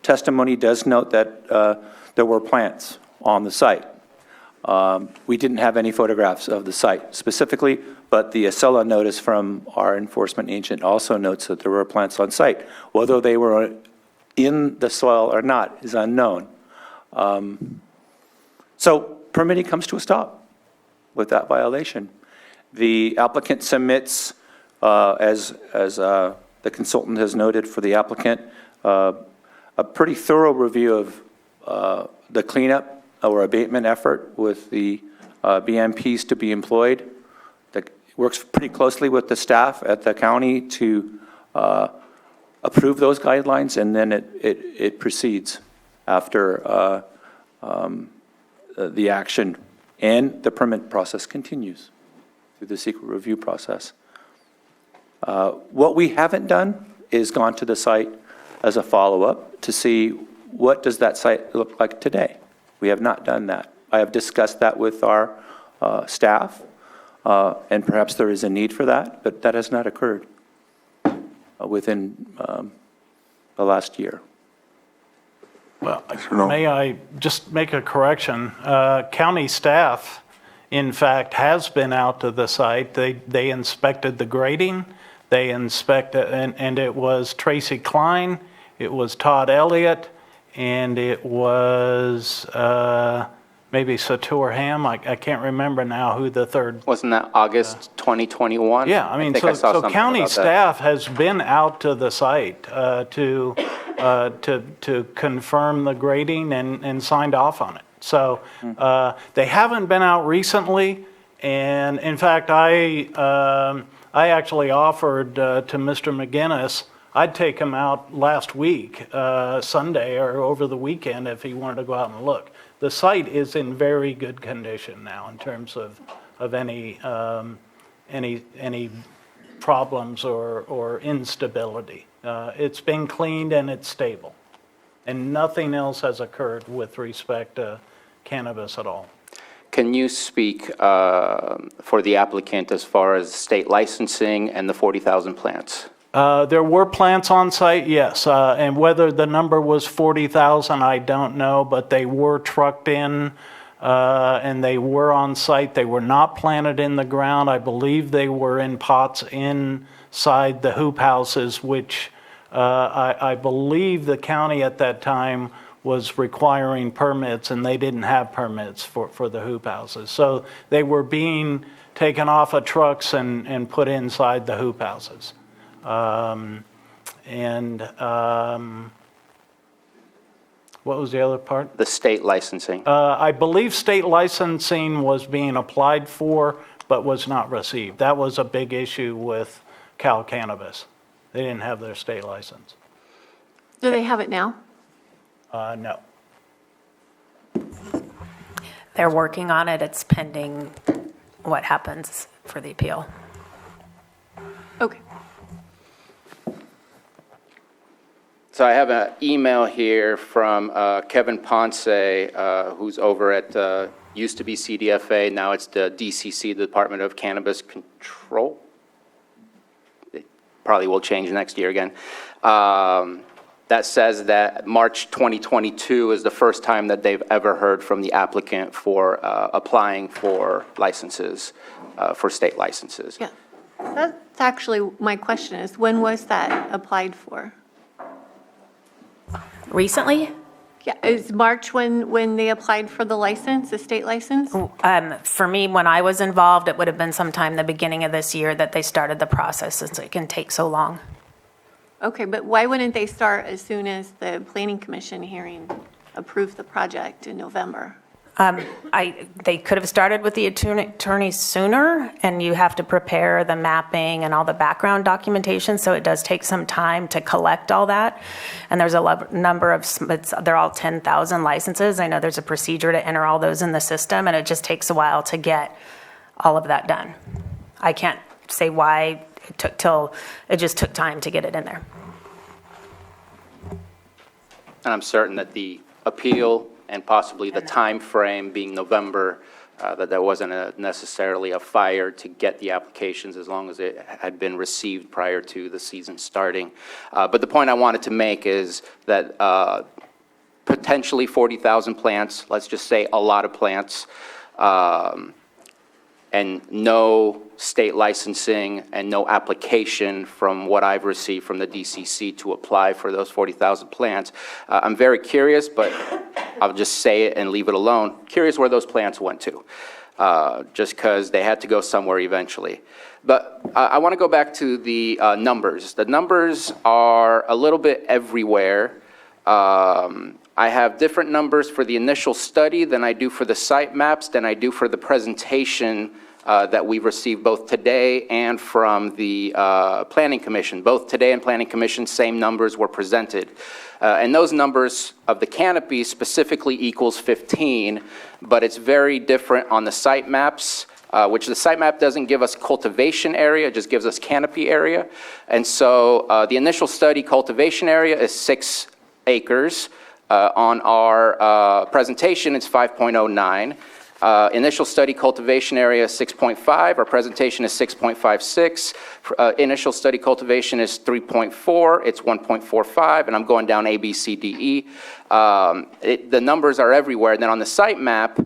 testimony does note that there were plants on the site. We didn't have any photographs of the site specifically, but the Acela notice from our enforcement agent also notes that there were plants on site. Whether they were in the soil or not is unknown. So permitting comes to a stop with that violation. The applicant submits, as the consultant has noted for the applicant, a pretty thorough review of the cleanup or abatement effort with the BMPs to be employed. That works pretty closely with the staff at the county to approve those guidelines, and then it proceeds after the action, and the permit process continues through the secret review process. What we haven't done is gone to the site as a follow-up to see what does that site look like today. We have not done that. I have discussed that with our staff, and perhaps there is a need for that, but that has not occurred within the last year. Well, may I just make a correction? County staff, in fact, has been out to the site. They inspected the grading. They inspected, and it was Tracy Klein, it was Todd Elliott, and it was maybe Satur Ham. I can't remember now who the third. Wasn't that August 2021? Yeah, I mean, think I saw so something county about that. staff has been out to the site to confirm the grading and signed off on it. So they haven't been out recently, and in fact, I actually offered to Mr. McGinnis, I'd take him out last week, Sunday or over the weekend if he wanted to go out and look. The site is in very good condition now in terms of any problems or instability. It's been cleaned and it's stable. And nothing else has occurred with respect to cannabis at all. Can you speak for the applicant as far as state licensing and the 40,000 plants? There were plants on site, yes, and whether the number was 40,000, I don't know, but they were trucked in and they were on site. They were not planted in the ground. I believe they were in pots inside the hoop houses, which I believe the county at that time was requiring permits, and they didn't have permits for the hoop houses. So they were being taken off of trucks and put inside the hoop houses. What was the other part? The state licensing. I believe state licensing was being applied for, but was not received. That was a big issue with Cal Cannabis. They didn't have their state license. Do they have it now? No. They're working on it. It's pending what happens for the appeal. Okay. So I have an email here from Kevin Ponce, who's over at, used to be CDFA, now it's the DCC, the Department of Cannabis Control. It probably will change next year again. That says that March 2022 is the first time that they've ever heard from the applicant for applying for licenses, for state licenses. Yeah. That's actually my question is, when was that applied for? Recently? Yeah, is March when they applied for the license, the state license? For me, when I was involved, it would have been sometime the beginning of this year that they started the process, since it can take so long. Okay, but why wouldn't they start as soon as the planning commission hearing approved the project in November? They could have started with the attorney sooner, and you have to prepare the mapping and all the background documentation, so it does take some time to collect all that. And there's a number of, they're all 10,000 licenses. I know there's a procedure to enter all those in the system, and it just takes a while to get all of that done. I can't say why it took it just took time to get it in there. And I'm certain that the appeal and possibly the time frame being November, that there wasn't necessarily a fire to get the applications as long as it had been received prior to the season starting. But the point I wanted to make is that potentially 40,000 plants, let's just say a lot of plants, and no state licensing and no application from what I've received from the DCC to apply for those 40,000 plants. I'm very curious, but I'll just say it and leave it alone. Curious where those plants went to, just because they had to go somewhere eventually. But I want to go back to the numbers. The numbers are a little bit everywhere. I have different numbers for the initial study than I do for the site maps, than I do for the presentation that we've received both today and from the Planning Commission. Both today and Planning Commission, same numbers were presented. And those numbers of the canopy specifically equals 15, but it's very different on the site maps, which the site map doesn't give us cultivation area, it just gives us canopy area. And so the initial study cultivation area is 6 acres. On our presentation, it's 5.09. Initial study cultivation area is 6.5. Our presentation is 6.56. Initial study cultivation is 3.4. It's 1.45, and I'm going down A, B, C, D, E. The numbers are everywhere. And then on the site map,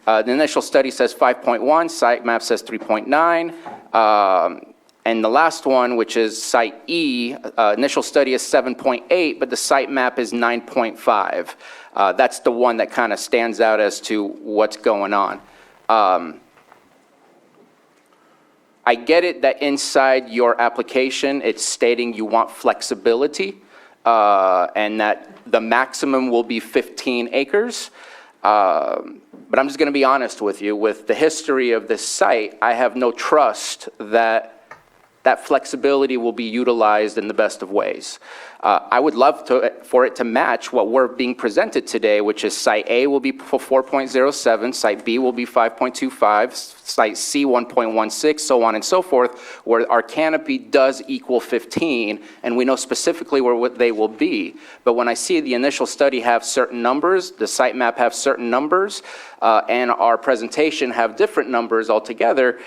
the initial study says 5.1. Site map says 3.9. And the last one, which is Site E, initial study is 7.8, but the site map is 9.5. That's the one that kind of stands out as to what's going on. I get it that inside your application, it's stating you want flexibility, and that the maximum will be 15 acres. But I'm just going to be honest with you. With the history of this site, I have no trust that that flexibility will be utilized in the best of ways. I would love for it to match what we're being presented today, which is Site A will be 4.07, Site B will be 5.25, Site C 1.16, so on and so forth, where our canopy does equal 15, and we know specifically where they will be. But when I see the initial study have certain numbers, the site map have certain numbers, and our presentation have different numbers altogether,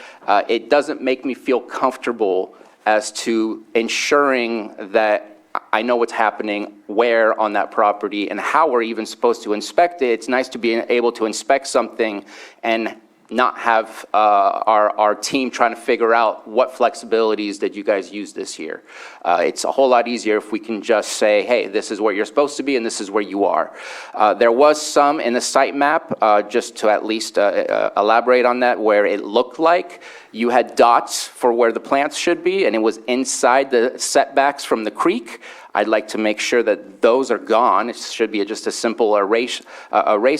it doesn't make me feel comfortable as to ensuring that I know what's happening where on that property and how we're even supposed to inspect it. It's nice to be able to inspect something and not have our team trying to figure out what flexibilities did you guys use this year. It's a whole lot easier if we can just say, hey, this is where you're supposed to be and this is where you are. There was some in the site map, just to at least elaborate on that, where it looked like you had dots for where the plants should be and it was inside the setbacks from the creek. I'd like to make sure that those are gone. It should be just a simple erase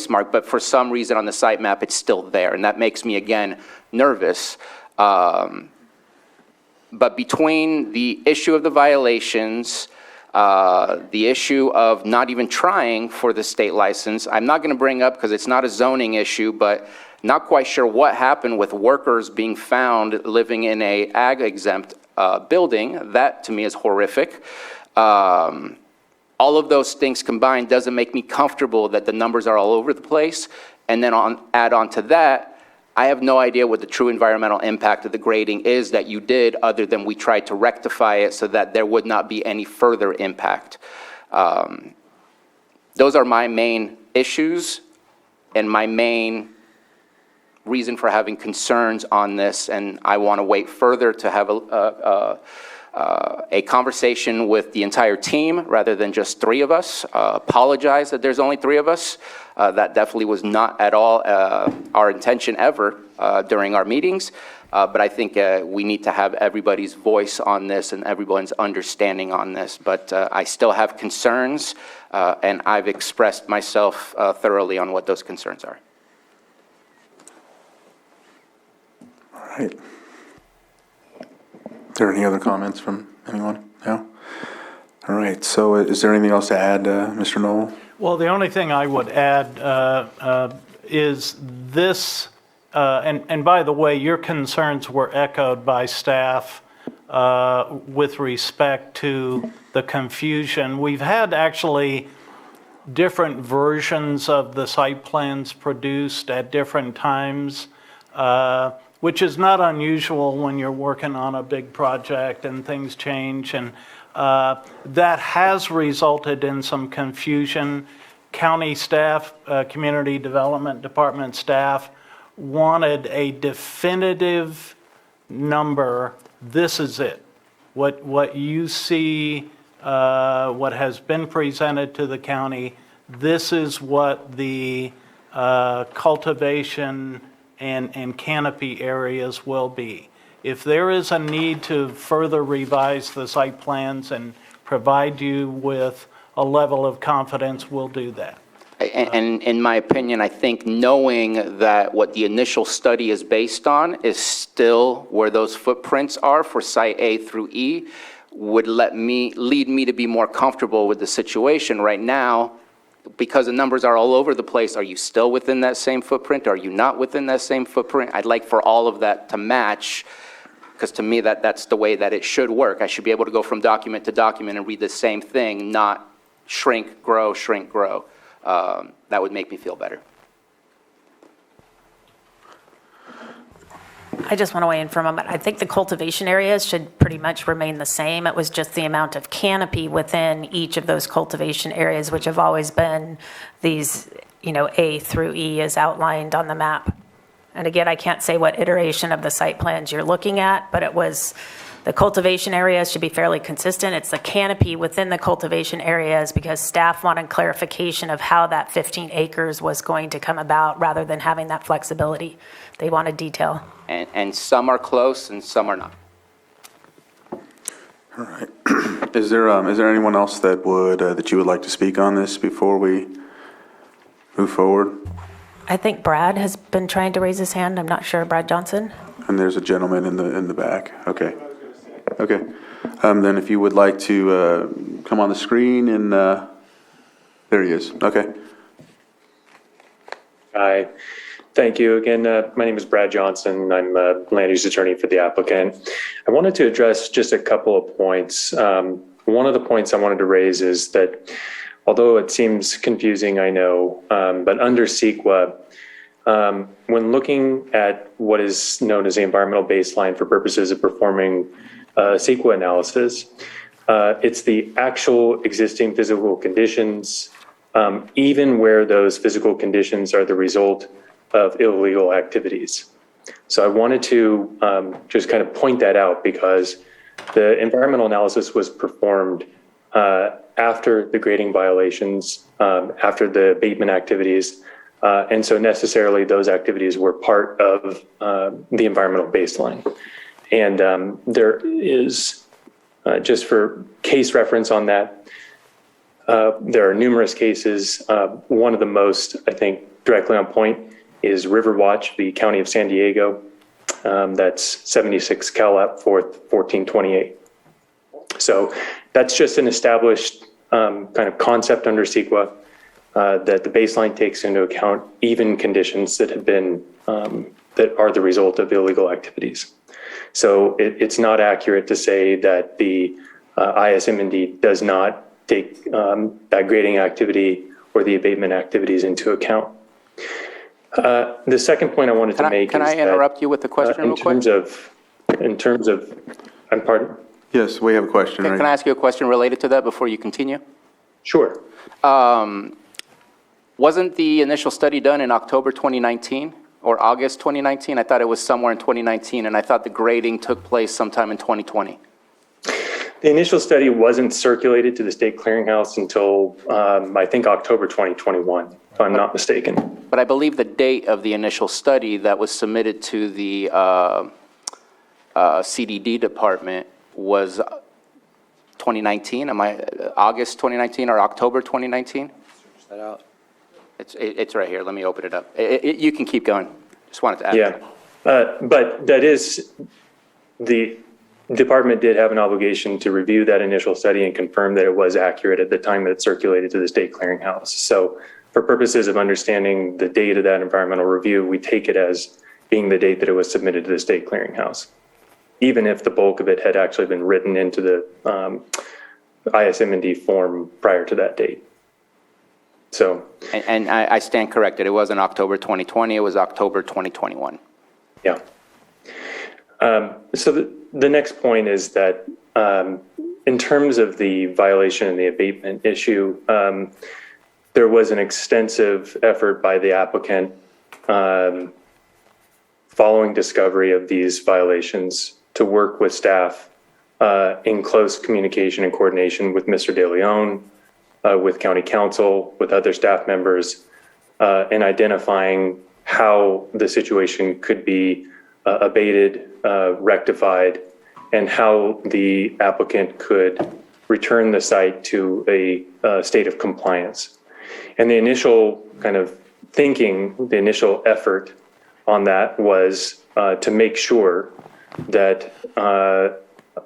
mark, but for some reason on the site map, it's still there, and that makes me, again, nervous. But between the issue of the violations, the issue of not even trying for the state license, I'm not going to bring up because it's not a zoning issue, but not quite sure what happened with workers being found living in a ag-exempt building. That, to me, is horrific. All of those things combined doesn't make me comfortable that the numbers are all over the place. And then add on to that, I have no idea what the true environmental impact of the grading is that you did, other than we tried to rectify it so that there would not be any further impact. Those are my main issues and my main reason for having concerns on this, and I want to wait further to have a conversation with the entire team rather than just 3 of us. Apologize that there's only 3 of us. That definitely was not at all our intention ever during our meetings. But I think we need to have everybody's voice on this and everyone's understanding on this. But I still have concerns, and I've expressed myself thoroughly on what those concerns are. All right. Are there any other comments from anyone? No? All right, so is there anything else to add, Mr. Knoll? Well, the only thing I would add is this, and by the way, your concerns were echoed by staff with respect to the confusion. We've had actually different versions of the site plans produced at different times, which is not unusual when you're working on a big project and things change. And that has resulted in some confusion. County staff, Community Development Department staff wanted a definitive number. This is it. What you see, what has been presented to the county, this is what the cultivation and canopy areas will be. If there is a need to further revise the site plans and provide you with a level of confidence, we'll do that. And in my opinion, I think knowing that what the initial study is based on is still where those footprints are for site A through E would lead me to be more comfortable with the situation. Right now, because the numbers are all over the place, are you still within that same footprint? Are you not within that same footprint? I'd like for all of that to match, because to me, that's the way that it should work. I should be able to go from document to document and read the same thing, not shrink, grow, shrink, grow. That would make me feel better. I just want to weigh in for a moment. I think the cultivation areas should pretty much remain the same. It was just the amount of canopy within each of those cultivation areas, which have always been these, A through E as outlined on the map. And again, I can't say what iteration of the site plans you're looking at, but it was the cultivation areas should be fairly consistent. It's the canopy within the cultivation areas because staff wanted clarification of how that 15 acres was going to come about rather than having that flexibility. They wanted detail. And some are close and some are not. All right. Is there anyone else that you would like to speak on this before we move forward? I think Brad has been trying to raise his hand. I'm not sure. Brad Johnson? And there's a gentleman in the back. Okay. Okay. Then if you would like to come on the screen and there he is. Okay. Hi. Thank you again. My name is Brad Johnson. I'm a land use attorney for the applicant. I wanted to address just a couple of points. One of the points I wanted to raise is that although it seems confusing, I know, but under CEQA, when looking at what is known as the environmental baseline for purposes of performing CEQA analysis, it's the actual existing physical conditions, even where those physical conditions are the result of illegal activities. So I wanted to just kind of point that out because the environmental analysis was performed after the grading violations, after the abatement activities, and so necessarily those activities were part of the environmental baseline. And there is, just for case reference on that, there are numerous cases. One of the most, I think, directly on point is Riverwatch, the County of San Diego. That's 76 Cal. 4th, 1428. So that's just an established kind of concept under CEQA that the baseline takes into account even conditions that have been, that are the result of illegal activities. So it's not accurate to say that the ISM&D does not take that grading activity or the abatement activities into account. The second point I wanted to make is that... Can I interrupt you with a question real quick? In terms of, I'm pardon? Yes, we have a question. Can I ask you a question related to that before you continue? Sure. Wasn't the initial study done in October 2019 or August 2019? I thought it was somewhere in 2019, and I thought the grading took place sometime in 2020. The initial study wasn't circulated to the state clearinghouse until, I think, October 2021, if I'm not mistaken. But I believe the date of the initial study that was submitted to the CDD department was 2019. August 2019 or October 2019? Search that out. It's right here. Let me open it up. You can keep going. Just wanted to add. Yeah, but that is, the department did have an obligation to review that initial study and confirm that it was accurate at the time that it circulated to the state clearinghouse. So for purposes of understanding the date of that environmental review, we take it as being the date that it was submitted to the state clearinghouse, even if the bulk of it had actually been written into the ISM&D form prior to that date. So, and I stand corrected. It wasn't October 2020. It was October 2021. Yeah. So the next point is that in terms of the violation and the abatement issue, there was an extensive effort by the applicant following discovery of these violations to work with staff in close communication and coordination with Mr. De Leon, with county council, with other staff members, and identifying how the situation could be abated, rectified, and how the applicant could return the site to a state of compliance. And the initial kind of thinking, the initial effort on that was to make sure that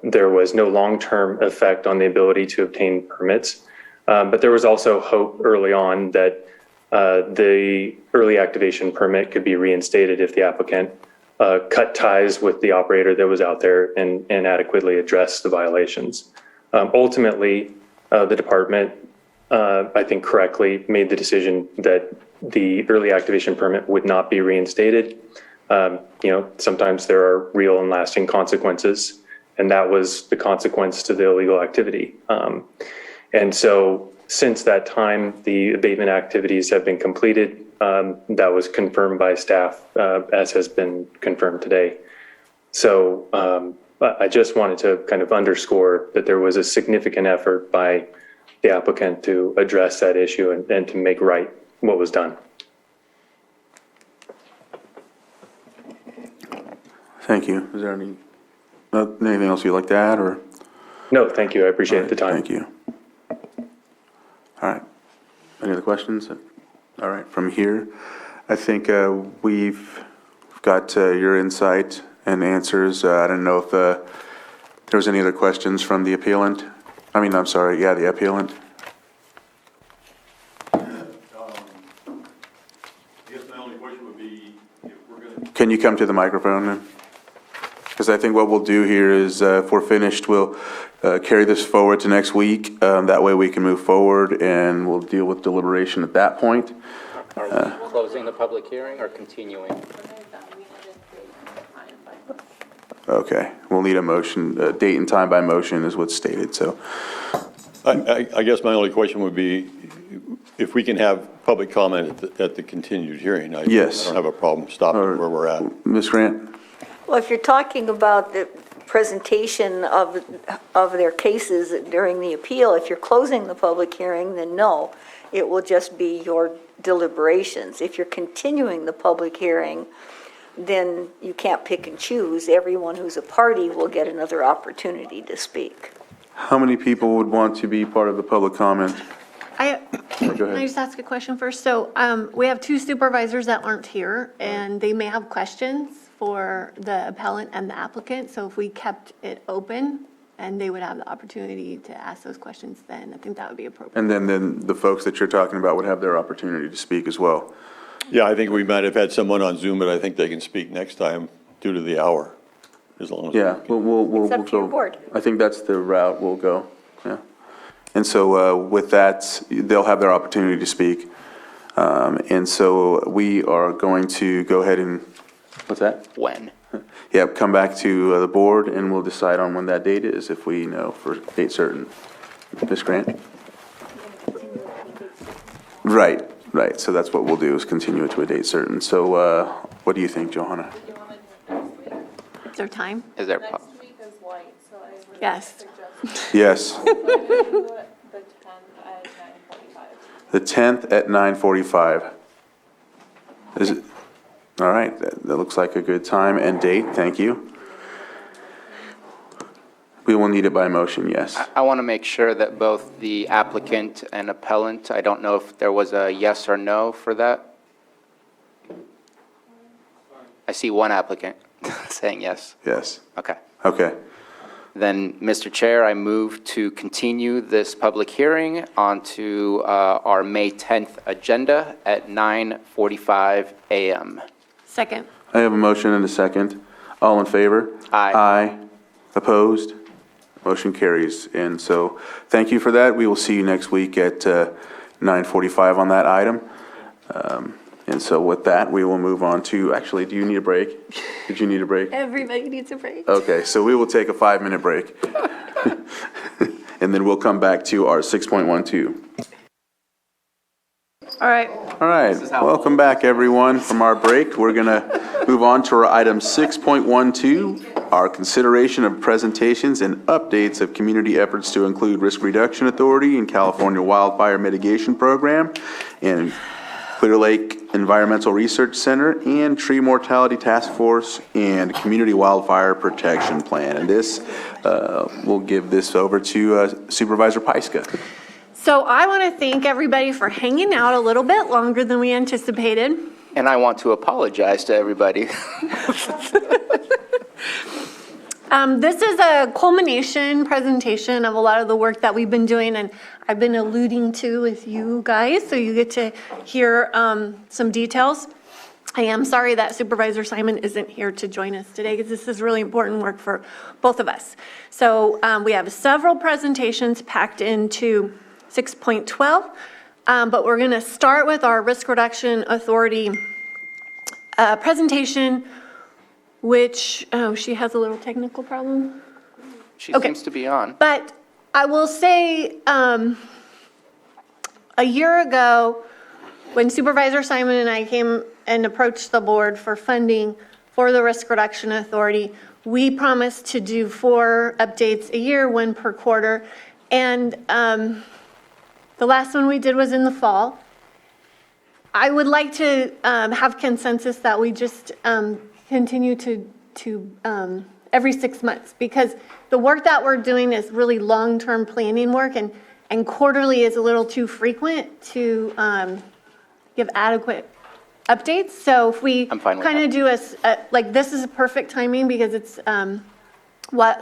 there was no long-term effect on the ability to obtain permits. But there was also hope early on that the early activation permit could be reinstated if the applicant cut ties with the operator that was out there and adequately addressed the violations. Ultimately, the department, I think correctly, made the decision that the early activation permit would not be reinstated. Sometimes there are real and lasting consequences, and that was the consequence to the illegal activity. And so since that time, the abatement activities have been completed. That was confirmed by staff, as has been confirmed today. So I just wanted to kind of underscore that there was a significant effort by the applicant to address that issue and to make right what was done. Thank you. Is there anything else you'd like to add, or? No, thank you. I appreciate the time. Thank you. All right. Any other questions? All right. From here, I think we've got your insight and answers. I don't know if there was any other questions from the appellant. The appellant. I guess my only question would be if we're going to... Can you come to the microphone then? Because I think what we'll do here is, if we're finished, we'll carry this forward to next week. That way we can move forward and we'll deal with deliberation at that point. Are we closing the public hearing or continuing? Okay, we'll need a motion, date and time by motion is what's stated, so. I guess my only question would be if we can have public comment at the continued hearing. Yes. I don't have a problem stopping where we're at. Ms. Grant? Well, if you're talking about the presentation of their cases during the appeal, if you're closing the public hearing, then no, it will just be your deliberations. If you're continuing the public hearing, then you can't pick and choose. Everyone who's a party will get another opportunity to speak. How many people would want to be part of the public comment? Can Go I ahead. just ask a question first? So we have two supervisors that aren't here, and they may have questions for the appellant and the applicant. So if we kept it open, and they would have the opportunity to ask those questions, then I think that would be appropriate. And then the folks that you're talking about would have their opportunity to speak as well. Yeah, I think we might have had someone on Zoom, but I think they can speak next time due to the hour, as long as. Yeah, we'll It's up to your go. board. I think that's the route we'll go, yeah. And so with that, they'll have their opportunity to speak. And so we are going to go ahead and, what's that? When? Yeah, come back to the board and we'll decide on when that date is, if we know for date certain. Ms. Grant? Right. So that's what we'll do, is continue it to a date certain. So what do you think, Johanna? Is there time? Is there? Next week is light, so I would Yes. suggest Yes. the 10th at 9:45. The 10th at 9:45. Is it? All right, that looks like a good time and date, thank you. We will need it by motion, yes. I want to make sure that both the applicant and appellant, I don't know if there was a yes or no for that. I see one applicant saying yes. Yes. Okay. Okay. Then, Mr. Chair, I move to continue this public hearing onto our May 10th agenda at 9:45 a.m. Second. I have a motion and a second. All in favor? Aye. Aye. Opposed? Motion carries. And so, thank you for that. We will see you next week at 9:45 on that item. And so with that, we will move on to, actually, do you need a break? Did you need a break? Everybody needs a break. Okay, so we will take a 5-minute break. And then we'll come back to our 6.12. All right. All right, welcome back, everyone, from our break. We're going to move on to our item 6.12, our consideration of presentations and updates of community efforts to include Risk Reduction Authority and California Wildfire Mitigation Program and Clear Lake Environmental Research Center and Tree Mortality Task Force and Community Wildfire Protection Plan. And this, we'll give this over to Supervisor Pyska. So I want to thank everybody for hanging out a little bit longer than we anticipated. And I want to apologize to everybody. This is a culmination presentation of a lot of the work that we've been doing and I've been alluding to with you guys, so you get to hear some details. I am sorry that Supervisor Simon isn't here to join us today because this is really important work for both of us. So we have several presentations packed into 6.12, but we're going to start with our Risk Reduction Authority presentation, which, she has a little technical problem. She seems to be on. But I will say, a year ago, when Supervisor Simon and I came and approached the board for funding for the Risk Reduction Authority, we promised to do 4 updates a year, 1 per quarter. And the last one we did was in the fall. I would like to have consensus that we just continue to every 6 months, because the work that we're doing is really long-term planning work, and quarterly is a little too frequent to give adequate updates. So if we kind of do like, this is a perfect timing because it's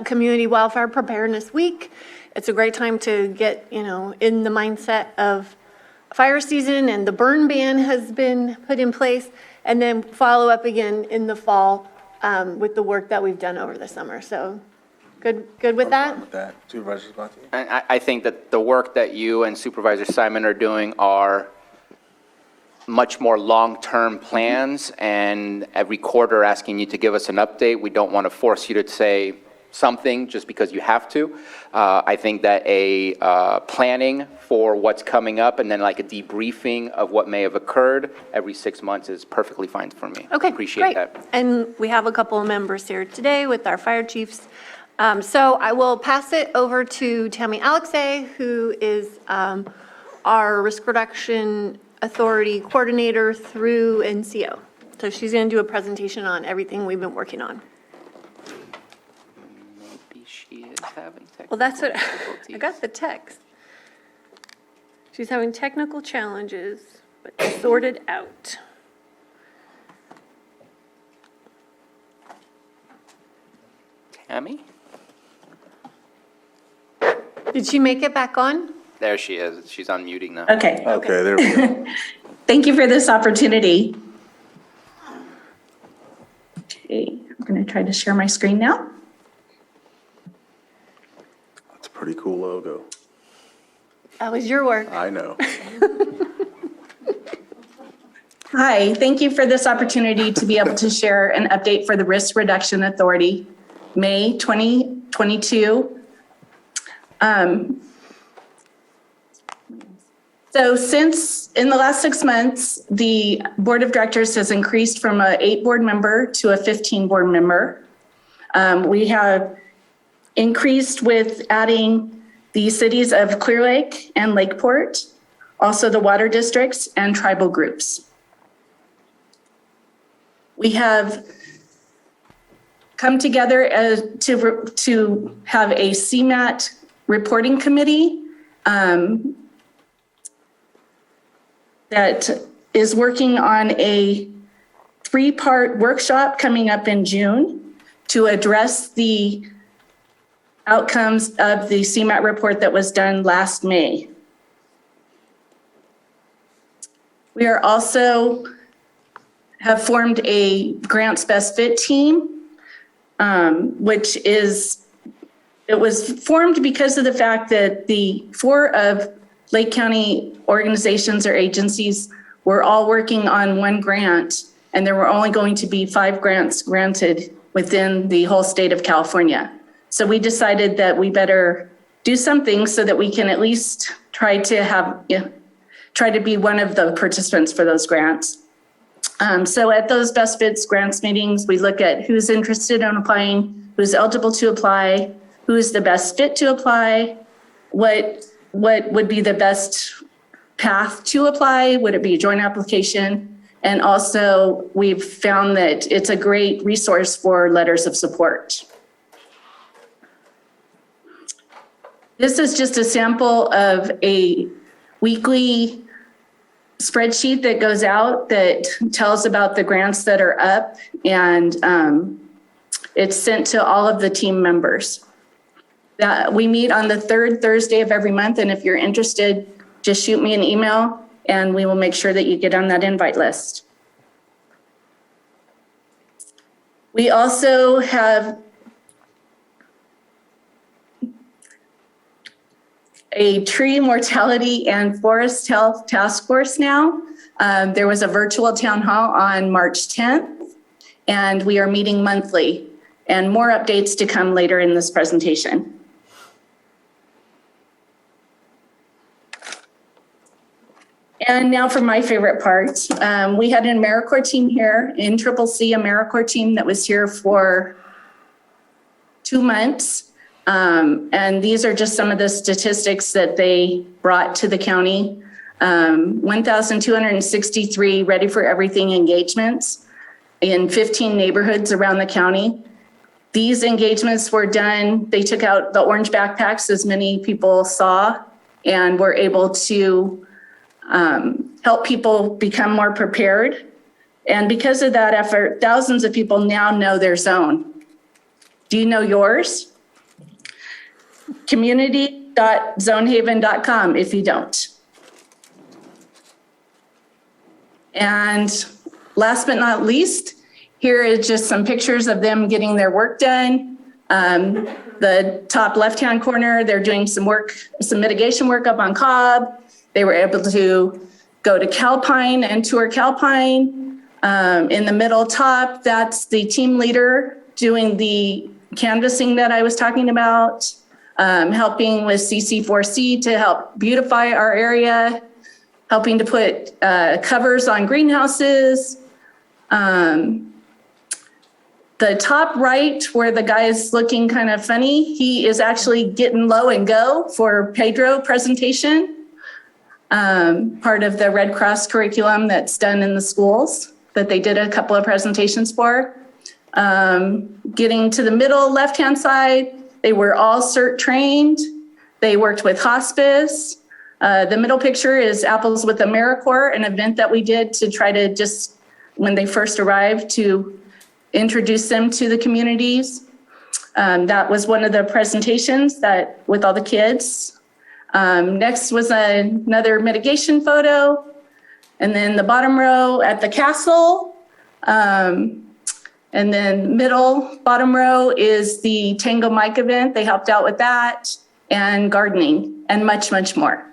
Community Wildfire Preparedness Week. It's a great time to get, in the mindset of fire season, and the burn ban has been put in place, and then follow up again in the fall with the work that we've done over the summer. So good with that? With that, Supervisor Sabatier? And I think that the work that you and Supervisor Simon are doing are much more long-term plans, and every quarter asking you to give us an update. We don't want to force you to say something just because you have to. I think that a planning for what's coming up and then like a debriefing of what may have occurred every 6 months is perfectly fine for me. Okay, Appreciate great. that. And we have a couple of members here today with our fire chiefs. So I will pass it over to Tammy Alexei, who is our Risk Reduction Authority Coordinator through NCO. So she's going to do a presentation on everything we've been working on. Maybe she is having technical Well, that's what, I difficulties. got the text. She's having technical challenges, but sorted out. Tammy? Did she make it back on? There she is. She's unmuting now. Okay. Okay, there we go. Thank you for this opportunity. Okay, I'm going to try to share my screen now. That's a pretty cool logo. That was your work. I know. Hi, thank you for this opportunity to be able to share an update for the Risk Reduction Authority, May 2022. So since in the last 6 months, the Board of Directors has increased from an 8 board member to a 15 board member. We have increased with adding the cities of Clear Lake and Lakeport, also the water districts and tribal groups. We have come together to have a CMAT reporting committee that is working on a 3-part workshop coming up in June to address the outcomes of the CMAT report that was done last May. We are also have formed a grants best fit team, which is, it was formed because of the fact that the 4 of Lake County organizations or agencies were all working on 1 grant, and there were only going to be 5 grants granted within the whole state of California. So we decided that we better do something so that we can at least try to be one of the participants for those grants. So at those best fits grants meetings, we look at who's interested in applying, who's eligible to apply, who's the best fit to apply, what would be the best path to apply, would it be a joint application? And also we've found that it's a great resource for letters of support. This is just a sample of a weekly spreadsheet that goes out that tells about the grants that are up, and it's sent to all of the team members. We meet on the third Thursday of every month, and if you're interested, just shoot me an email and we will make sure that you get on that invite list. We also have a tree mortality and forest health task force now. There was a virtual town hall on March 10th, and we are meeting monthly, and more updates to come later in this presentation. And now for my favorite part. We had an AmeriCorps team here, NCCC AmeriCorps team that was here for 2 months. And these are just some of the statistics that they brought to the county. 1,263 Ready for Everything engagements in 15 neighborhoods around the county. These engagements were done, they took out the orange backpacks, as many people saw, and were able to help people become more prepared. And because of that effort, thousands of people now know their zone. Do you know yours? Community.zonehaven.com if you don't. And last but not least, here is just some pictures of them getting their work done. The top left-hand corner, they're doing some work, some mitigation work up on Cobb. They were able to go to Calpine and tour Calpine. In the middle top, that's the team leader doing the canvassing that I was talking about, helping with CC4C to help beautify our area, helping to put covers on greenhouses. The top right, where the guy is looking kind of funny, he is actually getting low and go for Pedro presentation. Part of the Red Cross curriculum that's done in the schools that they did a couple of presentations for. Getting to the middle left-hand side, they were all CERT trained. They worked with hospice. The middle picture is Apples with AmeriCorps, an event that we did to try to just, when they first arrived, to introduce them to the communities. That was one of the presentations that with all the kids. Next was another mitigation photo. And then the bottom row at the castle. And then middle bottom row is the Tango Mike event. They helped out with that, and gardening, and much, much more.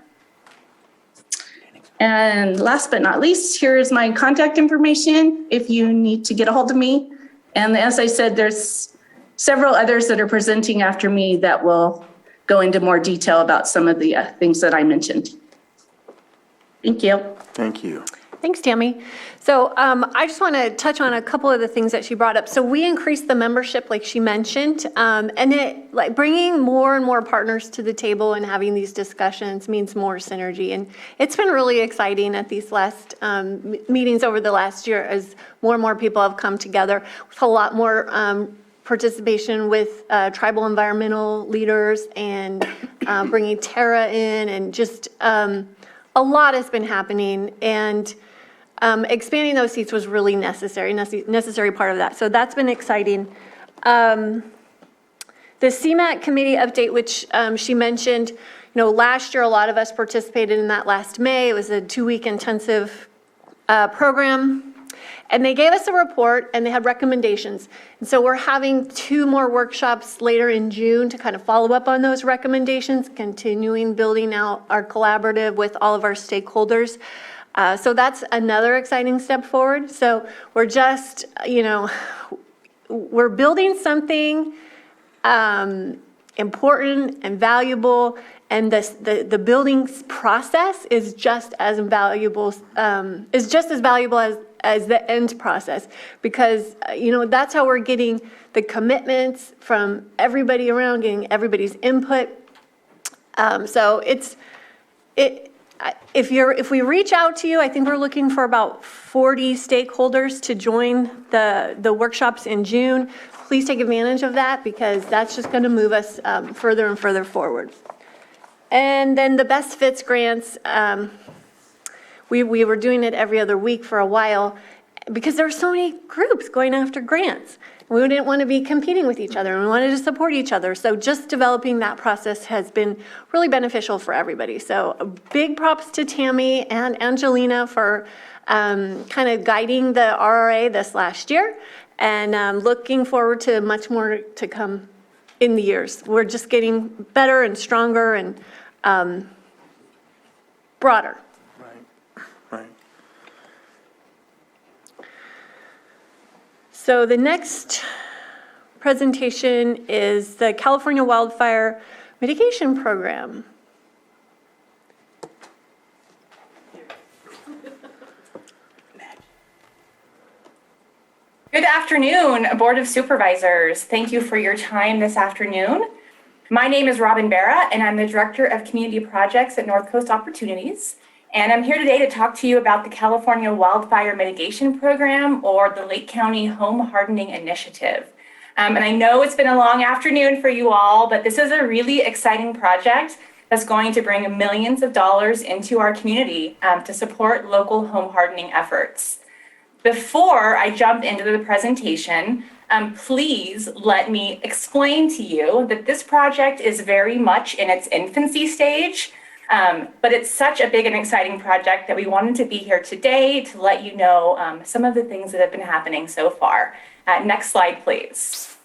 And last but not least, here is my contact information if you need to get a hold of me. And as I said, there's several others that are presenting after me that will go into more detail about some of the things that I mentioned. Thank you. Thank you. Thanks, Tammy. So I just want to touch on a couple of the things that she brought up. So we increased the membership, like she mentioned, and it, like, bringing more and more partners to the table and having these discussions means more synergy. And it's been really exciting at these last meetings over the last year as more and more people have come together with a lot more participation with tribal environmental leaders and bringing Tara in, and just a lot has been happening, and expanding those seats was really necessary part of that. So that's been exciting. The CMAC committee update, which she mentioned, last year a lot of us participated in that last May. It was a 2-week intensive program. And they gave us a report and they had recommendations. And so we're having 2 more workshops later in June to kind of follow up on those recommendations, continuing building out our collaborative with all of our stakeholders. So that's another exciting step forward. So we're just, we're building something important and valuable, and the building process is just as valuable as the end process, because that's how we're getting the commitments from everybody around, getting everybody's input. So if we reach out to you, I think we're looking for about 40 stakeholders to join the workshops in June. Please take advantage of that, because that's just going to move us further and further forward. And then the Best Fits grants, we were doing it every other week for a while because there were so many groups going after grants. We didn't want to be competing with each other, and we wanted to support each other. So just developing that process has been really beneficial for everybody. So big props to Tammy and Angelina for kind of guiding the RRA this last year, and looking forward to much more to come in the years. We're just getting better and stronger and broader. Right. So the next presentation is the California Wildfire Mitigation Program. Good afternoon, Board of Supervisors. Thank you for your time this afternoon. My name is Robin Barra, and I'm the Director of Community Projects at North Coast Opportunities. And I'm here today to talk to you about the California Wildfire Mitigation Program, or the Lake County Home Hardening Initiative. And I know it's been a long afternoon for you all, but this is a really exciting project that's going to bring millions of dollars into our community to support local home hardening efforts. Before I jump into the presentation, please let me explain to you that this project is very much in its infancy stage, but it's such a big and exciting project that we wanted to be here today to let you know some of the things that have been happening so far. Next slide, please.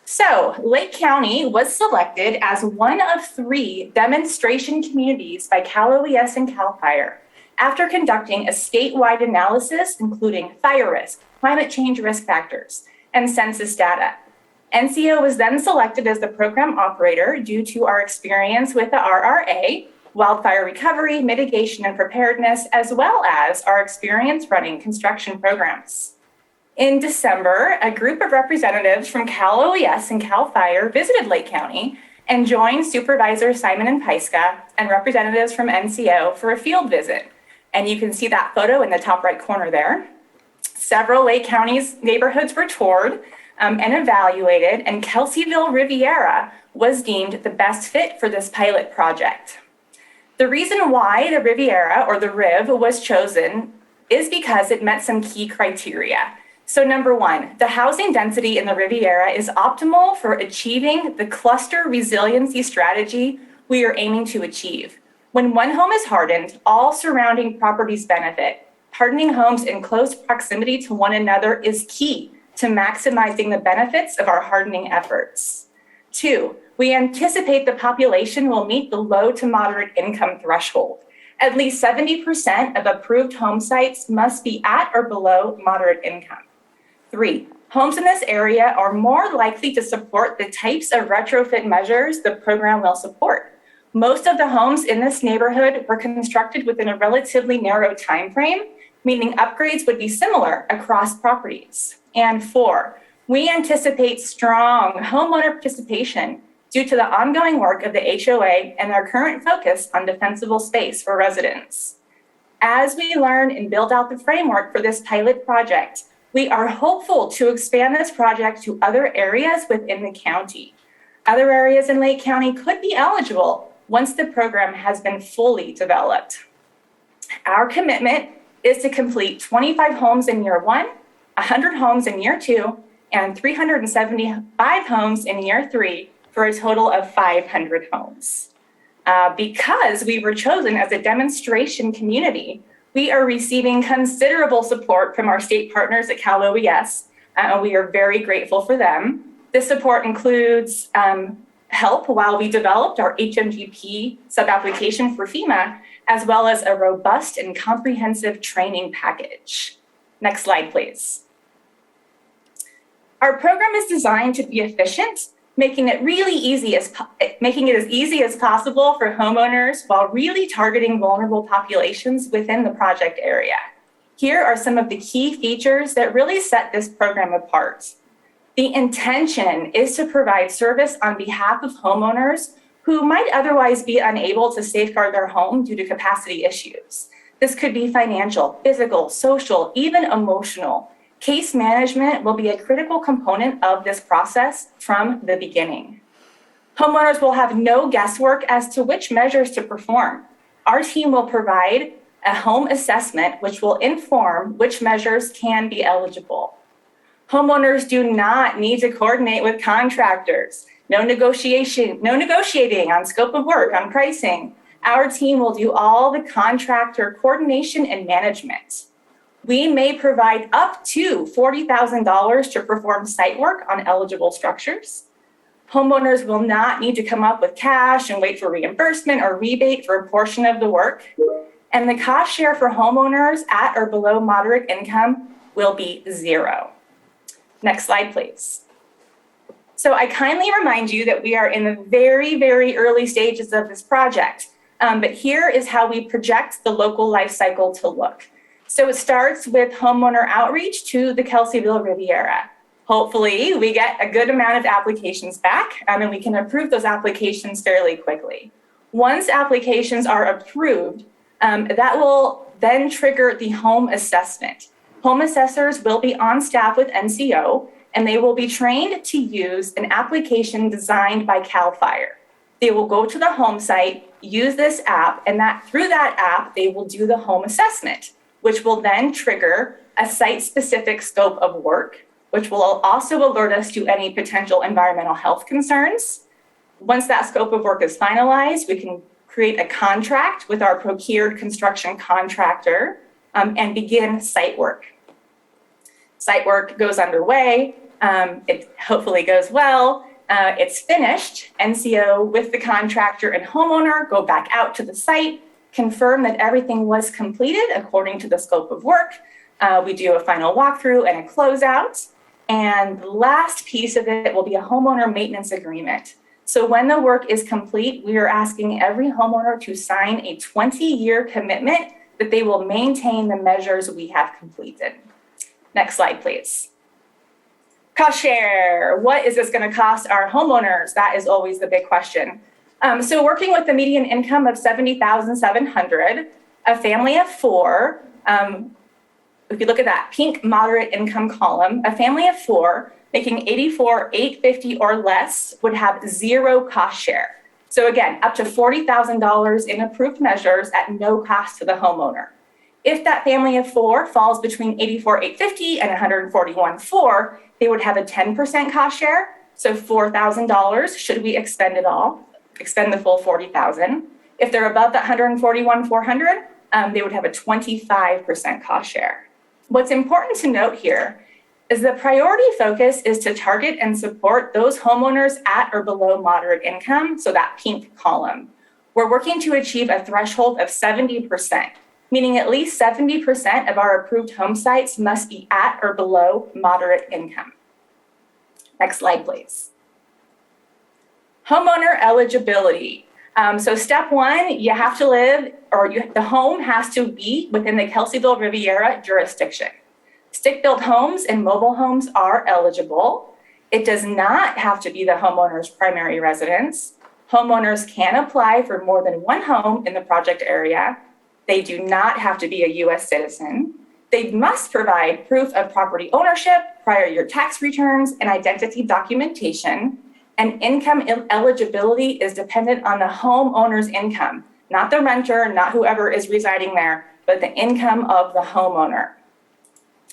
So, Lake County was selected as one of 3 demonstration communities by Cal OES and Cal Fire after conducting a statewide analysis including fire risk, climate change risk factors, and census data. NCO was then selected as the program operator due to our experience with the RRA, wildfire recovery, mitigation, and preparedness, as well as our experience running construction programs. In December, a group of representatives from Cal OES and Cal Fire visited Lake County and joined Supervisor Simon and Paiska and representatives from NCO for a field visit. And you can see that photo in the top right corner there. Several Lake County's neighborhoods were toured and evaluated, and Kelseyville Riviera was deemed the best fit for this pilot project. The reason why the Riviera, or the RIV, was chosen is because it met some key criteria. So number 1, the housing density in the Riviera is optimal for achieving the cluster resiliency strategy we are aiming to achieve. When one home is hardened, all surrounding properties benefit. Hardening homes in close proximity to one another is key to maximizing the benefits of our hardening efforts. 2, we anticipate the population will meet the low to moderate income threshold. At least 70% of approved home sites must be at or below moderate income. 3, homes in this area are more likely to support the types of retrofit measures the program will support. Most of the homes in this neighborhood were constructed within a relatively narrow time frame, meaning upgrades would be similar across properties. And 4, we anticipate strong homeowner participation due to the ongoing work of the HOA and their current focus on defensible space for residents. As we learn and build out the framework for this pilot project, we are hopeful to expand this project to other areas within the county. Other areas in Lake County could be eligible once the program has been fully developed. Our commitment is to complete 25 homes in year 1, 100 homes in year 2, and 375 homes in year 3 for a total of 500 homes. Because we were chosen as a demonstration community, we are receiving considerable support from our state partners at Cal OES, and we are very grateful for them. This support includes help while we developed our HMGP sub-application for FEMA, as well as a robust and comprehensive training package. Next slide, please. Our program is designed to be efficient, making it as easy as possible for homeowners while really targeting vulnerable populations within the project area. Here are some of the key features that really set this program apart. The intention is to provide service on behalf of homeowners who might otherwise be unable to safeguard their home due to capacity issues. This could be financial, physical, social, even emotional. Case management will be a critical component of this process from the beginning. Homeowners will have no guesswork as to which measures to perform. Our team will provide a home assessment which will inform which measures can be eligible. Homeowners do not need to coordinate with contractors. No negotiating on scope of work, on pricing. Our team will do all the contractor coordination and management. We may provide up to $40,000 to perform site work on eligible structures. Homeowners will not need to come up with cash and wait for reimbursement or rebate for a portion of the work. And the cost share for homeowners at or below moderate income will be zero. Next slide, please. So I kindly remind you that we are in the very, very early stages of this project. But here is how we project the local life cycle to look. So it starts with homeowner outreach to the Kelseyville Riviera. Hopefully, we get a good amount of applications back, and we can approve those applications fairly quickly. Once applications are approved, that will then trigger the home assessment. Home assessors will be on staff with NCO, and they will be trained to use an application designed by CAL FIRE. They will go to the home site, use this app, and through that app, they will do the home assessment, which will then trigger a site-specific scope of work, which will also alert us to any potential environmental health concerns. Once that scope of work is finalized, we can create a contract with our procured construction contractor and begin site work. Site work goes underway. It hopefully goes well. It's finished. NCO with the contractor and homeowner go back out to the site, confirm that everything was completed according to the scope of work. We do a final walkthrough and a closeout. And the last piece of it will be a homeowner maintenance agreement. So when the work is complete, we are asking every homeowner to sign a 20-year commitment that they will maintain the measures we have completed. Next slide, please. Cost share. What is this going to cost our homeowners? That is always the big question. So working with the median income of $70,700, a family of four, if you look at that pink moderate income column, a family of four making $84,850 or less would have zero cost share. So again, up to $40,000 in approved measures at no cost to the homeowner. If that family of four falls between $84,850 and $141,400, they would have a 10% cost share. So $4,000 should we expend it all, expend the full $40,000. If they're above that $141,400, they would have a 25% cost share. What's important to note here is the priority focus is to target and support those homeowners at or below moderate income, so that pink column. We're working to achieve a threshold of 70%, meaning at least 70% of our approved home sites must be at or below moderate income. Next slide, please. Homeowner eligibility. So step one, you have to live, the home has to be within the Kelseyville Riviera jurisdiction. Stick-built homes and mobile homes are eligible. It does not have to be the homeowner's primary residence. Homeowners can apply for more than one home in the project area. They do not have to be a U.S. citizen. They must provide proof of property ownership, prior year tax returns, and identity documentation. And income eligibility is dependent on the homeowner's income, not the renter, not whoever is residing there, but the income of the homeowner.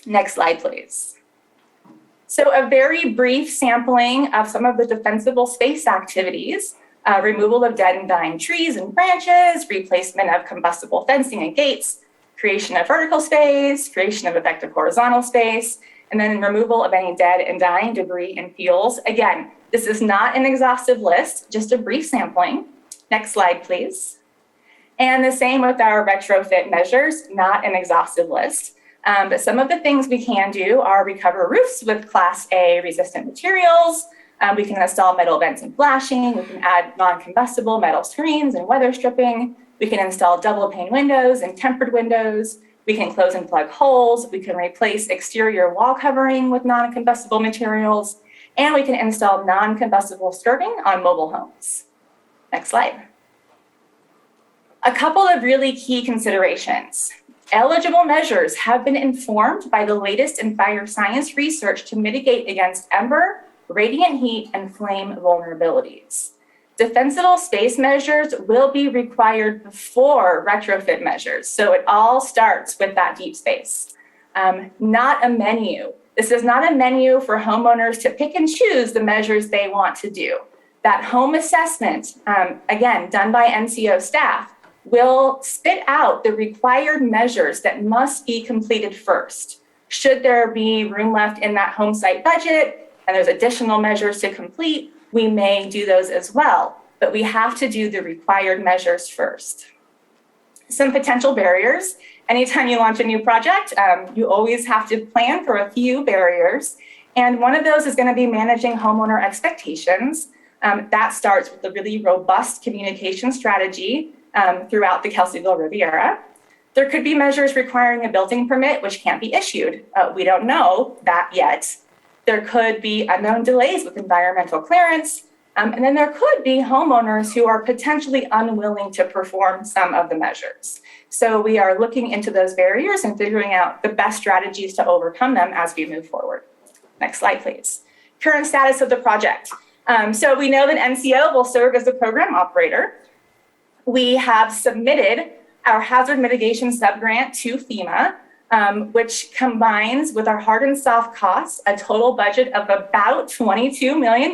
Next slide, please. So a very brief sampling of some of the defensible space activities, removal of dead and dying trees and branches, replacement of combustible fencing and gates, creation of vertical space, creation of effective horizontal space, and then removal of any dead and dying debris and fuels. Again, this is not an exhaustive list, just a brief sampling. Next slide, please. And the same with our retrofit measures, not an exhaustive list. But some of the things we can do are recover roofs with Class A resistant materials. We can install metal vents and flashing. We can add non-combustible metal screens and weather stripping. We can install double pane windows and tempered windows. We can close and plug holes. We can replace exterior wall covering with non-combustible materials. And we can install non-combustible skirting on mobile homes. Next slide. A couple of really key considerations. Eligible measures have been informed by the latest in fire science research to mitigate against ember, radiant heat, and flame vulnerabilities. Defensible space measures will be required before retrofit measures. So it all starts with that deep space. Not a menu. This is not a menu for homeowners to pick and choose the measures they want to do. That home assessment, again, done by NCO staff, will spit out the required measures that must be completed first. Should there be room left in that home site budget and there's additional measures to complete, we may do those as well, but we have to do the required measures first. Some potential barriers. Anytime you launch a new project, you always have to plan for a few barriers. And one of those is going to be managing homeowner expectations. That starts with a really robust communication strategy throughout the Kelseyville Riviera. There could be measures requiring a building permit, which can't be issued. We don't know that yet. There could be unknown delays with environmental clearance. And then there could be homeowners who are potentially unwilling to perform some of the measures. So we are looking into those barriers and figuring out the best strategies to overcome them as we move forward. Next slide, please. Current status of the project. So we know that NCO will serve as the program operator. We have submitted our hazard mitigation subgrant to FEMA, which combines with our hard and soft costs a total budget of about $22 million.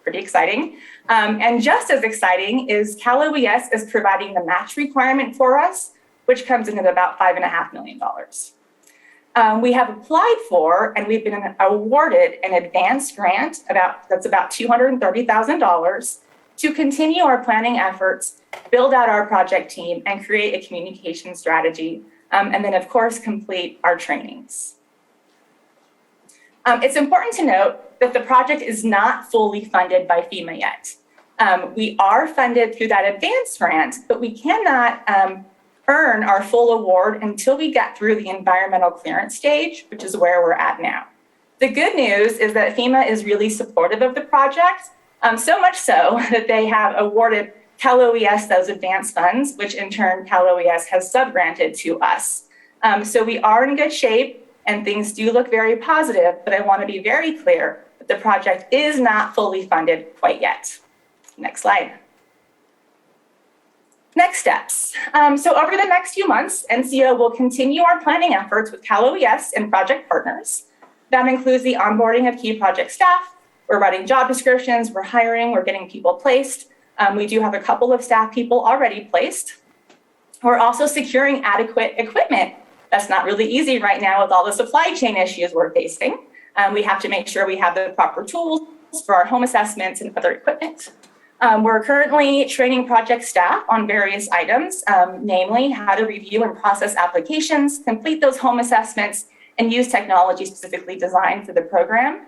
Pretty exciting. And just as exciting is Cal OES is providing the match requirement for us, which comes in at about $5.5 million. We have applied for and we've been awarded an advanced grant that's about $230,000 to continue our planning efforts, build out our project team, and create a communication strategy, and then of course complete our trainings. It's important to note that the project is not fully funded by FEMA yet. We are funded through that advanced grant, but we cannot earn our full award until we get through the environmental clearance stage, which is where we're at now. The good news is that FEMA is really supportive of the project, so much so that they have awarded Cal OES those advanced funds, which in turn Cal OES has subgranted to us. So we are in good shape and things do look very positive, but I want to be very clear that the project is not fully funded quite yet. Next slide. Next steps. So over the next few months, NCO will continue our planning efforts with Cal OES and project partners. That includes the onboarding of key project staff. We're writing job descriptions, we're hiring, we're getting people placed. We do have a couple of staff people already placed. We're also securing adequate equipment. That's not really easy right now with all the supply chain issues we're facing. We have to make sure we have the proper tools for our home assessments and other equipment. We're currently training project staff on various items, namely how to review and process applications, complete those home assessments, and use technology specifically designed for the program.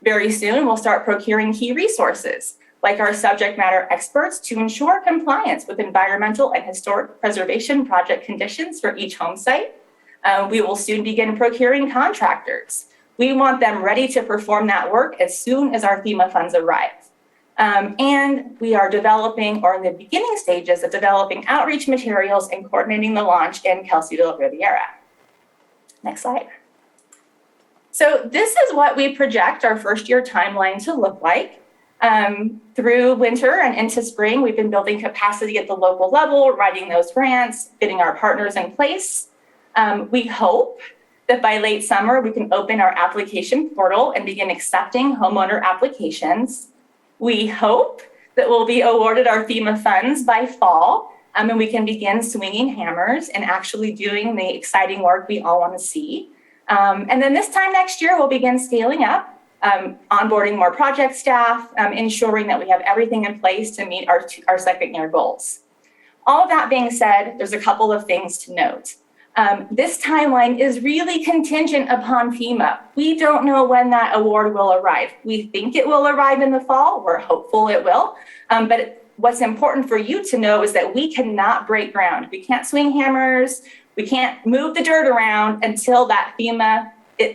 Very soon, we'll start procuring key resources, like our subject matter experts, to ensure compliance with environmental and historic preservation project conditions for each home site. We will soon begin procuring contractors. We want them ready to perform that work as soon as our FEMA funds arrive. And we are developing, or in the beginning stages of developing, outreach materials and coordinating the launch in Kelseyville Riviera. Next slide. So this is what we project our first year timeline to look like. Through winter and into spring, we've been building capacity at the local level, writing those grants, getting our partners in place. We hope that by late summer, we can open our application portal and begin accepting homeowner applications. We hope that we'll be awarded our FEMA funds by fall, and we can begin swinging hammers and actually doing the exciting work we all want to see. And then this time next year, we'll begin scaling up, onboarding more project staff, ensuring that we have everything in place to meet our second year goals. All of that being said, there's a couple of things to note. This timeline is really contingent upon FEMA. We don't know when that award will arrive. We think it will arrive in the fall. We're hopeful it will. But what's important for you to know is that we cannot break ground. We can't swing hammers. We can't move the dirt around until that FEMA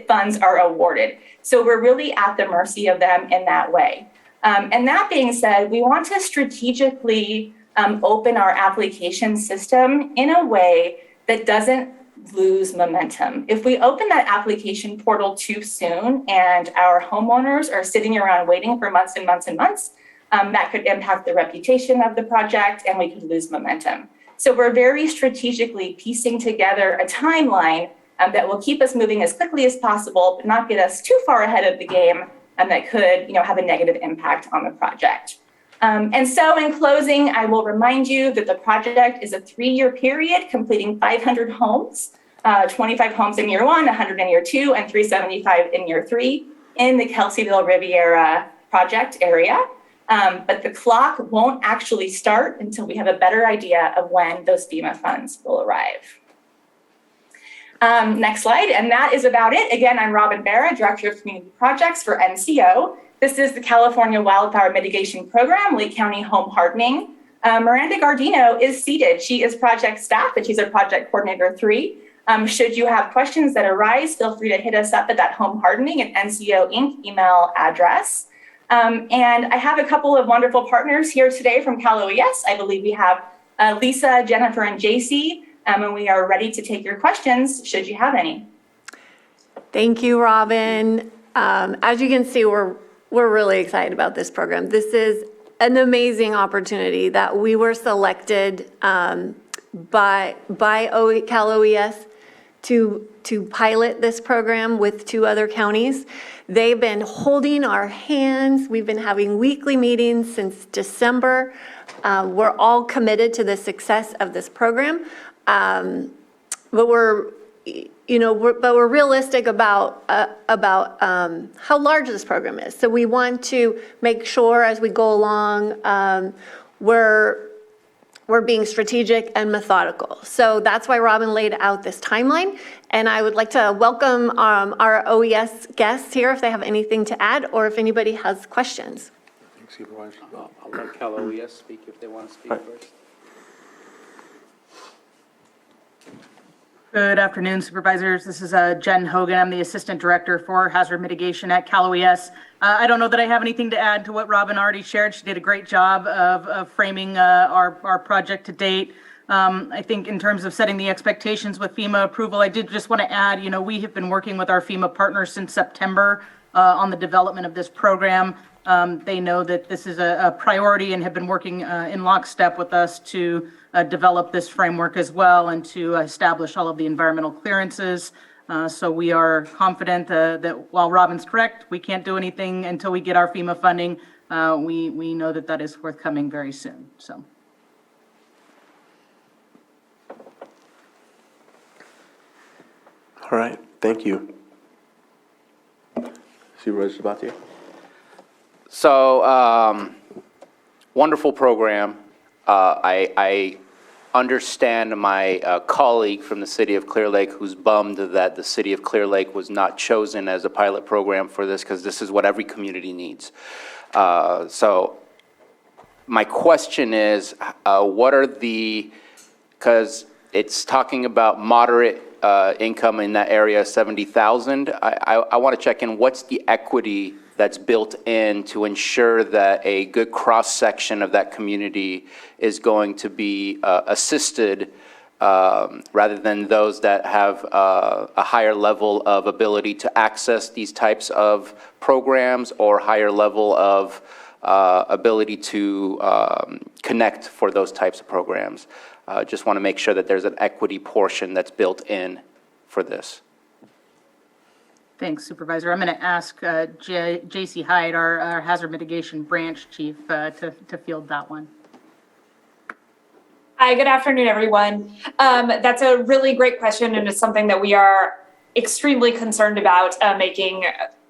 funds are awarded. So we're really at the mercy of them in that way. And that being said, we want to strategically open our application system in a way that doesn't lose momentum. If we open that application portal too soon and our homeowners are sitting around waiting for months and months and months, that could impact the reputation of the project and we could lose momentum. So we're very strategically piecing together a timeline that will keep us moving as quickly as possible, but not get us too far ahead of the game, and that could, have a negative impact on the project. And so in closing, I will remind you that the project is a 3-year period, completing 500 homes, 25 homes in year 1, 100 in year 2, and 375 in year 3 in the Kelseyville Riviera project area. But the clock won't actually start until we have a better idea of when those FEMA funds will arrive. Next slide, and that is about it. Again, I'm Robin Barra, Director of Community Projects for NCO. This is the California Wildfire Mitigation Program, Lake County Home Hardening. Miranda Gardino is seated. She is project staff, and she's our project coordinator 3. Should you have questions that arise, feel free to hit us up at that Home Hardening and NCO Inc. email address. And I have a couple of wonderful partners here today from Cal OES. I believe we have Lisa, Jennifer, and JC. And we are ready to take your questions, should you have any. Thank you, Robin. As you can see, we're really excited about this program. This is an amazing opportunity that we were selected by Cal OES to pilot this program with 2 other counties. They've been holding our hands. We've been having weekly meetings since December. We're all committed to the success of this program. But we're realistic about how large this program is. So we want to make sure as we go along, we're being strategic and methodical. So that's why Robin laid out this timeline. And I would like to welcome our OES guests here if they have anything to add or if anybody has questions. I'll let Cal OES speak if they want to speak first. Good afternoon, Supervisors. This is Jen Hogan. I'm the Assistant Director for Hazard Mitigation at Cal OES. I don't know that I have anything to add to what Robin already shared. She did a great job of framing our project to date. I think in terms of setting the expectations with FEMA approval, I did just want to add, we have been working with our FEMA partners since September on the development of this program. They know that this is a priority and have been working in lockstep with us to develop this framework as well and to establish all of the environmental clearances. So we are confident that while Robin's correct, we can't do anything until we get our FEMA funding. We know that that is forthcoming very soon. So. All right, thank you. Supervisor Sabatier. So, wonderful program. I understand my colleague from the city of Clear Lake who's bummed that the city of Clear Lake was not chosen as a pilot program for this because this is what every community needs. So my question is, what are because it's talking about moderate income in that area, 70,000. I want to check in, what's the equity that's built in to ensure that a good cross-section of that community is going to be assisted rather than those that have a higher level of ability to access these types of programs or higher level of ability to connect for those types of programs. Just want to make sure that there's an equity portion that's built in for this. Thanks, Supervisor. I'm going to ask J.C. Hyde, our Hazard Mitigation Branch Chief, to field that one. Hi, good afternoon, everyone. That's a really great question, and it's something that we are extremely concerned about, making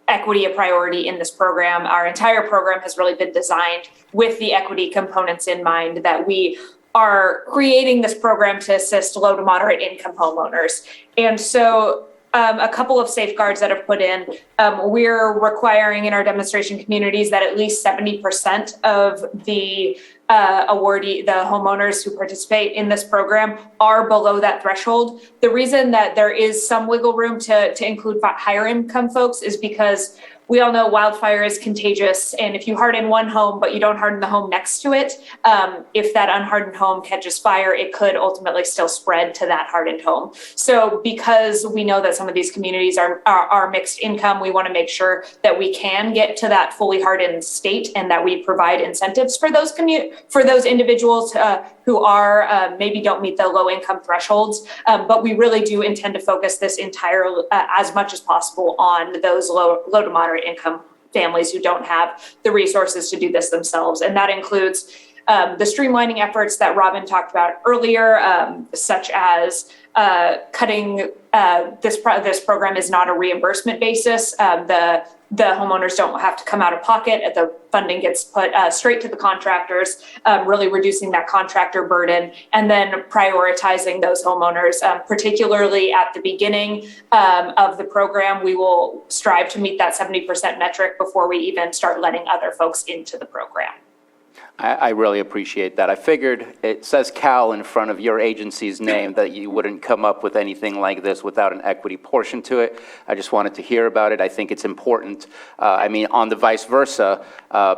equity a priority in this program. Our entire program has really been designed with the equity components in mind, that we are creating this program to assist low to moderate income homeowners. And so a couple of safeguards that have put in, we're requiring in our demonstration communities that at least 70% of the awardee, the homeowners who participate in this program are below that threshold. The reason that there is some wiggle room to include higher income folks is because we all know wildfire is contagious, and if you harden one home but you don't harden the home next to it, if that unhardened home catches fire, it could ultimately still spread to that hardened home. So because we know that some of these communities are mixed income, we want to make sure that we can get to that fully hardened state and that we provide incentives for those individuals who are maybe don't meet the low income thresholds. But we really do intend to focus this as much as possible on those low to moderate income families who don't have the resources to do this themselves. And that includes the streamlining efforts that Robin talked about earlier, such as cutting this program is not a reimbursement basis. The homeowners don't have to come out of pocket. The funding gets put straight to the contractors, really reducing that contractor burden, and then prioritizing those homeowners, particularly at the beginning of the program. We will strive to meet that 70% metric before we even start letting other folks into the program. I really appreciate that. I figured it says Cal in front of your agency's name that you wouldn't come up with anything like this without an equity portion to it. I just wanted to hear about it. I think it's important. I mean, on the vice versa,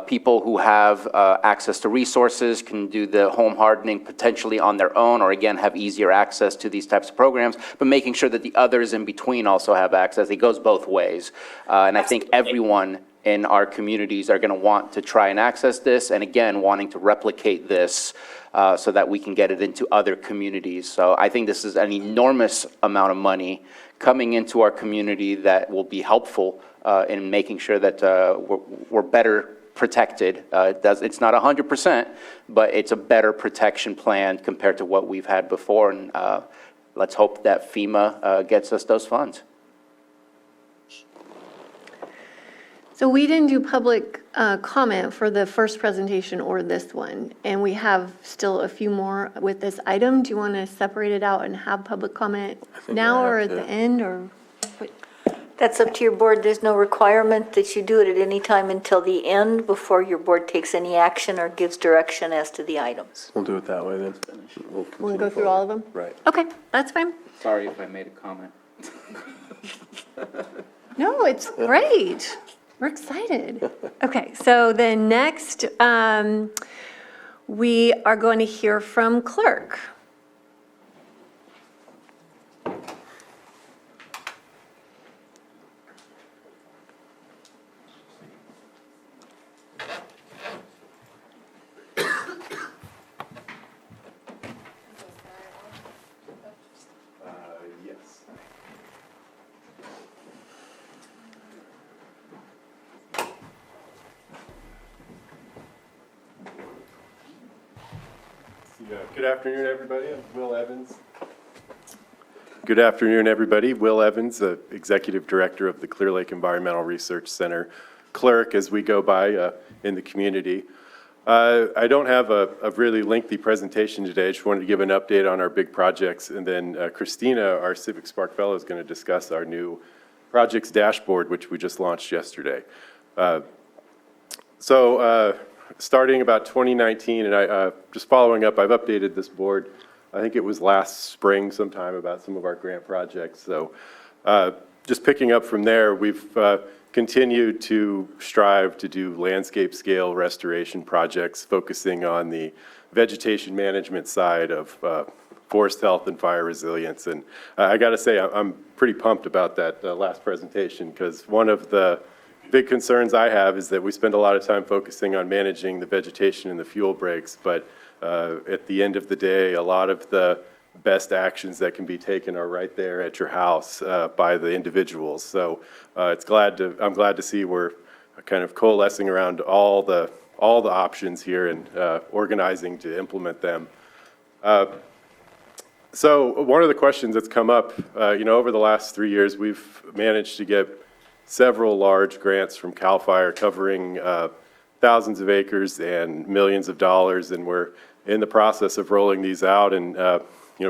people who have access to resources can do the home hardening potentially on their own, or again, have easier access to these types of programs, but making sure that the others in between also have access. It goes both ways. And I think everyone in our communities are going to want to try and access this, and again, wanting to replicate this so that we can get it into other communities. So I think this is an enormous amount of money coming into our community that will be helpful in making sure that we're better protected. It's not 100%, but it's a better protection plan compared to what we've had before, and let's hope that FEMA gets us those funds. So we didn't do public comment for the first presentation or this one, and we have still a few more with this item. Do you want to separate it out and have public comment now or at the end, or? That's up to your board. There's no requirement that you do it at any time until the end before your board takes any action or gives direction as to the items. We'll do it that way then. Want to go through all of them? Right. Okay, that's fine. Sorry if I made a comment. No, it's great. We're excited. Okay, so then next, we are going to hear from clerk. Yes. Good afternoon, everybody. I'm Will Evans. Good afternoon, everybody. Will Evans, the Executive Director of the Clear Lake Environmental Research Center, clerk as we go by in the community. I don't have a really lengthy presentation today. I just wanted to give an update on our big projects, and then Christina, our Civic Spark Fellow, is going to discuss our new projects dashboard, which we just launched yesterday. Starting about 2019, and just following up, I've updated this board, I think it was last spring sometime, about some of our grant projects. So just picking up from there, we've continued to strive to do landscape scale restoration projects, focusing on the vegetation management side of forest health and fire resilience. And I got to say, I'm pretty pumped about that last presentation, because one of the big concerns I have is that we spend a lot of time focusing on managing the vegetation and the fuel breaks, but at the end of the day, a lot of the best actions that can be taken are right there at your house by the individuals. So I'm glad to see we're kind of coalescing around all the options here and organizing to implement them. So one of the questions that's come up, over the last 3 years, we've managed to get several large grants from CAL FIRE covering thousands of acres and millions of dollars, and we're in the process of rolling these out. And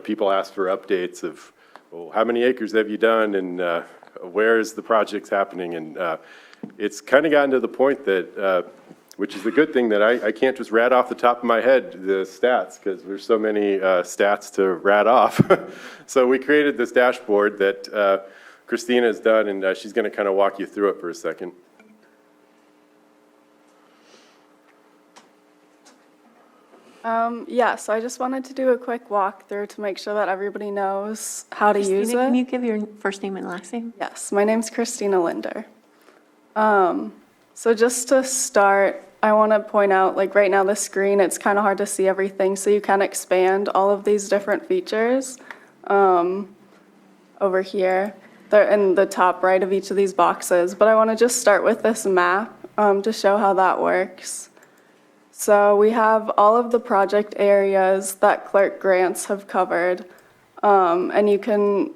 people ask for updates of, well, how many acres have you done, and where is the projects happening? And it's kind of gotten to the point that, which is the good thing, that I can't just rat off the top of my head the stats, because there's so many stats to rat off. So we created this dashboard that Christina has done, and she's going to kind of walk you through it for a second. Yeah, so I just wanted to do a quick walkthrough to make sure that everybody knows how to use it. Can you give your first name and last name? Yes, my name's Christina Linder. So just to start, I want to point out, like right now the screen, it's kind of hard to see everything, so you can expand all of these different features over here. They're in the top right of each of these boxes, but I want to just start with this map to show how that works. So we have all of the project areas that clerk grants have covered, and you can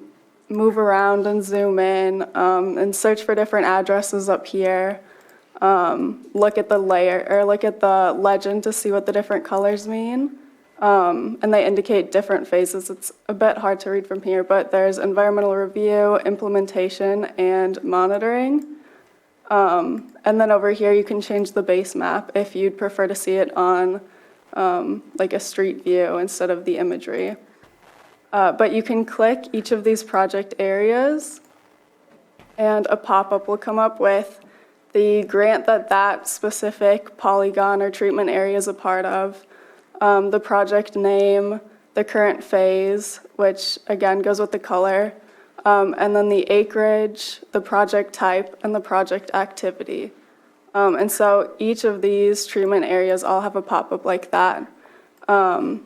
move around and zoom in and search for different addresses up here. Look at the layer or look at the legend to see what the different colors mean, and they indicate different phases. It's a bit hard to read from here, but there's environmental review, implementation, and monitoring. And then over here, you can change the base map if you'd prefer to see it on like a street view instead of the imagery. But you can click each of these project areas, and a pop-up will come up with the grant that that specific polygon or treatment area is a part of, the project name, the current phase, which again goes with the color, and then the acreage, the project type, and the project activity. And so each of these treatment areas all have a pop-up like that. And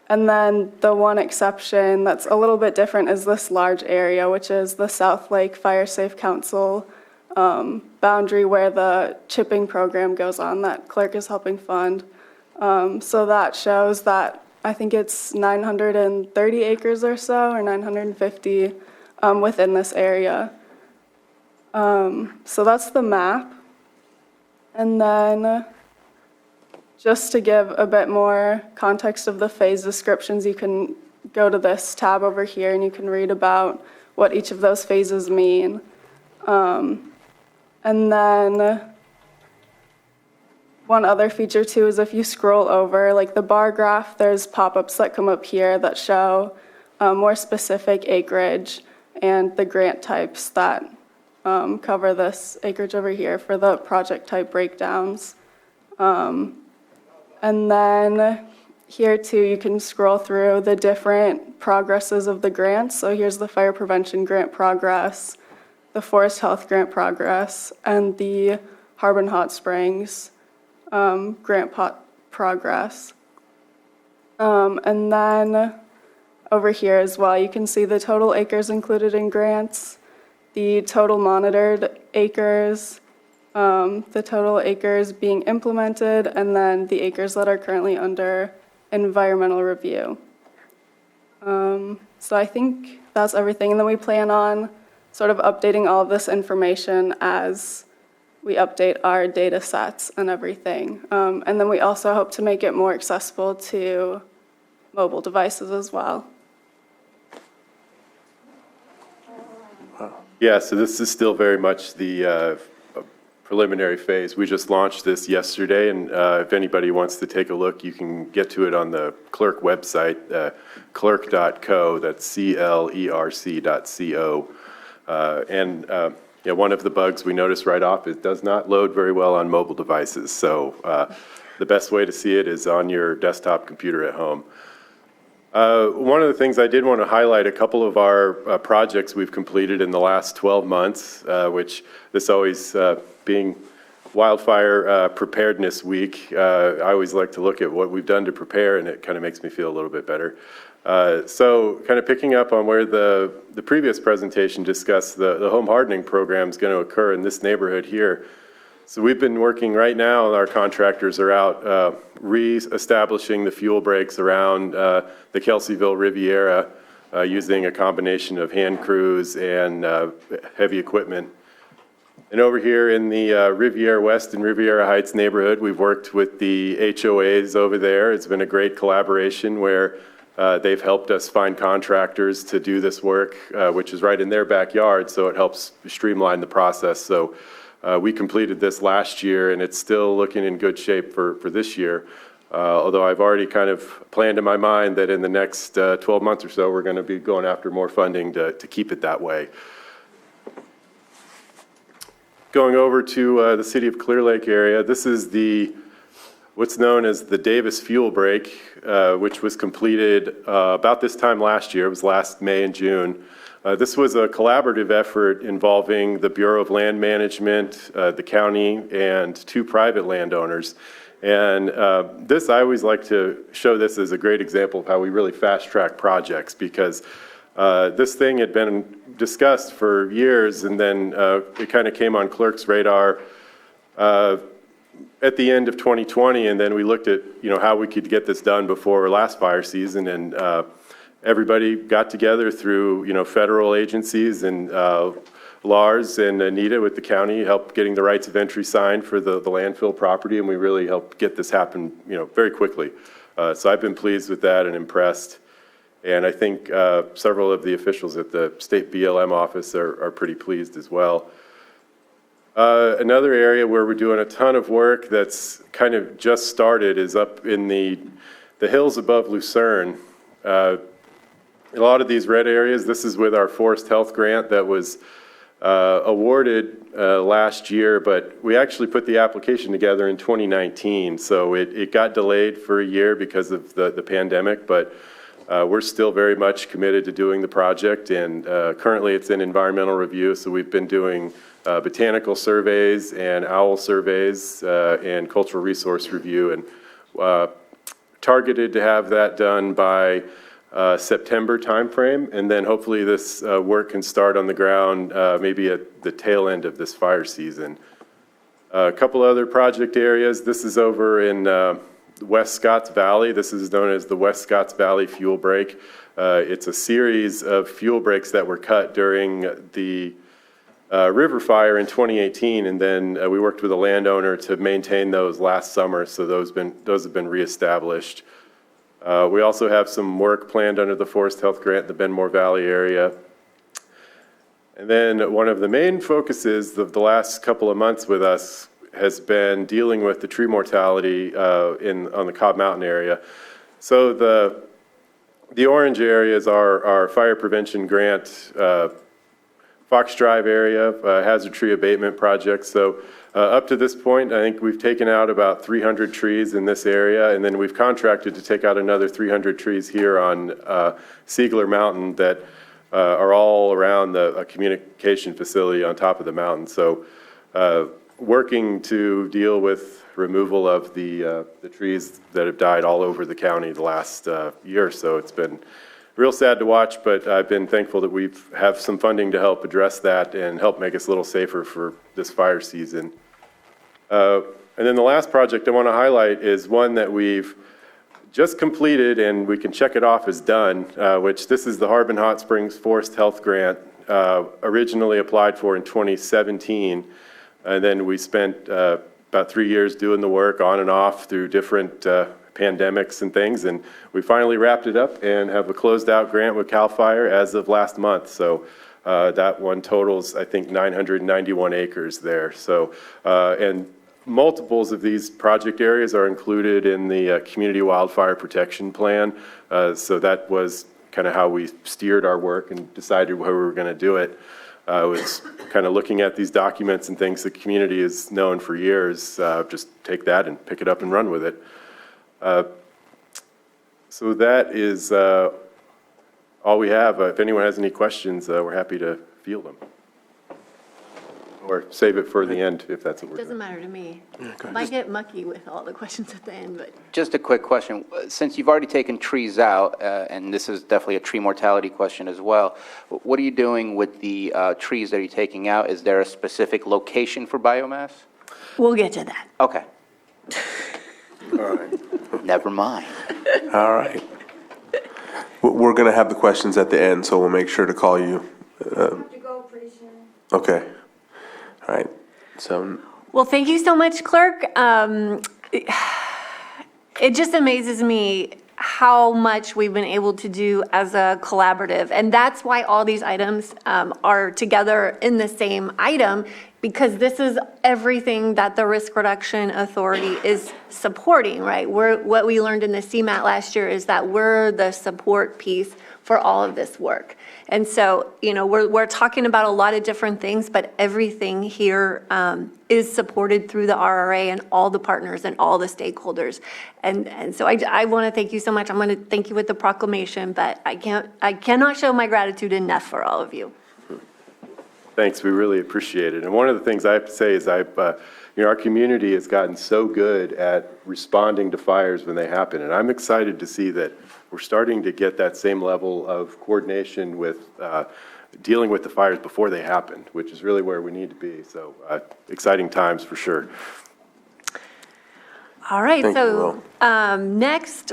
then the one exception that's a little bit different is this large area, which is the South Lake Fire Safe Council boundary where the chipping program goes on that clerk is helping fund. So that shows that I think it's 930 acres or so, or 950 within this area. So that's the map. And then just to give a bit more context of the phase descriptions, you can go to this tab over here and you can read about what each of those phases mean. And then one other feature too is if you scroll over, like the bar graph, there's pop-ups that come up here that show more specific acreage and the grant types that cover this acreage over here for the project type breakdowns. And then here too, you can scroll through the different progresses of the grants. So here's the fire prevention grant progress, the forest health grant progress, and the Harbin Hot Springs grant progress. And then over here as well, you can see the total acres included in grants, the total monitored acres, the total acres being implemented, and then the acres that are currently under environmental review. So I think that's everything. And then we plan on sort of updating all of this information as we update our data sets and everything. And then we also hope to make it more accessible to mobile devices as well. Yeah, so this is still very much the preliminary phase. We just launched this yesterday, and if anybody wants to take a look, you can get to it on the clerk website, clerk.co, that's clerc.co. And one of the bugs we noticed right off, it does not load very well on mobile devices. So the best way to see it is on your desktop computer at home. One of the things I did want to highlight, a couple of our projects we've completed in the last 12 months, which this always being Wildfire Preparedness Week, I always like to look at what we've done to prepare, and it kind of makes me feel a little bit better. So kind of picking up on where the previous presentation discussed, the home hardening program is going to occur in this neighborhood here. So we've been working right now, our contractors are out re-establishing the fuel breaks around the Kelseyville Riviera using a combination of hand crews and heavy equipment. And over here in the Riviera West and Riviera Heights neighborhood, we've worked with the HOAs over there. It's been a great collaboration where they've helped us find contractors to do this work, which is right in their backyard, so it helps streamline the process. So we completed this last year, and it's still looking in good shape for this year. Although I've already kind of planned in my mind that in the next 12 months or so, we're going to be going after more funding to keep it that way. Going over to the city of Clear Lake area, this is the what's known as the Davis Fuel Break, which was completed about this time last year. It was last May and June. This was a collaborative effort involving the Bureau of Land Management, the county, and 2 private landowners. And this, I always like to show this as a great example of how we really fast-track projects, because this thing had been discussed for years, and then it kind of came on clerk's radar at the end of 2020, and then we looked at, how we could get this done before last fire season, and everybody got together through, federal agencies and Lars and Anita with the county helped getting the rights of entry signed for the landfill property, and we really helped get this happen, very quickly. So I've been pleased with that and impressed. And I think several of the officials at the state BLM office are pretty pleased as well. Another area where we're doing a ton of work that's kind of just started is up in the hills above Lucerne. A lot of these red areas, this is with our forest health grant that was awarded last year, but we actually put the application together in 2019. So it got delayed for a year because of the pandemic, but we're still very much committed to doing the project, and currently it's in environmental review, so we've been doing botanical surveys and owl surveys and cultural resource review, and targeted to have that done by September timeframe, and then hopefully this work can start on the ground maybe at the tail end of this fire season. A couple other project areas. This is over in West Scotts Valley. This is known as the West Scotts Valley Fuel Break. It's a series of fuel breaks that were cut during the river fire in 2018, and then we worked with a landowner to maintain those last summer, so those have been reestablished. We also have some work planned under the Forest Health Grant in the Benmore Valley area. And then one of the main focuses of the last couple of months with us has been dealing with the tree mortality on the Cobb Mountain area. So the orange areas are our fire prevention grant, Fox Drive area, hazard tree abatement project. So up to this point, I think we've taken out about 300 trees in this area, and then we've contracted to take out another 300 trees here on Siegler Mountain that are all around the communication facility on top of the mountain. So working to deal with removal of the trees that have died all over the county the last year or so. It's been real sad to watch, but I've been thankful that we have some funding to help address that and help make us a little safer for this fire season. And then the last project I want to highlight is one that we've just completed, and we can check it off as done, which this is the Harbin Hot Springs Forest Health Grant, originally applied for in 2017. And then we spent about 3 years doing the work on and off through different pandemics and things, and we finally wrapped it up and have a closed out grant with CAL FIRE as of last month. So that one totals, I think, 991 acres there. So, and multiples of these project areas are included in the Community Wildfire Protection Plan. So that was kind of how we steered our work and decided where we were going to do it. Was kind of looking at these documents and things the community has known for years. Just take that and pick it up and run with it. So that is all we have. If anyone has any questions, we're happy to field them. Or save it for the end, if that's what we're doing. Doesn't matter to me. Might get mucky with all the questions at the end, but. Just a quick question. Since you've already taken trees out, and this is definitely a tree mortality question as well, what are you doing with the trees that you're taking out? Is there a specific location for biomass? We'll get to that. Okay. All right. Never mind. All right. We're going to have the questions at the end, so we'll make sure to call you. Have to go pretty soon. Okay. All right. So. Well, thank you so much, Clerk. It just amazes me how much we've been able to do as a collaborative. And that's why all these items are together in the same item, because this is everything that the Risk Reduction Authority is supporting, right? What we learned in the CMAT last year is that we're the support piece for all of this work. And so, we're talking about a lot of different things, but everything here is supported through the RRA and all the partners and all the stakeholders. And so I want to thank you so much. I'm going to thank you with the proclamation, but I cannot show my gratitude enough for all of you. Thanks, we really appreciate it. And one of the things I have to say is our community has gotten so good at responding to fires when they happen. And I'm excited to see that we're starting to get that same level of coordination with dealing with the fires before they happen, which is really where we need to be. So exciting times for sure. All right, Thank you, next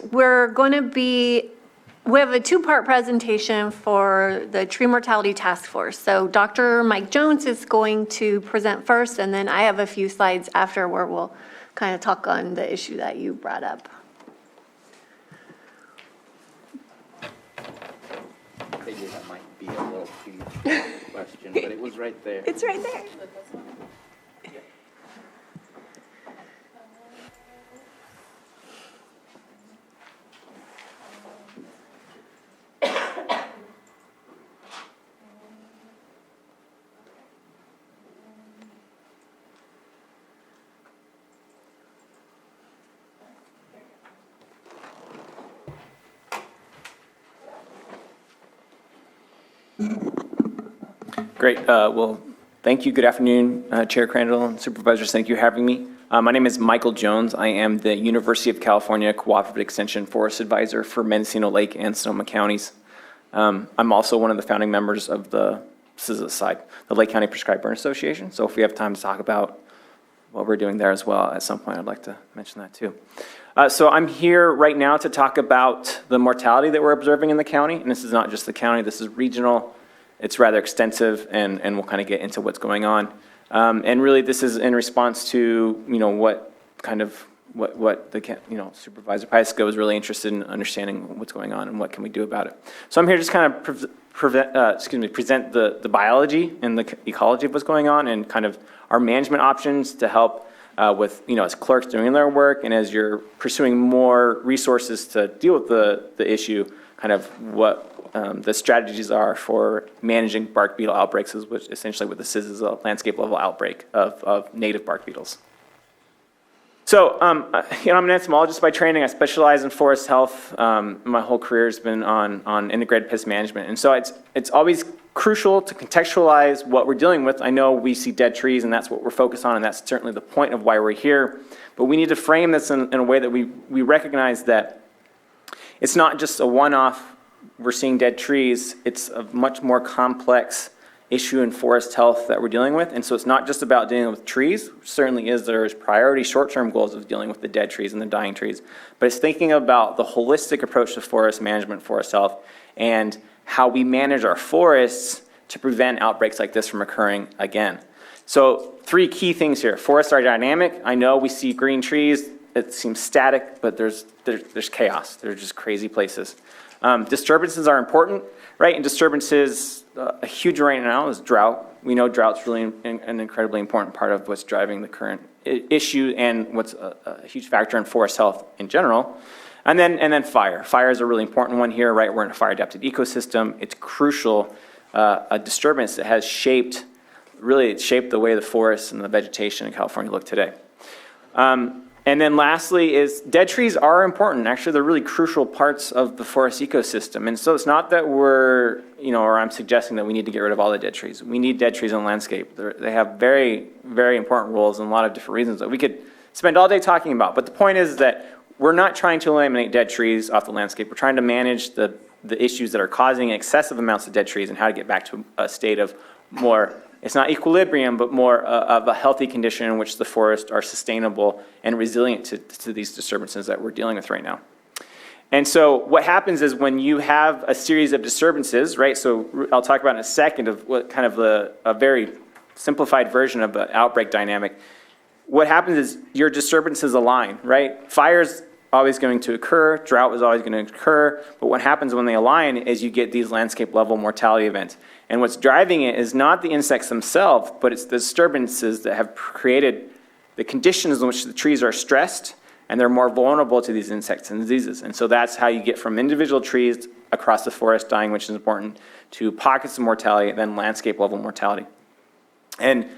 we have a two-part presentation for the Tree Mortality Task Force. So Dr. Mike Jones is going to present first, and then I have a few slides after where we'll kind of talk on the issue that you brought up. I figured that might be a little huge question, but it was right there. It's right there. Great. Well, thank you. Good afternoon, Chair Crandall and Supervisors. Thank you for having me. My name is Michael Jones. I am the University of California Cooperative Extension Forest Advisor for Mendocino Lake and Sonoma counties. I'm also one of the founding members of the Lake County Prescribed Burn Association. So if we have time to talk about what we're doing there as well, at some point I'd like to mention that too. So I'm here right now to talk about the mortality that we're observing in the county. And this is not just the county, this is regional. It's rather extensive, and we'll kind of get into what's going on. And really, this is in response to, what the, Supervisor Pyska was really interested in understanding what's going on and what can we do about it. So I'm here just kind of present the biology and the ecology of what's going on and kind of our management options to help with, as clerks doing their work and as you're pursuing more resources to deal with the issue, kind of what the strategies are for managing bark beetle outbreaks, which essentially what this is a landscape level outbreak of native bark beetles. So, I'm an entomologist by training. I specialize in forest health. My whole career has been on integrated pest management. And so it's always crucial to contextualize what we're dealing with. I know we see dead trees and that's what we're focused on, and that's certainly the point of why we're here. But we need to frame this in a way that we recognize that it's not just a one-off, we're seeing dead trees. It's a much more complex issue in forest health that we're dealing with. And so it's not just about dealing with trees. Certainly there's priority short-term goals of dealing with the dead trees and the dying trees. But it's thinking about the holistic approach to forest management, forest health, and how we manage our forests to prevent outbreaks like this from occurring again. So 3 key things here. Forests are dynamic. I know we see green trees. It seems static, but there's chaos. They're just crazy places. Disturbances are important, right? And disturbances, a huge right now is drought. We know drought's really an incredibly important part of what's driving the current issue and what's a huge factor in forest health in general. And then fire. Fire is a really important one here, right? We're in a fire-adapted ecosystem. It's crucial, a disturbance that has shaped the way the forests and the vegetation in California look today. And then lastly is dead trees are important. Actually, they're really crucial parts of the forest ecosystem. And so it's not that we're, or I'm suggesting that we need to get rid of all the dead trees. We need dead trees in the landscape. They have very, very important roles in a lot of different reasons that we could spend all day talking about. But the point is that we're not trying to eliminate dead trees off the landscape. We're trying to manage the issues that are causing excessive amounts of dead trees and how to get back to a state of more, it's not equilibrium, but more of a healthy condition in which the forests are sustainable and resilient to these disturbances that we're dealing with right now. And so what happens is when you have a series of disturbances, right? So I'll talk about in a second of what kind of a very simplified version of the outbreak dynamic. What happens is your disturbances align, right? Fire's always going to occur, drought is always going to occur, but what happens when they align is you get these landscape level mortality events. And what's driving it is not the insects themselves, but it's the disturbances that have created the conditions in which the trees are stressed and they're more vulnerable to these insects and diseases. And so that's how you get from individual trees across the forest dying, which is important, to pockets of mortality, then landscape level mortality. And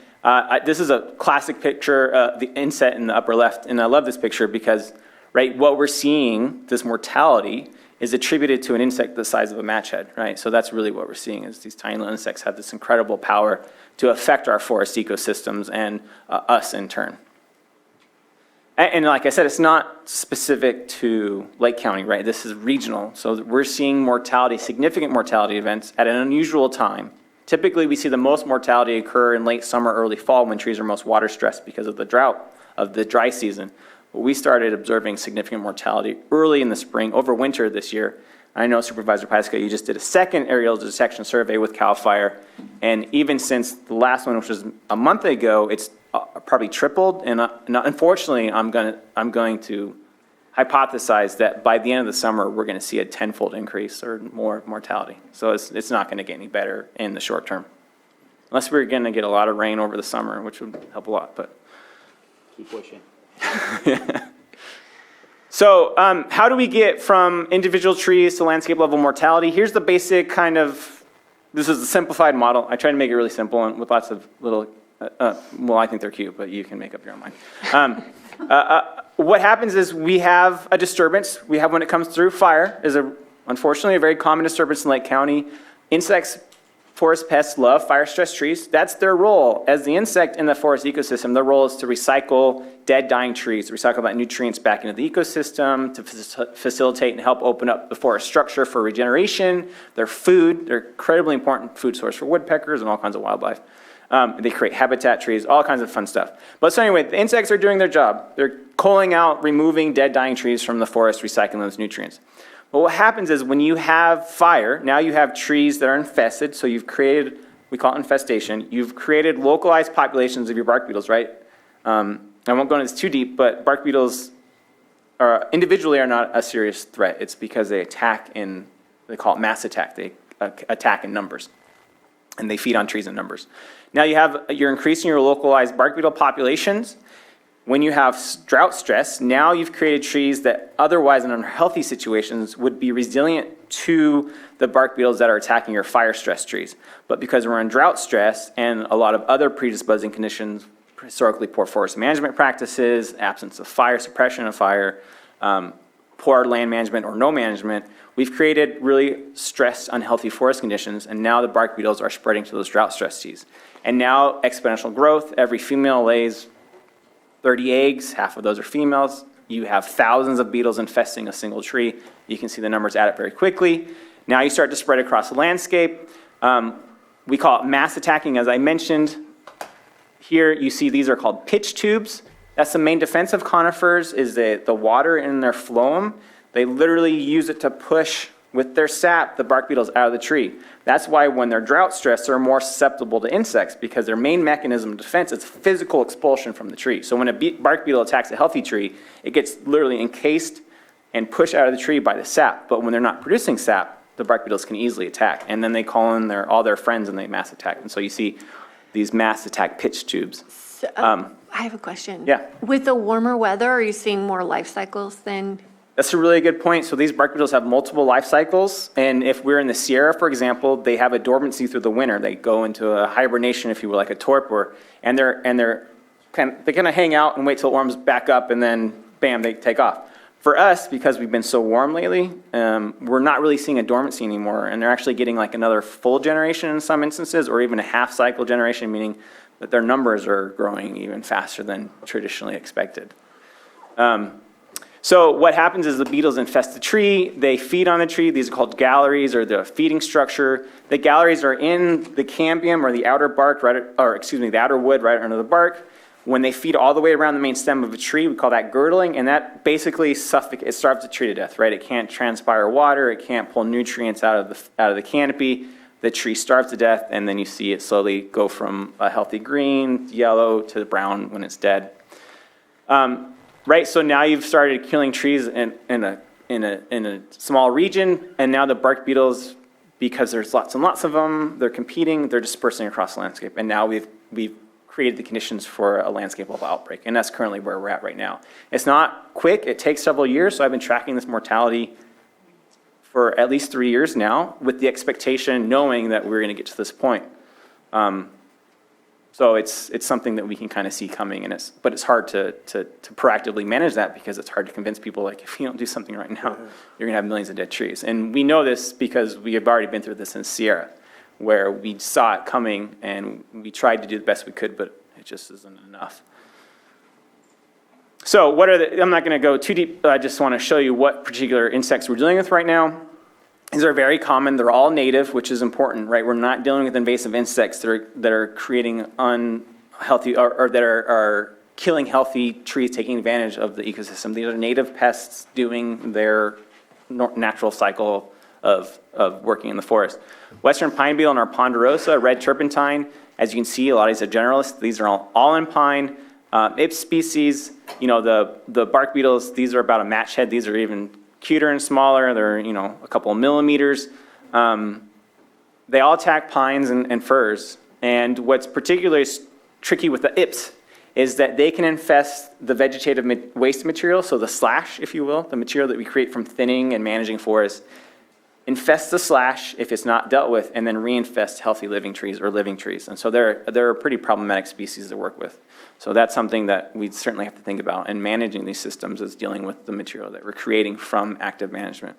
this is a classic picture, the inset in the upper left, and I love this picture because, right, what we're seeing, this mortality, is attributed to an insect the size of a match head, right? So that's really what we're seeing, is these tiny little insects have this incredible power to affect our forest ecosystems and us in turn. And like I said, it's not specific to Lake County, right? This is regional. So we're seeing mortality, significant mortality events at an unusual time. Typically, we see the most mortality occur in late summer, early fall, when trees are most water stressed because of the drought of the dry season. But we started observing significant mortality early in the spring, over winter this year. I know Supervisor Pyska, you just did a second aerial detection survey with CAL FIRE, and even since the last one, which was a month ago, it's probably tripled. And unfortunately, I'm going to hypothesize that by the end of the summer, we're going to see a tenfold increase or more mortality. So it's not going to get any better in the short term, unless we're going to get a lot of rain over the summer, which would help a lot. But Keep pushing. So how do we get from individual trees to landscape level mortality? Here's the basic kind of, this is the simplified model. I try to make it really simple and with lots of little, well, I think they're cute, but you can make up your own mind. What happens is we have a disturbance. We have, when it comes through, fire is unfortunately a very common disturbance in Lake County. Insects, forest pests love fire-stressed trees. That's their role. As the insect in the forest ecosystem, their role is to recycle dead, dying trees, to recycle that nutrients back into the ecosystem, to facilitate and help open up the forest structure for regeneration. They're food. They're incredibly important food source for woodpeckers and all kinds of wildlife. They create habitat trees, all kinds of fun stuff. But so anyway, the insects are doing their job. They're culling out, removing dead, dying trees from the forest, recycling those nutrients. But what happens is when you have fire, now you have trees that are infested, so you've created, we call it infestation, you've created localized populations of your bark beetles, right? I won't go into this too deep, but bark beetles are, individually are not a serious threat. It's because they attack in, they call it mass attack. They attack in numbers, and they feed on trees in numbers. Now you're increasing your localized bark beetle populations. When you have drought stress, now you've created trees that otherwise in unhealthy situations would be resilient to the bark beetles that are attacking your fire stress trees. But because we're in drought stress and a lot of other predisposing conditions, historically poor forest management practices, absence of fire, suppression of fire, poor land management or no management, we've created really stressed, unhealthy forest conditions, and now the bark beetles are spreading to those drought stress trees. And now exponential growth, every female lays 30 eggs, half of those are females. You have thousands of beetles infesting a single tree. You can see the numbers add up very quickly. Now you start to spread across the landscape. We call it mass attacking, as I mentioned. Here you see these are called pitch tubes. That's the main defense of conifers, is the water in their phloem. They literally use it to push with their sap the bark beetles out of the tree. That's why when they're drought stressed, they're more susceptible to insects, because their main mechanism of defense is physical expulsion from the tree. So when a bark beetle attacks a healthy tree, it gets literally encased and pushed out of the tree by the sap. But when they're not producing sap, the bark beetles can easily attack. And then they call in all their friends and they mass attack. And so you see these mass attack pitch tubes. So, I have a question. Yeah. With the warmer weather, are you seeing more life cycles than? That's a really good point. So these bark beetles have multiple life cycles. And if we're in the Sierra, for example, they have a dormancy through the winter. They go into a hibernation, if you will, like a torpor. And they kind of hang out and wait till it warms back up, and then bam, they take off. For us, because we've been so warm lately, we're not really seeing a dormancy anymore. And they're actually getting like another full generation in some instances, or even a half cycle generation, meaning that their numbers are growing even faster than traditionally expected. So what happens is the beetles infest the tree, they feed on the tree. These are called galleries, or the feeding structure. The galleries are in the cambium, or the outer bark, the outer wood right under the bark. When they feed all the way around the main stem of a tree, we call that girdling, and that basically it starves the tree to death, right? It can't transpire water, it can't pull nutrients out of the canopy. The tree starves to death, and then you see it slowly go from a healthy green, yellow, to brown when it's dead. Right, so now you've started killing trees in a small region, and now the bark beetles, because there's lots and lots of them, they're competing, they're dispersing across the landscape, and now we've created the conditions for a landscape level outbreak, and that's currently where we're at right now. It's not quick, it takes several years, so I've been tracking this mortality for at least 3 years now, with the expectation, knowing that we're going to get to this point. So it's something that we can kind of see coming, but it's hard to proactively manage that, because it's hard to convince people, like, if you don't do something right now, you're going to have millions of dead trees. And we know this because we have already been through this in Sierra, where we saw it coming and we tried to do the best we could, but it just isn't enough. So I'm not going to go too deep, but I just want to show you what particular insects we're dealing with right now. These are very common. They're all native, which is important, right? We're not dealing with invasive insects that are creating unhealthy or that are killing healthy trees, taking advantage of the ecosystem. These are native pests doing their natural cycle of working in the forest. Western pine beetle and our ponderosa, red turpentine. As you can see, a lot of these are generalists. These are all in pine. Ips species, the bark beetles, these are about a match head. These are even cuter and smaller. They're, a couple of millimeters. They all attack pines and firs. And what's particularly tricky with the ips is that they can infest the vegetative waste material, so the slash, if you will, the material that we create from thinning and managing forests, infest the slash if it's not dealt with, and then reinfest healthy living trees or living trees. And so they're a pretty problematic species to work with. So that's something that we certainly have to think about, and managing these systems is dealing with the material that we're creating from active management.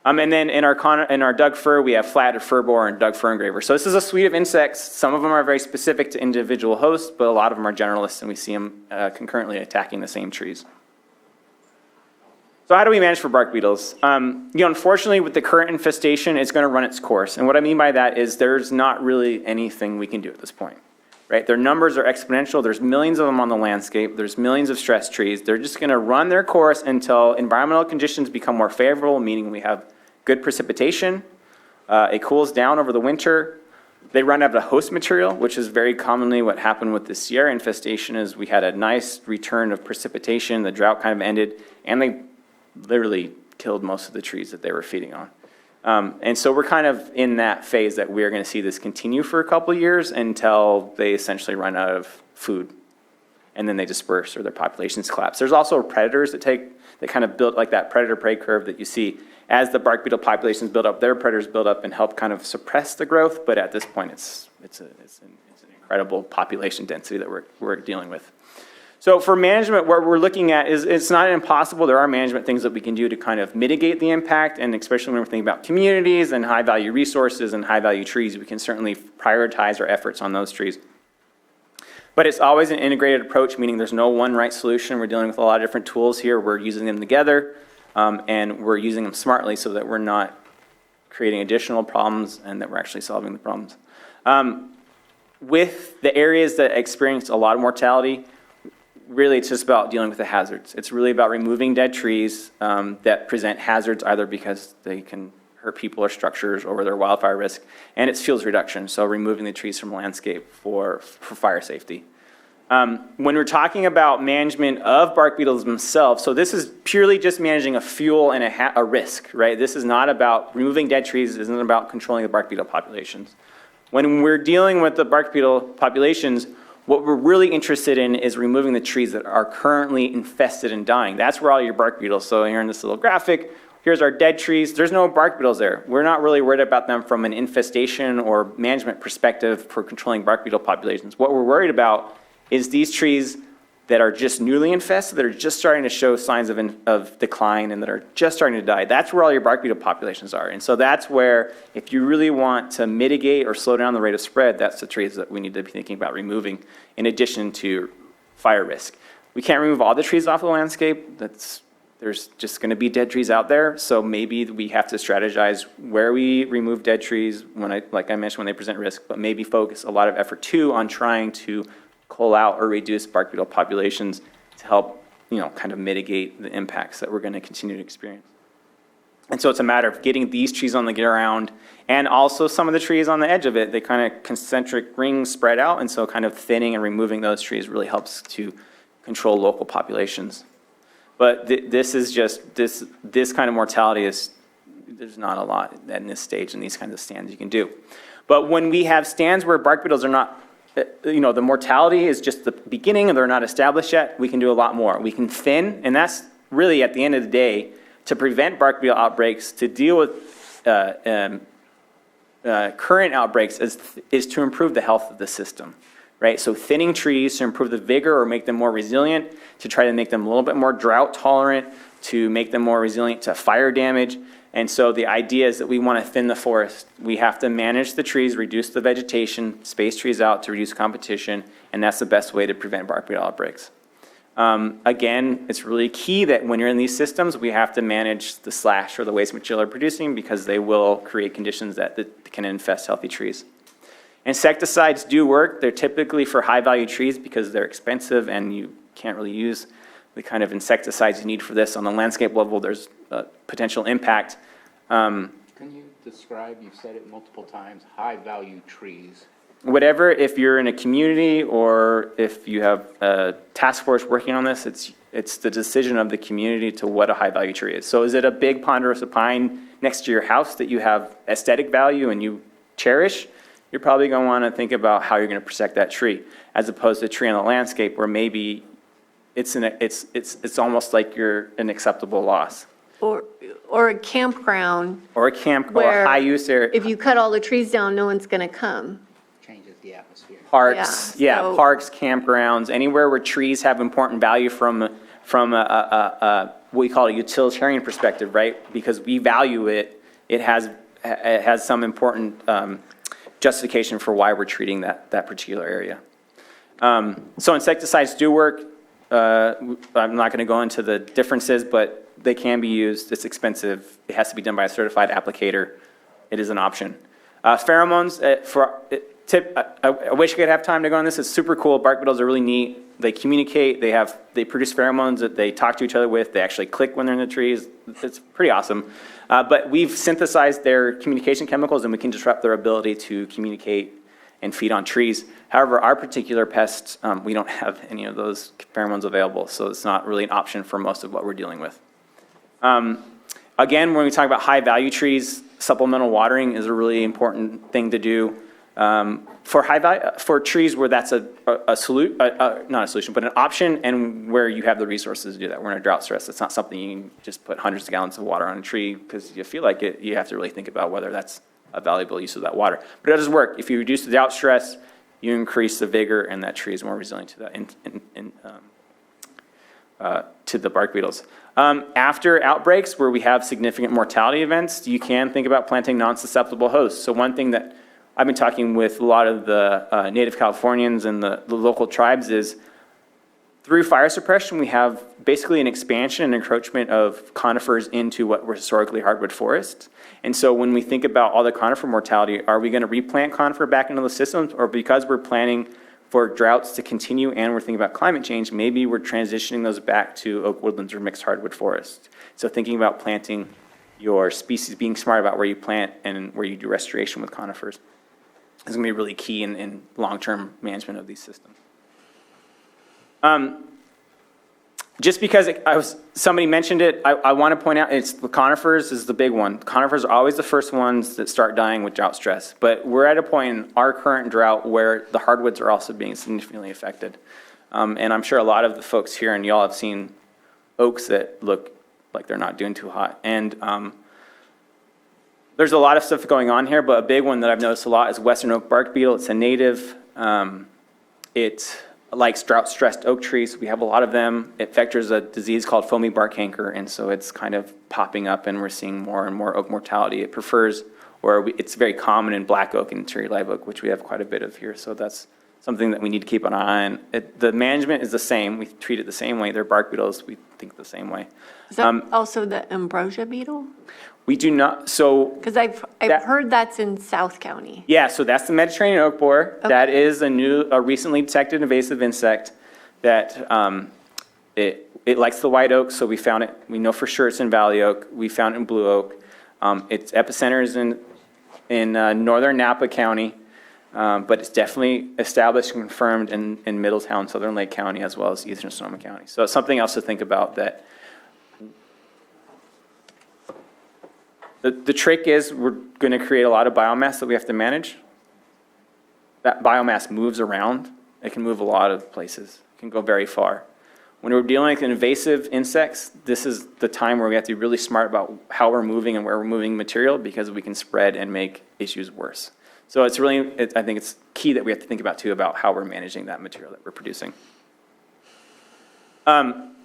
And then in our Doug fir, we have flat fir borer and Doug fir engraver. So this is a suite of insects. Some of them are very specific to individual hosts, but a lot of them are generalists, and we see them concurrently attacking the same trees. So how do we manage for bark beetles? Unfortunately, with the current infestation, it's going to run its course. And what I mean by that is there's not really anything we can do at this point, right? Their numbers are exponential. There's millions of them on the landscape. There's millions of stress trees. They're just going to run their course until environmental conditions become more favorable, meaning we have good precipitation. It cools down over the winter. They run out of host material, which is very commonly what happened with the Sierra infestation. Is we had a nice return of precipitation. The drought kind of ended, and they literally killed most of the trees that they were feeding on. And so we're kind of in that phase that we're going to see this continue for a couple of years until they essentially run out of food, and then they disperse or their populations collapse. There's also predators that kind of build like that predator-prey curve that you see. As the bark beetle populations build up, their predators build up and help kind of suppress the growth. But at this point, it's an incredible population density that we're dealing with. So for management, what we're looking at is it's not impossible. There are management things that we can do to kind of mitigate the impact, and especially when we're thinking about communities and high-value resources and high-value trees, we can certainly prioritize our efforts on those trees. But it's always an integrated approach, meaning there's no one right solution. We're dealing with a lot of different tools here. We're using them together, and we're using them smartly so that we're not creating additional problems and that we're actually solving the problems. With the areas that experience a lot of mortality, really, it's just about dealing with the hazards. It's really about removing dead trees that present hazards either because they can hurt people or structures or they're wildfire risk, and it's fuels reduction, so removing the trees from landscape for fire safety. When we're talking about management of bark beetles themselves, so this is purely just managing a fuel and a risk, right? This is not about removing dead trees. This isn't about controlling the bark beetle populations. When we're dealing with the bark beetle populations, what we're really interested in is removing the trees that are currently infested and dying. That's where all your bark beetles, so here in this little graphic, here's our dead trees. There's no bark beetles there. We're not really worried about them from an infestation or management perspective for controlling bark beetle populations. What we're worried about is these trees that are just newly infested, that are just starting to show signs of decline and that are just starting to die. That's where all your bark beetle populations are. And so that's where, if you really want to mitigate or slow down the rate of spread, that's the trees that we need to be thinking about removing, in addition to fire risk. We can't remove all the trees off the landscape. There's just going to be dead trees out there. So maybe we have to strategize where we remove dead trees, like I mentioned, when they present risk, but maybe focus a lot of effort too on trying to cull out or reduce bark beetle populations to help, kind of mitigate the impacts that we're going to continue to experience. And so it's a matter of getting these trees on the ground and also some of the trees on the edge of it. They kind of concentric rings spread out, and so kind of thinning and removing those trees really helps to control local populations. But this is just, this kind of mortality there's not a lot in this stage in these kinds of stands you can do. But when we have stands where bark beetles are not, the mortality is just the beginning and they're not established yet, we can do a lot more. We can thin, and that's really at the end of the day to prevent bark beetle outbreaks, to deal with current outbreaks is to improve the health of the system, right? So thinning trees to improve the vigor or make them more resilient, to try to make them a little bit more drought tolerant, to make them more resilient to fire damage. And so the idea is that we want to thin the forest. We have to manage the trees, reduce the vegetation, space trees out to reduce competition, and that's the best way to prevent bark beetle outbreaks. Again, it's really key that when you're in these systems, we have to manage the slash or the waste material they're producing, because they will create conditions that can infest healthy trees. Insecticides do work. They're typically for high-value trees because they're expensive and you can't really use the kind of insecticides you need for this. On the landscape level, there's potential impact. Can you describe, you've said it multiple times, high-value trees? Whatever, if you're in a community or if you have a task force working on this, it's the decision of the community to what a high-value tree is. So is it a big ponderosa pine next to your house that you have aesthetic value and you cherish? You're probably going to want to think about how you're going to protect that tree, as opposed to a tree on the landscape where maybe it's almost like you're an acceptable loss. Or a campground. Or a camp, or where a high-use area. If you cut all the trees down, no one's going to come. Changes the atmosphere. Parks, parks, campgrounds, anywhere where trees have important value from what we call a utilitarian perspective, right? Because we value it, it has some important justification for why we're treating that particular area. So insecticides do work. I'm not going to go into the differences, but they can be used. It's expensive. It has to be done by a certified applicator. It is an option. Pheromones, I wish I could have time to go on this. It's super cool. Bark beetles are really neat. They communicate. They produce pheromones that they talk to each other with. They actually click when they're in the trees. It's pretty awesome. But we've synthesized their communication chemicals, and we can disrupt their ability to communicate and feed on trees. However, our particular pests, we don't have any of those pheromones available, so it's not really an option for most of what we're dealing with. Again, when we talk about high-value trees, supplemental watering is a really important thing to do. For trees where that's not a solution, but an option, and where you have the resources to do that. We're in a drought stress. It's not something you can just put hundreds of gallons of water on a tree because you feel like it. You have to really think about whether that's a valuable use of that water. But it does work. If you reduce the drought stress, you increase the vigor, and that tree is more resilient to that, to the bark beetles. After outbreaks where we have significant mortality events, you can think about planting non-susceptible hosts. So one thing that I've been talking with a lot of the Native Californians and the local tribes is, through fire suppression, we have basically an expansion and encroachment of conifers into what were historically hardwood forests. And so when we think about all the conifer mortality, are we going to replant conifer back into the systems? Or because we're planning for droughts to continue and we're thinking about climate change, maybe we're transitioning those back to oak woodlands or mixed hardwood forests. So thinking about planting your species, being smart about where you plant and where you do restoration with conifers is going to be really key in long-term management of these systems. Just because somebody mentioned it, I want to point out it's the conifers is the big one. Conifers are always the first ones that start dying with drought stress. But we're at a point in our current drought where the hardwoods are also being significantly affected. And I'm sure a lot of the folks here and y'all have seen oaks that look like they're not doing too hot. And there's a lot of stuff going on here, but a big one that I've noticed a lot is western oak bark beetle. It's a native. It likes drought-stressed oak trees. We have a lot of them. It vectors a disease called foamy bark canker, and so it's kind of popping up, and we're seeing more and more oak mortality. It prefers, it's very common in black oak and cherry live oak, which we have quite a bit of here, so that's something that we need to keep an eye on. The management is the same. We treat it the same way. They're bark beetles. We think the same way. Is that also the ambrosia beetle? We do not, so. Because I've heard that's in South County. Yeah, so that's the Mediterranean oak borer. Okay. That is a recently detected invasive insect that it likes the white oak, so we found it. We know for sure it's in valley oak. We found it in blue oak. Its epicenter is in northern Napa County, but it's definitely established and confirmed in Middletown, southern Lake County, as well as eastern Sonoma County. So it's something else to think about. That the trick is we're going to create a lot of biomass that we have to manage. That biomass moves around. It can move a lot of places. It can go very far. When we're dealing with invasive insects, this is the time where we have to be really smart about how we're moving and where we're moving material, because we can spread and make issues worse. So it's really, I think it's key that we have to think about too, about how we're managing that material that we're producing.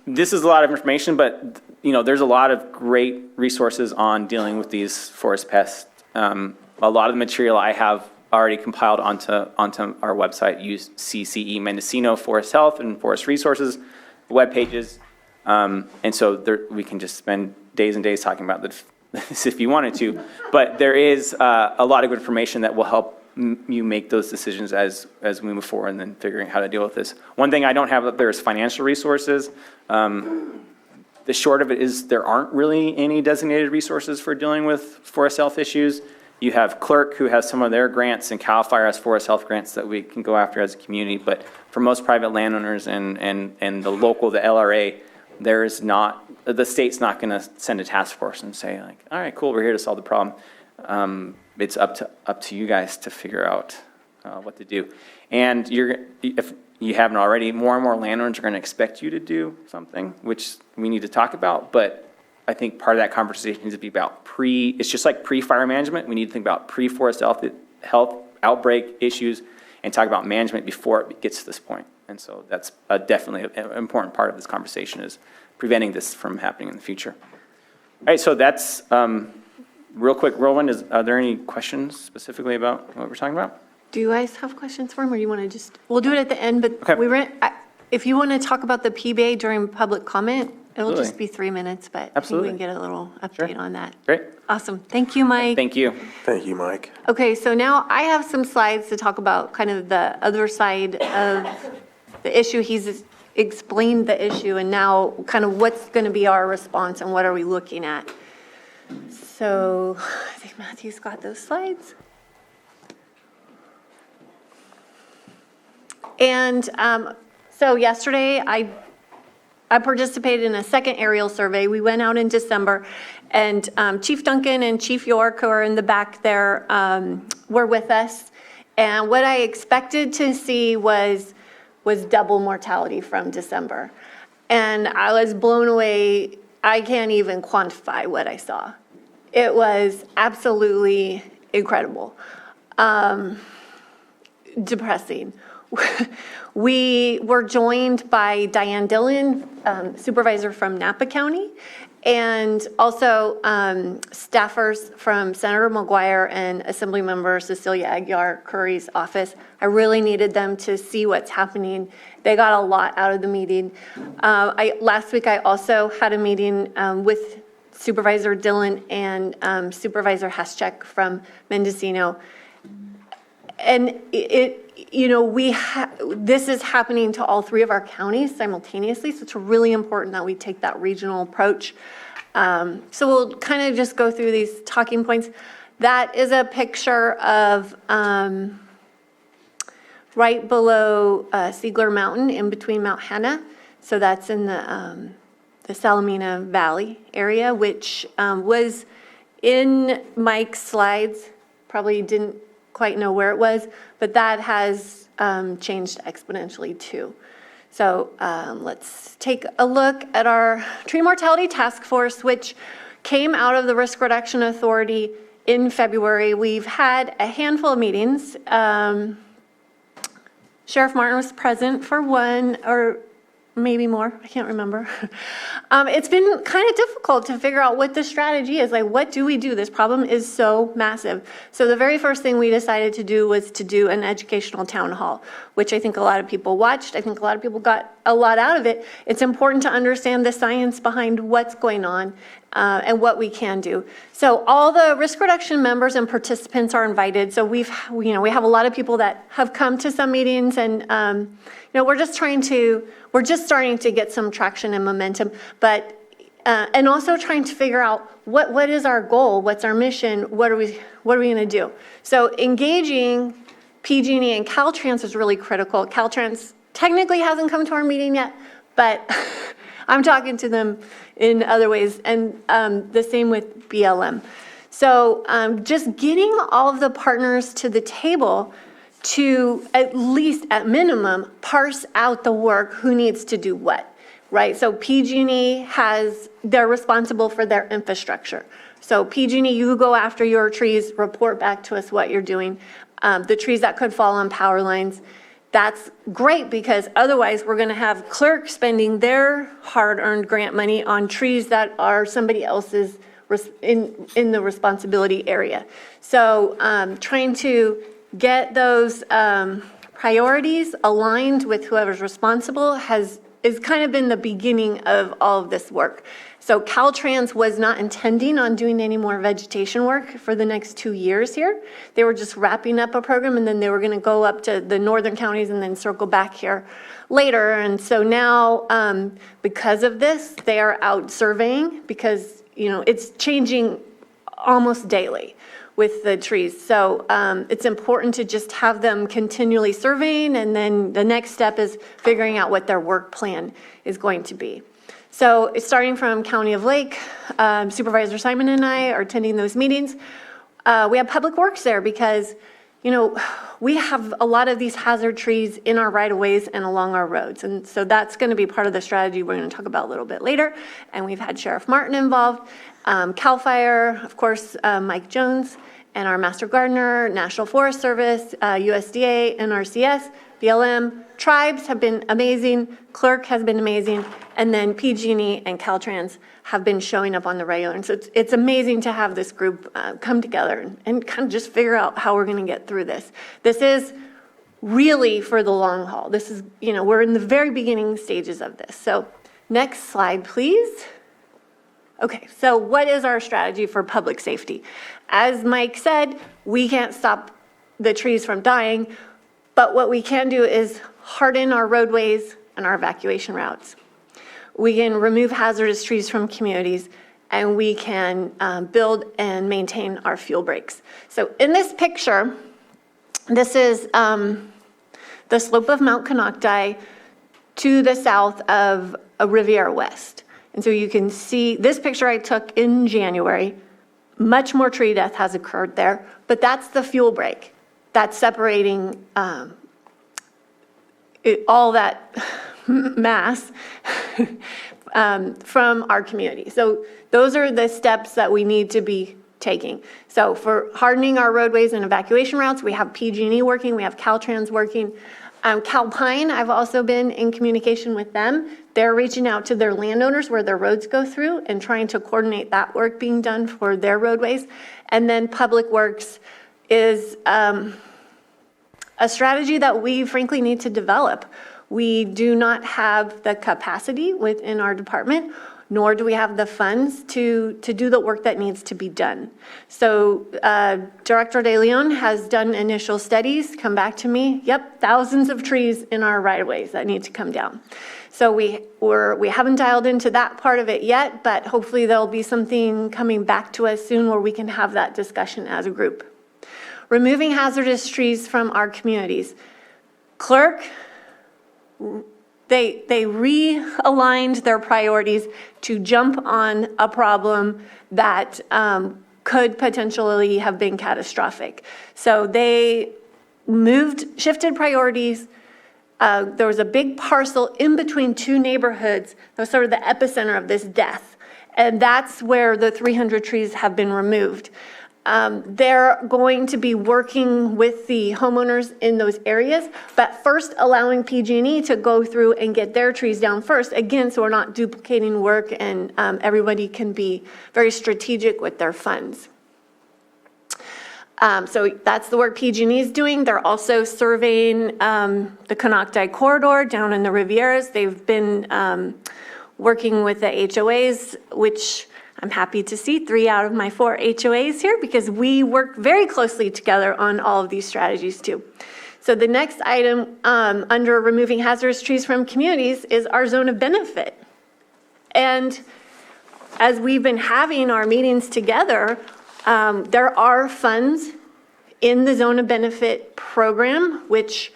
This is a lot of information, but there's a lot of great resources on dealing with these forest pests. A lot of the material I have already compiled onto our website, use CCE Mendocino Forest Health and Forest Resources web pages. And so we can just spend days and days talking about this if you wanted to. But there is a lot of good information that will help you make those decisions as we move forward and then figuring how to deal with this. One thing I don't have up there is financial resources. The short of it is there aren't really any designated resources for dealing with forest health issues. You have Clerk, who has some of their grants, and CAL FIRE has forest health grants that we can go after as a community. But for most private landowners and the local, the LRA, there is not, the state's not going to send a task force and say, like, all right, cool, we're here to solve the problem. It's up to you guys to figure out what to do. And if you haven't already, more and more landowners are going to expect you to do something, which we need to talk about. But I think part of that conversation needs to be about it's just like pre-fire management. We need to think about pre-forest health outbreak issues and talk about management before it gets to this point. And so that's definitely an important part of this conversation, is preventing this from happening in the future. All right, so that's real quick. Roland, are there any questions specifically about what we're talking about? Do you guys have questions for him, or you want to just, we'll do it at the end, but if you want to talk about the PBA during public comment, it'll just be 3 minutes, but I think we can get a little update on that. Great. Awesome. Thank you, Mike. Thank you. Thank you, Mike. Okay, so now I have some slides to talk about kind of the other side of the issue. He's explained the issue, and now kind of what's going to be our response and what are we looking at. So I think Matthew's got those slides. And so yesterday I participated in a second aerial survey. We went out in December, and Chief Duncan and Chief York, who are in the back there, were with us. And what I expected to see was double mortality from December. And I was blown away. I can't even quantify what I saw. It was absolutely incredible. Depressing. We were joined by Diane Dillon, supervisor from Napa County, and also staffers from Senator McGuire and Assemblymember Cecilia Aguiar Curry's office. I really needed them to see what's happening. They got a lot out of the meeting. Last week I also had a meeting with Supervisor Dillon and Supervisor Haschek from Mendocino. And this is happening to all three of our counties simultaneously, so it's really important that we take that regional approach. So we'll kind of just go through these talking points. That is a picture of right below Siegler Mountain, in between Mount Hannah. So that's in the Salamina Valley area, which was in Mike's slides. Probably didn't quite know where it was, but that has changed exponentially too. So let's take a look at our tree mortality task force, which came out of the Risk Reduction Authority in February. We've had a handful of meetings. Sheriff Martin was present for one, or maybe more, I can't remember. It's been kind of difficult to figure out what the strategy is. Like, what do we do? This problem is so massive. So the very first thing we decided to do was to do an educational town hall, which I think a lot of people watched. I think a lot of people got a lot out of it. It's important to understand the science behind what's going on and what we can do. So all the risk reduction members and participants are invited. So we have a lot of people that have come to some meetings, and we're just starting to get some traction and momentum, but and also trying to figure out what is our goal, what's our mission, what are we going to do. So engaging PG&E and Caltrans is really critical. Caltrans technically hasn't come to our meeting yet, but I'm talking to them in other ways, and the same with BLM. So just getting all of the partners to the table to, at least at minimum, parse out the work, who needs to do what, right? So PG&E they're responsible for their infrastructure. So PG&E, you go after your trees, report back to us what you're doing. The trees that could fall on power lines, that's great, because otherwise we're going to have clerks spending their hard-earned grant money on trees that are somebody else's in the responsibility area. So trying to get those priorities aligned with whoever's responsible is kind of been the beginning of all of this work. So Caltrans was not intending on doing any more vegetation work for the next 2 years here. They were just wrapping up a program, and then they were going to go up to the northern counties and then circle back here later. And so now, because of this, they are out surveying, because, you know, it's changing almost daily with the trees. So it's important to just have them continually surveying, and then the next step is figuring out what their work plan is going to be. So starting from County of Lake, Supervisor Simon and I are attending those meetings. We have Public Works there because, you know, we have a lot of these hazard trees in our right-of-ways and along our roads. And so that's going to be part of the strategy we're going to talk about a little bit later. And we've had Sheriff Martin involved, CAL FIRE, of course, Mike Jones, and our Master Gardener, National Forest Service, USDA, NRCS, BLM. Tribes have been amazing, Clerk has been amazing, and then PG&E and Caltrans have been showing up on the regular. And so it's amazing to have this group come together and kind of just figure out how we're going to get through this. This is really for the long haul. This is, you know, we're in the very beginning stages of this. So next slide, please. Okay, so what is our strategy for public safety? As Mike said, we can't stop the trees from dying, but what we can do is harden our roadways and our evacuation routes. We can remove hazardous trees from communities, and we can build and maintain our fuel breaks. So in this picture, this is the slope of Mount Konocti to the south of Riviera West. And so you can see this picture I took in January. Much more tree death has occurred there, but that's the fuel break. That's separating all that mass from our community. So those are the steps that we need to be taking. So for hardening our roadways and evacuation routes, we have PG&E working, we have Caltrans working. Calpine, I've also been in communication with them. They're reaching out to their landowners where their roads go through and trying to coordinate that work being done for their roadways. And then Public Works is a strategy that we frankly need to develop. We do not have the capacity within our department, nor do we have the funds to do the work that needs to be done. So Director De Leon has done initial studies, come back to me, yep, thousands of trees in our right-of-ways that need to come down. So we haven't dialed into that part of it yet, but hopefully there'll be something coming back to us soon where we can have that discussion as a group. Removing hazardous trees from our communities. Clerk, they realigned their priorities to jump on a problem that could potentially have been catastrophic. So they shifted priorities. There was a big parcel in between two neighborhoods that was sort of the epicenter of this death. And that's where the 300 trees have been removed. They're going to be working with the homeowners in those areas, but first allowing PG&E to go through and get their trees down first, again, so we're not duplicating work and everybody can be very strategic with their funds. So that's the work PG&E is doing. They're also surveying the Konocti corridor down in the Rivieras. They've been working with the HOAs, which I'm happy to see 3 out of my 4 HOAs here because we work very closely together on all of these strategies too. So the next item under removing hazardous trees from communities is our zone of benefit. And as we've been having our meetings together, there are funds in the zone of benefit program, which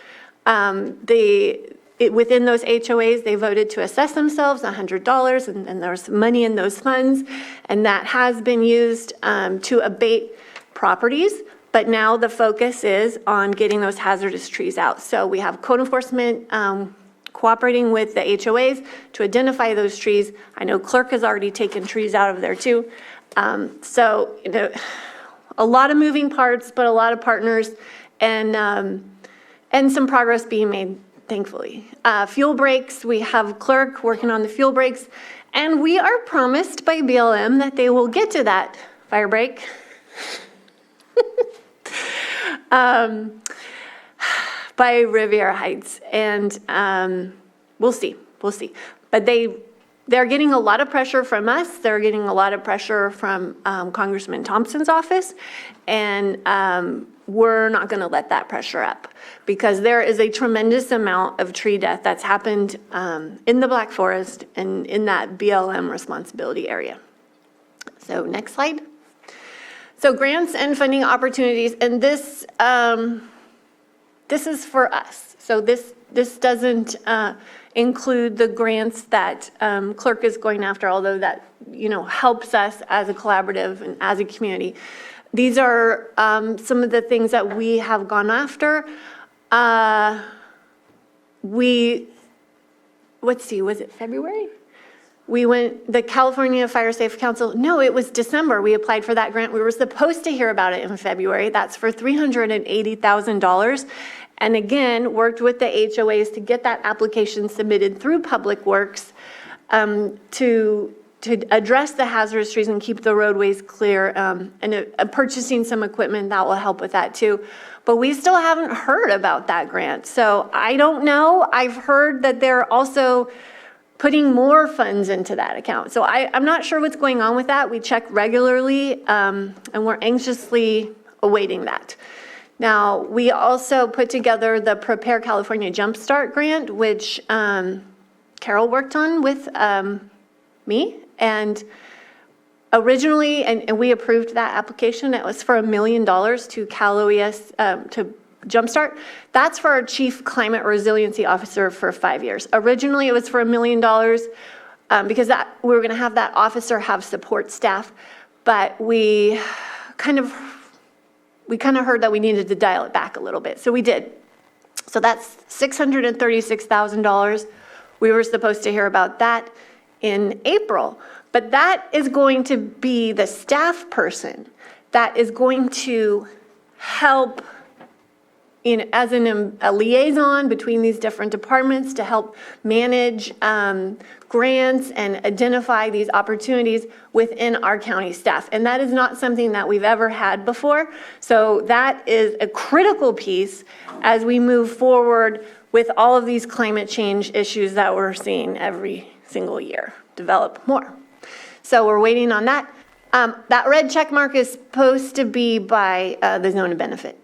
within those HOAs, they voted to assess themselves $100, and there's money in those funds, and that has been used to abate properties, but now the focus is on getting those hazardous trees out. So we have code enforcement cooperating with the HOAs to identify those trees. I know clerk has already taken trees out of there too. So, you know, a lot of moving parts, but a lot of partners and some progress being made, thankfully. Fuel breaks, we have clerk working on the fuel breaks, and we are promised by BLM that they will get to that fire break. By Riviera Heights, and we'll see. But they're getting a lot of pressure from us. They're getting a lot of pressure from Congressman Thompson's office, and we're not going to let that pressure up because there is a tremendous amount of tree death that's happened in the Black Forest and in that BLM responsibility area. So next slide. So grants and funding opportunities, and this is for us. So this doesn't include the grants that clerk is going after, although that, you know, helps us as a collaborative and as a community. These are some of the things that we have gone after. Let's see, was it February? We went, the California Fire Safe Council, no, it was December. We applied for that grant. We were supposed to hear about it in February. That's for $380,000. And again, worked with the HOAs to get that application submitted through Public Works to address the hazardous trees and keep the roadways clear, and purchasing some equipment that will help with that too. But we still haven't heard about that grant. So I don't know. I've heard that they're also putting more funds into that account. So I'm not sure what's going on with that. We check regularly, and we're anxiously awaiting that. Now, we also put together the Prepare California Jumpstart grant, which Carol worked on with me. And originally, and we approved that application, it was for $1 million to Cal OES, to Jumpstart. That's for our Chief Climate Resiliency Officer for 5 years. Originally, it was for $1 million because we were going to have that officer have support staff, but we kind of heard that we needed to dial it back a little bit, so we did. So that's $636,000. We were supposed to hear about that in April, but that is going to be the staff person that is going to help as a liaison between these different departments to help manage grants and identify these opportunities within our county staff. And that is not something that we've ever had before. So that is a critical piece as we move forward with all of these climate change issues that we're seeing every single year develop more. So we're waiting on that. That red check mark is supposed to be by the zone of benefit.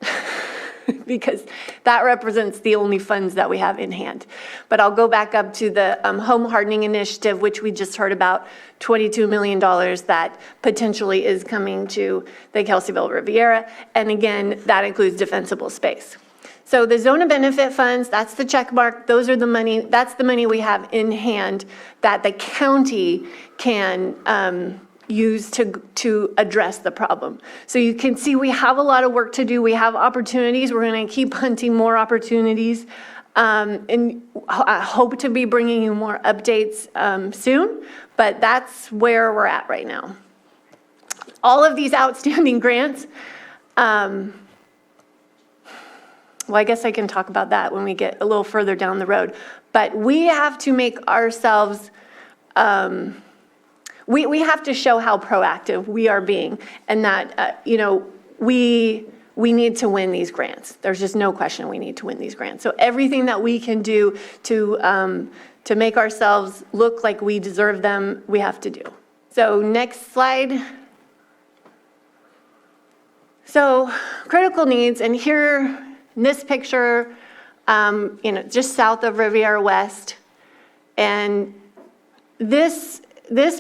Because that represents the only funds that we have in hand. But I'll go back up to the home hardening initiative, which we just heard about, $22 million that potentially is coming to the Kelseyville Riviera. And again, that includes defensible space. So the zone of benefit funds, that's the check mark. Those are the money, that's the money we have in hand that the county can use to address the problem. So you can see we have a lot of work to do. We have opportunities. We're going to keep hunting more opportunities, and I hope to be bringing you more updates soon, but that's where we're at right now. All of these outstanding grants, well, I guess I can talk about that when we get a little further down the road, but we have to make ourselves we have to show how proactive we are being, and that, we need to win these grants. There's just no question we need to win these grants. So everything that we can do to make ourselves look like we deserve them, we have to do. So next slide. So critical needs, and here in this picture, just south of Riviera West, and this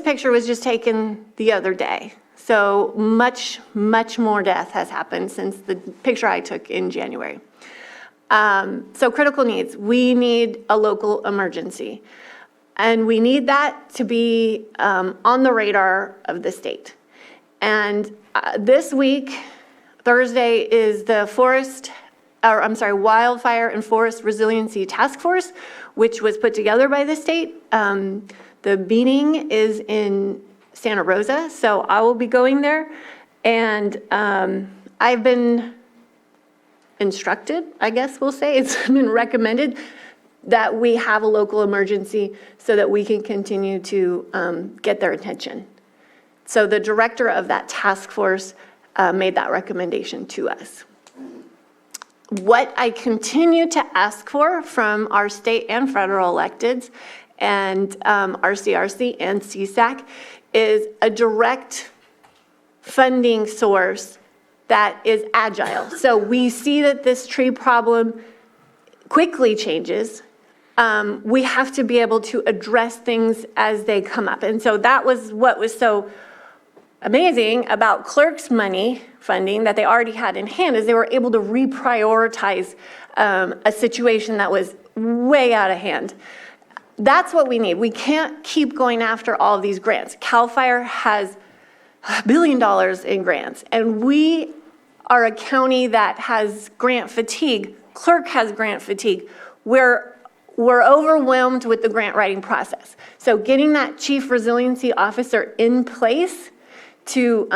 picture was just taken the other day. So much more death has happened since the picture I took in January. So critical needs, we need a local emergency. And we need that to be on the radar of the state. And this week, Thursday, is the forest Wildfire and Forest Resiliency Task Force, which was put together by the state. The meeting is in Santa Rosa, so I will be going there. And I've been instructed, I guess we'll say, it's been recommended that we have a local emergency so that we can continue to get their attention. So the director of that task force made that recommendation to us. What I continue to ask for from our state and federal electeds and RCRC and CSAC is a direct funding source that is agile. So we see that this tree problem quickly changes. We have to be able to address things as they come up. And so that was what was so amazing about clerk's money funding that they already had in hand, is they were able to reprioritize a situation that was way out of hand. That's what we need. We can't keep going after all of these grants. CAL FIRE has $1 billion in grants, and we are a county that has grant fatigue. Clerk has grant fatigue. We're overwhelmed with the grant writing process. So getting that chief resiliency officer in place to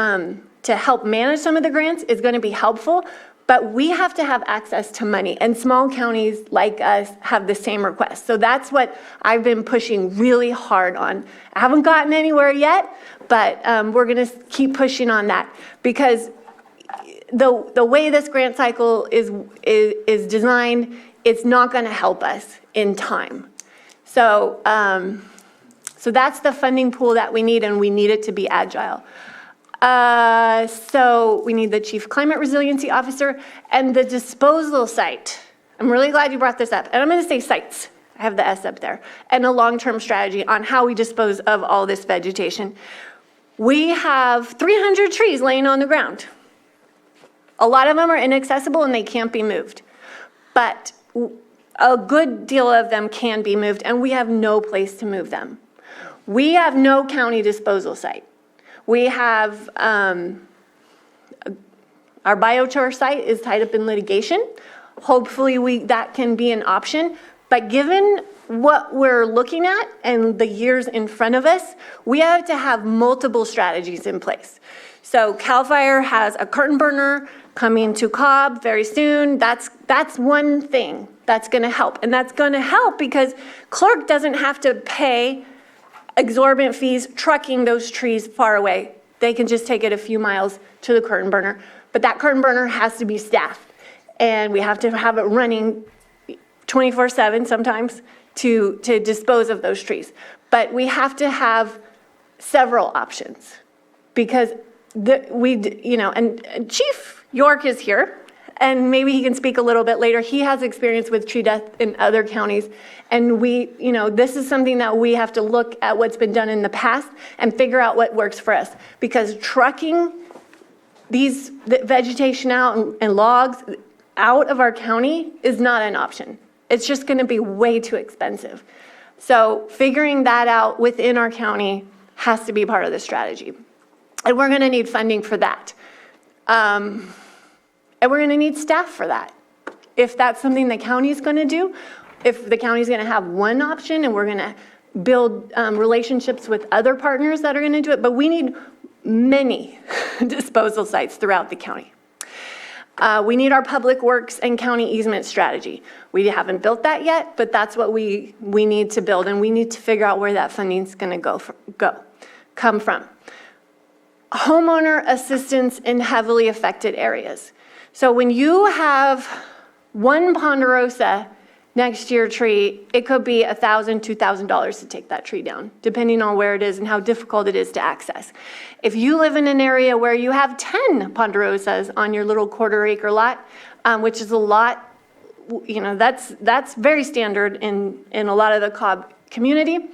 help manage some of the grants is going to be helpful, but we have to have access to money, and small counties like us have the same request. So that's what I've been pushing really hard on. I haven't gotten anywhere yet, but we're going to keep pushing on that, because the way this grant cycle is designed, it's not going to help us in time. So so that's the funding pool that we need, and we need it to be agile. So we need the Chief Climate Resiliency Officer and the disposal site. I'm really glad you brought this up. And I'm going to say sites. I have the S up there. And a long-term strategy on how we dispose of all this vegetation. We have 300 trees laying on the ground. A lot of them are inaccessible and they can't be moved. But a good deal of them can be moved, and we have no place to move them. We have no county disposal site. We have, our biochar site is tied up in litigation. Hopefully that can be an option. But given what we're looking at and the years in front of us, we have to have multiple strategies in place. So CAL FIRE has a curtain burner coming to Cobb very soon. That's one thing that's going to help. And that's going to help because clerk doesn't have to pay exorbitant fees trucking those trees far away. They can just take it a few miles to the curtain burner. But that curtain burner has to be staffed. And we have to have it running 24/7 sometimes to dispose of those trees. But we have to have several options because and Chief York is here, and maybe he can speak a little bit later. He has experience with tree death in other counties, and this is something that we have to look at what's been done in the past and figure out what works for us, because trucking the vegetation out and logs out of our county is not an option. It's just going to be way too expensive. So figuring that out within our county has to be part of the strategy. And we're going to need funding for that. And we're going to need staff for that. If that's something the county is going to do, if the county is going to have one option and we're going to build relationships with other partners that are going to do it, but we need many disposal sites throughout the county. We need our public works and county easement strategy. We haven't built that yet, but that's what we need to build, and we need to figure out where that funding is going to come from. Homeowner assistance in heavily affected areas. So when you have one ponderosa next to your tree, it could be $1,000, $2,000 to take that tree down, depending on where it is and how difficult it is to access. If you live in an area where you have 10 ponderosas on your little quarter-acre lot, which is a lot, that's very standard in a lot of the Cobb community.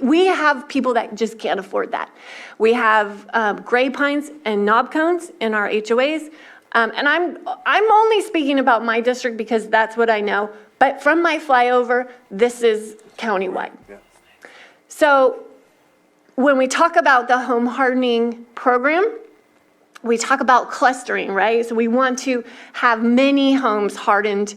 We have people that just can't afford that. We have gray pines and knob cones in our HOAs. And I'm only speaking about my district because that's what I know. But from my flyover, this is countywide. Yeah. So when we talk about the home hardening program, we talk about clustering, right? So we want to have many homes hardened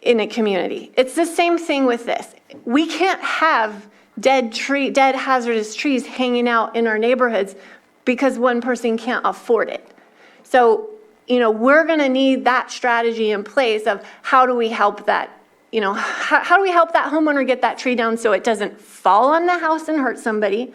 in a community. It's the same thing with this. We can't have dead hazardous trees hanging out in our neighborhoods because one person can't afford it. So, we're going to need that strategy in place of how do we help that, how do we help that homeowner get that tree down so it doesn't fall on the house and hurt somebody,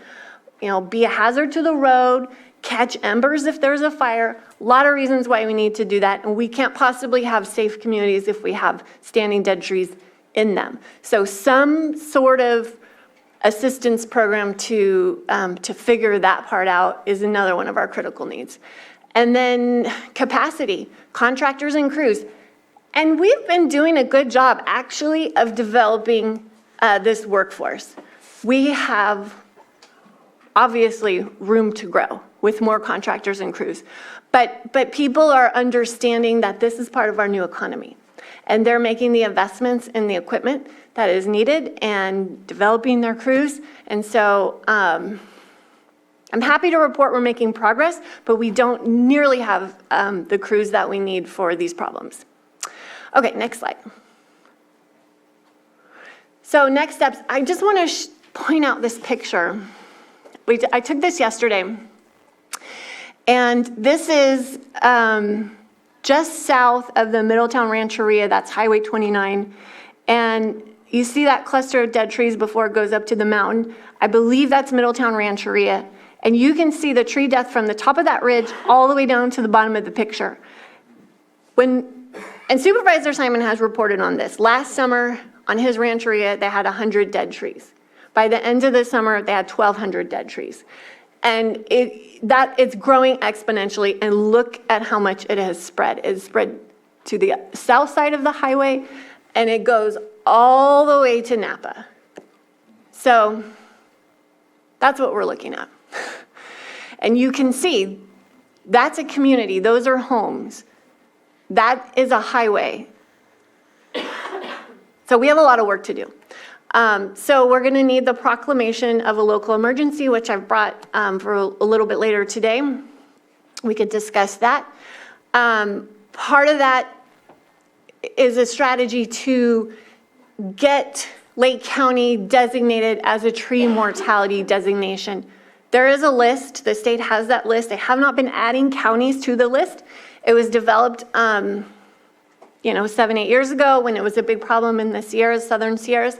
be a hazard to the road, catch embers if there's a fire. A lot of reasons why we need to do that. And we can't possibly have safe communities if we have standing dead trees in them. So some sort of assistance program to figure that part out is another one of our critical needs. And then capacity, contractors and crews. And we've been doing a good job actually of developing this workforce. We have obviously room to grow with more contractors and crews. But people are understanding that this is part of our new economy. And they're making the investments in the equipment that is needed and developing their crews. And so I'm happy to report we're making progress, but we don't nearly have the crews that we need for these problems. Okay, next slide. So next steps, I just want to point out this picture. I took this yesterday, and this is just south of the Middletown Rancheria. That's Highway 29, and you see that cluster of dead trees before it goes up to the mountain. I believe that's Middletown Rancheria, and you can see the tree death from the top of that ridge all the way down to the bottom of the picture. And Supervisor Simon has reported on this. Last summer on his rancheria, they had 100 dead trees. By the end of the summer, they had 1,200 dead trees. And it's growing exponentially, and look at how much it has spread. It's spread to the south side of the highway, and it goes all the way to Napa. So that's what we're looking at. And you can see that's a community. Those are homes. That is a highway. So we have a lot of work to do. So we're going to need the proclamation of a local emergency, which I've brought for a little bit later today. We could discuss that. Part of that is a strategy to get Lake County designated as a tree mortality designation. There is a list. The state has that list. They have not been adding counties to the list. It was developed 7-8 years ago when it was a big problem in the Sierras, Southern Sierras.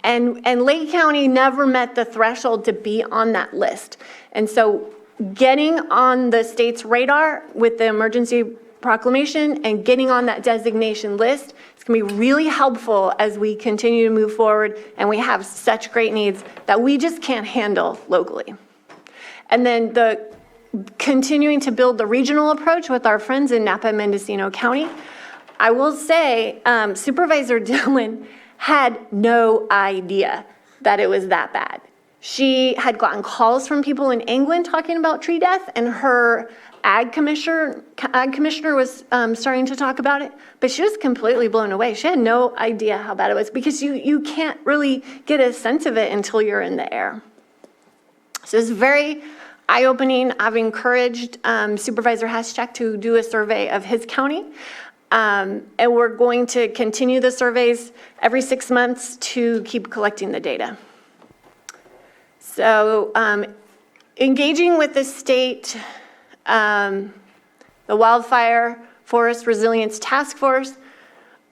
And Lake County never met the threshold to be on that list. And so getting on the state's radar with the emergency proclamation and getting on that designation list is going to be really helpful as we continue to move forward, and we have such great needs that we just can't handle locally. And then continuing to build the regional approach with our friends in Napa and Mendocino County. I will say Supervisor Dillon had no idea that it was that bad. She had gotten calls from people in England talking about tree death, and her ag commissioner was starting to talk about it, but she was completely blown away. She had no idea how bad it was, because you can't really get a sense of it until you're in the air. So it's very eye-opening. I've encouraged Supervisor Haschak to do a survey of his county. And we're going to continue the surveys every 6 months to keep collecting the data. So engaging with the state, the Wildfire Forest Resilience Task Force,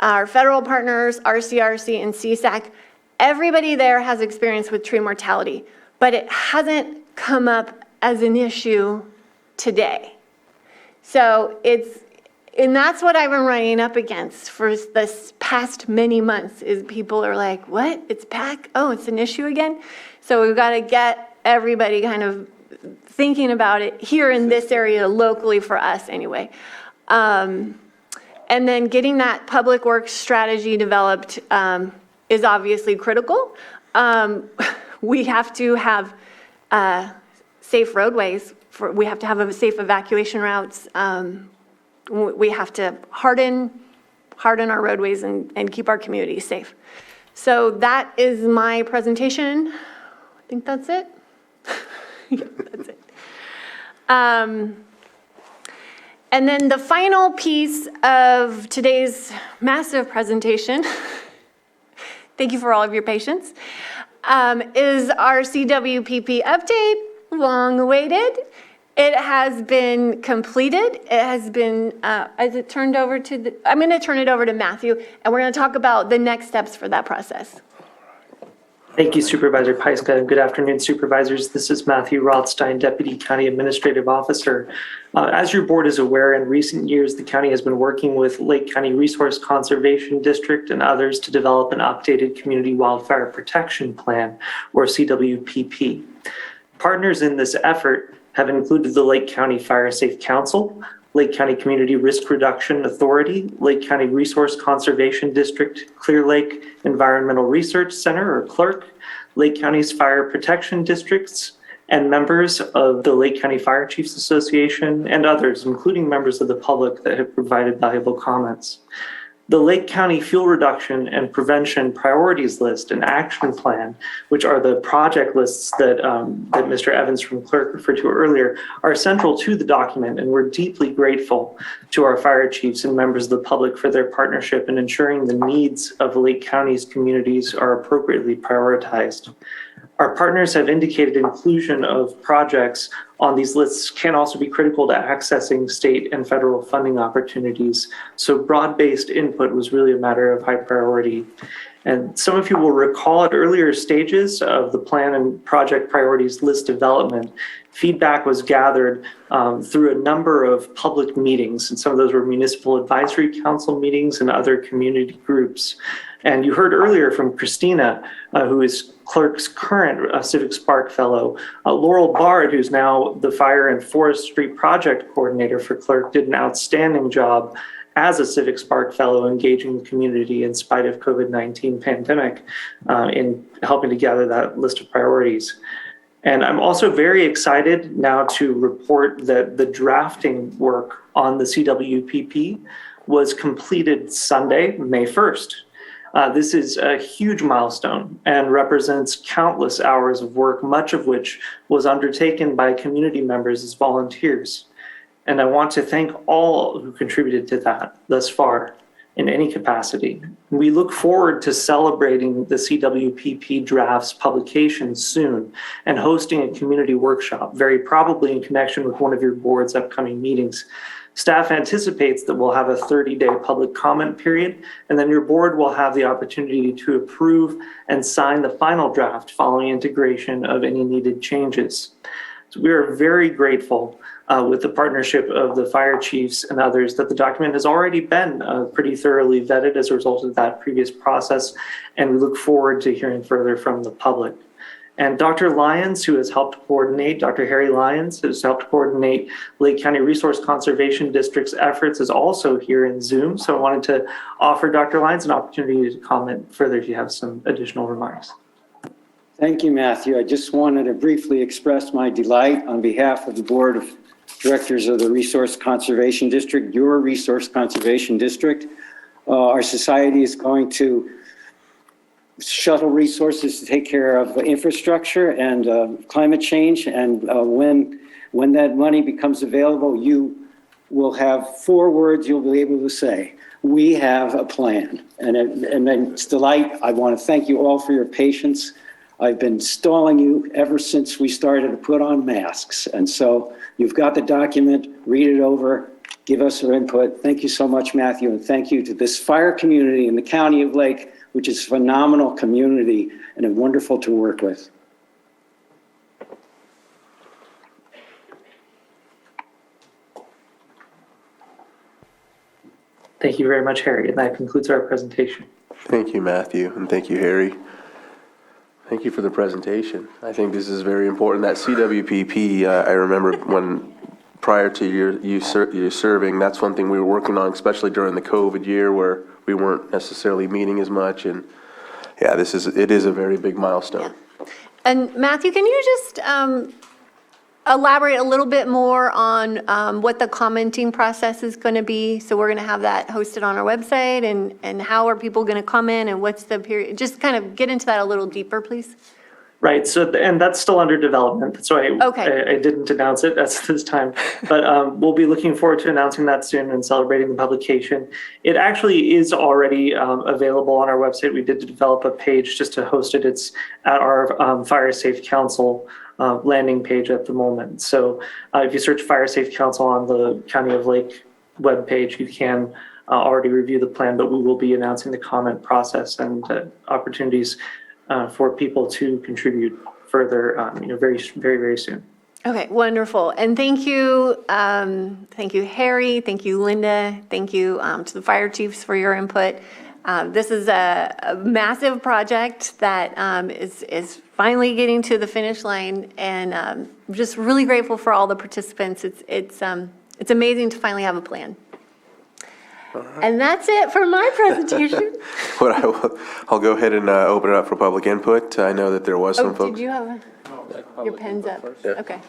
our federal partners, RCRC and CSAC, everybody there has experience with tree mortality, but it hasn't come up as an issue today. So and that's what I've been running up against for this past many months, is people are like, what? It's back? Oh, it's an issue again? So we've got to get everybody kind of thinking about it here in this area locally for us anyway. And then getting that public works strategy developed is obviously critical. We have to have safe roadways. We have to have safe evacuation routes. We have to harden our roadways and keep our communities safe. So that is my presentation. I think that's it. Yeah, that's it. And then the final piece of today's massive presentation, thank you for all of your patience, is our CWPP update, long awaited. It has been completed. It has been, I'm going to turn it over to Matthew, and we're going to talk about the next steps for that process. Thank you, Supervisor Pyska. Good afternoon, Supervisors. This is Matthew Rothstein, Deputy County Administrative Officer. As your board is aware, in recent years, the county has been working with Lake County Resource Conservation District and others to develop an updated Community Wildfire Protection Plan, or CWPP. Partners in this effort have included the Lake County Fire Safe Council, Lake County Community Risk Reduction Authority, Lake County Resource Conservation District, Clear Lake Environmental Research Center, or CLERC, Lake County's Fire Protection Districts, and members of the Lake County Fire Chiefs Association and others, including members of the public that have provided valuable comments. The Lake County Fuel Reduction and Prevention Priorities List and Action Plan, which are the project lists that Mr. Evans from Clerk referred to earlier, are central to the document, and we're deeply grateful to our fire chiefs and members of the public for their partnership in ensuring the needs of Lake County's communities are appropriately prioritized. Our partners have indicated inclusion of projects on these lists can also be critical to accessing state and federal funding opportunities. So broad-based input was really a matter of high priority. And some of you will recall at earlier stages of the plan and project priorities list development, feedback was gathered through a number of public meetings. And some of those were municipal advisory council meetings and other community groups. And you heard earlier from Christina, who is Clerk's current Civic Spark Fellow. Laurel Bard, who's now the Fire and Forestry Project Coordinator for Clerk, did an outstanding job as a Civic Spark Fellow engaging the community in spite of COVID-19 pandemic in helping to gather that list of priorities. And I'm also very excited now to report that the drafting work on the CWPP was completed Sunday, May 1st. This is a huge milestone and represents countless hours of work, much of which was undertaken by community members as volunteers. And I want to thank all who contributed to that thus far in any capacity. We look forward to celebrating the CWPP draft's publication soon and hosting a community workshop, very probably in connection with one of your board's upcoming meetings. Staff anticipates that we'll have a 30-day public comment period, and then your board will have the opportunity to approve and sign the final draft following integration of any needed changes. So we are very grateful with the partnership of the fire chiefs and others that the document has already been pretty thoroughly vetted as a result of that previous process, and we look forward to hearing further from the public. And Dr. Lyons, who has helped coordinate, Dr. Harry Lyons, who's helped coordinate Lake County Resource Conservation District's efforts, is also here in Zoom. So I wanted to offer Dr. Lyons an opportunity to comment further if you have some additional remarks. Thank you, Matthew. I just wanted to briefly express my delight on behalf of the Board of Directors of the Resource Conservation District, your Resource Conservation District. Our society is going to shuttle resources to take care of infrastructure and climate change. And when that money becomes available, you will have 4 words you'll be able to say. We have a plan. And it's delight. I want to thank you all for your patience. I've been stalling you ever since we started to put on masks. And so you've got the document, read it over, give us your input. Thank you so much, Matthew. And thank you to this fire community in the County of Lake, which is a phenomenal community and wonderful to work with. Thank you very much, Harry. And that concludes our presentation. Thank you, Matthew, and thank you, Harry. Thank you for the presentation. I think this is very important. That CWPP, I remember when prior to you serving, that's one thing we were working on, especially during the COVID year where we weren't necessarily meeting as much. And yeah, it is a very big milestone. And Matthew, can you just elaborate a little bit more on what the commenting process is going to be? So we're going to have that hosted on our website, and how are people going to comment, and what's the period? Just kind of get into that a little deeper, please. Right, so, and that's still under development, that's why Okay. I didn't announce it at this time. But we'll be looking forward to announcing that soon and celebrating the publication. It actually is already available on our website. We did develop a page just to host it. It's at our Fire Safe Council landing page at the moment. So if you search Fire Safe Council on the County of Lake webpage, you can already review the plan, but we will be announcing the comment process and opportunities for people to contribute further, very, very, very soon. Okay, wonderful. And thank you, Harry. Thank you, Linda. Thank you to the fire chiefs for your input. This is a massive project that is finally getting to the finish line, and I'm just really grateful for all the participants. It's amazing to finally have a plan. And that's it for my presentation. I'll go ahead and open it up for public input. I know that there was some Oh, folks. did you have your pen's up? Yeah. Okay.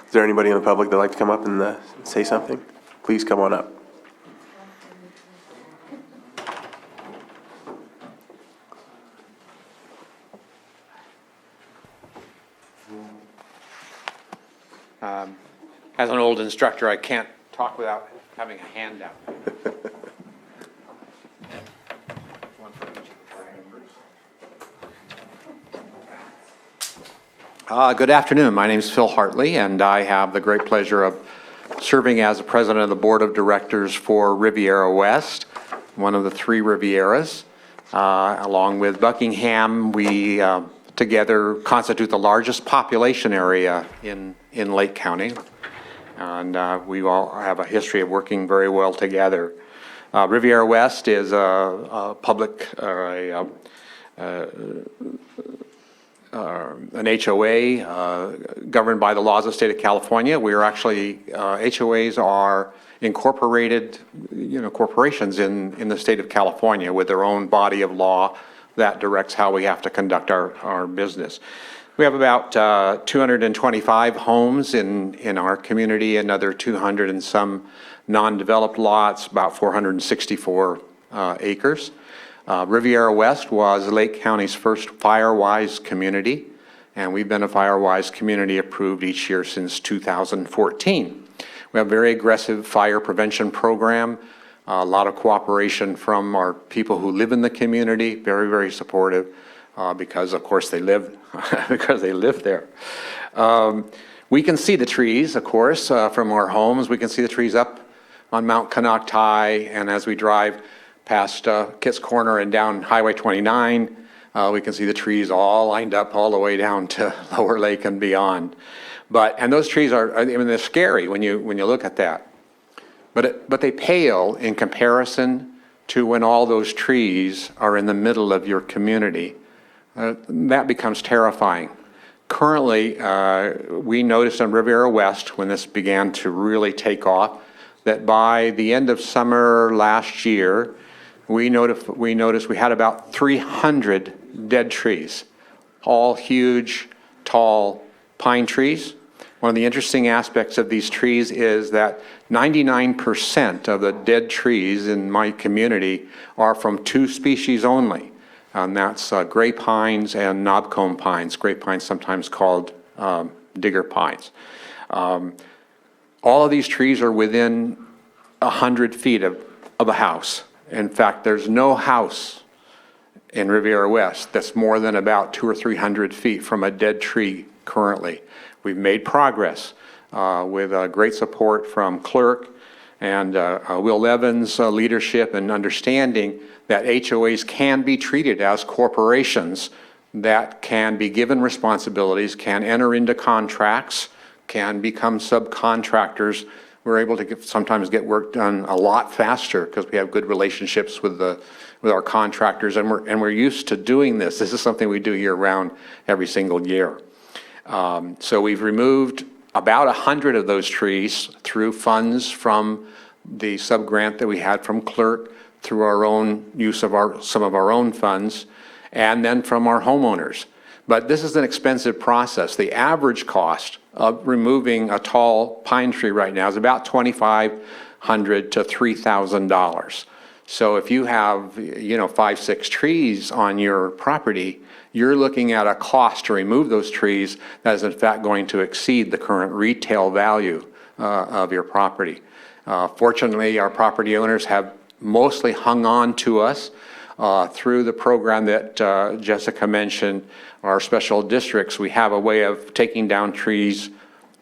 Is there anybody in the public that'd like to come up and say something? Please come on up. As an old instructor, I can't talk without having a handout. Good afternoon. My name is Phil Hartley, and I have the great pleasure of serving as the president of the board of directors for Riviera West, one of the three Rivieras. Along with Buckingham, we together constitute the largest population area in Lake County. And we all have a history of working very well together. Riviera West is a public, or an HOA governed by the laws of the state of California. We are actually, HOAs are incorporated, corporations in the state of California with their own body of law that directs how we have to conduct our business. We have about 225 homes in our community, another 200 and some non-developed lots, about 464 acres. Riviera West was Lake County's first FireWise community, and we've been a FireWise community approved each year since 2014. We have a very aggressive fire prevention program, a lot of cooperation from our people who live in the community, very, very supportive. Because of course they live there. We can see the trees, of course, from our homes. We can see the trees up on Mount Canocti, and as we drive past Kitts Corner and down Highway 29, we can see the trees all lined up all the way down to Lower Lake and beyond. And those trees they're scary when you look at that. But they pale in comparison to when all those trees are in the middle of your community. That becomes terrifying. Currently, we noticed on Riviera West, when this began to really take off, that by the end of summer last year, we noticed we had about 300 dead trees, all huge, tall pine trees. One of the interesting aspects of these trees is that 99% of the dead trees in my community are from two species only. And that's gray pines and knobcomb pines. Gray pines sometimes called digger pines. All of these trees are within 100 feet of a house. In fact, there's no house in Riviera West that's more than about 200 or 300 feet from a dead tree currently. We've made progress with great support from Clerk and Will Levin's leadership and understanding that HOAs can be treated as corporations that can be given responsibilities, can enter into contracts, can become subcontractors. We're able to sometimes get work done a lot faster because we have good relationships with our contractors, and we're used to doing this. This is something we do year-round every single year. So we've removed about 100 of those trees through funds from the sub-grant that we had from Clerk, through our own use of some of our own funds, and then from our homeowners. But this is an expensive process. The average cost of removing a tall pine tree right now is about $2,500 to $3,000. So if you have, 5, 6 trees on your property, you're looking at a cost to remove those trees that is in fact going to exceed the current retail value of your property. Fortunately, our property owners have mostly hung on to us through the program that Jessica mentioned, our special districts. We have a way of taking down trees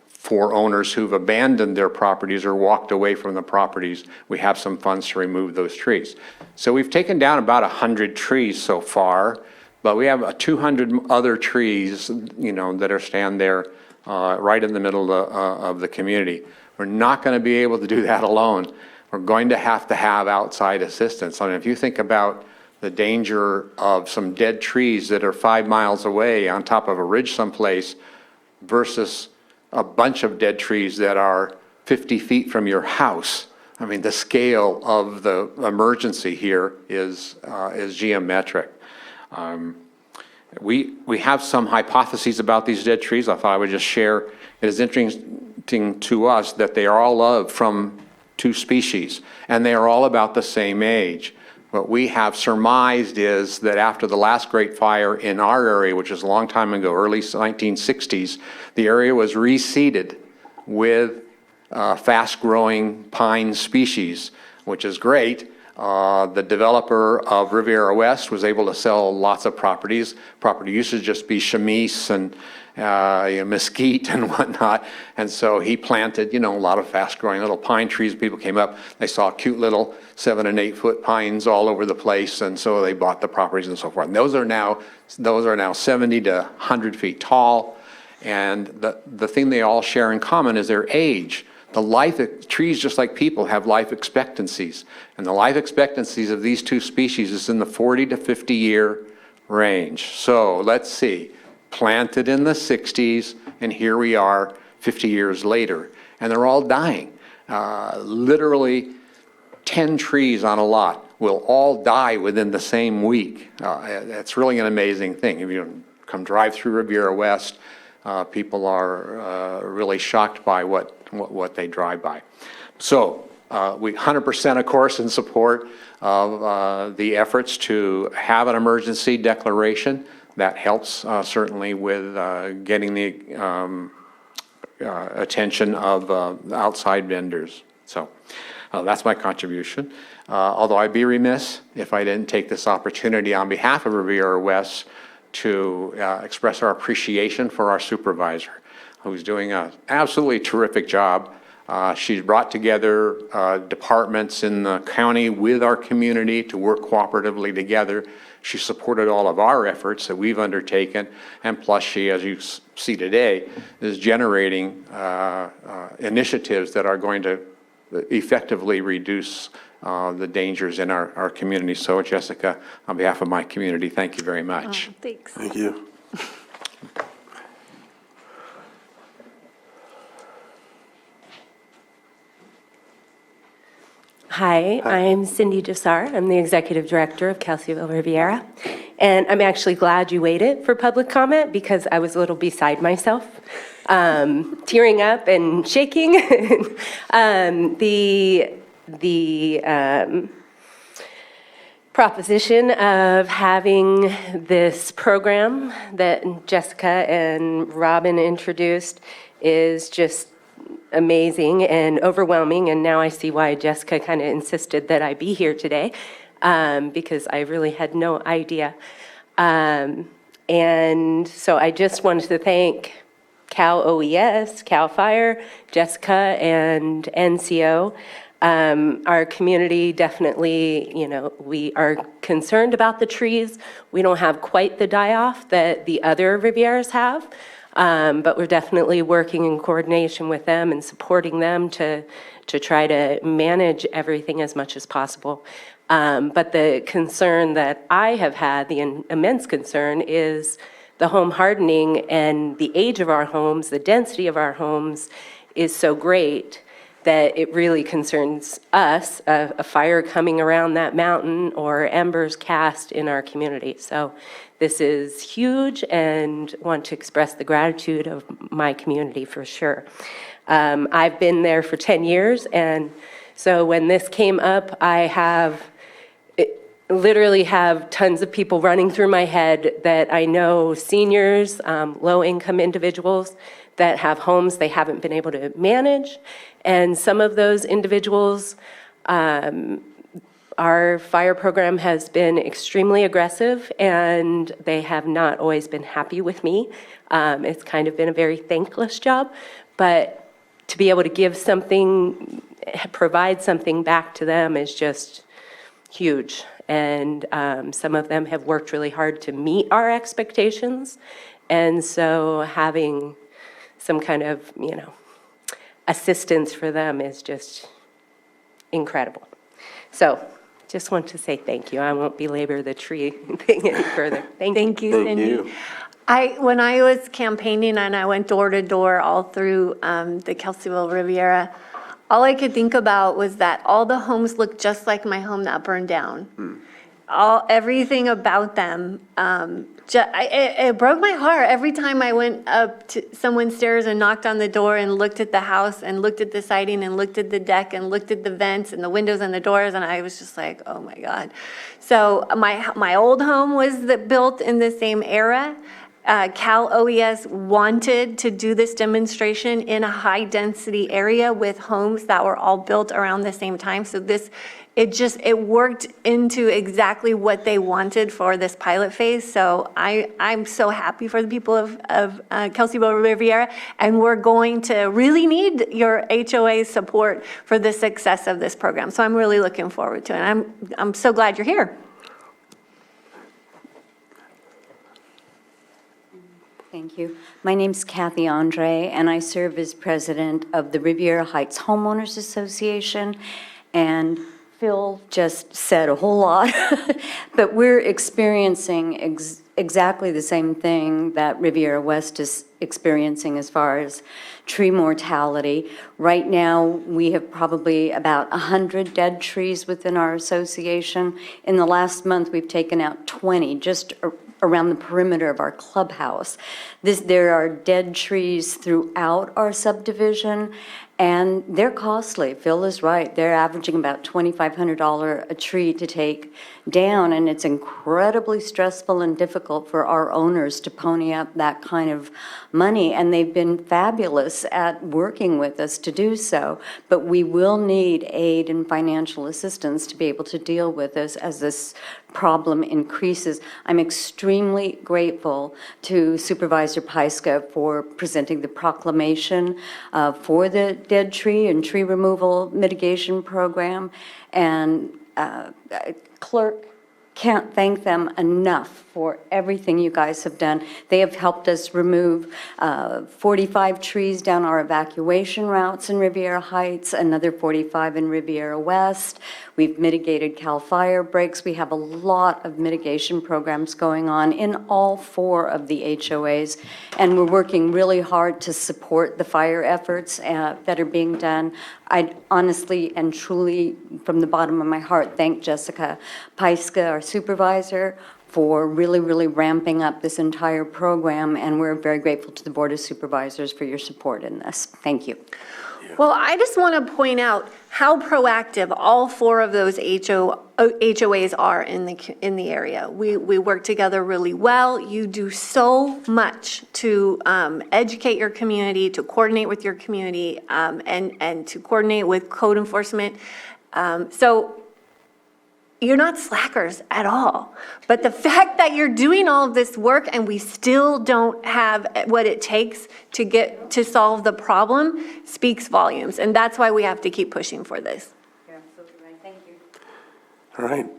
for owners who've abandoned their properties or walked away from the properties. We have some funds to remove those trees. So we've taken down about 100 trees so far, but we have 200 other trees, that are stand there right in the middle of the community. We're not going to be able to do that alone. We're going to have outside assistance. I mean, if you think about the danger of some dead trees that are 5 miles away on top of a ridge someplace versus a bunch of dead trees that are 50 feet from your house. I mean, the scale of the emergency here is geometric. We have some hypotheses about these dead trees. I thought I would just share. It is interesting to us that they are all of from 2 species, and they are all about the same age. What we have surmised is that after the last great fire in our area, which is a long time ago, early 1960s, the area was reseeded with fast-growing pine species, which is great. The developer of Riviera West was able to sell lots of properties. Property used to just be chamise and mesquite and whatnot. And so he planted, a lot of fast-growing little pine trees. People came up, they saw cute little 7 and 8 foot pines all over the place, and so they bought the properties and so forth. And those are now 70 to 100 feet tall. And the thing they all share in common is their age. Trees, just like people, have life expectancies. And the life expectancies of these 2 species is in the 40 to 50 year range. So let's see, planted in the 60s, and here we are 50 years later, and they're all dying. Literally 10 trees on a lot will all die within the same week. It's really an amazing thing. If you come drive through Riviera West, people are really shocked by what they drive by. So we 100%, of course, in support of the efforts to have an emergency declaration. That helps certainly with getting the attention of outside vendors. So that's my contribution. Although I'd be remiss if I didn't take this opportunity on behalf of Riviera West to express our appreciation for our supervisor, who's doing an absolutely terrific job. She's brought together departments in the county with our community to work cooperatively together. She supported all of our efforts that we've undertaken, and plus she, as you see today, is generating initiatives that are going to effectively reduce the dangers in our community. So, Jessica, on behalf of my community, thank you very much. Thanks. Thank you. Hi, I'm Cindy Jassar. I'm the Executive Director of Calciaville Riviera. And I'm actually glad you waited for public comment because I was a little beside myself, tearing up and shaking. The proposition of having this program that Jessica and Robin introduced is just amazing and overwhelming, and now I see why Jessica kind of insisted that I be here today, because I really had no idea. And so I just wanted to thank Cal OES, Cal Fire, Jessica, and NCO. Our community definitely, we are concerned about the trees. We don't have quite the die-off that the other Rivieras have. But we're definitely working in coordination with them and supporting them to try to manage everything as much as possible. But the concern that I have had, the immense concern, is the home hardening and the age of our homes, the density of our homes is so great that it really concerns us, a fire coming around that mountain or embers cast in our community. So this is huge, and want to express the gratitude of my community for sure. I've been there for 10 years, and so when this came up, I have literally have tons of people running through my head that I know, seniors, low-income individuals that have homes they haven't been able to manage. And some of those individuals, our fire program has been extremely aggressive, and they have not always been happy with me. It's kind of been a very thankless job, but to be able to give something, provide something back to them is just huge. And some of them have worked really hard to meet our expectations. And so having some kind of, assistance for them is just incredible. So just want to say thank you. I won't belabor the tree thing any further. Thank you, Cindy. When I was campaigning and I went door to door all through the Kelseyville Riviera, all I could think about was that all the homes looked just like my home that burned down. Everything about them, it broke my heart every time I went up to someone's stairs and knocked on the door and looked at the house and looked at the siding and looked at the deck and looked at the vents and the windows and the doors, and I was just like, oh my God. So my old home was built in the same era. Cal OES wanted to do this demonstration in a high-density area with homes that were all built around the same time. So it worked into exactly what they wanted for this pilot phase. So I'm so happy for the people of Kelseyville Riviera, and we're going to really need your HOA support for the success of this program. So I'm really looking forward to it. I'm so glad you're here. Thank you. My name's Kathy Andre, and I serve as president of the Riviera Heights Homeowners Association. And Phil just said a whole lot, but we're experiencing exactly the same thing that Riviera West is experiencing as far as tree mortality. Right now, we have probably about 100 dead trees within our association. In the last month, we've taken out 20 just around the perimeter of our clubhouse. There are dead trees throughout our subdivision, and they're costly. Phil is right. They're averaging about $2,500 a tree to take down, and it's incredibly stressful and difficult for our owners to pony up that kind of money, and they've been fabulous at working with us to do so. But we will need aid and financial assistance to be able to deal with this as this problem increases. I'm extremely grateful to Supervisor Pyska for presenting the proclamation for the dead tree and tree removal mitigation program, and Clerk, can't thank them enough for everything you guys have done. They have helped us remove 45 trees down our evacuation routes in Riviera Heights, another 45 in Riviera West. We've mitigated CAL FIRE breaks. We have a lot of mitigation programs going on in all 4 of the HOAs, and we're working really hard to support the fire efforts that are being done. I honestly and truly, from the bottom of my heart, thank Jessica Pyska, our supervisor, for really, really ramping up this entire program, and we're very grateful to the Board of Supervisors for your support in this. Thank you. Well, I just want to point out how proactive all 4 of those HOAs are in the area. We work together really well. You do so much to educate your community, to coordinate with your community, and to coordinate with code enforcement. So you're not slackers at all. But the fact that you're doing all of this work and we still don't have what it takes to solve the problem speaks volumes. And that's why we have to keep pushing for this. You're absolutely right. Thank you. All right.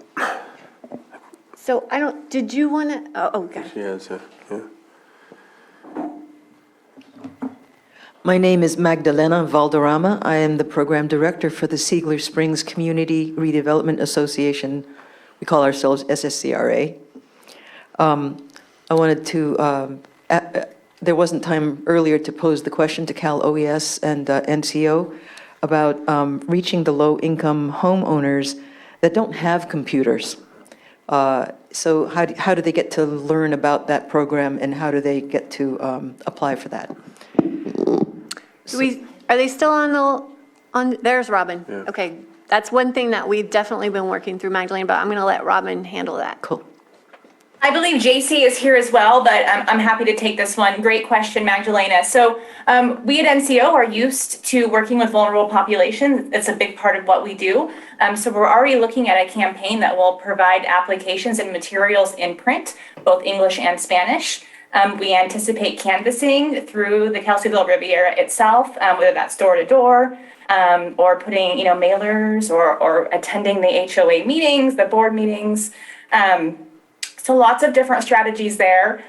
So did you want to, okay. Yeah. My name is Magdalena Valderrama. I am the program director for the Siegler Springs Community Redevelopment Association. We call ourselves SSCRA. I wanted to, there wasn't time earlier to pose the question to Cal OES and NCO about reaching the low-income homeowners that don't have computers. So how do they get to learn about that program, and how do they get to apply for that? Are they still on there's Robin. Yeah. Okay, That's one thing that we've definitely been working through, Magdalene, but I'm going to let Robin handle that. Cool. I believe JC is here as well, but I'm happy to take this one. Great question, Magdalena. So we at NCO are used to working with vulnerable populations. It's a big part of what we do. So we're already looking at a campaign that will provide applications and materials in print, both English and Spanish. We anticipate canvassing through the Kelseyville Riviera itself, whether that's door to door, or putting, mailers or attending the HOA meetings, the board meetings. So lots of different strategies there.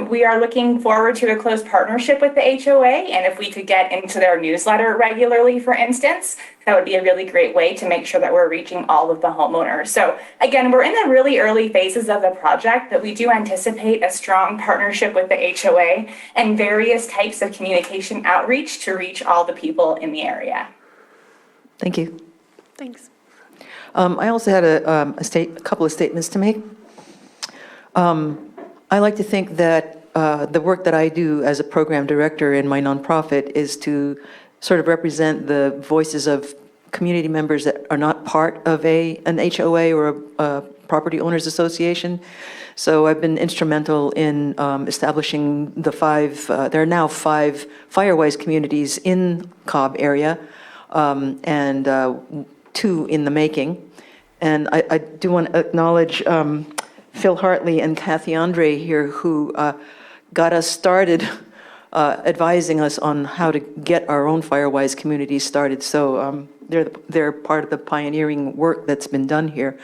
We are looking forward to a close partnership with the HOA, and if we could get into their newsletter regularly, for instance, that would be a really great way to make sure that we're reaching all of the homeowners. So again, we're in the really early phases of the project, but we do anticipate a strong partnership with the HOA and various types of communication outreach to reach all the people in the area. Thank you. Thanks. I also had a couple of statements to make. I like to think that the work that I do as a program director in my nonprofit is to sort of represent the voices of community members that are not part of an HOA or a property owners association. So I've been instrumental in establishing there are now 5 Firewise communities in Cobb area, and 2 in the making. And I do want to acknowledge Phil Hartley and Kathy Andre here, who got us started advising us on how to get our own Firewise communities started. So they're part of the pioneering work that's been done here.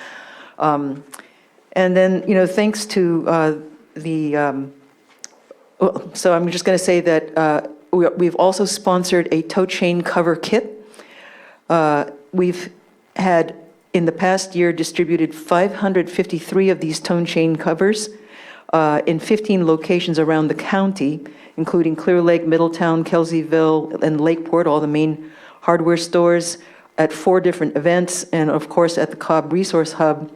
And then, thanks to so I'm just going to say that we've also sponsored a toe chain cover kit. We've had, in the past year, distributed 553 of these toe chain covers in 15 locations around the county, including Clear Lake, Middletown, Kelseyville, and Lakeport, all the main hardware stores, at 4 different events, and of course at the Cobb Resource Hub.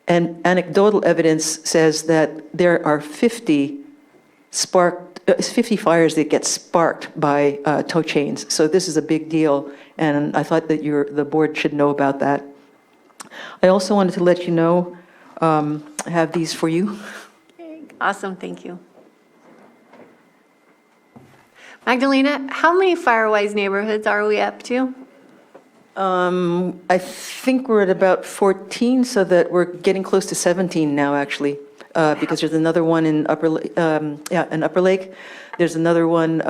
And anecdotal evidence says that there are 50 fires that get sparked by toe chains. So this is a big deal, and I thought that the board should know about that. I also wanted to let you know, I have these for you. Awesome, thank you. Magdalena, how many Firewise neighborhoods are we up to? I think we're at about 14, so that we're getting close to 17 now, actually, because there's another one in Upper Lake. There's another one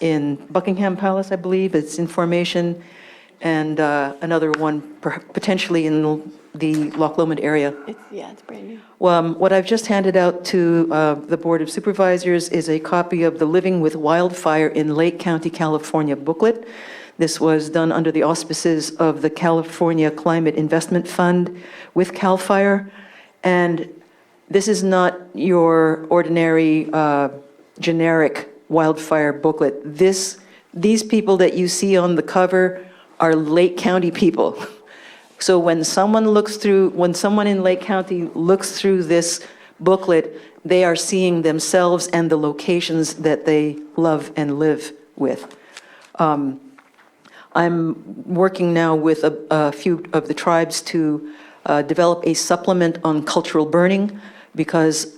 in Buckingham Palace, I believe. It's in formation. And another one potentially in the Loch Lomond area. It's brand new. What I've just handed out to the Board of Supervisors is a copy of the Living with Wildfire in Lake County, California booklet. This was done under the auspices of the California Climate Investment Fund with CAL FIRE. And this is not your ordinary generic wildfire booklet. These people that you see on the cover are Lake County people. So when someone in Lake County looks through this booklet, they are seeing themselves and the locations that they love and live with. I'm working now with a few of the tribes to develop a supplement on cultural burning, because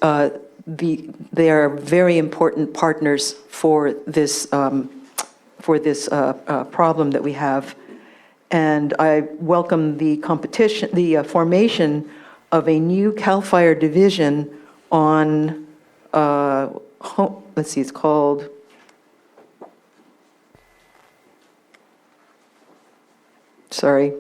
they are very important partners for this problem that we have. And I welcome the formation of a new CAL FIRE division on, let's see, it's called, sorry,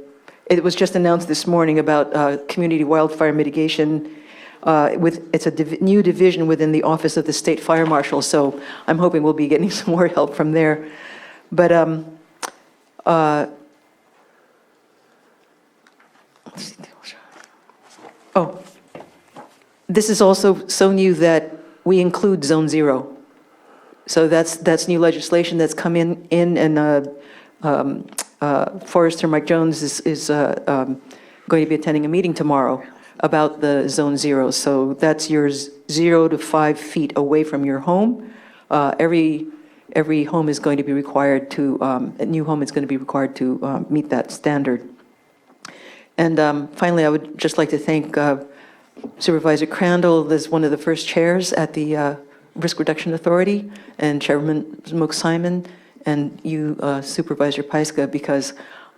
it was just announced this morning about community wildfire mitigation. It's a new division within the Office of the State Fire Marshal, so I'm hoping we'll be getting some more help from there. But this is also so new that we include Zone 0. So that's new legislation that's come in and Forester Mike Jones is going to be attending a meeting tomorrow about the Zone 0. So that's your 0 to 5 feet away from your home. Every home is going to be required to, a new home is going to be required to meet that standard. And finally, I would just like to thank Supervisor Crandall as one of the first chairs at the Risk Reduction Authority, and Chairman Mook Simon, and you, Supervisor Pyska, because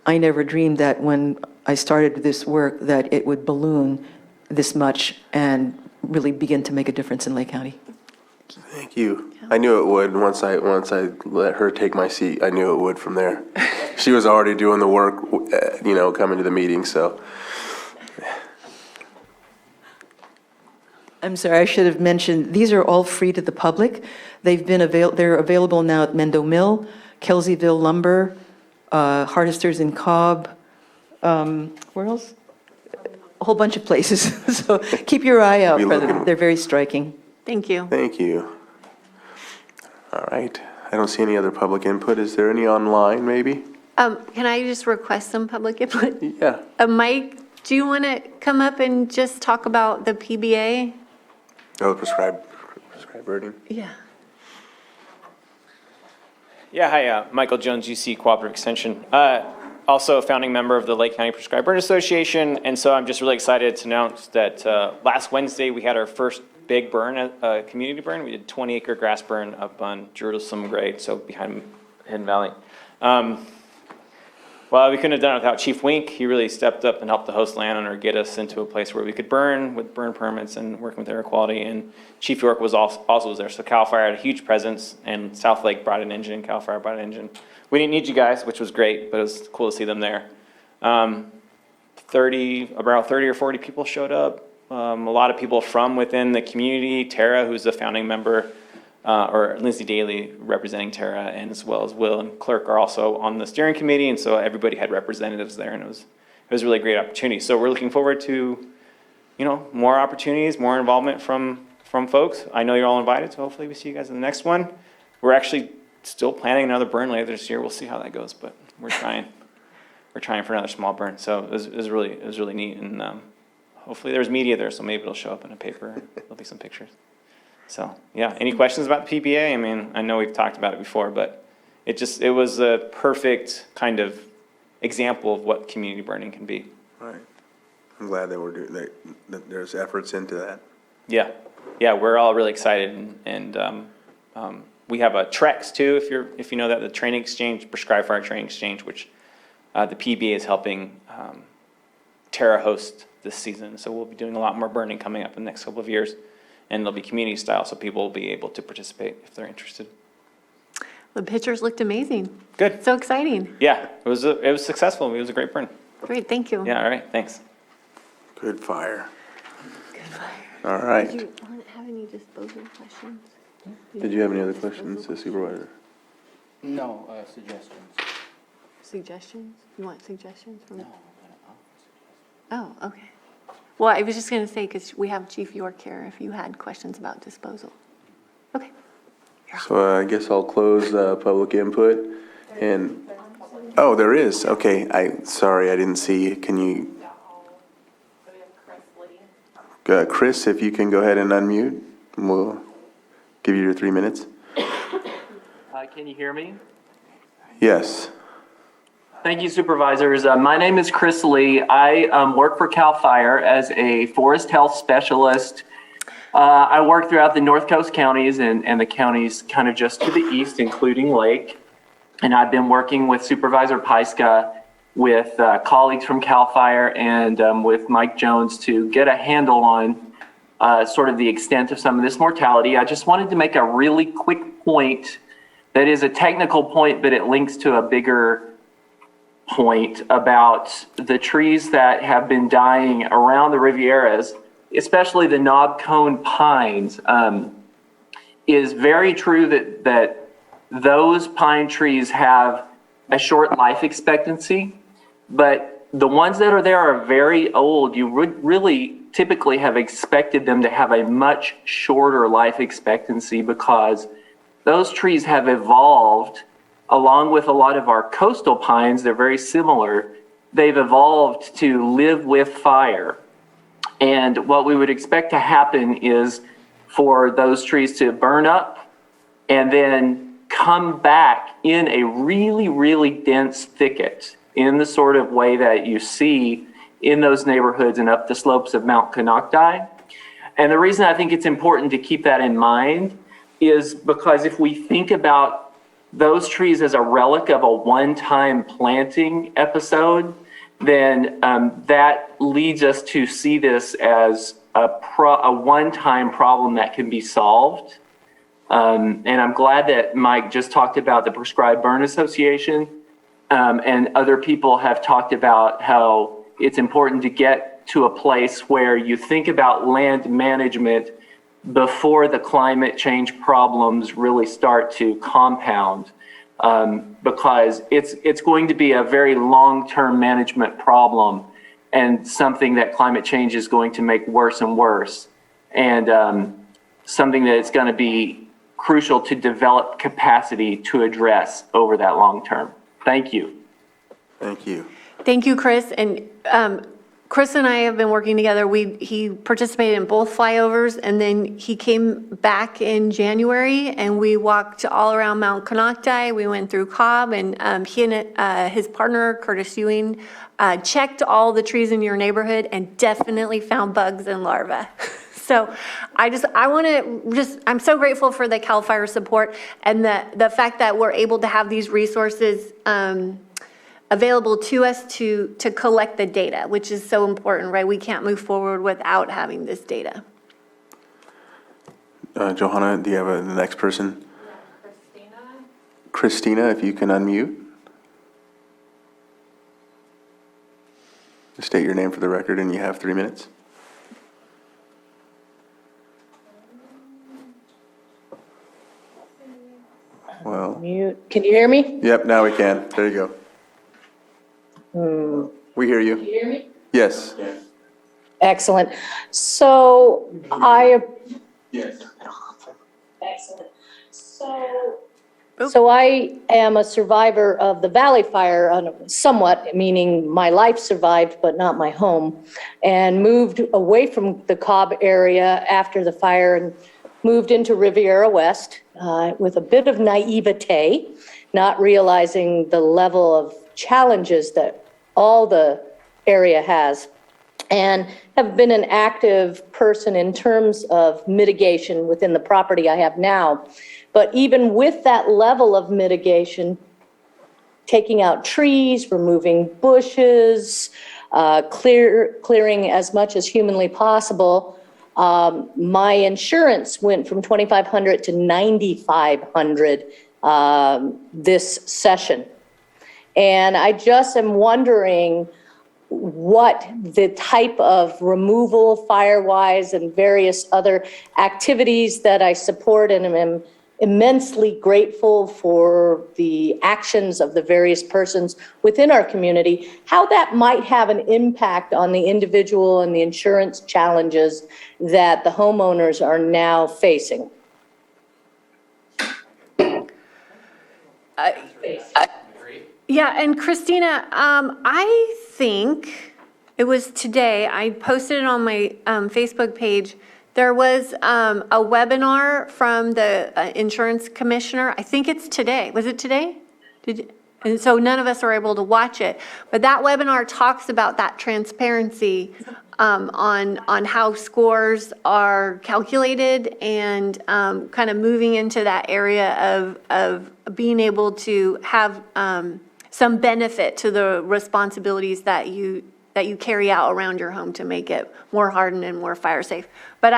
I never dreamed that when I started this work that it would balloon this much and really begin to make a difference in Lake County. Thank you. I knew it would. Once I let her take my seat, I knew it would from there. She was already doing the work, coming to the meeting, so. I'm sorry, I should have mentioned, these are all free to the public. They're available now at Mendo Mill, Kelseyville Lumber, Hardisters in Cobb, where else? A whole bunch of places. So keep your eye out for them. They're very striking. Thank you. Thank you. All right. I don't see any other public input. Is there any online, maybe? Can I just request some public input? Yeah. Mike, do you want to come up and just talk about the PBA? Oh, prescribed burning? Yeah. Yeah, hi, Michael Jones, UC Cooperative Extension. Also a founding member of the Lake County Prescribed Burn Association, and so I'm just really excited to announce that last Wednesday we had our first big burn, community burn. We did 20-acre grass burn up on Jerusalem Grade, so behind Hidden Valley. Well, we couldn't have done it without Chief Wink. He really stepped up and helped the host landowner get us into a place where we could burn with burn permits and working with air quality. And Chief York was also there. So CAL FIRE had a huge presence, and South Lake brought an engine, CAL FIRE brought an engine. We didn't need you guys, which was great, but it was cool to see them there. About 30 or 40 people showed up. A lot of people from within the community. Tara, who's a founding member, or Lindsay Daly representing Tara, and as well as Will and Clerk are also on the steering committee, and so everybody had representatives there, and it was a really great opportunity. So we're looking forward to, more opportunities, more involvement from folks. I know you're all invited, so hopefully we see you guys in the next one. We're actually still planning another burn later this year. We'll see how that goes, but we're trying. We're trying for another small burn. So it was really neat, and hopefully there's media there, so maybe it'll show up in a paper. There'll be some pictures. So, yeah, any questions about the PBA? I mean, I know we've talked about it before, but it was a perfect kind of example of what community burning can be. Right. I'm glad that we're doing that there's efforts into that. Yeah, we're all really excited, and we have a TREX too, if you know that, the training exchange, Prescribed Fire Training Exchange, which the PBA is helping Tara host this season. So we'll be doing a lot more burning coming up in the next couple of years. And it'll be community style, so people will be able to participate if they're interested. The pictures looked amazing. Good. So exciting. Yeah, it was successful. It was a great burn. Great, thank you. Yeah, all right, thanks. Good fire. Good fire. All right. Did you have any disposal questions? Did you have any other questions, Supervisor? No, suggestions. Suggestions? You want suggestions from? No. Oh, okay. Well, I was just going to say, because we have Chief York here, if you had questions about disposal. Okay. So I guess I'll close public input. And, oh, there is. Okay. Sorry, I didn't see. Can you? Chris, if you can go ahead and unmute, we'll give you your 3 minutes. Can you hear me? Yes. Thank you, Supervisors. My name is Chris Lee. I work for CAL FIRE as a forest health specialist. I work throughout the North Coast counties and the counties kind of just to the east, including Lake. And I've been working with Supervisor Pyska, with colleagues from CAL FIRE, and with Mike Jones to get a handle on sort of the extent of some of this mortality. I just wanted to make a really quick point that is a technical point, but it links to a bigger point about the trees that have been dying around the Rivieras, especially the knob cone pines. Is very true that those pine trees have a short life expectancy, but the ones that are there are very old. You would really typically have expected them to have a much shorter life expectancy because those trees have evolved along with a lot of our coastal pines. They're very similar. They've evolved to live with fire. And what we would expect to happen is for those trees to burn up and then come back in a really, really dense thicket in the sort of way that you see in those neighborhoods and up the slopes of Mount Konocti. And the reason I think it's important to keep that in mind is because if we think about those trees as a relic of a one-time planting episode, then that leads us to see this as a one-time problem that can be solved. And I'm glad that Mike just talked about the Prescribed Burn Association, and other people have talked about how it's important to get to a place where you think about land management before the climate change problems really start to compound, because it's going to be a very long-term management problem and something that climate change is going to make worse and worse, and something that it's going to be crucial to develop capacity to address over that long term. Thank you. Thank you. Thank you, Chris. And Chris and I have been working together. He participated in both flyovers, and then he came back in January, and we walked all around Mount Konocti. We went through Cobb, and he and his partner, Curtis Ewing, checked all the trees in your neighborhood and definitely found bugs and larvae. So I'm so grateful for the CAL FIRE support and the fact that we're able to have these resources available to us to collect the data, which is so important, right? We can't move forward without having this data. Johanna, do you have the next person? Christina, if you can unmute. State your name for the record, and you have 3 minutes. Well. Can you hear me? Yep, now we can. There you go. We hear you. Can you hear me? Yes. Excellent. So Yes. Excellent. So I am a survivor of the Valley Fire, somewhat, meaning my life survived, but not my home, and moved away from the Cobb area after the fire and moved into Riviera West with a bit of naivete, not realizing the level of challenges that all the area has, and have been an active person in terms of mitigation within the property I have now. But even with that level of mitigation, taking out trees, removing bushes, clearing as much as humanly possible, my insurance went from $2,500 to $9,500 this session. And I just am wondering what the type of removal, fire-wise, and various other activities that I support, and am immensely grateful for the actions of the various persons within our community, how that might have an impact on the individual and the insurance challenges that the homeowners are now facing. Yeah, and Christina, I think it was today, I posted it on my Facebook page. There was a webinar from the insurance commissioner. I think it's today. Was it today? And so none of us are able to watch it. But that webinar talks about that transparency on how scores are calculated, and kind of moving into that area of being able to have some benefit to the responsibilities that you carry out around your home to make it more hardened and more fire safe. But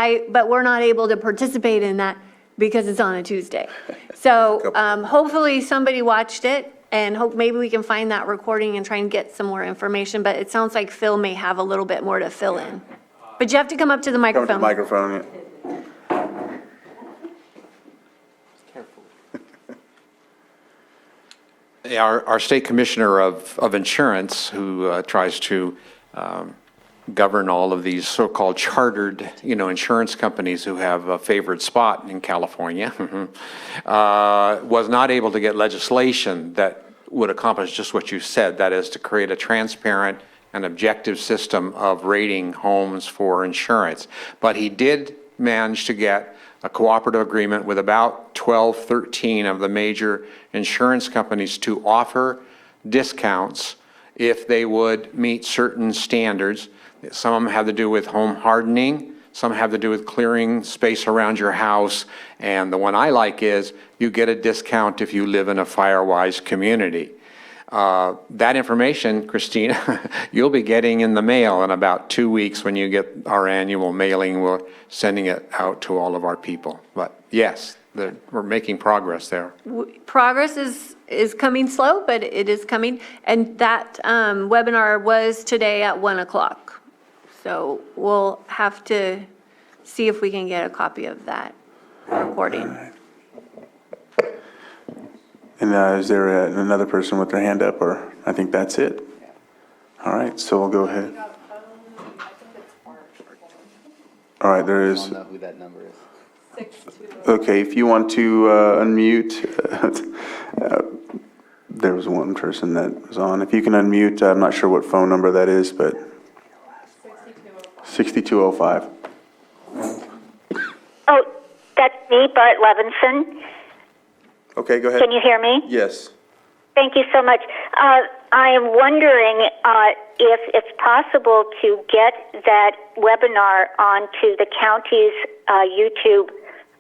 we're not able to participate in that because it's on a Tuesday. So hopefully somebody watched it, and hope maybe we can find that recording and try and get some more information. But it sounds like Phil may have a little bit more to fill in. But you have to come up to the microphone. Come to the microphone, yeah. Our state commissioner of insurance, who tries to govern all of these so-called chartered, insurance companies who have a favored spot in California, was not able to get legislation that would accomplish just what you said, that is to create a transparent and objective system of rating homes for insurance. But he did manage to get a cooperative agreement with about 12, 13 of the major insurance companies to offer discounts if they would meet certain standards. Some of them have to do with home hardening, some have to do with clearing space around your house, and the one I like is you get a discount if you live in a fire-wise community. That information, Christina, you'll be getting in the mail in about 2 weeks when you get our annual mailing. We're sending it out to all of our people. But yes, we're making progress there. Progress is coming slow, but it is coming. And that webinar was today at 1 o'clock. So we'll have to see if we can get a copy of that recording. And is there another person with their hand up, or I think that's it? All right, so we'll go ahead. All right, there I is. don't know who that number is. Okay, if you want to unmute, there was one person that was on. If you can unmute, I'm not sure what phone number that is, but 6205. Oh, that's me, Bart Levinson. Okay, go ahead. Can you hear me? Yes. Thank you so much. I am wondering if it's possible to get that webinar onto the county's YouTube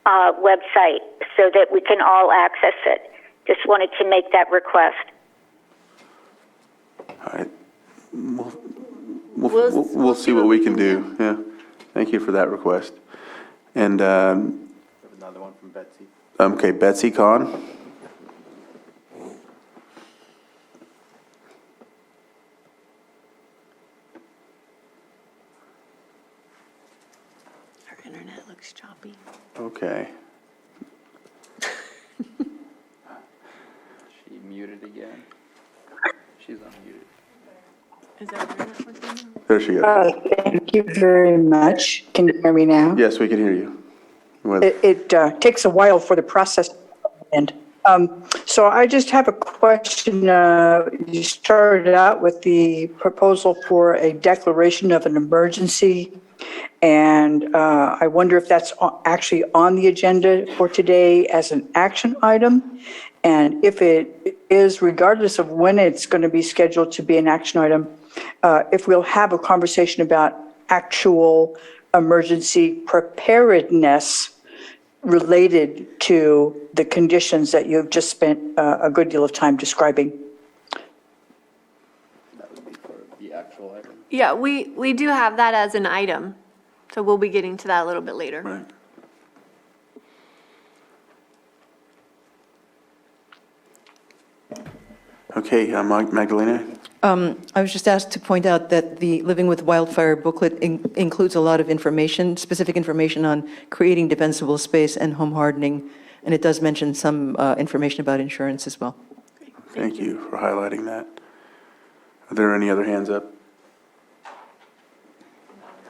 website so that we can all access it. Just wanted to make that request. All right. We'll see what we can do. Yeah. Thank you for that request. And Another one from Betsy. okay, Betsy Kahn. Our internet looks choppy. Okay. She muted again. She's unmuted. Is our internet working? There she goes. Thank you very much. Can you hear me now? Yes, we can hear you. It takes a while for the process to end. So I just have a question. You started out with the proposal for a declaration of an emergency, and I wonder if that's actually on the agenda for today as an action item, and if it is, regardless of when it's going to be scheduled to be an action item, if we'll have a conversation about actual emergency preparedness related to the conditions that you've just spent a good deal of time describing. That would be for the actual item. Yeah, we do have that as an item, so we'll be getting to that a little bit later. Right. Okay, Magdalena. I was just asked to point out that the Living with Wildfire booklet includes a lot of information, specific information on creating defensible space and home hardening, and it does mention some information about insurance as well. Thank you for highlighting that. Are there any other hands up?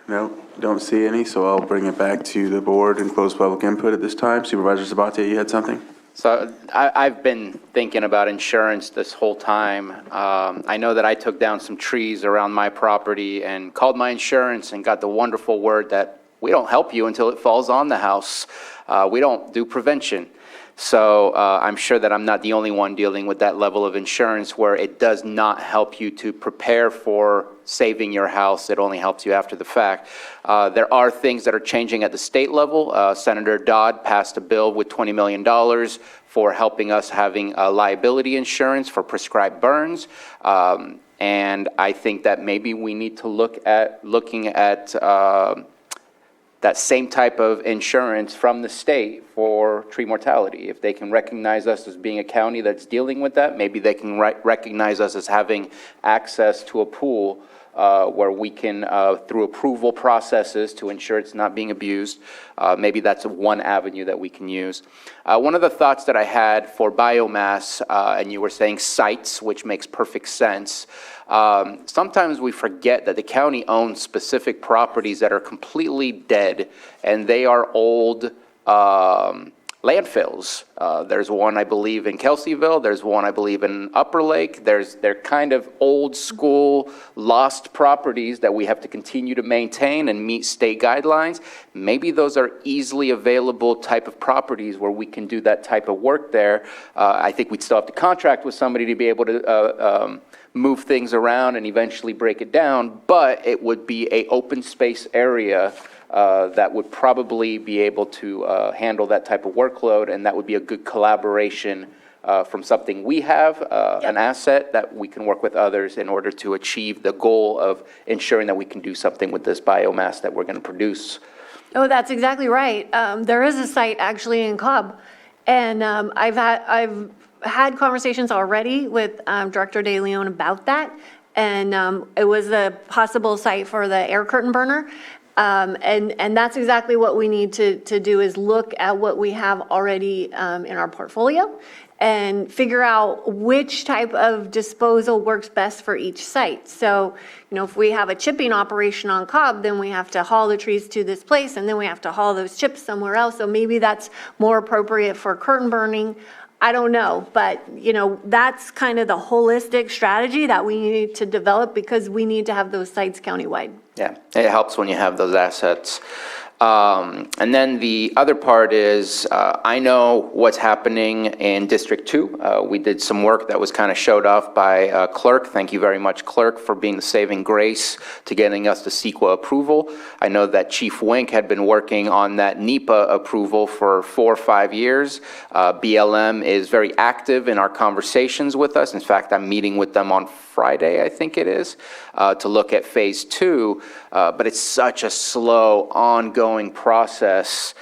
No, don't see any, so I'll bring it back to the board and close public input at this time. Supervisor Sabatier, you had something? So I've been thinking about insurance this whole time. I know that I took down some trees around my property and called my insurance and got the wonderful word that we don't help you until it falls on the house. We don't do prevention. So I'm sure that I'm not the only one dealing with that level of insurance where it does not help you to prepare for saving your house. It only helps you after the fact. There are things that are changing at the state level. Senator Dodd passed a bill with $20 million for helping us having liability insurance for prescribed burns. And I think that maybe we need to looking at that same type of insurance from the state for tree mortality. If they can recognize us as being a county that's dealing with that, maybe they can recognize us as having access to a pool where we can, through approval processes to ensure it's not being abused, maybe that's one avenue that we can use. One of the thoughts that I had for biomass, and you were saying sites, which makes perfect sense. Sometimes we forget that the county owns specific properties that are completely dead, and they are old landfills. There's one, I believe, in Kelseyville. There's one, I believe, in Upper Lake. They're kind of old school, lost properties that we have to continue to maintain and meet state guidelines. Maybe those are easily available type of properties where we can do that type of work there. I think we'd still have to contract with somebody to be able to move things around and eventually break it down, but it would be a open space area that would probably be able to handle that type of workload, and that would be a good collaboration from something we have, an asset that we can work with others in order to achieve the goal of ensuring that we can do something with this biomass that we're going to produce. Oh, that's exactly right. There is a site actually in Cobb, and I've had conversations already with Director De Leon about that, and it was a possible site for the air curtain burner. And that's exactly what we need to do, is look at what we have already in our portfolio and figure out which type of disposal works best for each site. So, if we have a chipping operation on Cobb, then we have to haul the trees to this place, and then we have to haul those chips somewhere else. So maybe that's more appropriate for curtain burning. I don't know, but that's kind of the holistic strategy that we need to develop, because we need to have those sites countywide. Yeah, it helps when you have those assets. And then the other part is, I know what's happening in District 2. We did some work that was kind of showed off by Clerk. Thank you very much, Clerk, for being the saving grace to getting us the CEQA approval. I know that Chief Wink had been working on that NEPA approval for 4 or 5 years. BLM is very active in our conversations with us. In fact, I'm meeting with them on Friday, I think it is, to look at Phase 2. But it's such a slow, ongoing process,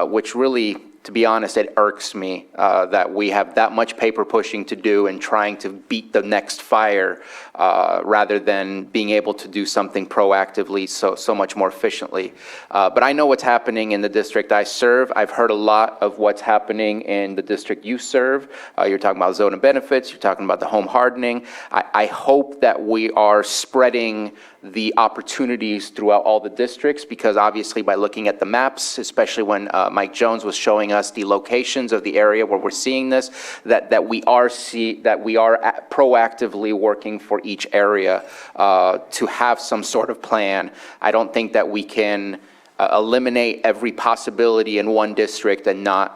which really, to be honest, it irks me that we have that much paper pushing to do and trying to beat the next fire rather than being able to do something proactively so much more efficiently. But I know what's happening in the district I serve. I've heard a lot of what's happening in the district you serve. You're talking about zone and benefits. You're talking about the home hardening. I hope that we are spreading the opportunities throughout all the districts, because obviously by looking at the maps, especially when Mike Jones was showing us the locations of the area where we're seeing this, that we are proactively working for each area to have some sort of plan. I don't think that we can eliminate every possibility in one district and not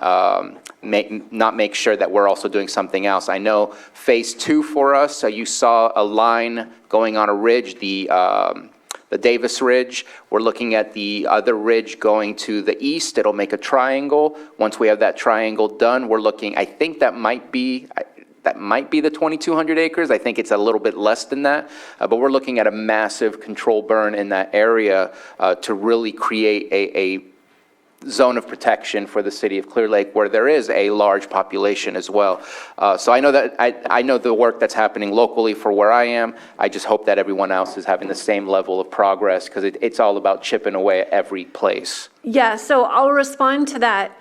make sure that we're also doing something else. I know Phase 2 for us, you saw a line going on a ridge, the Davis Ridge. We're looking at the other ridge going to the east. It'll make a triangle. Once we have that triangle done, we're looking, I think that might be the 2,200 acres. I think it's a little bit less than that, but we're looking at a massive control burn in that area to really create a zone of protection for the city of Clear Lake, where there is a large population as well. So I know that I know the work that's happening locally for where I am. I just hope that everyone else is having the same level of progress, because it's all about chipping away at every place. Yeah, so I'll respond to that.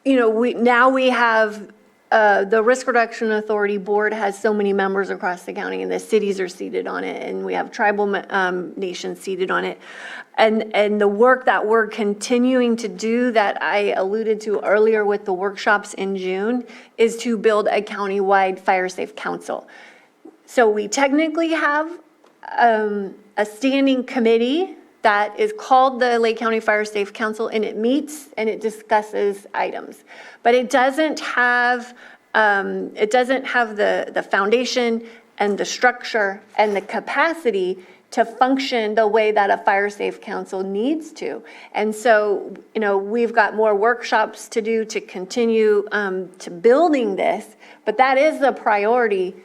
We have the Risk Reduction Authority Board has so many members across the county, and the cities are seated on it, and we have tribal nations seated on it. And the work that we're continuing to do, that I alluded to earlier with the workshops in June, is to build a countywide fire safe council. So we technically have a standing committee that is called the Lake County Fire Safe Council, and it meets and it discusses items. But it doesn't have the foundation and the structure and the capacity to function the way that a fire safe council needs to. And so, we've got more workshops to do to continue to building this, but that is the priority,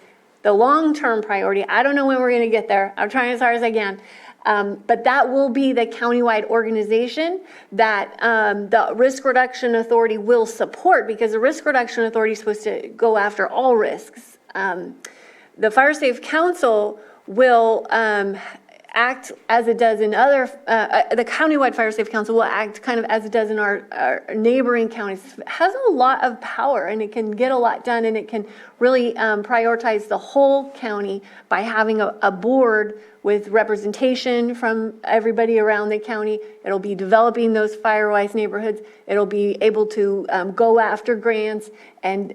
the long-term priority. I don't know when we're gonna get there. I'm trying as hard as I can. But that will be the countywide organization that the Risk Reduction Authority will support, because the Risk Reduction Authority is supposed to go after all risks. The Fire Safe Council will act as it does in other, the countywide Fire Safe Council will act kind of as it does in our neighboring counties. It has a lot of power, and it can get a lot done, and it can really prioritize the whole county by having a board with representation from everybody around the county. It'll be developing those fire-wise neighborhoods. It'll be able to go after grants and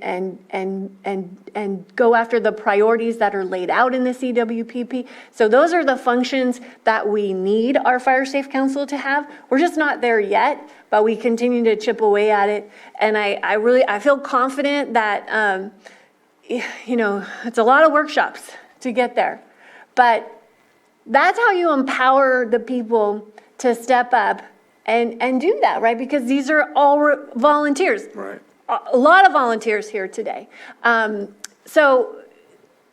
go after the priorities that are laid out in the CWPP. So those are the functions that we need our Fire Safe Council to have. We're just not there yet, but we continue to chip away at it. And I feel confident that it's a lot of workshops to get there. But that's how you empower the people to step up and do that, right? Because these are all volunteers. Right. A lot of volunteers here today. So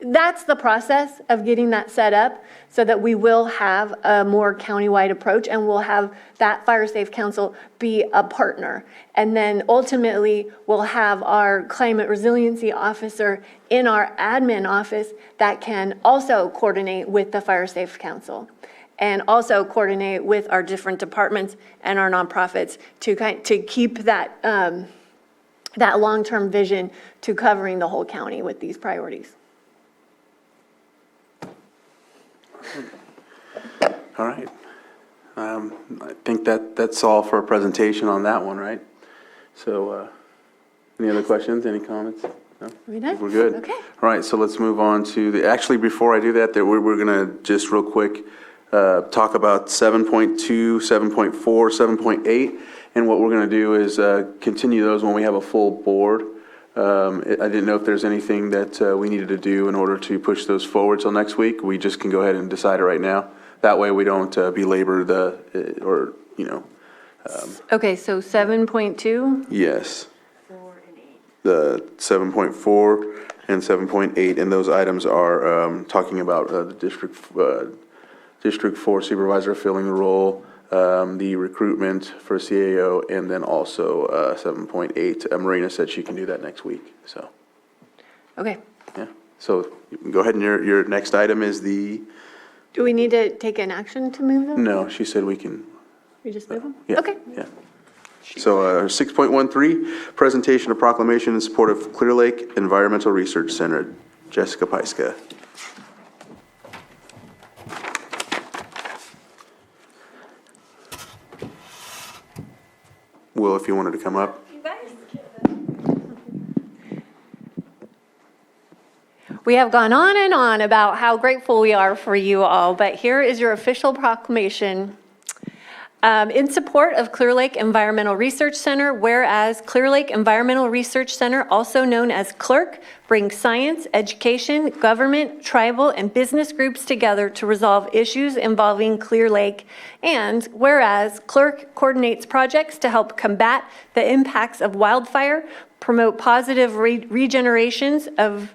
that's the process of getting that set up so that we will have a more countywide approach and we'll have that Fire Safe Council be a partner. And then ultimately we'll have our climate resiliency officer in our admin office that can also coordinate with the Fire Safe Council and also coordinate with our different departments and our nonprofits to keep that, that long-term vision to covering the whole county with these priorities. All right. I think that's all for a presentation on that one, right? So, any other questions, any comments? No? We done? We're good. Okay. All right, so let's move on to actually, before I do that, we're gonna just real quick talk about 7.2, 7.4, 7.8, and what we're gonna do is continue those when we have a full board. I didn't know if there's anything that we needed to do in order to push those forward till next week. We just can go ahead and decide it right now. That way we don't belabor Okay, so 7.2? Yes. The 7.4 and 7.8, and those items are talking about the District 4 supervisor filling the role, the recruitment for CAO, and then also 7.8. Marina said she can do that next week, so. Okay. Yeah, so you can go ahead and your next item is the, Do we need to take an action to move them? no, she said we can. We just move them? Yeah, Okay. yeah. So 6.13, presentation of proclamation in support of Clear Lake Environmental Research Center. Jessica Peiska. Will, if you wanted to come up. We have gone on and on about how grateful we are for you all, but here is your official proclamation. In support of Clear Lake Environmental Research Center, whereas Clear Lake Environmental Research Center, also known as CLERC, brings science, education, government, tribal, and business groups together to resolve issues involving Clear Lake. And whereas CLERC coordinates projects to help combat the impacts of wildfire, promote positive regenerations of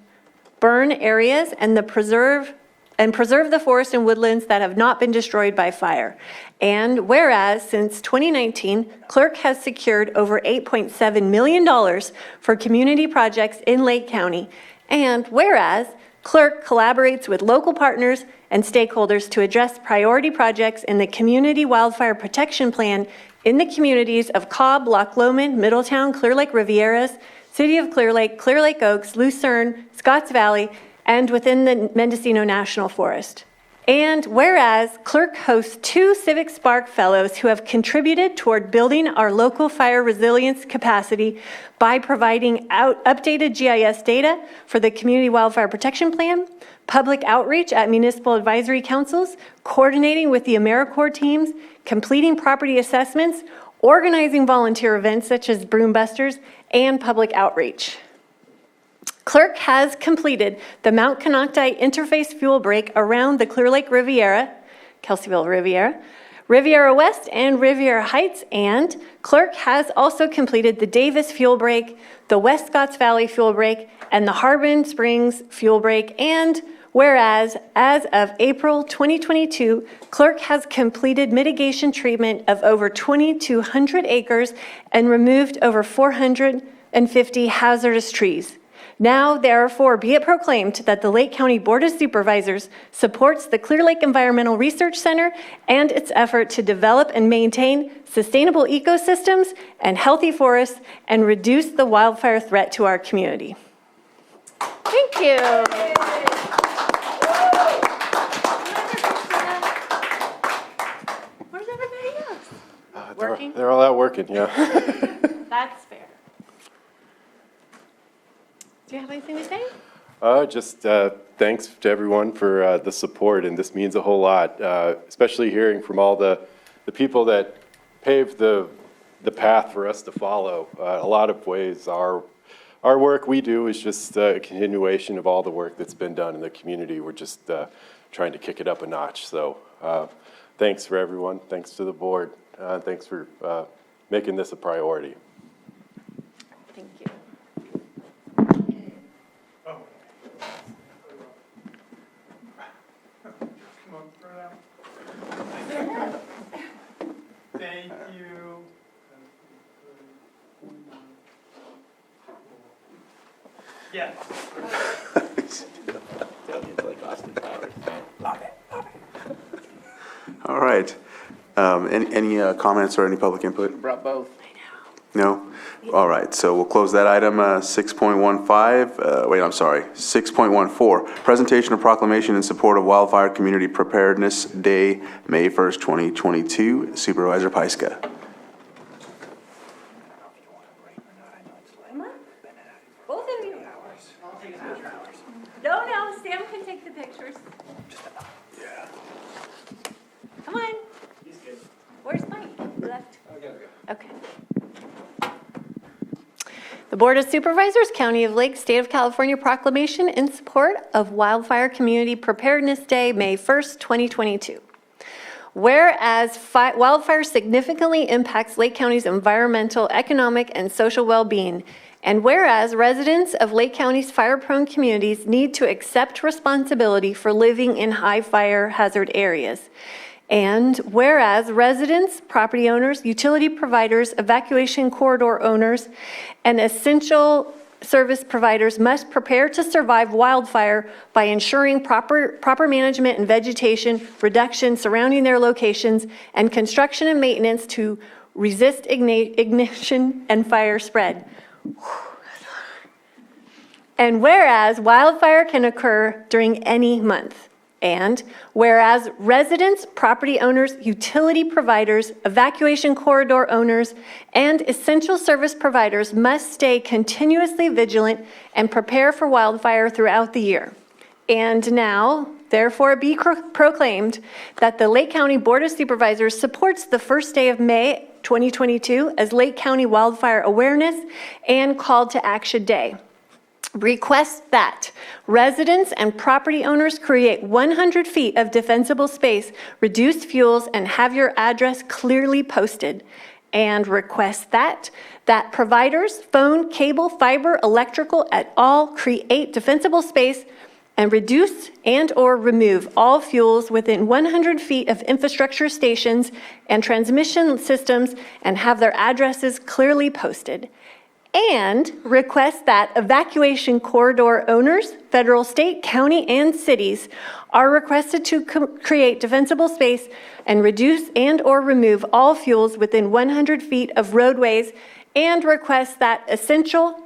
burn areas, and preserve the forests and woodlands that have not been destroyed by fire. And whereas since 2019, CLERC has secured over $8.7 million for community projects in Lake County. And whereas CLERC collaborates with local partners and stakeholders to address priority projects in the Community Wildfire Protection Plan in the communities of Cobb, Loch Lomond, Middletown, Clear Lake Rivieras, City of Clear Lake Oaks, Lucerne, Scotts Valley, and within the Mendocino National Forest. And whereas CLERC hosts 2 Civic Spark Fellows who have contributed toward building our local fire resilience capacity by providing updated GIS data for the Community Wildfire Protection Plan, public outreach at municipal advisory councils, coordinating with the AmeriCorps teams, completing property assessments, organizing volunteer events such as Broom Busters, and public outreach. CLERC has completed the Mount Conocti interface fuel break around the Clear Lake Riviera, Kelseyville Riviera, Riviera West, and Riviera Heights, and CLERC has also completed the Davis fuel break, the West Scotts Valley fuel break, and the Harbin Springs fuel break. And whereas, as of April 2022, CLERC has completed mitigation treatment of over 2,200 acres and removed over 450 hazardous trees. Now, therefore, be it proclaimed that the Lake County Board of Supervisors supports the Clear Lake Environmental Research Center and its effort to develop and maintain sustainable ecosystems and healthy forests and reduce the wildfire threat to our community. Thank you. Where's everybody else? Working? They're all out working, yeah. That's fair. Do you have anything to say? Just thanks to everyone for the support, and this means a whole lot, especially hearing from all the people that paved the path for us to follow. A lot of ways our our work we do is just a continuation of all the work that's been done in the community. We're just trying to kick it up a notch. So thanks for everyone. Thanks to the board. Thanks for making this a priority. Thank you. Thank you. Yeah. All right. Any comments or any public input? Brought both. No? All right, so we'll close that item, 6.15. Wait, I'm sorry, 6.14. Presentation of proclamation in support of Wildfire Community Preparedness Day, May 1st, 2022. Supervisor Pyska. Both of you. No, Sam can take the pictures. Come on. He's good. Where's Mike? He left. Okay. The Board of Supervisors, County of Lake, State of California proclamation in support of Wildfire Community Preparedness Day, May 1st, 2022. Whereas wildfire significantly impacts Lake County's environmental, economic, and social well-being, and whereas residents of Lake County's fire-prone communities need to accept responsibility for living in high fire hazard areas, and whereas residents, property owners, utility providers, evacuation corridor owners, and essential service providers must prepare to survive wildfire by ensuring proper management and vegetation reduction surrounding their locations and construction and maintenance to resist ignition and fire spread. And whereas wildfire can occur during any month. And whereas residents, property owners, utility providers, evacuation corridor owners, and essential service providers must stay continuously vigilant and prepare for wildfire throughout the year. And now, therefore, be proclaimed that the Lake County Board of Supervisors supports the first day of May 2022 as Lake County Wildfire Awareness and Call to Action Day. Request that residents and property owners create 100 feet of defensible space, reduce fuels, and have your address clearly posted. And request that providers, phone, cable, fiber, electrical, et al. Create defensible space and reduce and or remove all fuels within 100 feet of infrastructure stations and transmission systems and have their addresses clearly posted. And request that evacuation corridor owners, federal, state, county, and cities are requested to create defensible space and reduce and or remove all fuels within 100 feet of roadways, and request that essential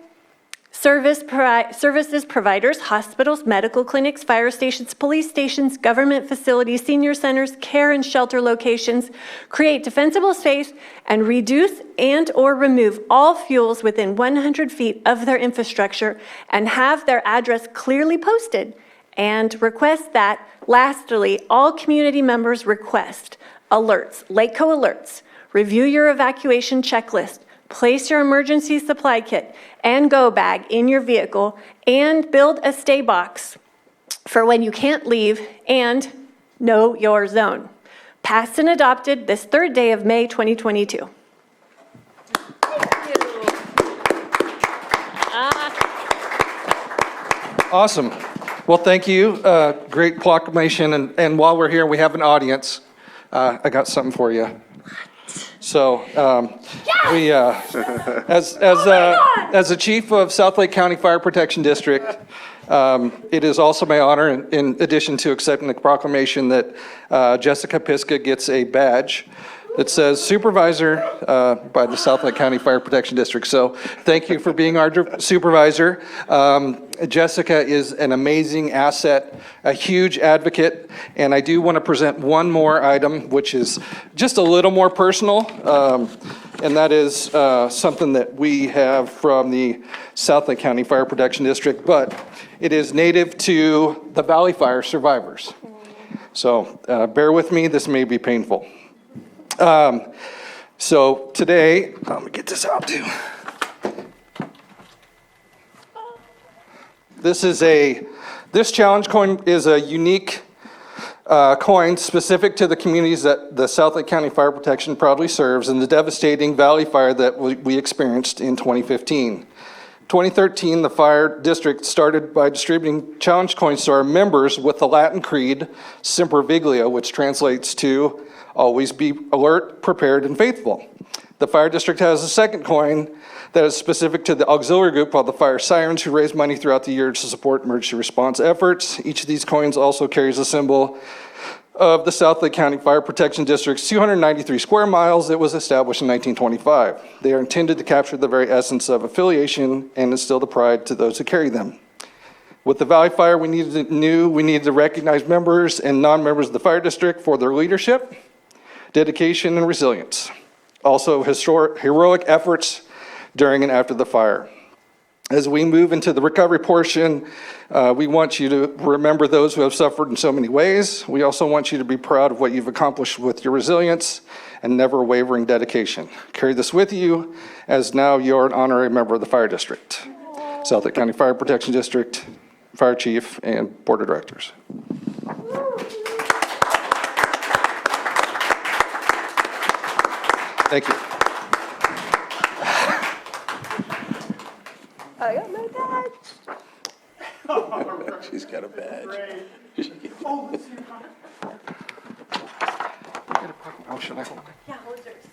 services providers, hospitals, medical clinics, fire stations, police stations, government facilities, senior centers, care and shelter locations create defensible space and reduce and or remove all fuels within 100 feet of their infrastructure and have their address clearly posted. And request that, lastly, all community members request alerts, LakeCo alerts, review your evacuation checklist, place your emergency supply kit and go bag in your vehicle, and build a stay box for when you can't leave, and know your zone. Passed and adopted this third day of May 2022. Awesome. Well, thank you. Great proclamation. And while we're here, we have an audience. I got something for you. So, we, as the chief of South Lake County Fire Protection District, it is also my honor, in addition to accepting the proclamation, that Jessica Piska gets a badge that says Supervisor by the South Lake County Fire Protection District. So thank you for being our supervisor. Jessica is an amazing asset, a huge advocate, and I do want to present one more item, which is just a little more personal, and that is something that we have from the South Lake County Fire Protection District, but it is native to the Valley Fire survivors. So bear with me, this may be painful. So today, let me get this out too. This challenge coin is a unique coin specific to the communities that the South Lake County Fire Protection proudly serves and the devastating Valley Fire that we experienced in 2015. 2013, the fire district started by distributing challenge coins to our members with the Latin creed, Semper Vigila, which translates to always be alert, prepared, and faithful. The fire district has a second coin that is specific to the auxiliary group called the Fire Sirens, who raise money throughout the year to support emergency response efforts. Each of these coins also carries a symbol of the South Lake County Fire Protection District's 293 square miles. It was established in 1925. They are intended to capture the very essence of affiliation and instill the pride to those who carry them. With the Valley Fire, we needed to recognize members and non-members of the fire district for their leadership, dedication, and resilience. Also, heroic efforts during and after the fire. As we move into the recovery portion, we want you to remember those who have suffered in so many ways. We also want you to be proud of what you've accomplished with your resilience and never wavering dedication. Carry this with you as now you're an honorary member of the fire district, South Lake County Fire Protection District, Fire Chief, and Board of Directors. Thank you. I got my badge. She's got a badge. Oh, should I hold it? Yeah, hold yours.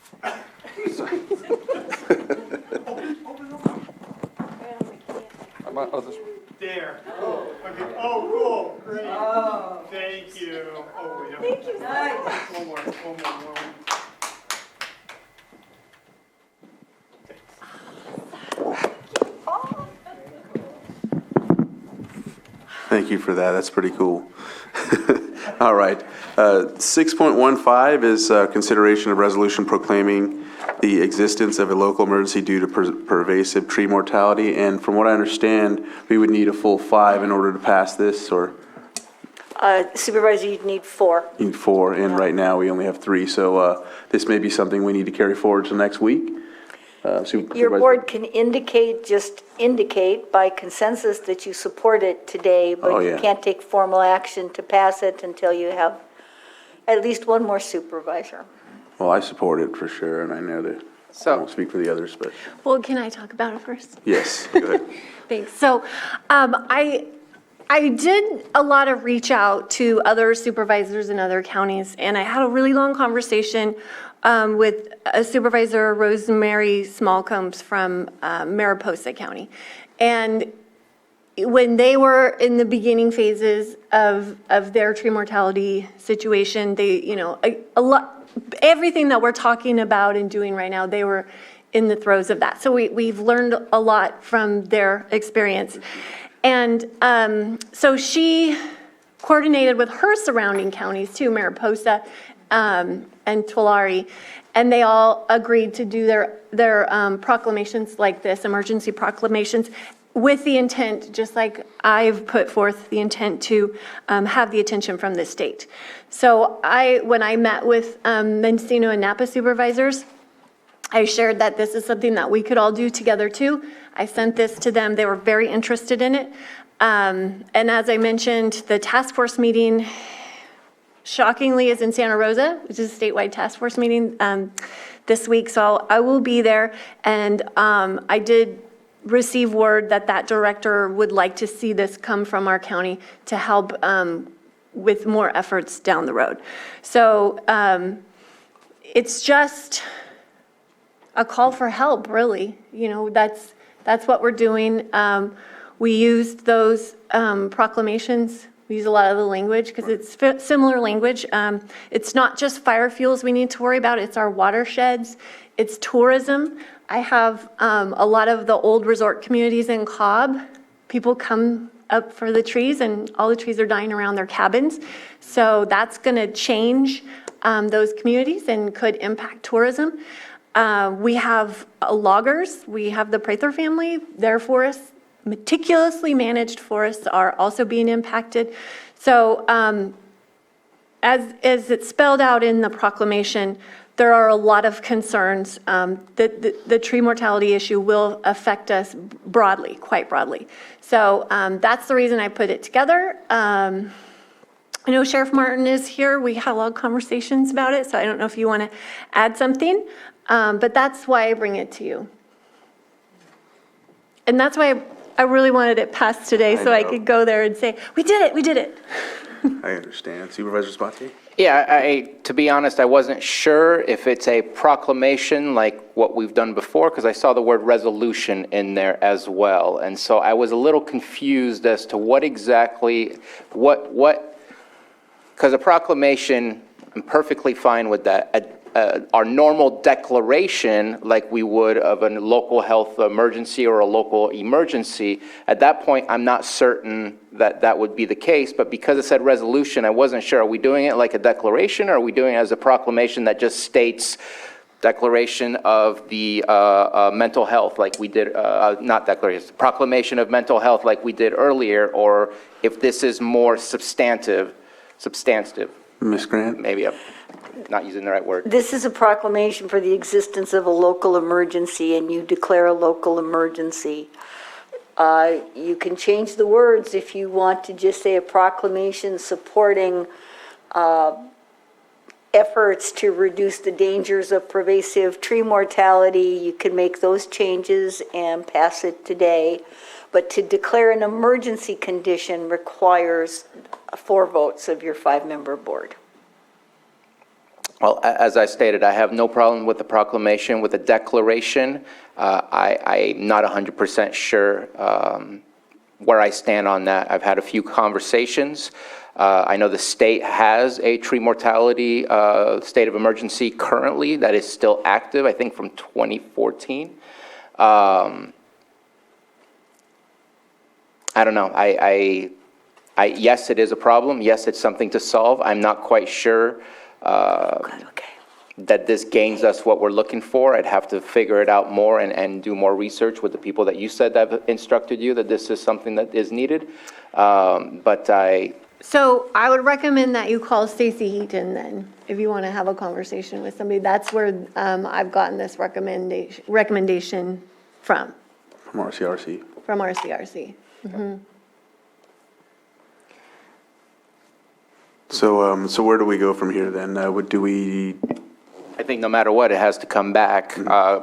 Oh, this one. There. Oh, okay. Oh, cool. Great. Oh. Thank you. Oh, wait. Thank you. Nice. One more. Thank you for that. That's pretty cool. All right. 6.15 is consideration of resolution proclaiming the existence of a local emergency due to pervasive tree mortality. And from what I understand, we would need a full 5 in order to pass this, or Supervisor, you'd need 4. you need 4, and right now we only have 3. So this may be something we need to carry forward to next week. Your board can just indicate by consensus that you support it today, but you can't take formal action to pass it until you have at least one more supervisor. Well, I support it for sure, and I know that I won't speak for the others, but Well, can I talk about it first? yes, go ahead. Thanks. So I did a lot of reach out to other supervisors in other counties, and I had a really long conversation with Supervisor Rosemary Smallcombs from Mariposa County. And when they were in the beginning phases of their tree mortality situation, they, everything that we're talking about and doing right now, they were in the throes of that. So we've learned a lot from their experience. And so she coordinated with her surrounding counties too, Mariposa and Tulare, and they all agreed to do their proclamations like this, emergency proclamations, with the intent, just like I've put forth the intent to have the attention from the state. So when I met with Mendocino and Napa supervisors, I shared that this is something that we could all do together too. I sent this to them. They were very interested in it. And as I mentioned, the task force meeting shockingly is in Santa Rosa, which is a statewide task force meeting this week. So I will be there. And I did receive word that director would like to see this come from our county to help with more efforts down the road. So it's just a call for help, really. That's what we're doing. We used those proclamations. We use a lot of the language because it's similar language. It's not just fire fuels we need to worry about, it's our watersheds, it's tourism. I have a lot of the old resort communities in Cobb. People come up for the trees and all the trees are dying around their cabins. So that's gonna change those communities and could impact tourism. We have loggers, we have the Prather family, their forests, meticulously managed forests are also being impacted. So as it's spelled out in the proclamation, there are a lot of concerns. The tree mortality issue will affect us broadly, quite broadly. So that's the reason I put it together. I know Sheriff Martin is here. We had a lot of conversations about it, so I don't know if you want to add something, but that's why I bring it to you. And that's why I really wanted it passed today, so I could go there and say, we did it, we did it. I understand. Supervisor Spatier? Yeah, to be honest, I wasn't sure if it's a proclamation like what we've done before, because I saw the word resolution in there as well. And so I was a little confused as to what exactly, because a proclamation, I'm perfectly fine with that. Our normal declaration, like we would of a local health emergency or a local emergency, at that point, I'm not certain that that would be the case, but because it said resolution, I wasn't sure. Are we doing it like a declaration, or are we doing it as a proclamation that just states declaration of the mental health like we did, not declaration, proclamation of mental health like we did earlier, or if this is more substantive? Ms. Grant? Maybe I'm not using the right word. This is a proclamation for the existence of a local emergency, and you declare a local emergency. You can change the words if you want to just say a proclamation supporting efforts to reduce the dangers of pervasive tree mortality. You can make those changes and pass it today. But to declare an emergency condition requires 4 votes of your 5-member board. Well, as I stated, I have no problem with the proclamation. With the declaration, I'm not 100% sure where I stand on that. I've had a few conversations. I know the state has a tree mortality state of emergency currently that is still active, I think from 2014. I don't know. Yes, it is a problem. Yes, it's something to solve. I'm not quite sure that this gains us what we're looking for. I'd have to figure it out more and do more research with the people that you said that have instructed you that this is something that is needed. So I would recommend that you call Stacy Heaton then, if you want to have a conversation with somebody. That's where I've gotten this recommendation from. From RCRC. From RCRC. Mm-hmm. So where do we go from here then? I think no matter what, it has to come back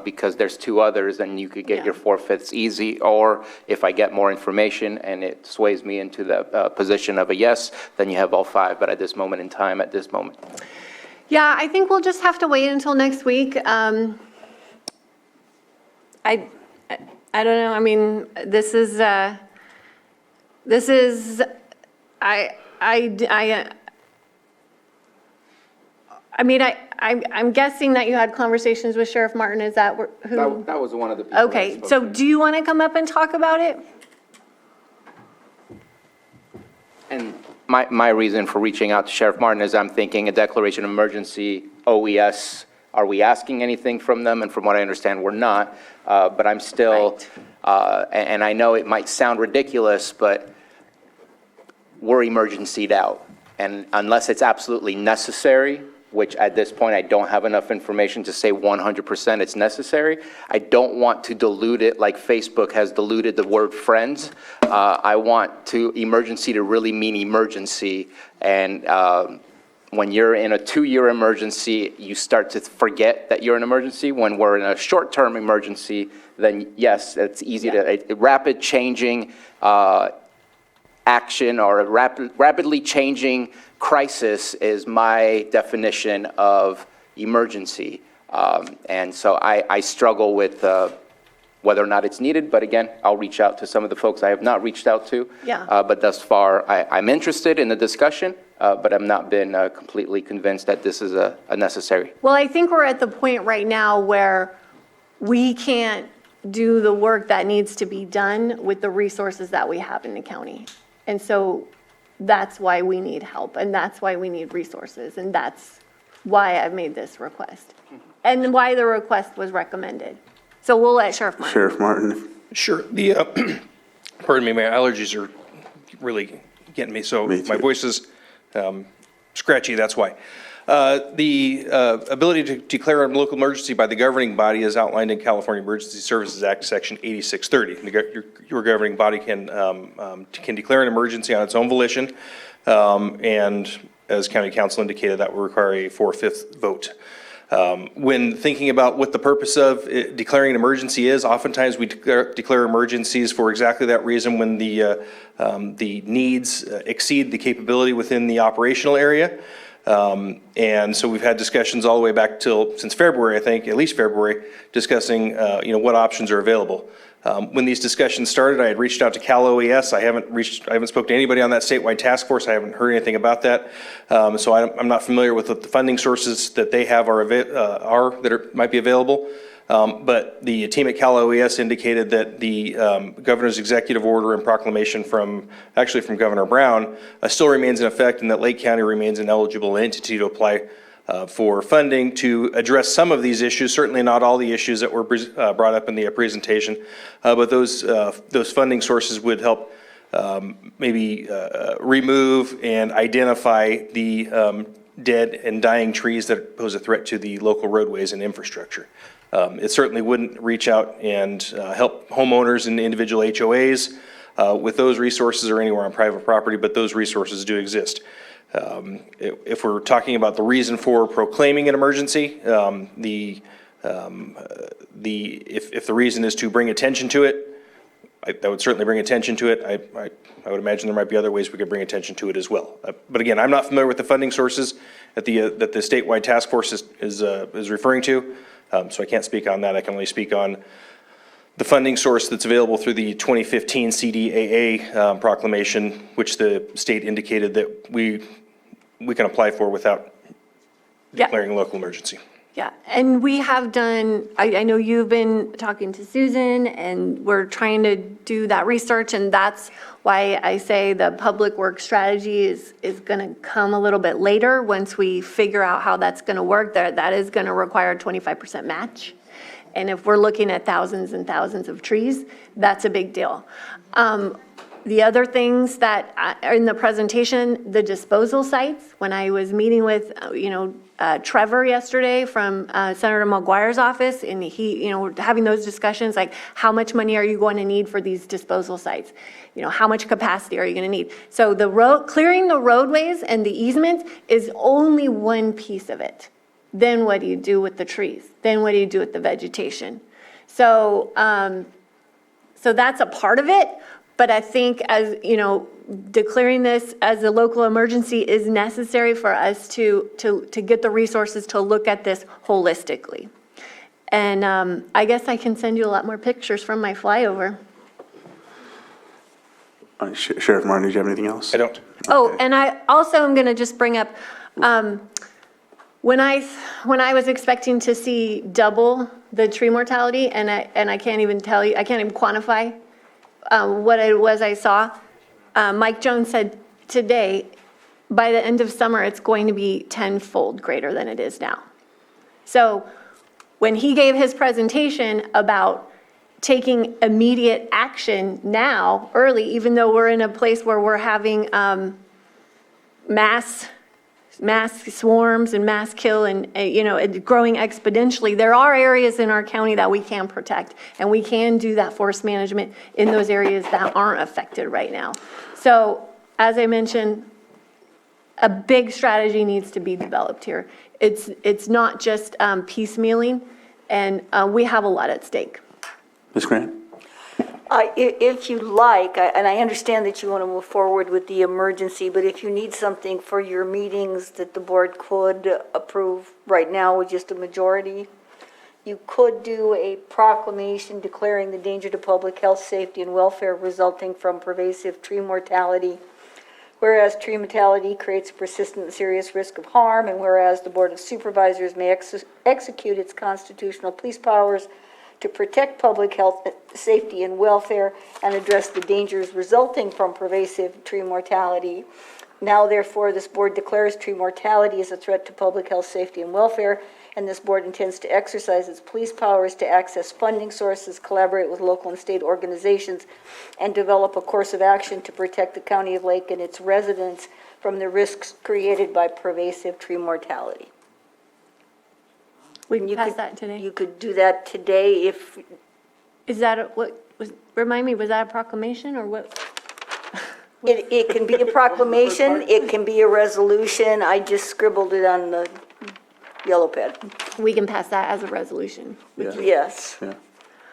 because there's 2 others and you could get your 4/5 easy. Or if I get more information and it sways me into the position of a yes, then you have all 5. But at this moment in time, Yeah, I think we'll just have to wait until next week. I don't know. I mean, I'm guessing that you had conversations with Sheriff Martin. Is that who? That was one of the people. Okay, so do you want to come up and talk about it? And my reason for reaching out to Sheriff Martin is I'm thinking a declaration of emergency, OES, are we asking anything from them? And from what I understand, we're not. But I'm still, and I know it might sound ridiculous, but we're emergencied out. And unless it's absolutely necessary, which at this point I don't have enough information to say 100% it's necessary, I don't want to dilute it like Facebook has diluted the word friends. I want emergency to really mean emergency. And when you're in a 2-year emergency, you start to forget that you're in an emergency. When we're in a short-term emergency, then yes, it's easy to, rapid changing action or a rapidly changing crisis is my definition of emergency. And so I struggle with whether or not it's needed, but again, I'll reach out to some of the folks I have not reached out to. Yeah. But thus far, I'm interested in the discussion, but I've not been completely convinced that this is a necessary. Well, I think we're at the point right now where we can't do the work that needs to be done with the resources that we have in the county. And so that's why we need help, and that's why we need resources, and that's why I've made this request, and why the request was recommended. So we'll let Sheriff Martin. Sheriff Martin. Sure. Pardon me, my allergies are really getting me, so my voice is scratchy, that's why. The ability to declare a local emergency by the governing body is outlined in California Emergency Services Act, Section 8630. Your governing body can declare an emergency on its own volition, and as County Council indicated, that will require a 4/5 vote. When thinking about what the purpose of declaring an emergency is, oftentimes we declare emergencies for exactly that reason, when the needs exceed the capability within the operational area. And so we've had discussions all the way back since February, I think, at least February, discussing what options are available. When these discussions started, I had reached out to Cal OES. I haven't spoken to anybody on that statewide task force. I haven't heard anything about that. So I'm not familiar with what the funding sources that they have might be available. But the team at Cal OES indicated that the governor's executive order and proclamation from Governor Brown still remains in effect, and that Lake County remains an eligible entity to apply for funding to address some of these issues, certainly not all the issues that were brought up in the presentation, but those funding sources would help maybe remove and identify the dead and dying trees that pose a threat to the local roadways and infrastructure. It certainly wouldn't reach out and help homeowners and individual HOAs with those resources or anywhere on private property, but those resources do exist. If we're talking about the reason for proclaiming an emergency, if the reason is to bring attention to it, that would certainly bring attention to it. I would imagine there might be other ways we could bring attention to it as well. But again, I'm not familiar with the funding sources that the statewide task force is referring to, so I can't speak on that. I can only speak on the funding source that's available through the 2015 CDAA proclamation, which the state indicated that we can apply for without declaring a local emergency. Yeah, and we have done, I know you've been talking to Susan, and we're trying to do that research, and that's why I say the public works strategy is going to come a little bit later once we figure out how that's going to work. That is going to require a 25% match. And if we're looking at thousands and thousands of trees, that's a big deal. The other things that are in the presentation, the disposal sites, when I was meeting with, Trevor yesterday from Senator McGuire's office, and he, having those discussions, like how much money are you going to need for these disposal sites? How much capacity are you going to need? So clearing the roadways and the easements is only one piece of it. Then what do you do with the trees? Then what do you do with the vegetation? So, so that's a part of it. But I think, as declaring this as a local emergency is necessary for us to get the resources to look at this holistically. And I guess I can send you a lot more pictures from my flyover. Sheriff Martin, did you have anything else? I don't. Oh, and I also am going to just bring up, when I was expecting to see double the tree mortality, and I can't even tell you, I can't even quantify what it was I saw. Mike Jones said today, by the end of summer, it's going to be tenfold greater than it is now. So when he gave his presentation about taking immediate action now, early, even though we're in a place where we're having mass swarms and mass kill and, growing exponentially, there are areas in our county that we can protect, and we can do that forest management in those areas that aren't affected right now. So, as I mentioned, a big strategy needs to be developed here. It's not just piecemealing, and we have a lot at stake. Ms. Grant? If you like, and I understand that you want to move forward with the emergency, but if you need something for your meetings that the board could approve right now with just a majority, you could do a proclamation declaring the danger to public health, safety, and welfare resulting from pervasive tree mortality. Whereas tree mortality creates a persistent and serious risk of harm, and whereas the Board of Supervisors may execute its constitutional police powers to protect public health, safety, and welfare and address the dangers resulting from pervasive tree mortality. Now, therefore, this board declares tree mortality as a threat to public health, safety, and welfare, and this board intends to exercise its police powers to access funding sources, collaborate with local and state organizations, and develop a course of action to protect the County of Lake and its residents from the risks created by pervasive tree mortality. We can pass that today. You could do that today if, Is that remind me, was that a proclamation or what? it can be a proclamation, it can be a resolution. I just scribbled it on the yellow pad. We can pass that as a resolution. Yes.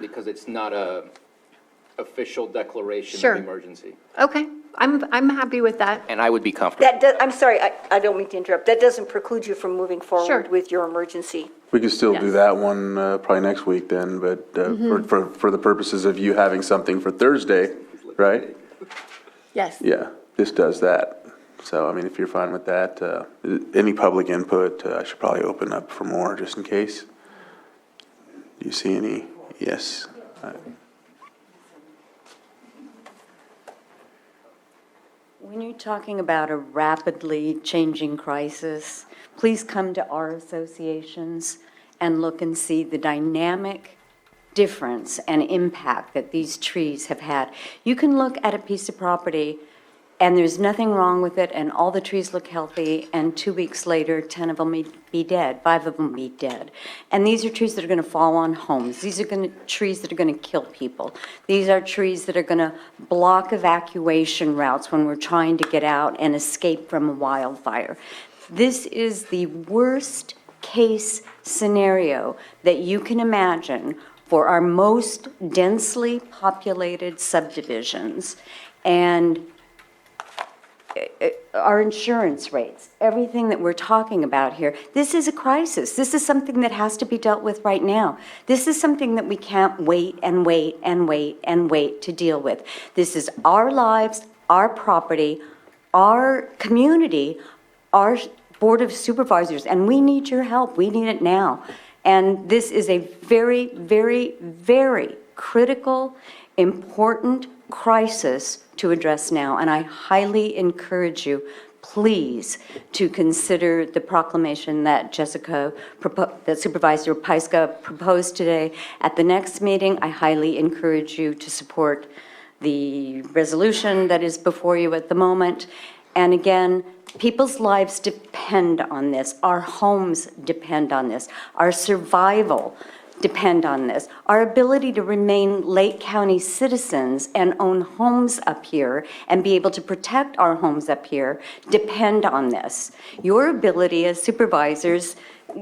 Because it's not a official declaration Sure. of emergency. Okay, I'm happy with that. And I would be comfortable. I'm sorry, I don't mean to interrupt. That doesn't preclude you from moving Sure. forward with your emergency. We could still do Yes. that one probably next week then, but for the purposes of you having something for Thursday, right? Yes. Yeah, this does that. So, I mean, if you're fine with that, any public input, I should probably open up for more just in case. Do you see any? Yes. When you're talking about a rapidly changing crisis, please come to our associations and look and see the dynamic difference and impact that these trees have had. You can look at a piece of property and there's nothing wrong with it and all the trees look healthy, and 2 weeks later, 10 of them may be dead, 5 of them be dead. And these are trees that are gonna fall on homes. These are trees that are gonna kill people. These are trees that are gonna block evacuation routes when we're trying to get out and escape from a wildfire. This is the worst case scenario that you can imagine for our most densely populated subdivisions. And our insurance rates, everything that we're talking about here, this is a crisis. This is something that has to be dealt with right now. This is something that we can't wait and wait and wait and wait to deal with. This is our lives, our property, our community, our Board of Supervisors, and we need your help. We need it now. And this is a very, very, very critical, important crisis to address now, and I highly encourage you, please, to consider the proclamation that that Supervisor Pyska proposed today. At the next meeting, I highly encourage you to support the resolution that is before you at the moment. And again, people's lives depend on this. Our homes depend on this. Our survival depend on this. Our ability to remain Lake County citizens and own homes up here and be able to protect our homes up here depend on this. Your ability as supervisors,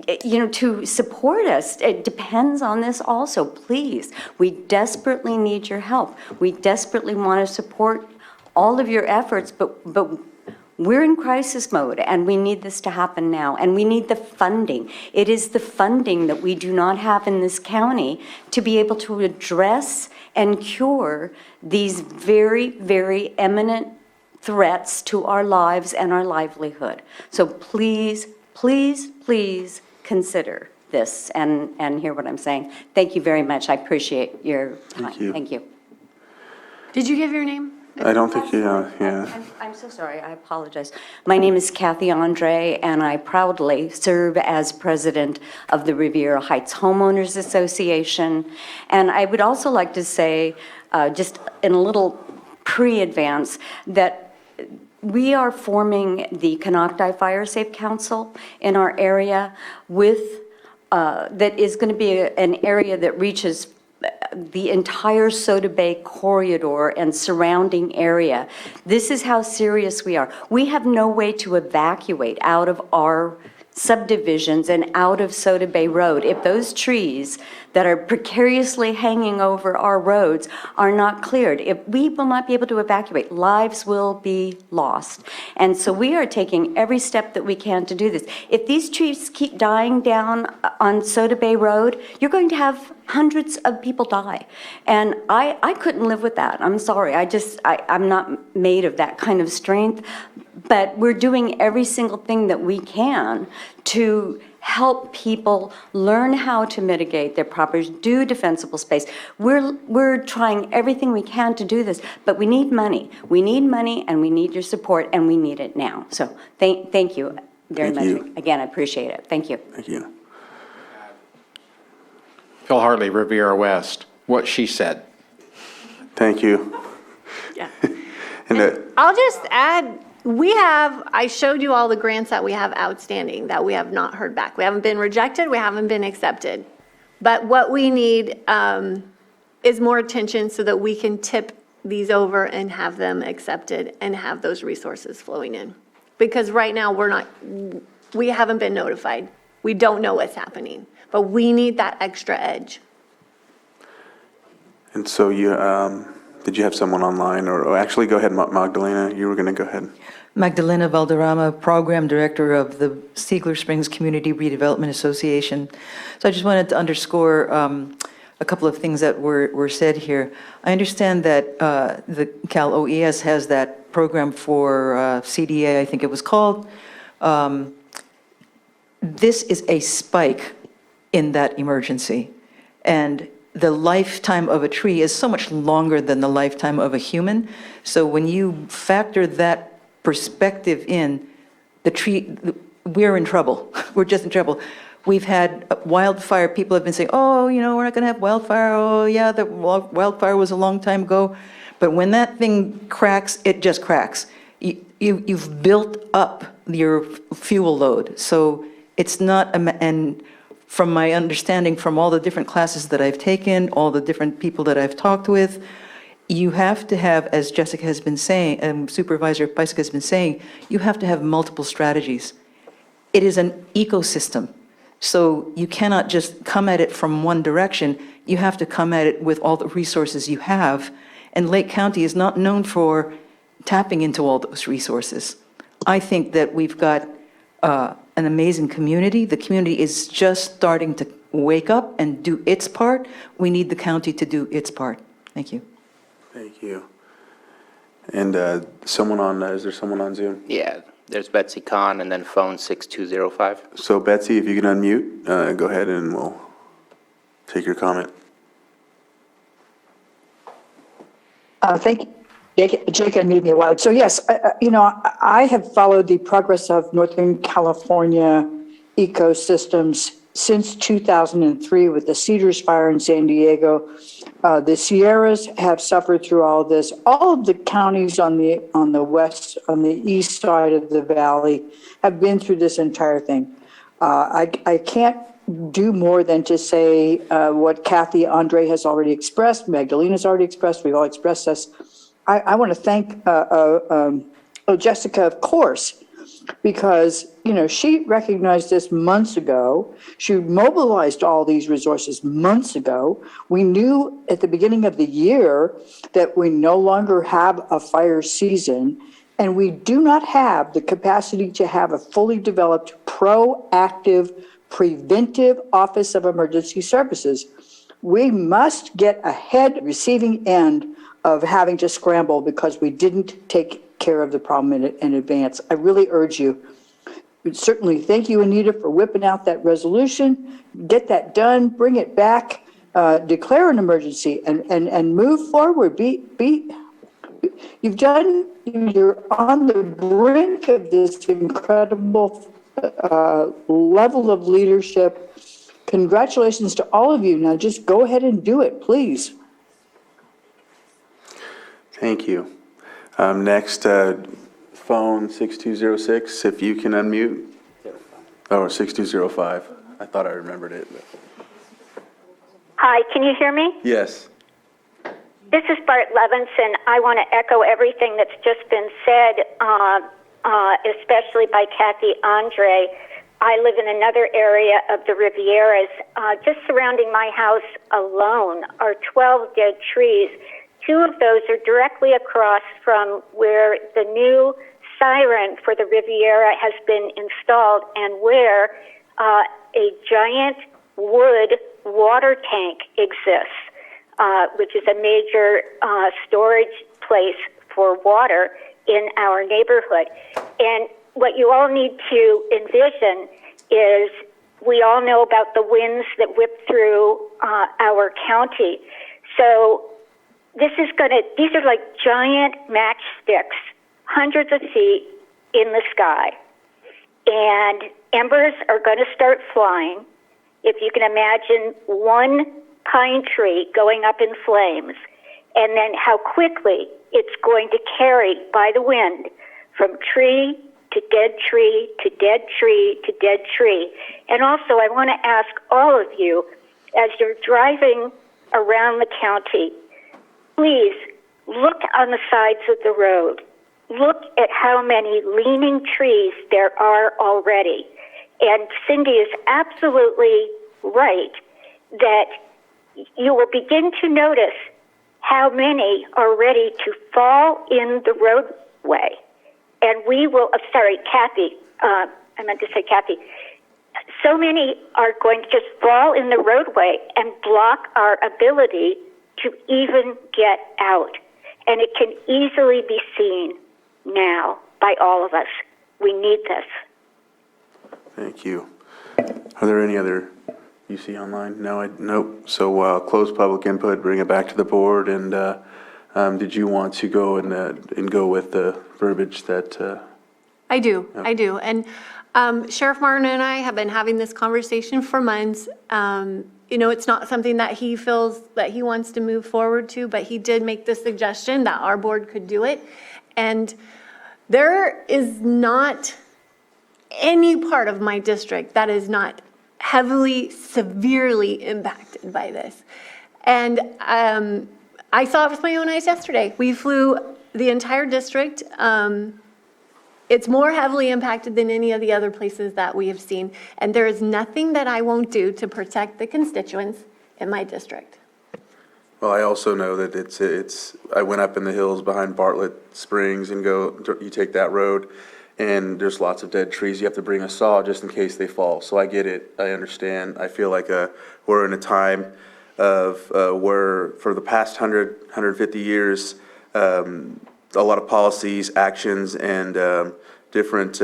to support us, it depends on this also. Please, we desperately need your help. We desperately want to support all of your efforts, but we're in crisis mode, and we need this to happen now, and we need the funding. It is the funding that we do not have in this county to be able to address and cure these very, very imminent threats to our lives and our livelihood. So please, please, please consider this and hear what I'm saying. Thank you very much. I appreciate your time. Thank you. Did you give your name? I don't think yeah. I'm so sorry, I apologize. My name is Kathy Andre, and I proudly serve as president of the Riviera Heights Homeowners Association. And I would also like to say, just in a little pre-advance, that we are forming the Canocti Fire Safe Council in our area that is going to be an area that reaches the entire Soda Bay corridor and surrounding area. This is how serious we are. We have no way to evacuate out of our subdivisions and out of Soda Bay Road if those trees that are precariously hanging over our roads are not cleared. If we will not be able to evacuate, lives will be lost. And so we are taking every step that we can to do this. If these trees keep dying down on Soda Bay Road, you're going to have hundreds of people die. And I couldn't live with that. I'm sorry. I'm not made of that kind of strength. But we're doing every single thing that we can to help people learn how to mitigate their properties, do defensible space. We're trying everything we can to do this, but we need money. We need money, and we need your support, and we need it now. So thank you very much. Again, I appreciate it. Thank you. Thank you. Phil Hartley, Riviera West, what she said. Thank you. Yeah. And I'll just add, I showed you all the grants that we have outstanding that we have not heard back. We haven't been rejected, we haven't been accepted. But what we need is more attention so that we can tip these over and have them accepted and have those resources flowing in. Because right now we haven't been notified. We don't know what's happening, but we need that extra edge. And so you, did you have someone online, or actually, go ahead, Magdalena, you were going to go ahead. Magdalena Valderrama, Program Director of the Siegler Springs Community Redevelopment Association. So I just wanted to underscore a couple of things that were said here. I understand that the Cal OES has that program for CDA, I think it was called. This is a spike in that emergency. And the lifetime of a tree is so much longer than the lifetime of a human. So when you factor that perspective in, we're in trouble. We're just in trouble. We've had wildfire, people have been saying, oh, we're not going to have wildfire. Oh, yeah, the wildfire was a long time ago. But when that thing cracks, it just cracks. You've built up your fuel load. So it's not, and from my understanding from all the different classes that I've taken, all the different people that I've talked with, you have to have, as Jessica has been saying, and Supervisor Paiska has been saying, you have to have multiple strategies. It is an ecosystem. So you cannot just come at it from one direction. You have to come at it with all the resources you have. And Lake County is not known for tapping into all those resources. I think that we've got an amazing community. The community is just starting to wake up and do its part. We need the county to do its part. Thank you. Thank you. And is there someone on Zoom? Yeah, there's Betsy Kahn, and then phone 6205. So Betsy, if you can unmute, go ahead and we'll take your comment. Thank you. Jake unmuted me a while. So yes, I have followed the progress of Northern California ecosystems since 2003 with the Cedars fire in San Diego. The Sierras have suffered through all of this. All of the counties on the east side of the valley have been through this entire thing. I can't do more than to say what Kathy Andre has already expressed, Magdalena's already expressed, we've all expressed this. I want to thank Jessica, of course, because, she recognized this months ago. She mobilized all these resources months ago. We knew at the beginning of the year that we no longer have a fire season, and we do not have the capacity to have a fully developed, proactive, preventive Office of Emergency Services. We must get ahead receiving end of having to scramble because we didn't take care of the problem in advance. I really urge you. Certainly thank you, Anita, for whipping out that resolution. Get that done, bring it back, declare an emergency, and move forward. You're on the brink of this incredible level of leadership. Congratulations to all of you. Now just go ahead and do it, please. Thank you. Next, phone 6206, if you can unmute. Oh, 6205. I thought I remembered it. But... Hi, can you hear me? Yes. This is Bart Levinson. I want to echo everything that's just been said, especially by Kathy Andre. I live in another area of the Rivieras. Just surrounding my house alone are 12 dead trees. 2 of those are directly across from where the new siren for the Riviera has been installed and where a giant wood water tank exists, which is a major storage place for water in our neighborhood. And what you all need to envision is we all know about the winds that whip through our county. So these are like giant matchsticks, hundreds of feet in the sky. And embers are going to start flying. If you can imagine one pine tree going up in flames, and then how quickly it's going to carry by the wind from tree to dead tree to dead tree to dead tree. And also, I want to ask all of you, as you're driving around the county, please look on the sides of the road. Look at how many leaning trees there are already. And Cindy is absolutely right that you will begin to notice how many are ready to fall in the roadway. And we will, Kathy, I meant to say Kathy, so many are going to just fall in the roadway and block our ability to even get out. And it can easily be seen now by all of us. We need this. Thank you. Are there any other you see online? No, nope. So close public input, bring it back to the board, and did you want to go and go with the verbiage that? I do. And Sheriff Martin and I have been having this conversation for months. It's not something that he feels that he wants to move forward to, but he did make the suggestion that our board could do it. And there is not any part of my district that is not heavily, severely impacted by this. And I saw it with my own eyes yesterday. We flew the entire district. It's more heavily impacted than any of the other places that we have seen. And there is nothing that I won't do to protect the constituents in my district. Well, I also know that it's. I went up in the hills behind Bartlett Springs and you take that road, and there's lots of dead trees. You have to bring a saw just in case they fall. So I get it. I understand. I feel like we're in a time of where for the past 150 years, a lot of policies, actions, and different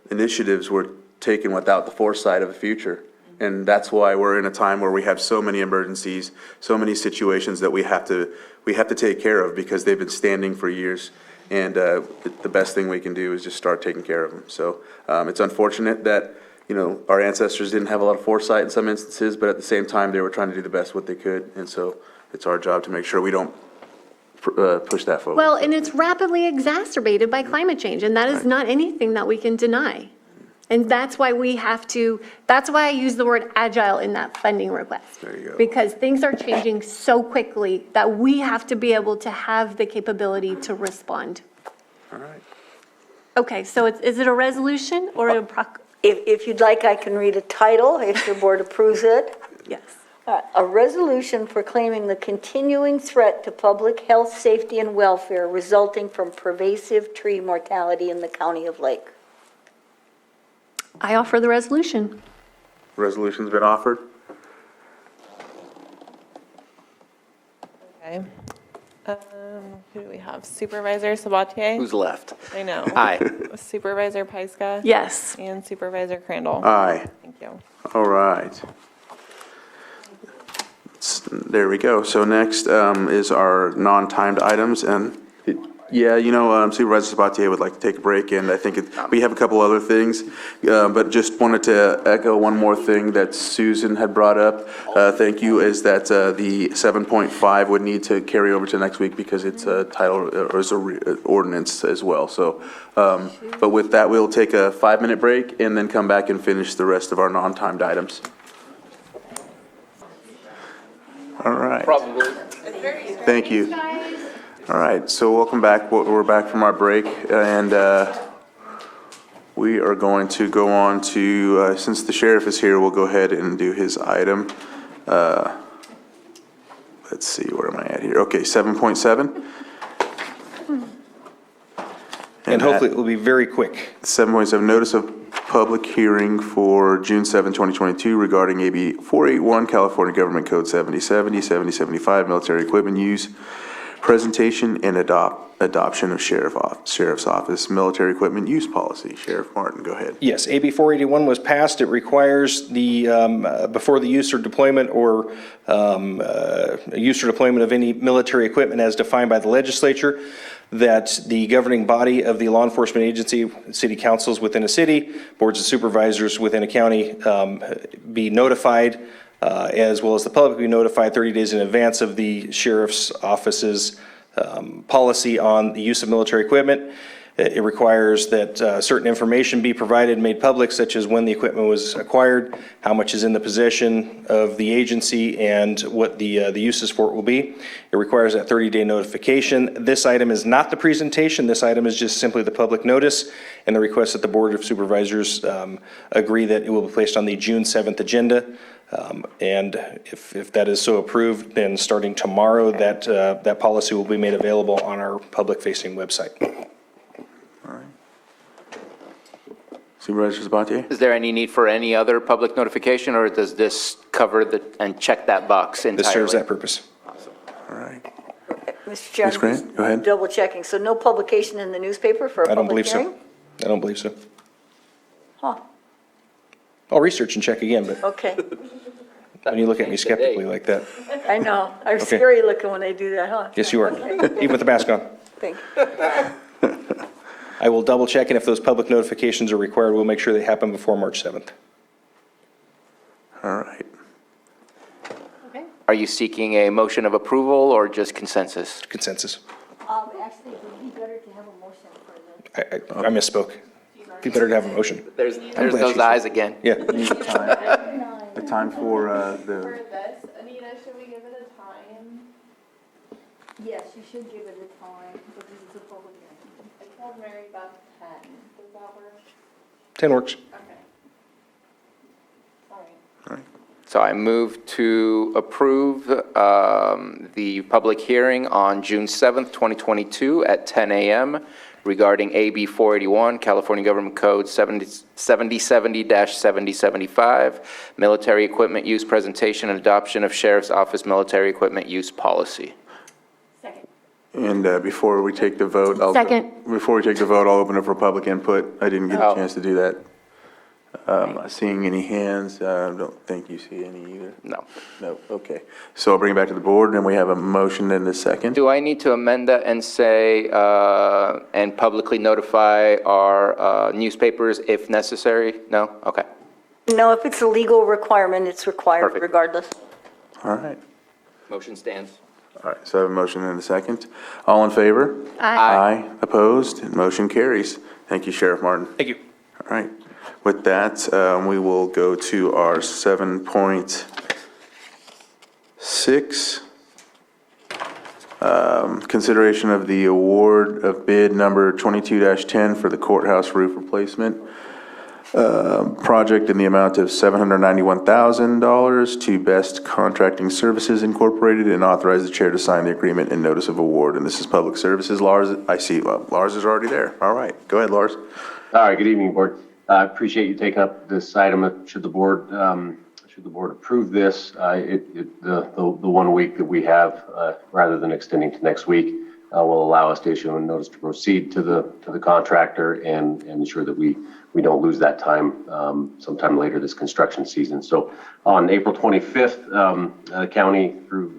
initiatives were taken without the foresight of the future. And that's why we're in a time where we have so many emergencies, so many situations that we have to take care of because they've been standing for years. And the best thing we can do is just start taking care of them. So it's unfortunate that our ancestors didn't have a lot of foresight in some instances, but at the same time they were trying to do the best what they could. And so it's our job to make sure we don't push that forward. Well, and it's rapidly exacerbated by climate change, and that is not anything that we can deny. And that's why that's why I use the word agile in that funding request. There you go. Because things are changing so quickly that we have to be able to have the capability to respond. All right. Okay, so is it a resolution or a If you'd like, I can read a title if your board approves it. Yes. A resolution proclaiming the continuing threat to public health, safety, and welfare resulting from pervasive tree mortality in the county of Lake. I offer the resolution. Resolution's been offered. Okay. Who do we have? Supervisor Sabatier? Who's left? I know. Aye. Supervisor Pyska? Yes. And Supervisor Crandall? Aye. Thank you. All right. There we go. So next is our non-timed items, and Supervisor Sabatier would like to take a break, and I think we have a couple other things, but just wanted to echo one more thing that Susan had brought up. Thank you, is that the 7.5 would need to carry over to next week because it's a title or it's a ordinance as well. So, but with that, we'll take a 5-minute break and then come back and finish the rest of our non-timed items. All right. Probably. Thank you. All right, so welcome back. We're back from our break, and we are going to go on to, since the sheriff is here, we'll go ahead and do his item. Let's see, where am I at here? Okay, 7.7. And hopefully it will be very quick. 7.7, notice of public hearing for June 7, 2022 regarding AB 481, California Government Code 7070, 7075, military equipment use, presentation and adoption of Sheriff's Office military equipment use policy. Sheriff Martin, go ahead. Yes, AB 481 was passed. It requires before the use or deployment or use or deployment of any military equipment as defined by the legislature, that the governing body of the law enforcement agency, city councils within a city, boards of supervisors within a county, be notified, as well as the public be notified 30 days in advance of the sheriff's office's policy on the use of military equipment. It requires that certain information be provided and made public, such as when the equipment was acquired, how much is in the possession of the agency, and what the uses for it will be. It requires that 30-day notification. This item is not the presentation. This item is just simply the public notice and the request that the Board of Supervisors agree that it will be placed on the June 7th agenda. And if that is so approved, then starting tomorrow, that policy will be made available on our public-facing website. Supervisor Sabatier? Is there any need for any other public notification, or does this cover and check that box entirely? This serves that purpose. All right. Mr. Chairman, Ms. Grant, go ahead. double checking. So no publication in the newspaper for a I don't public believe hearing? so. I don't believe so. Huh, I'll research and check again, but okay. when you look at me skeptically like that, I know. I'm Okay. scary looking when they do that, huh? yes, you are, Okay. even with the mask on. Thank you. I will double check, and if those public notifications are required, we'll make sure they happen before March 7th. All right. Are you seeking a motion of approval or just consensus? Consensus. Actually, it would be better to have a motion for the. I misspoke. Be better to have a motion. There's glad those she eyes said- again. Yeah. The time for the, For this, Anita, should we give it a time? Yes, you should give it a time because it's a public hearing. I told Mary Beth 10. Does that work? 10 works. Okay. Sorry. So I move to approve the public hearing on June 7th, 2022 at 10 a.m. regarding AB 481, California Government Code 7070-7075, military equipment use presentation and adoption of Sheriff's Office military equipment use policy. and before we take the vote, Second. Before we take the vote, I'll open it for public input. I didn't get a Oh. chance to do that. Not seeing any hands. I don't think you see any either. No. No, okay. So I'll bring it back to the board, and we have a motion and a second. Do I need to amend that and say, and publicly notify our newspapers if necessary? No? Okay. No, if it's a legal requirement, it's required Perfect. regardless. All right. Motion stands. All right, so I have a motion and a second. All in favor? Aye. Opposed? Motion carries. Thank you, Sheriff Martin. Thank you. All right. With that, we will go to our 7.6. Consideration of the award of bid number 22-10 for the courthouse roof replacement project in the amount of $791,000 to Best Contracting Services Incorporated, and authorize the chair to sign the agreement and notice of award. And this is public services. Lars, I see, Lars is already there. All right, go ahead, Lars. All right, good evening, Board. I appreciate you taking up this item. Should the board approve this, the 1 week that we have, rather than extending to next week, will allow us to issue a notice to proceed to the contractor and ensure that we don't lose that time sometime later this construction season. So on April 25th, the county through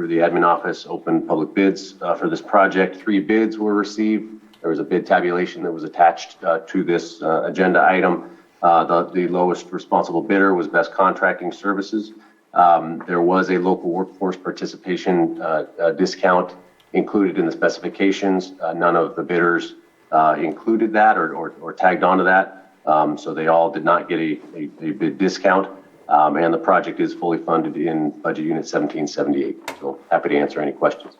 the admin office opened public bids for this project. 3 bids were received. There was a bid tabulation that was attached to this agenda item. The lowest responsible bidder was Best Contracting Services. There was a local workforce participation discount included in the specifications. None of the bidders included that or tagged onto that. So they all did not get a bid discount. And the project is fully funded in Budget Unit 1778. So happy to answer any questions.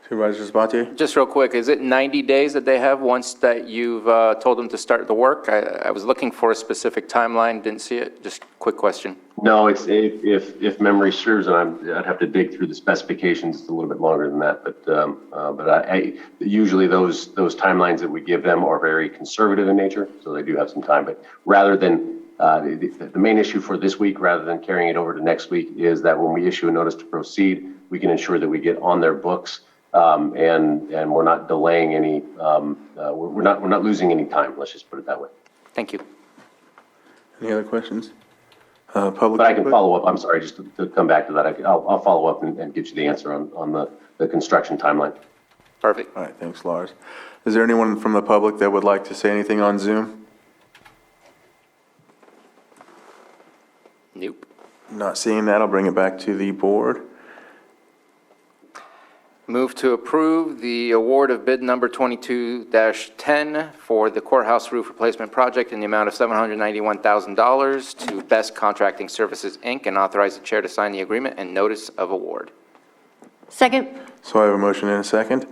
Supervisor Sabatier? Just real quick, is it 90 days that they have once that you've told them to start the work? I was looking for a specific timeline, didn't see it. Just quick question. No, it's if memory serves, and I'd have to dig through the specifications. It's a little bit longer than that, but I usually those timelines that we give them are very conservative in nature, so they do have some time. But rather than the main issue for this week, rather than carrying it over to next week, is that when we issue a notice to proceed, we can ensure that we get on their books. And we're not delaying any, we're not losing any time. Let's just put it that way. Thank you. Any other questions? Public But I can input? follow up. I'm sorry, just to come back to that. I'll follow up and get you the answer on the construction timeline. Perfect. All right, thanks, Lars. Is there anyone from the public that would like to say anything on Zoom? Nope. Not seeing that, I'll bring it back to the board. Move to approve the award of bid number 22-10 for the courthouse roof replacement project in the amount of $791,000 to Best Contracting Services, Inc., and authorize the chair to sign the agreement and notice of award. Second. So I have a motion and a second.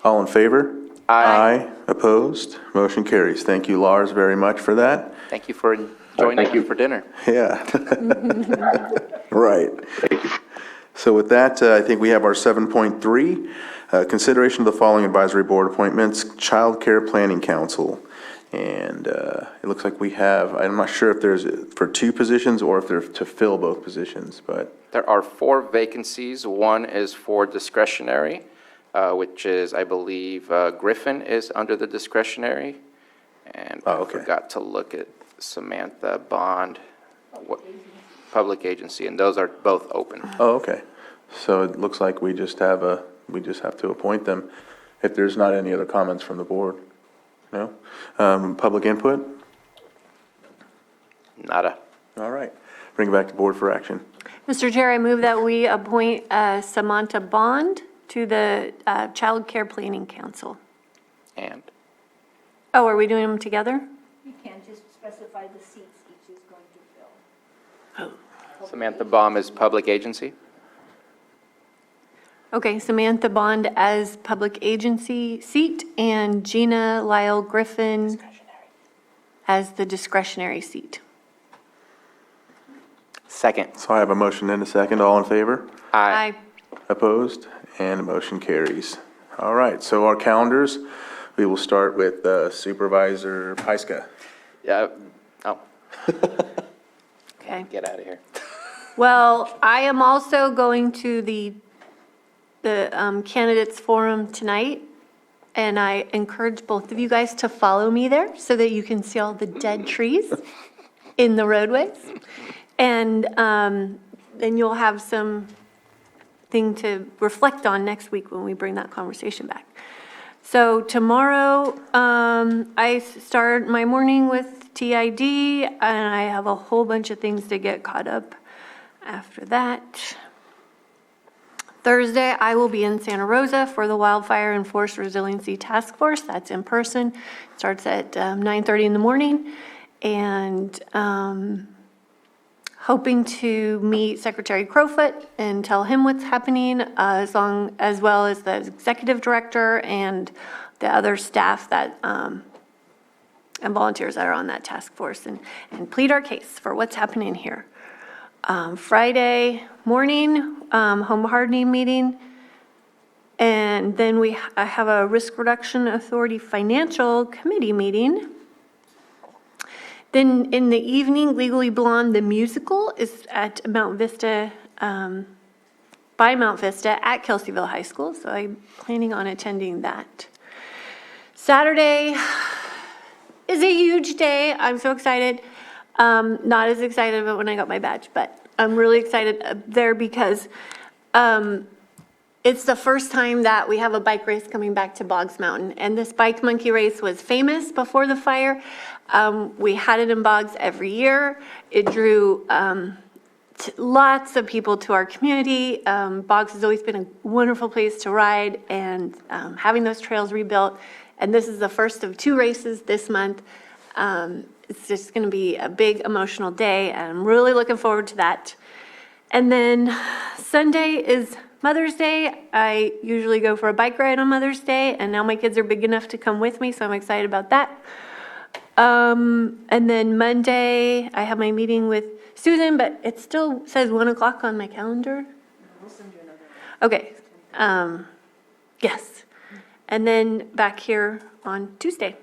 All in favor? Aye. Opposed? Motion carries. Thank you, Lars, very much for that. Thank you for joining us for dinner. Yeah. Right. So with that, I think we have our 7.3, consideration of the following advisory board appointments, Child Care Planning Council. And it looks like we have, I'm not sure if there's for 2 positions or if they're to fill both positions, but. There are 4 vacancies. One is for discretionary, which is, I believe, Griffin is under the discretionary. And I forgot to look at Samantha Bond, public agency, and those are both open. Oh, okay. So it looks like we just have to appoint them. If there's not any other comments from the board. No? Public input? Nada. All right. Bring it back to board for action. Mr. Chair, I move that we appoint Samantha Bond to the Child Care Planning Council. And? Oh, are we doing them together? You can't just specify the seats each is going to fill. Samantha Baum is public agency. Okay, Samantha Bond as public agency seat and Gina Lyle Griffin as the discretionary seat. Second. So I have a motion and a second. All in favor? Aye. Opposed? And the motion carries. All right, so our calendars, we will start with Supervisor Pyska. Yeah. Oh. Okay. Get out of here. Well, I am also going to the candidates forum tonight, and I encourage both of you guys to follow me there so that you can see all the dead trees in the roadways. And then you'll have some thing to reflect on next week when we bring that conversation back. So tomorrow, I start my morning with TID, and I have a whole bunch of things to get caught up after that. Thursday, I will be in Santa Rosa for the Wildfire and Forest Resiliency Task Force. That's in person. Starts at 9:30 in the morning. And hoping to meet Secretary Crowfoot and tell him what's happening, as well as the executive director and the other staff that and volunteers that are on that task force, and plead our case for what's happening here. Friday morning, home hardening meeting. And then I have a Risk Reduction Authority Financial Committee meeting. Then in the evening, Legally Blonde, the musical, is at Mount Vista, by Mount Vista at Kelseyville High School. So I'm planning on attending that. Saturday is a huge day. I'm so excited. Not as excited about when I got my badge, but I'm really excited there because it's the first time that we have a bike race coming back to Boggs Mountain. And this bike monkey race was famous before the fire. We had it in Boggs every year. It drew lots of people to our community. Boggs has always been a wonderful place to ride, and having those trails rebuilt. And this is the first of 2 races this month. It's just going to be a big emotional day, and I'm really looking forward to that. And then Sunday is Mother's Day. I usually go for a bike ride on Mother's Day, and now my kids are big enough to come with me, so I'm excited about that. And then Monday, I have my meeting with Susan, but it still says 1 o'clock on my calendar. Okay. Yes. And then back here on Tuesday.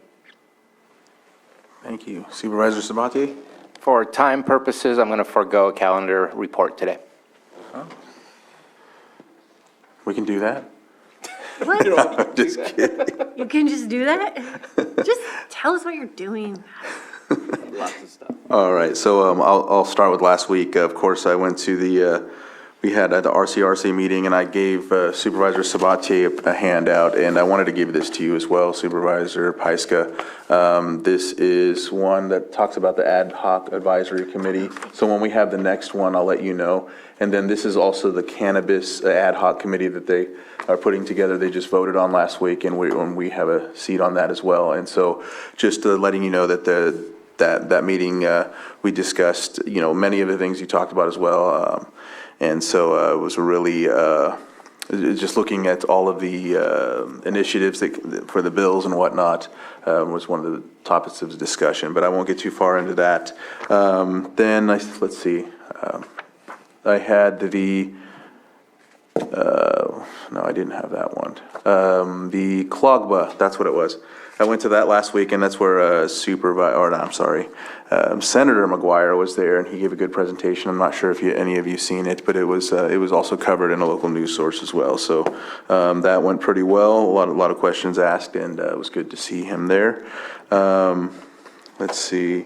Thank you. Supervisor Sabatier? For time purposes, I'm going to forego a calendar report today. Oh. We can do that? What? Just kidding. You can just do that? Just tell us what you're doing. Lots of stuff. All right, so I'll start with last week. Of course, I went to the we had at the RCRC meeting, and I gave Supervisor Sabatier a handout, and I wanted to give this to you as well, Supervisor Pyska. This is one that talks about the ad hoc advisory committee. So when we have the next one, I'll let you know. And then this is also the cannabis ad hoc committee that they are putting together. They just voted on last week, and we have a seat on that as well. And so just letting you know that that meeting, we discussed, many of the things you talked about as well. And so it was really just looking at all of the initiatives for the bills and whatnot was one of the topics of discussion, but I won't get too far into that. Then, let's see, I had no, I didn't have that one. The CLOGBA, that's what it was. I went to that last week, and that's where Senator McGuire was there, and he gave a good presentation. I'm not sure if any of you seen it, but it was also covered in a local news source as well. So that went pretty well. A lot of questions asked, and it was good to see him there. Let's see.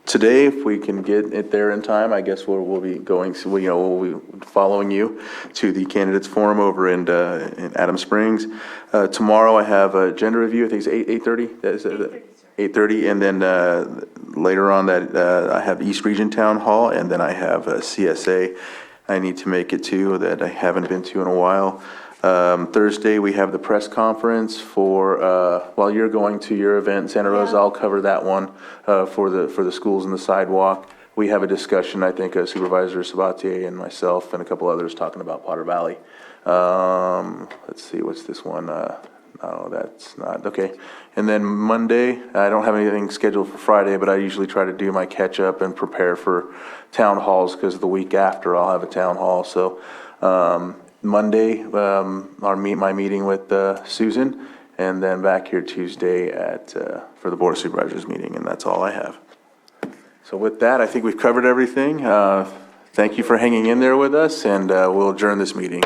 Today, if we can get it there in time, I guess we'll be going, we'll be following you to the candidates forum over in Adams Springs. Tomorrow I have a gender review. I think it's 8:30. 8:30, and then later on that I have East Region Town Hall, and then I have a CSA I need to make it to that I haven't been to in a while. Thursday, we have the press conference for, while you're going to your event in Santa Rosa, I'll cover that one for the schools and the sidewalk. We have a discussion, I think, Supervisor Sabatier and myself and a couple others talking about Potter Valley. Let's see, what's this one? No, that's not, okay. And then Monday, I don't have anything scheduled for Friday, but I usually try to do my catch up and prepare for town halls because the week after I'll have a town hall. So, Monday, my meeting with Susan, and then back here Tuesday for the Board of Supervisors meeting, and that's all I have. So with that, I think we've covered everything. Thank you for hanging in there with us, and we'll adjourn this meeting.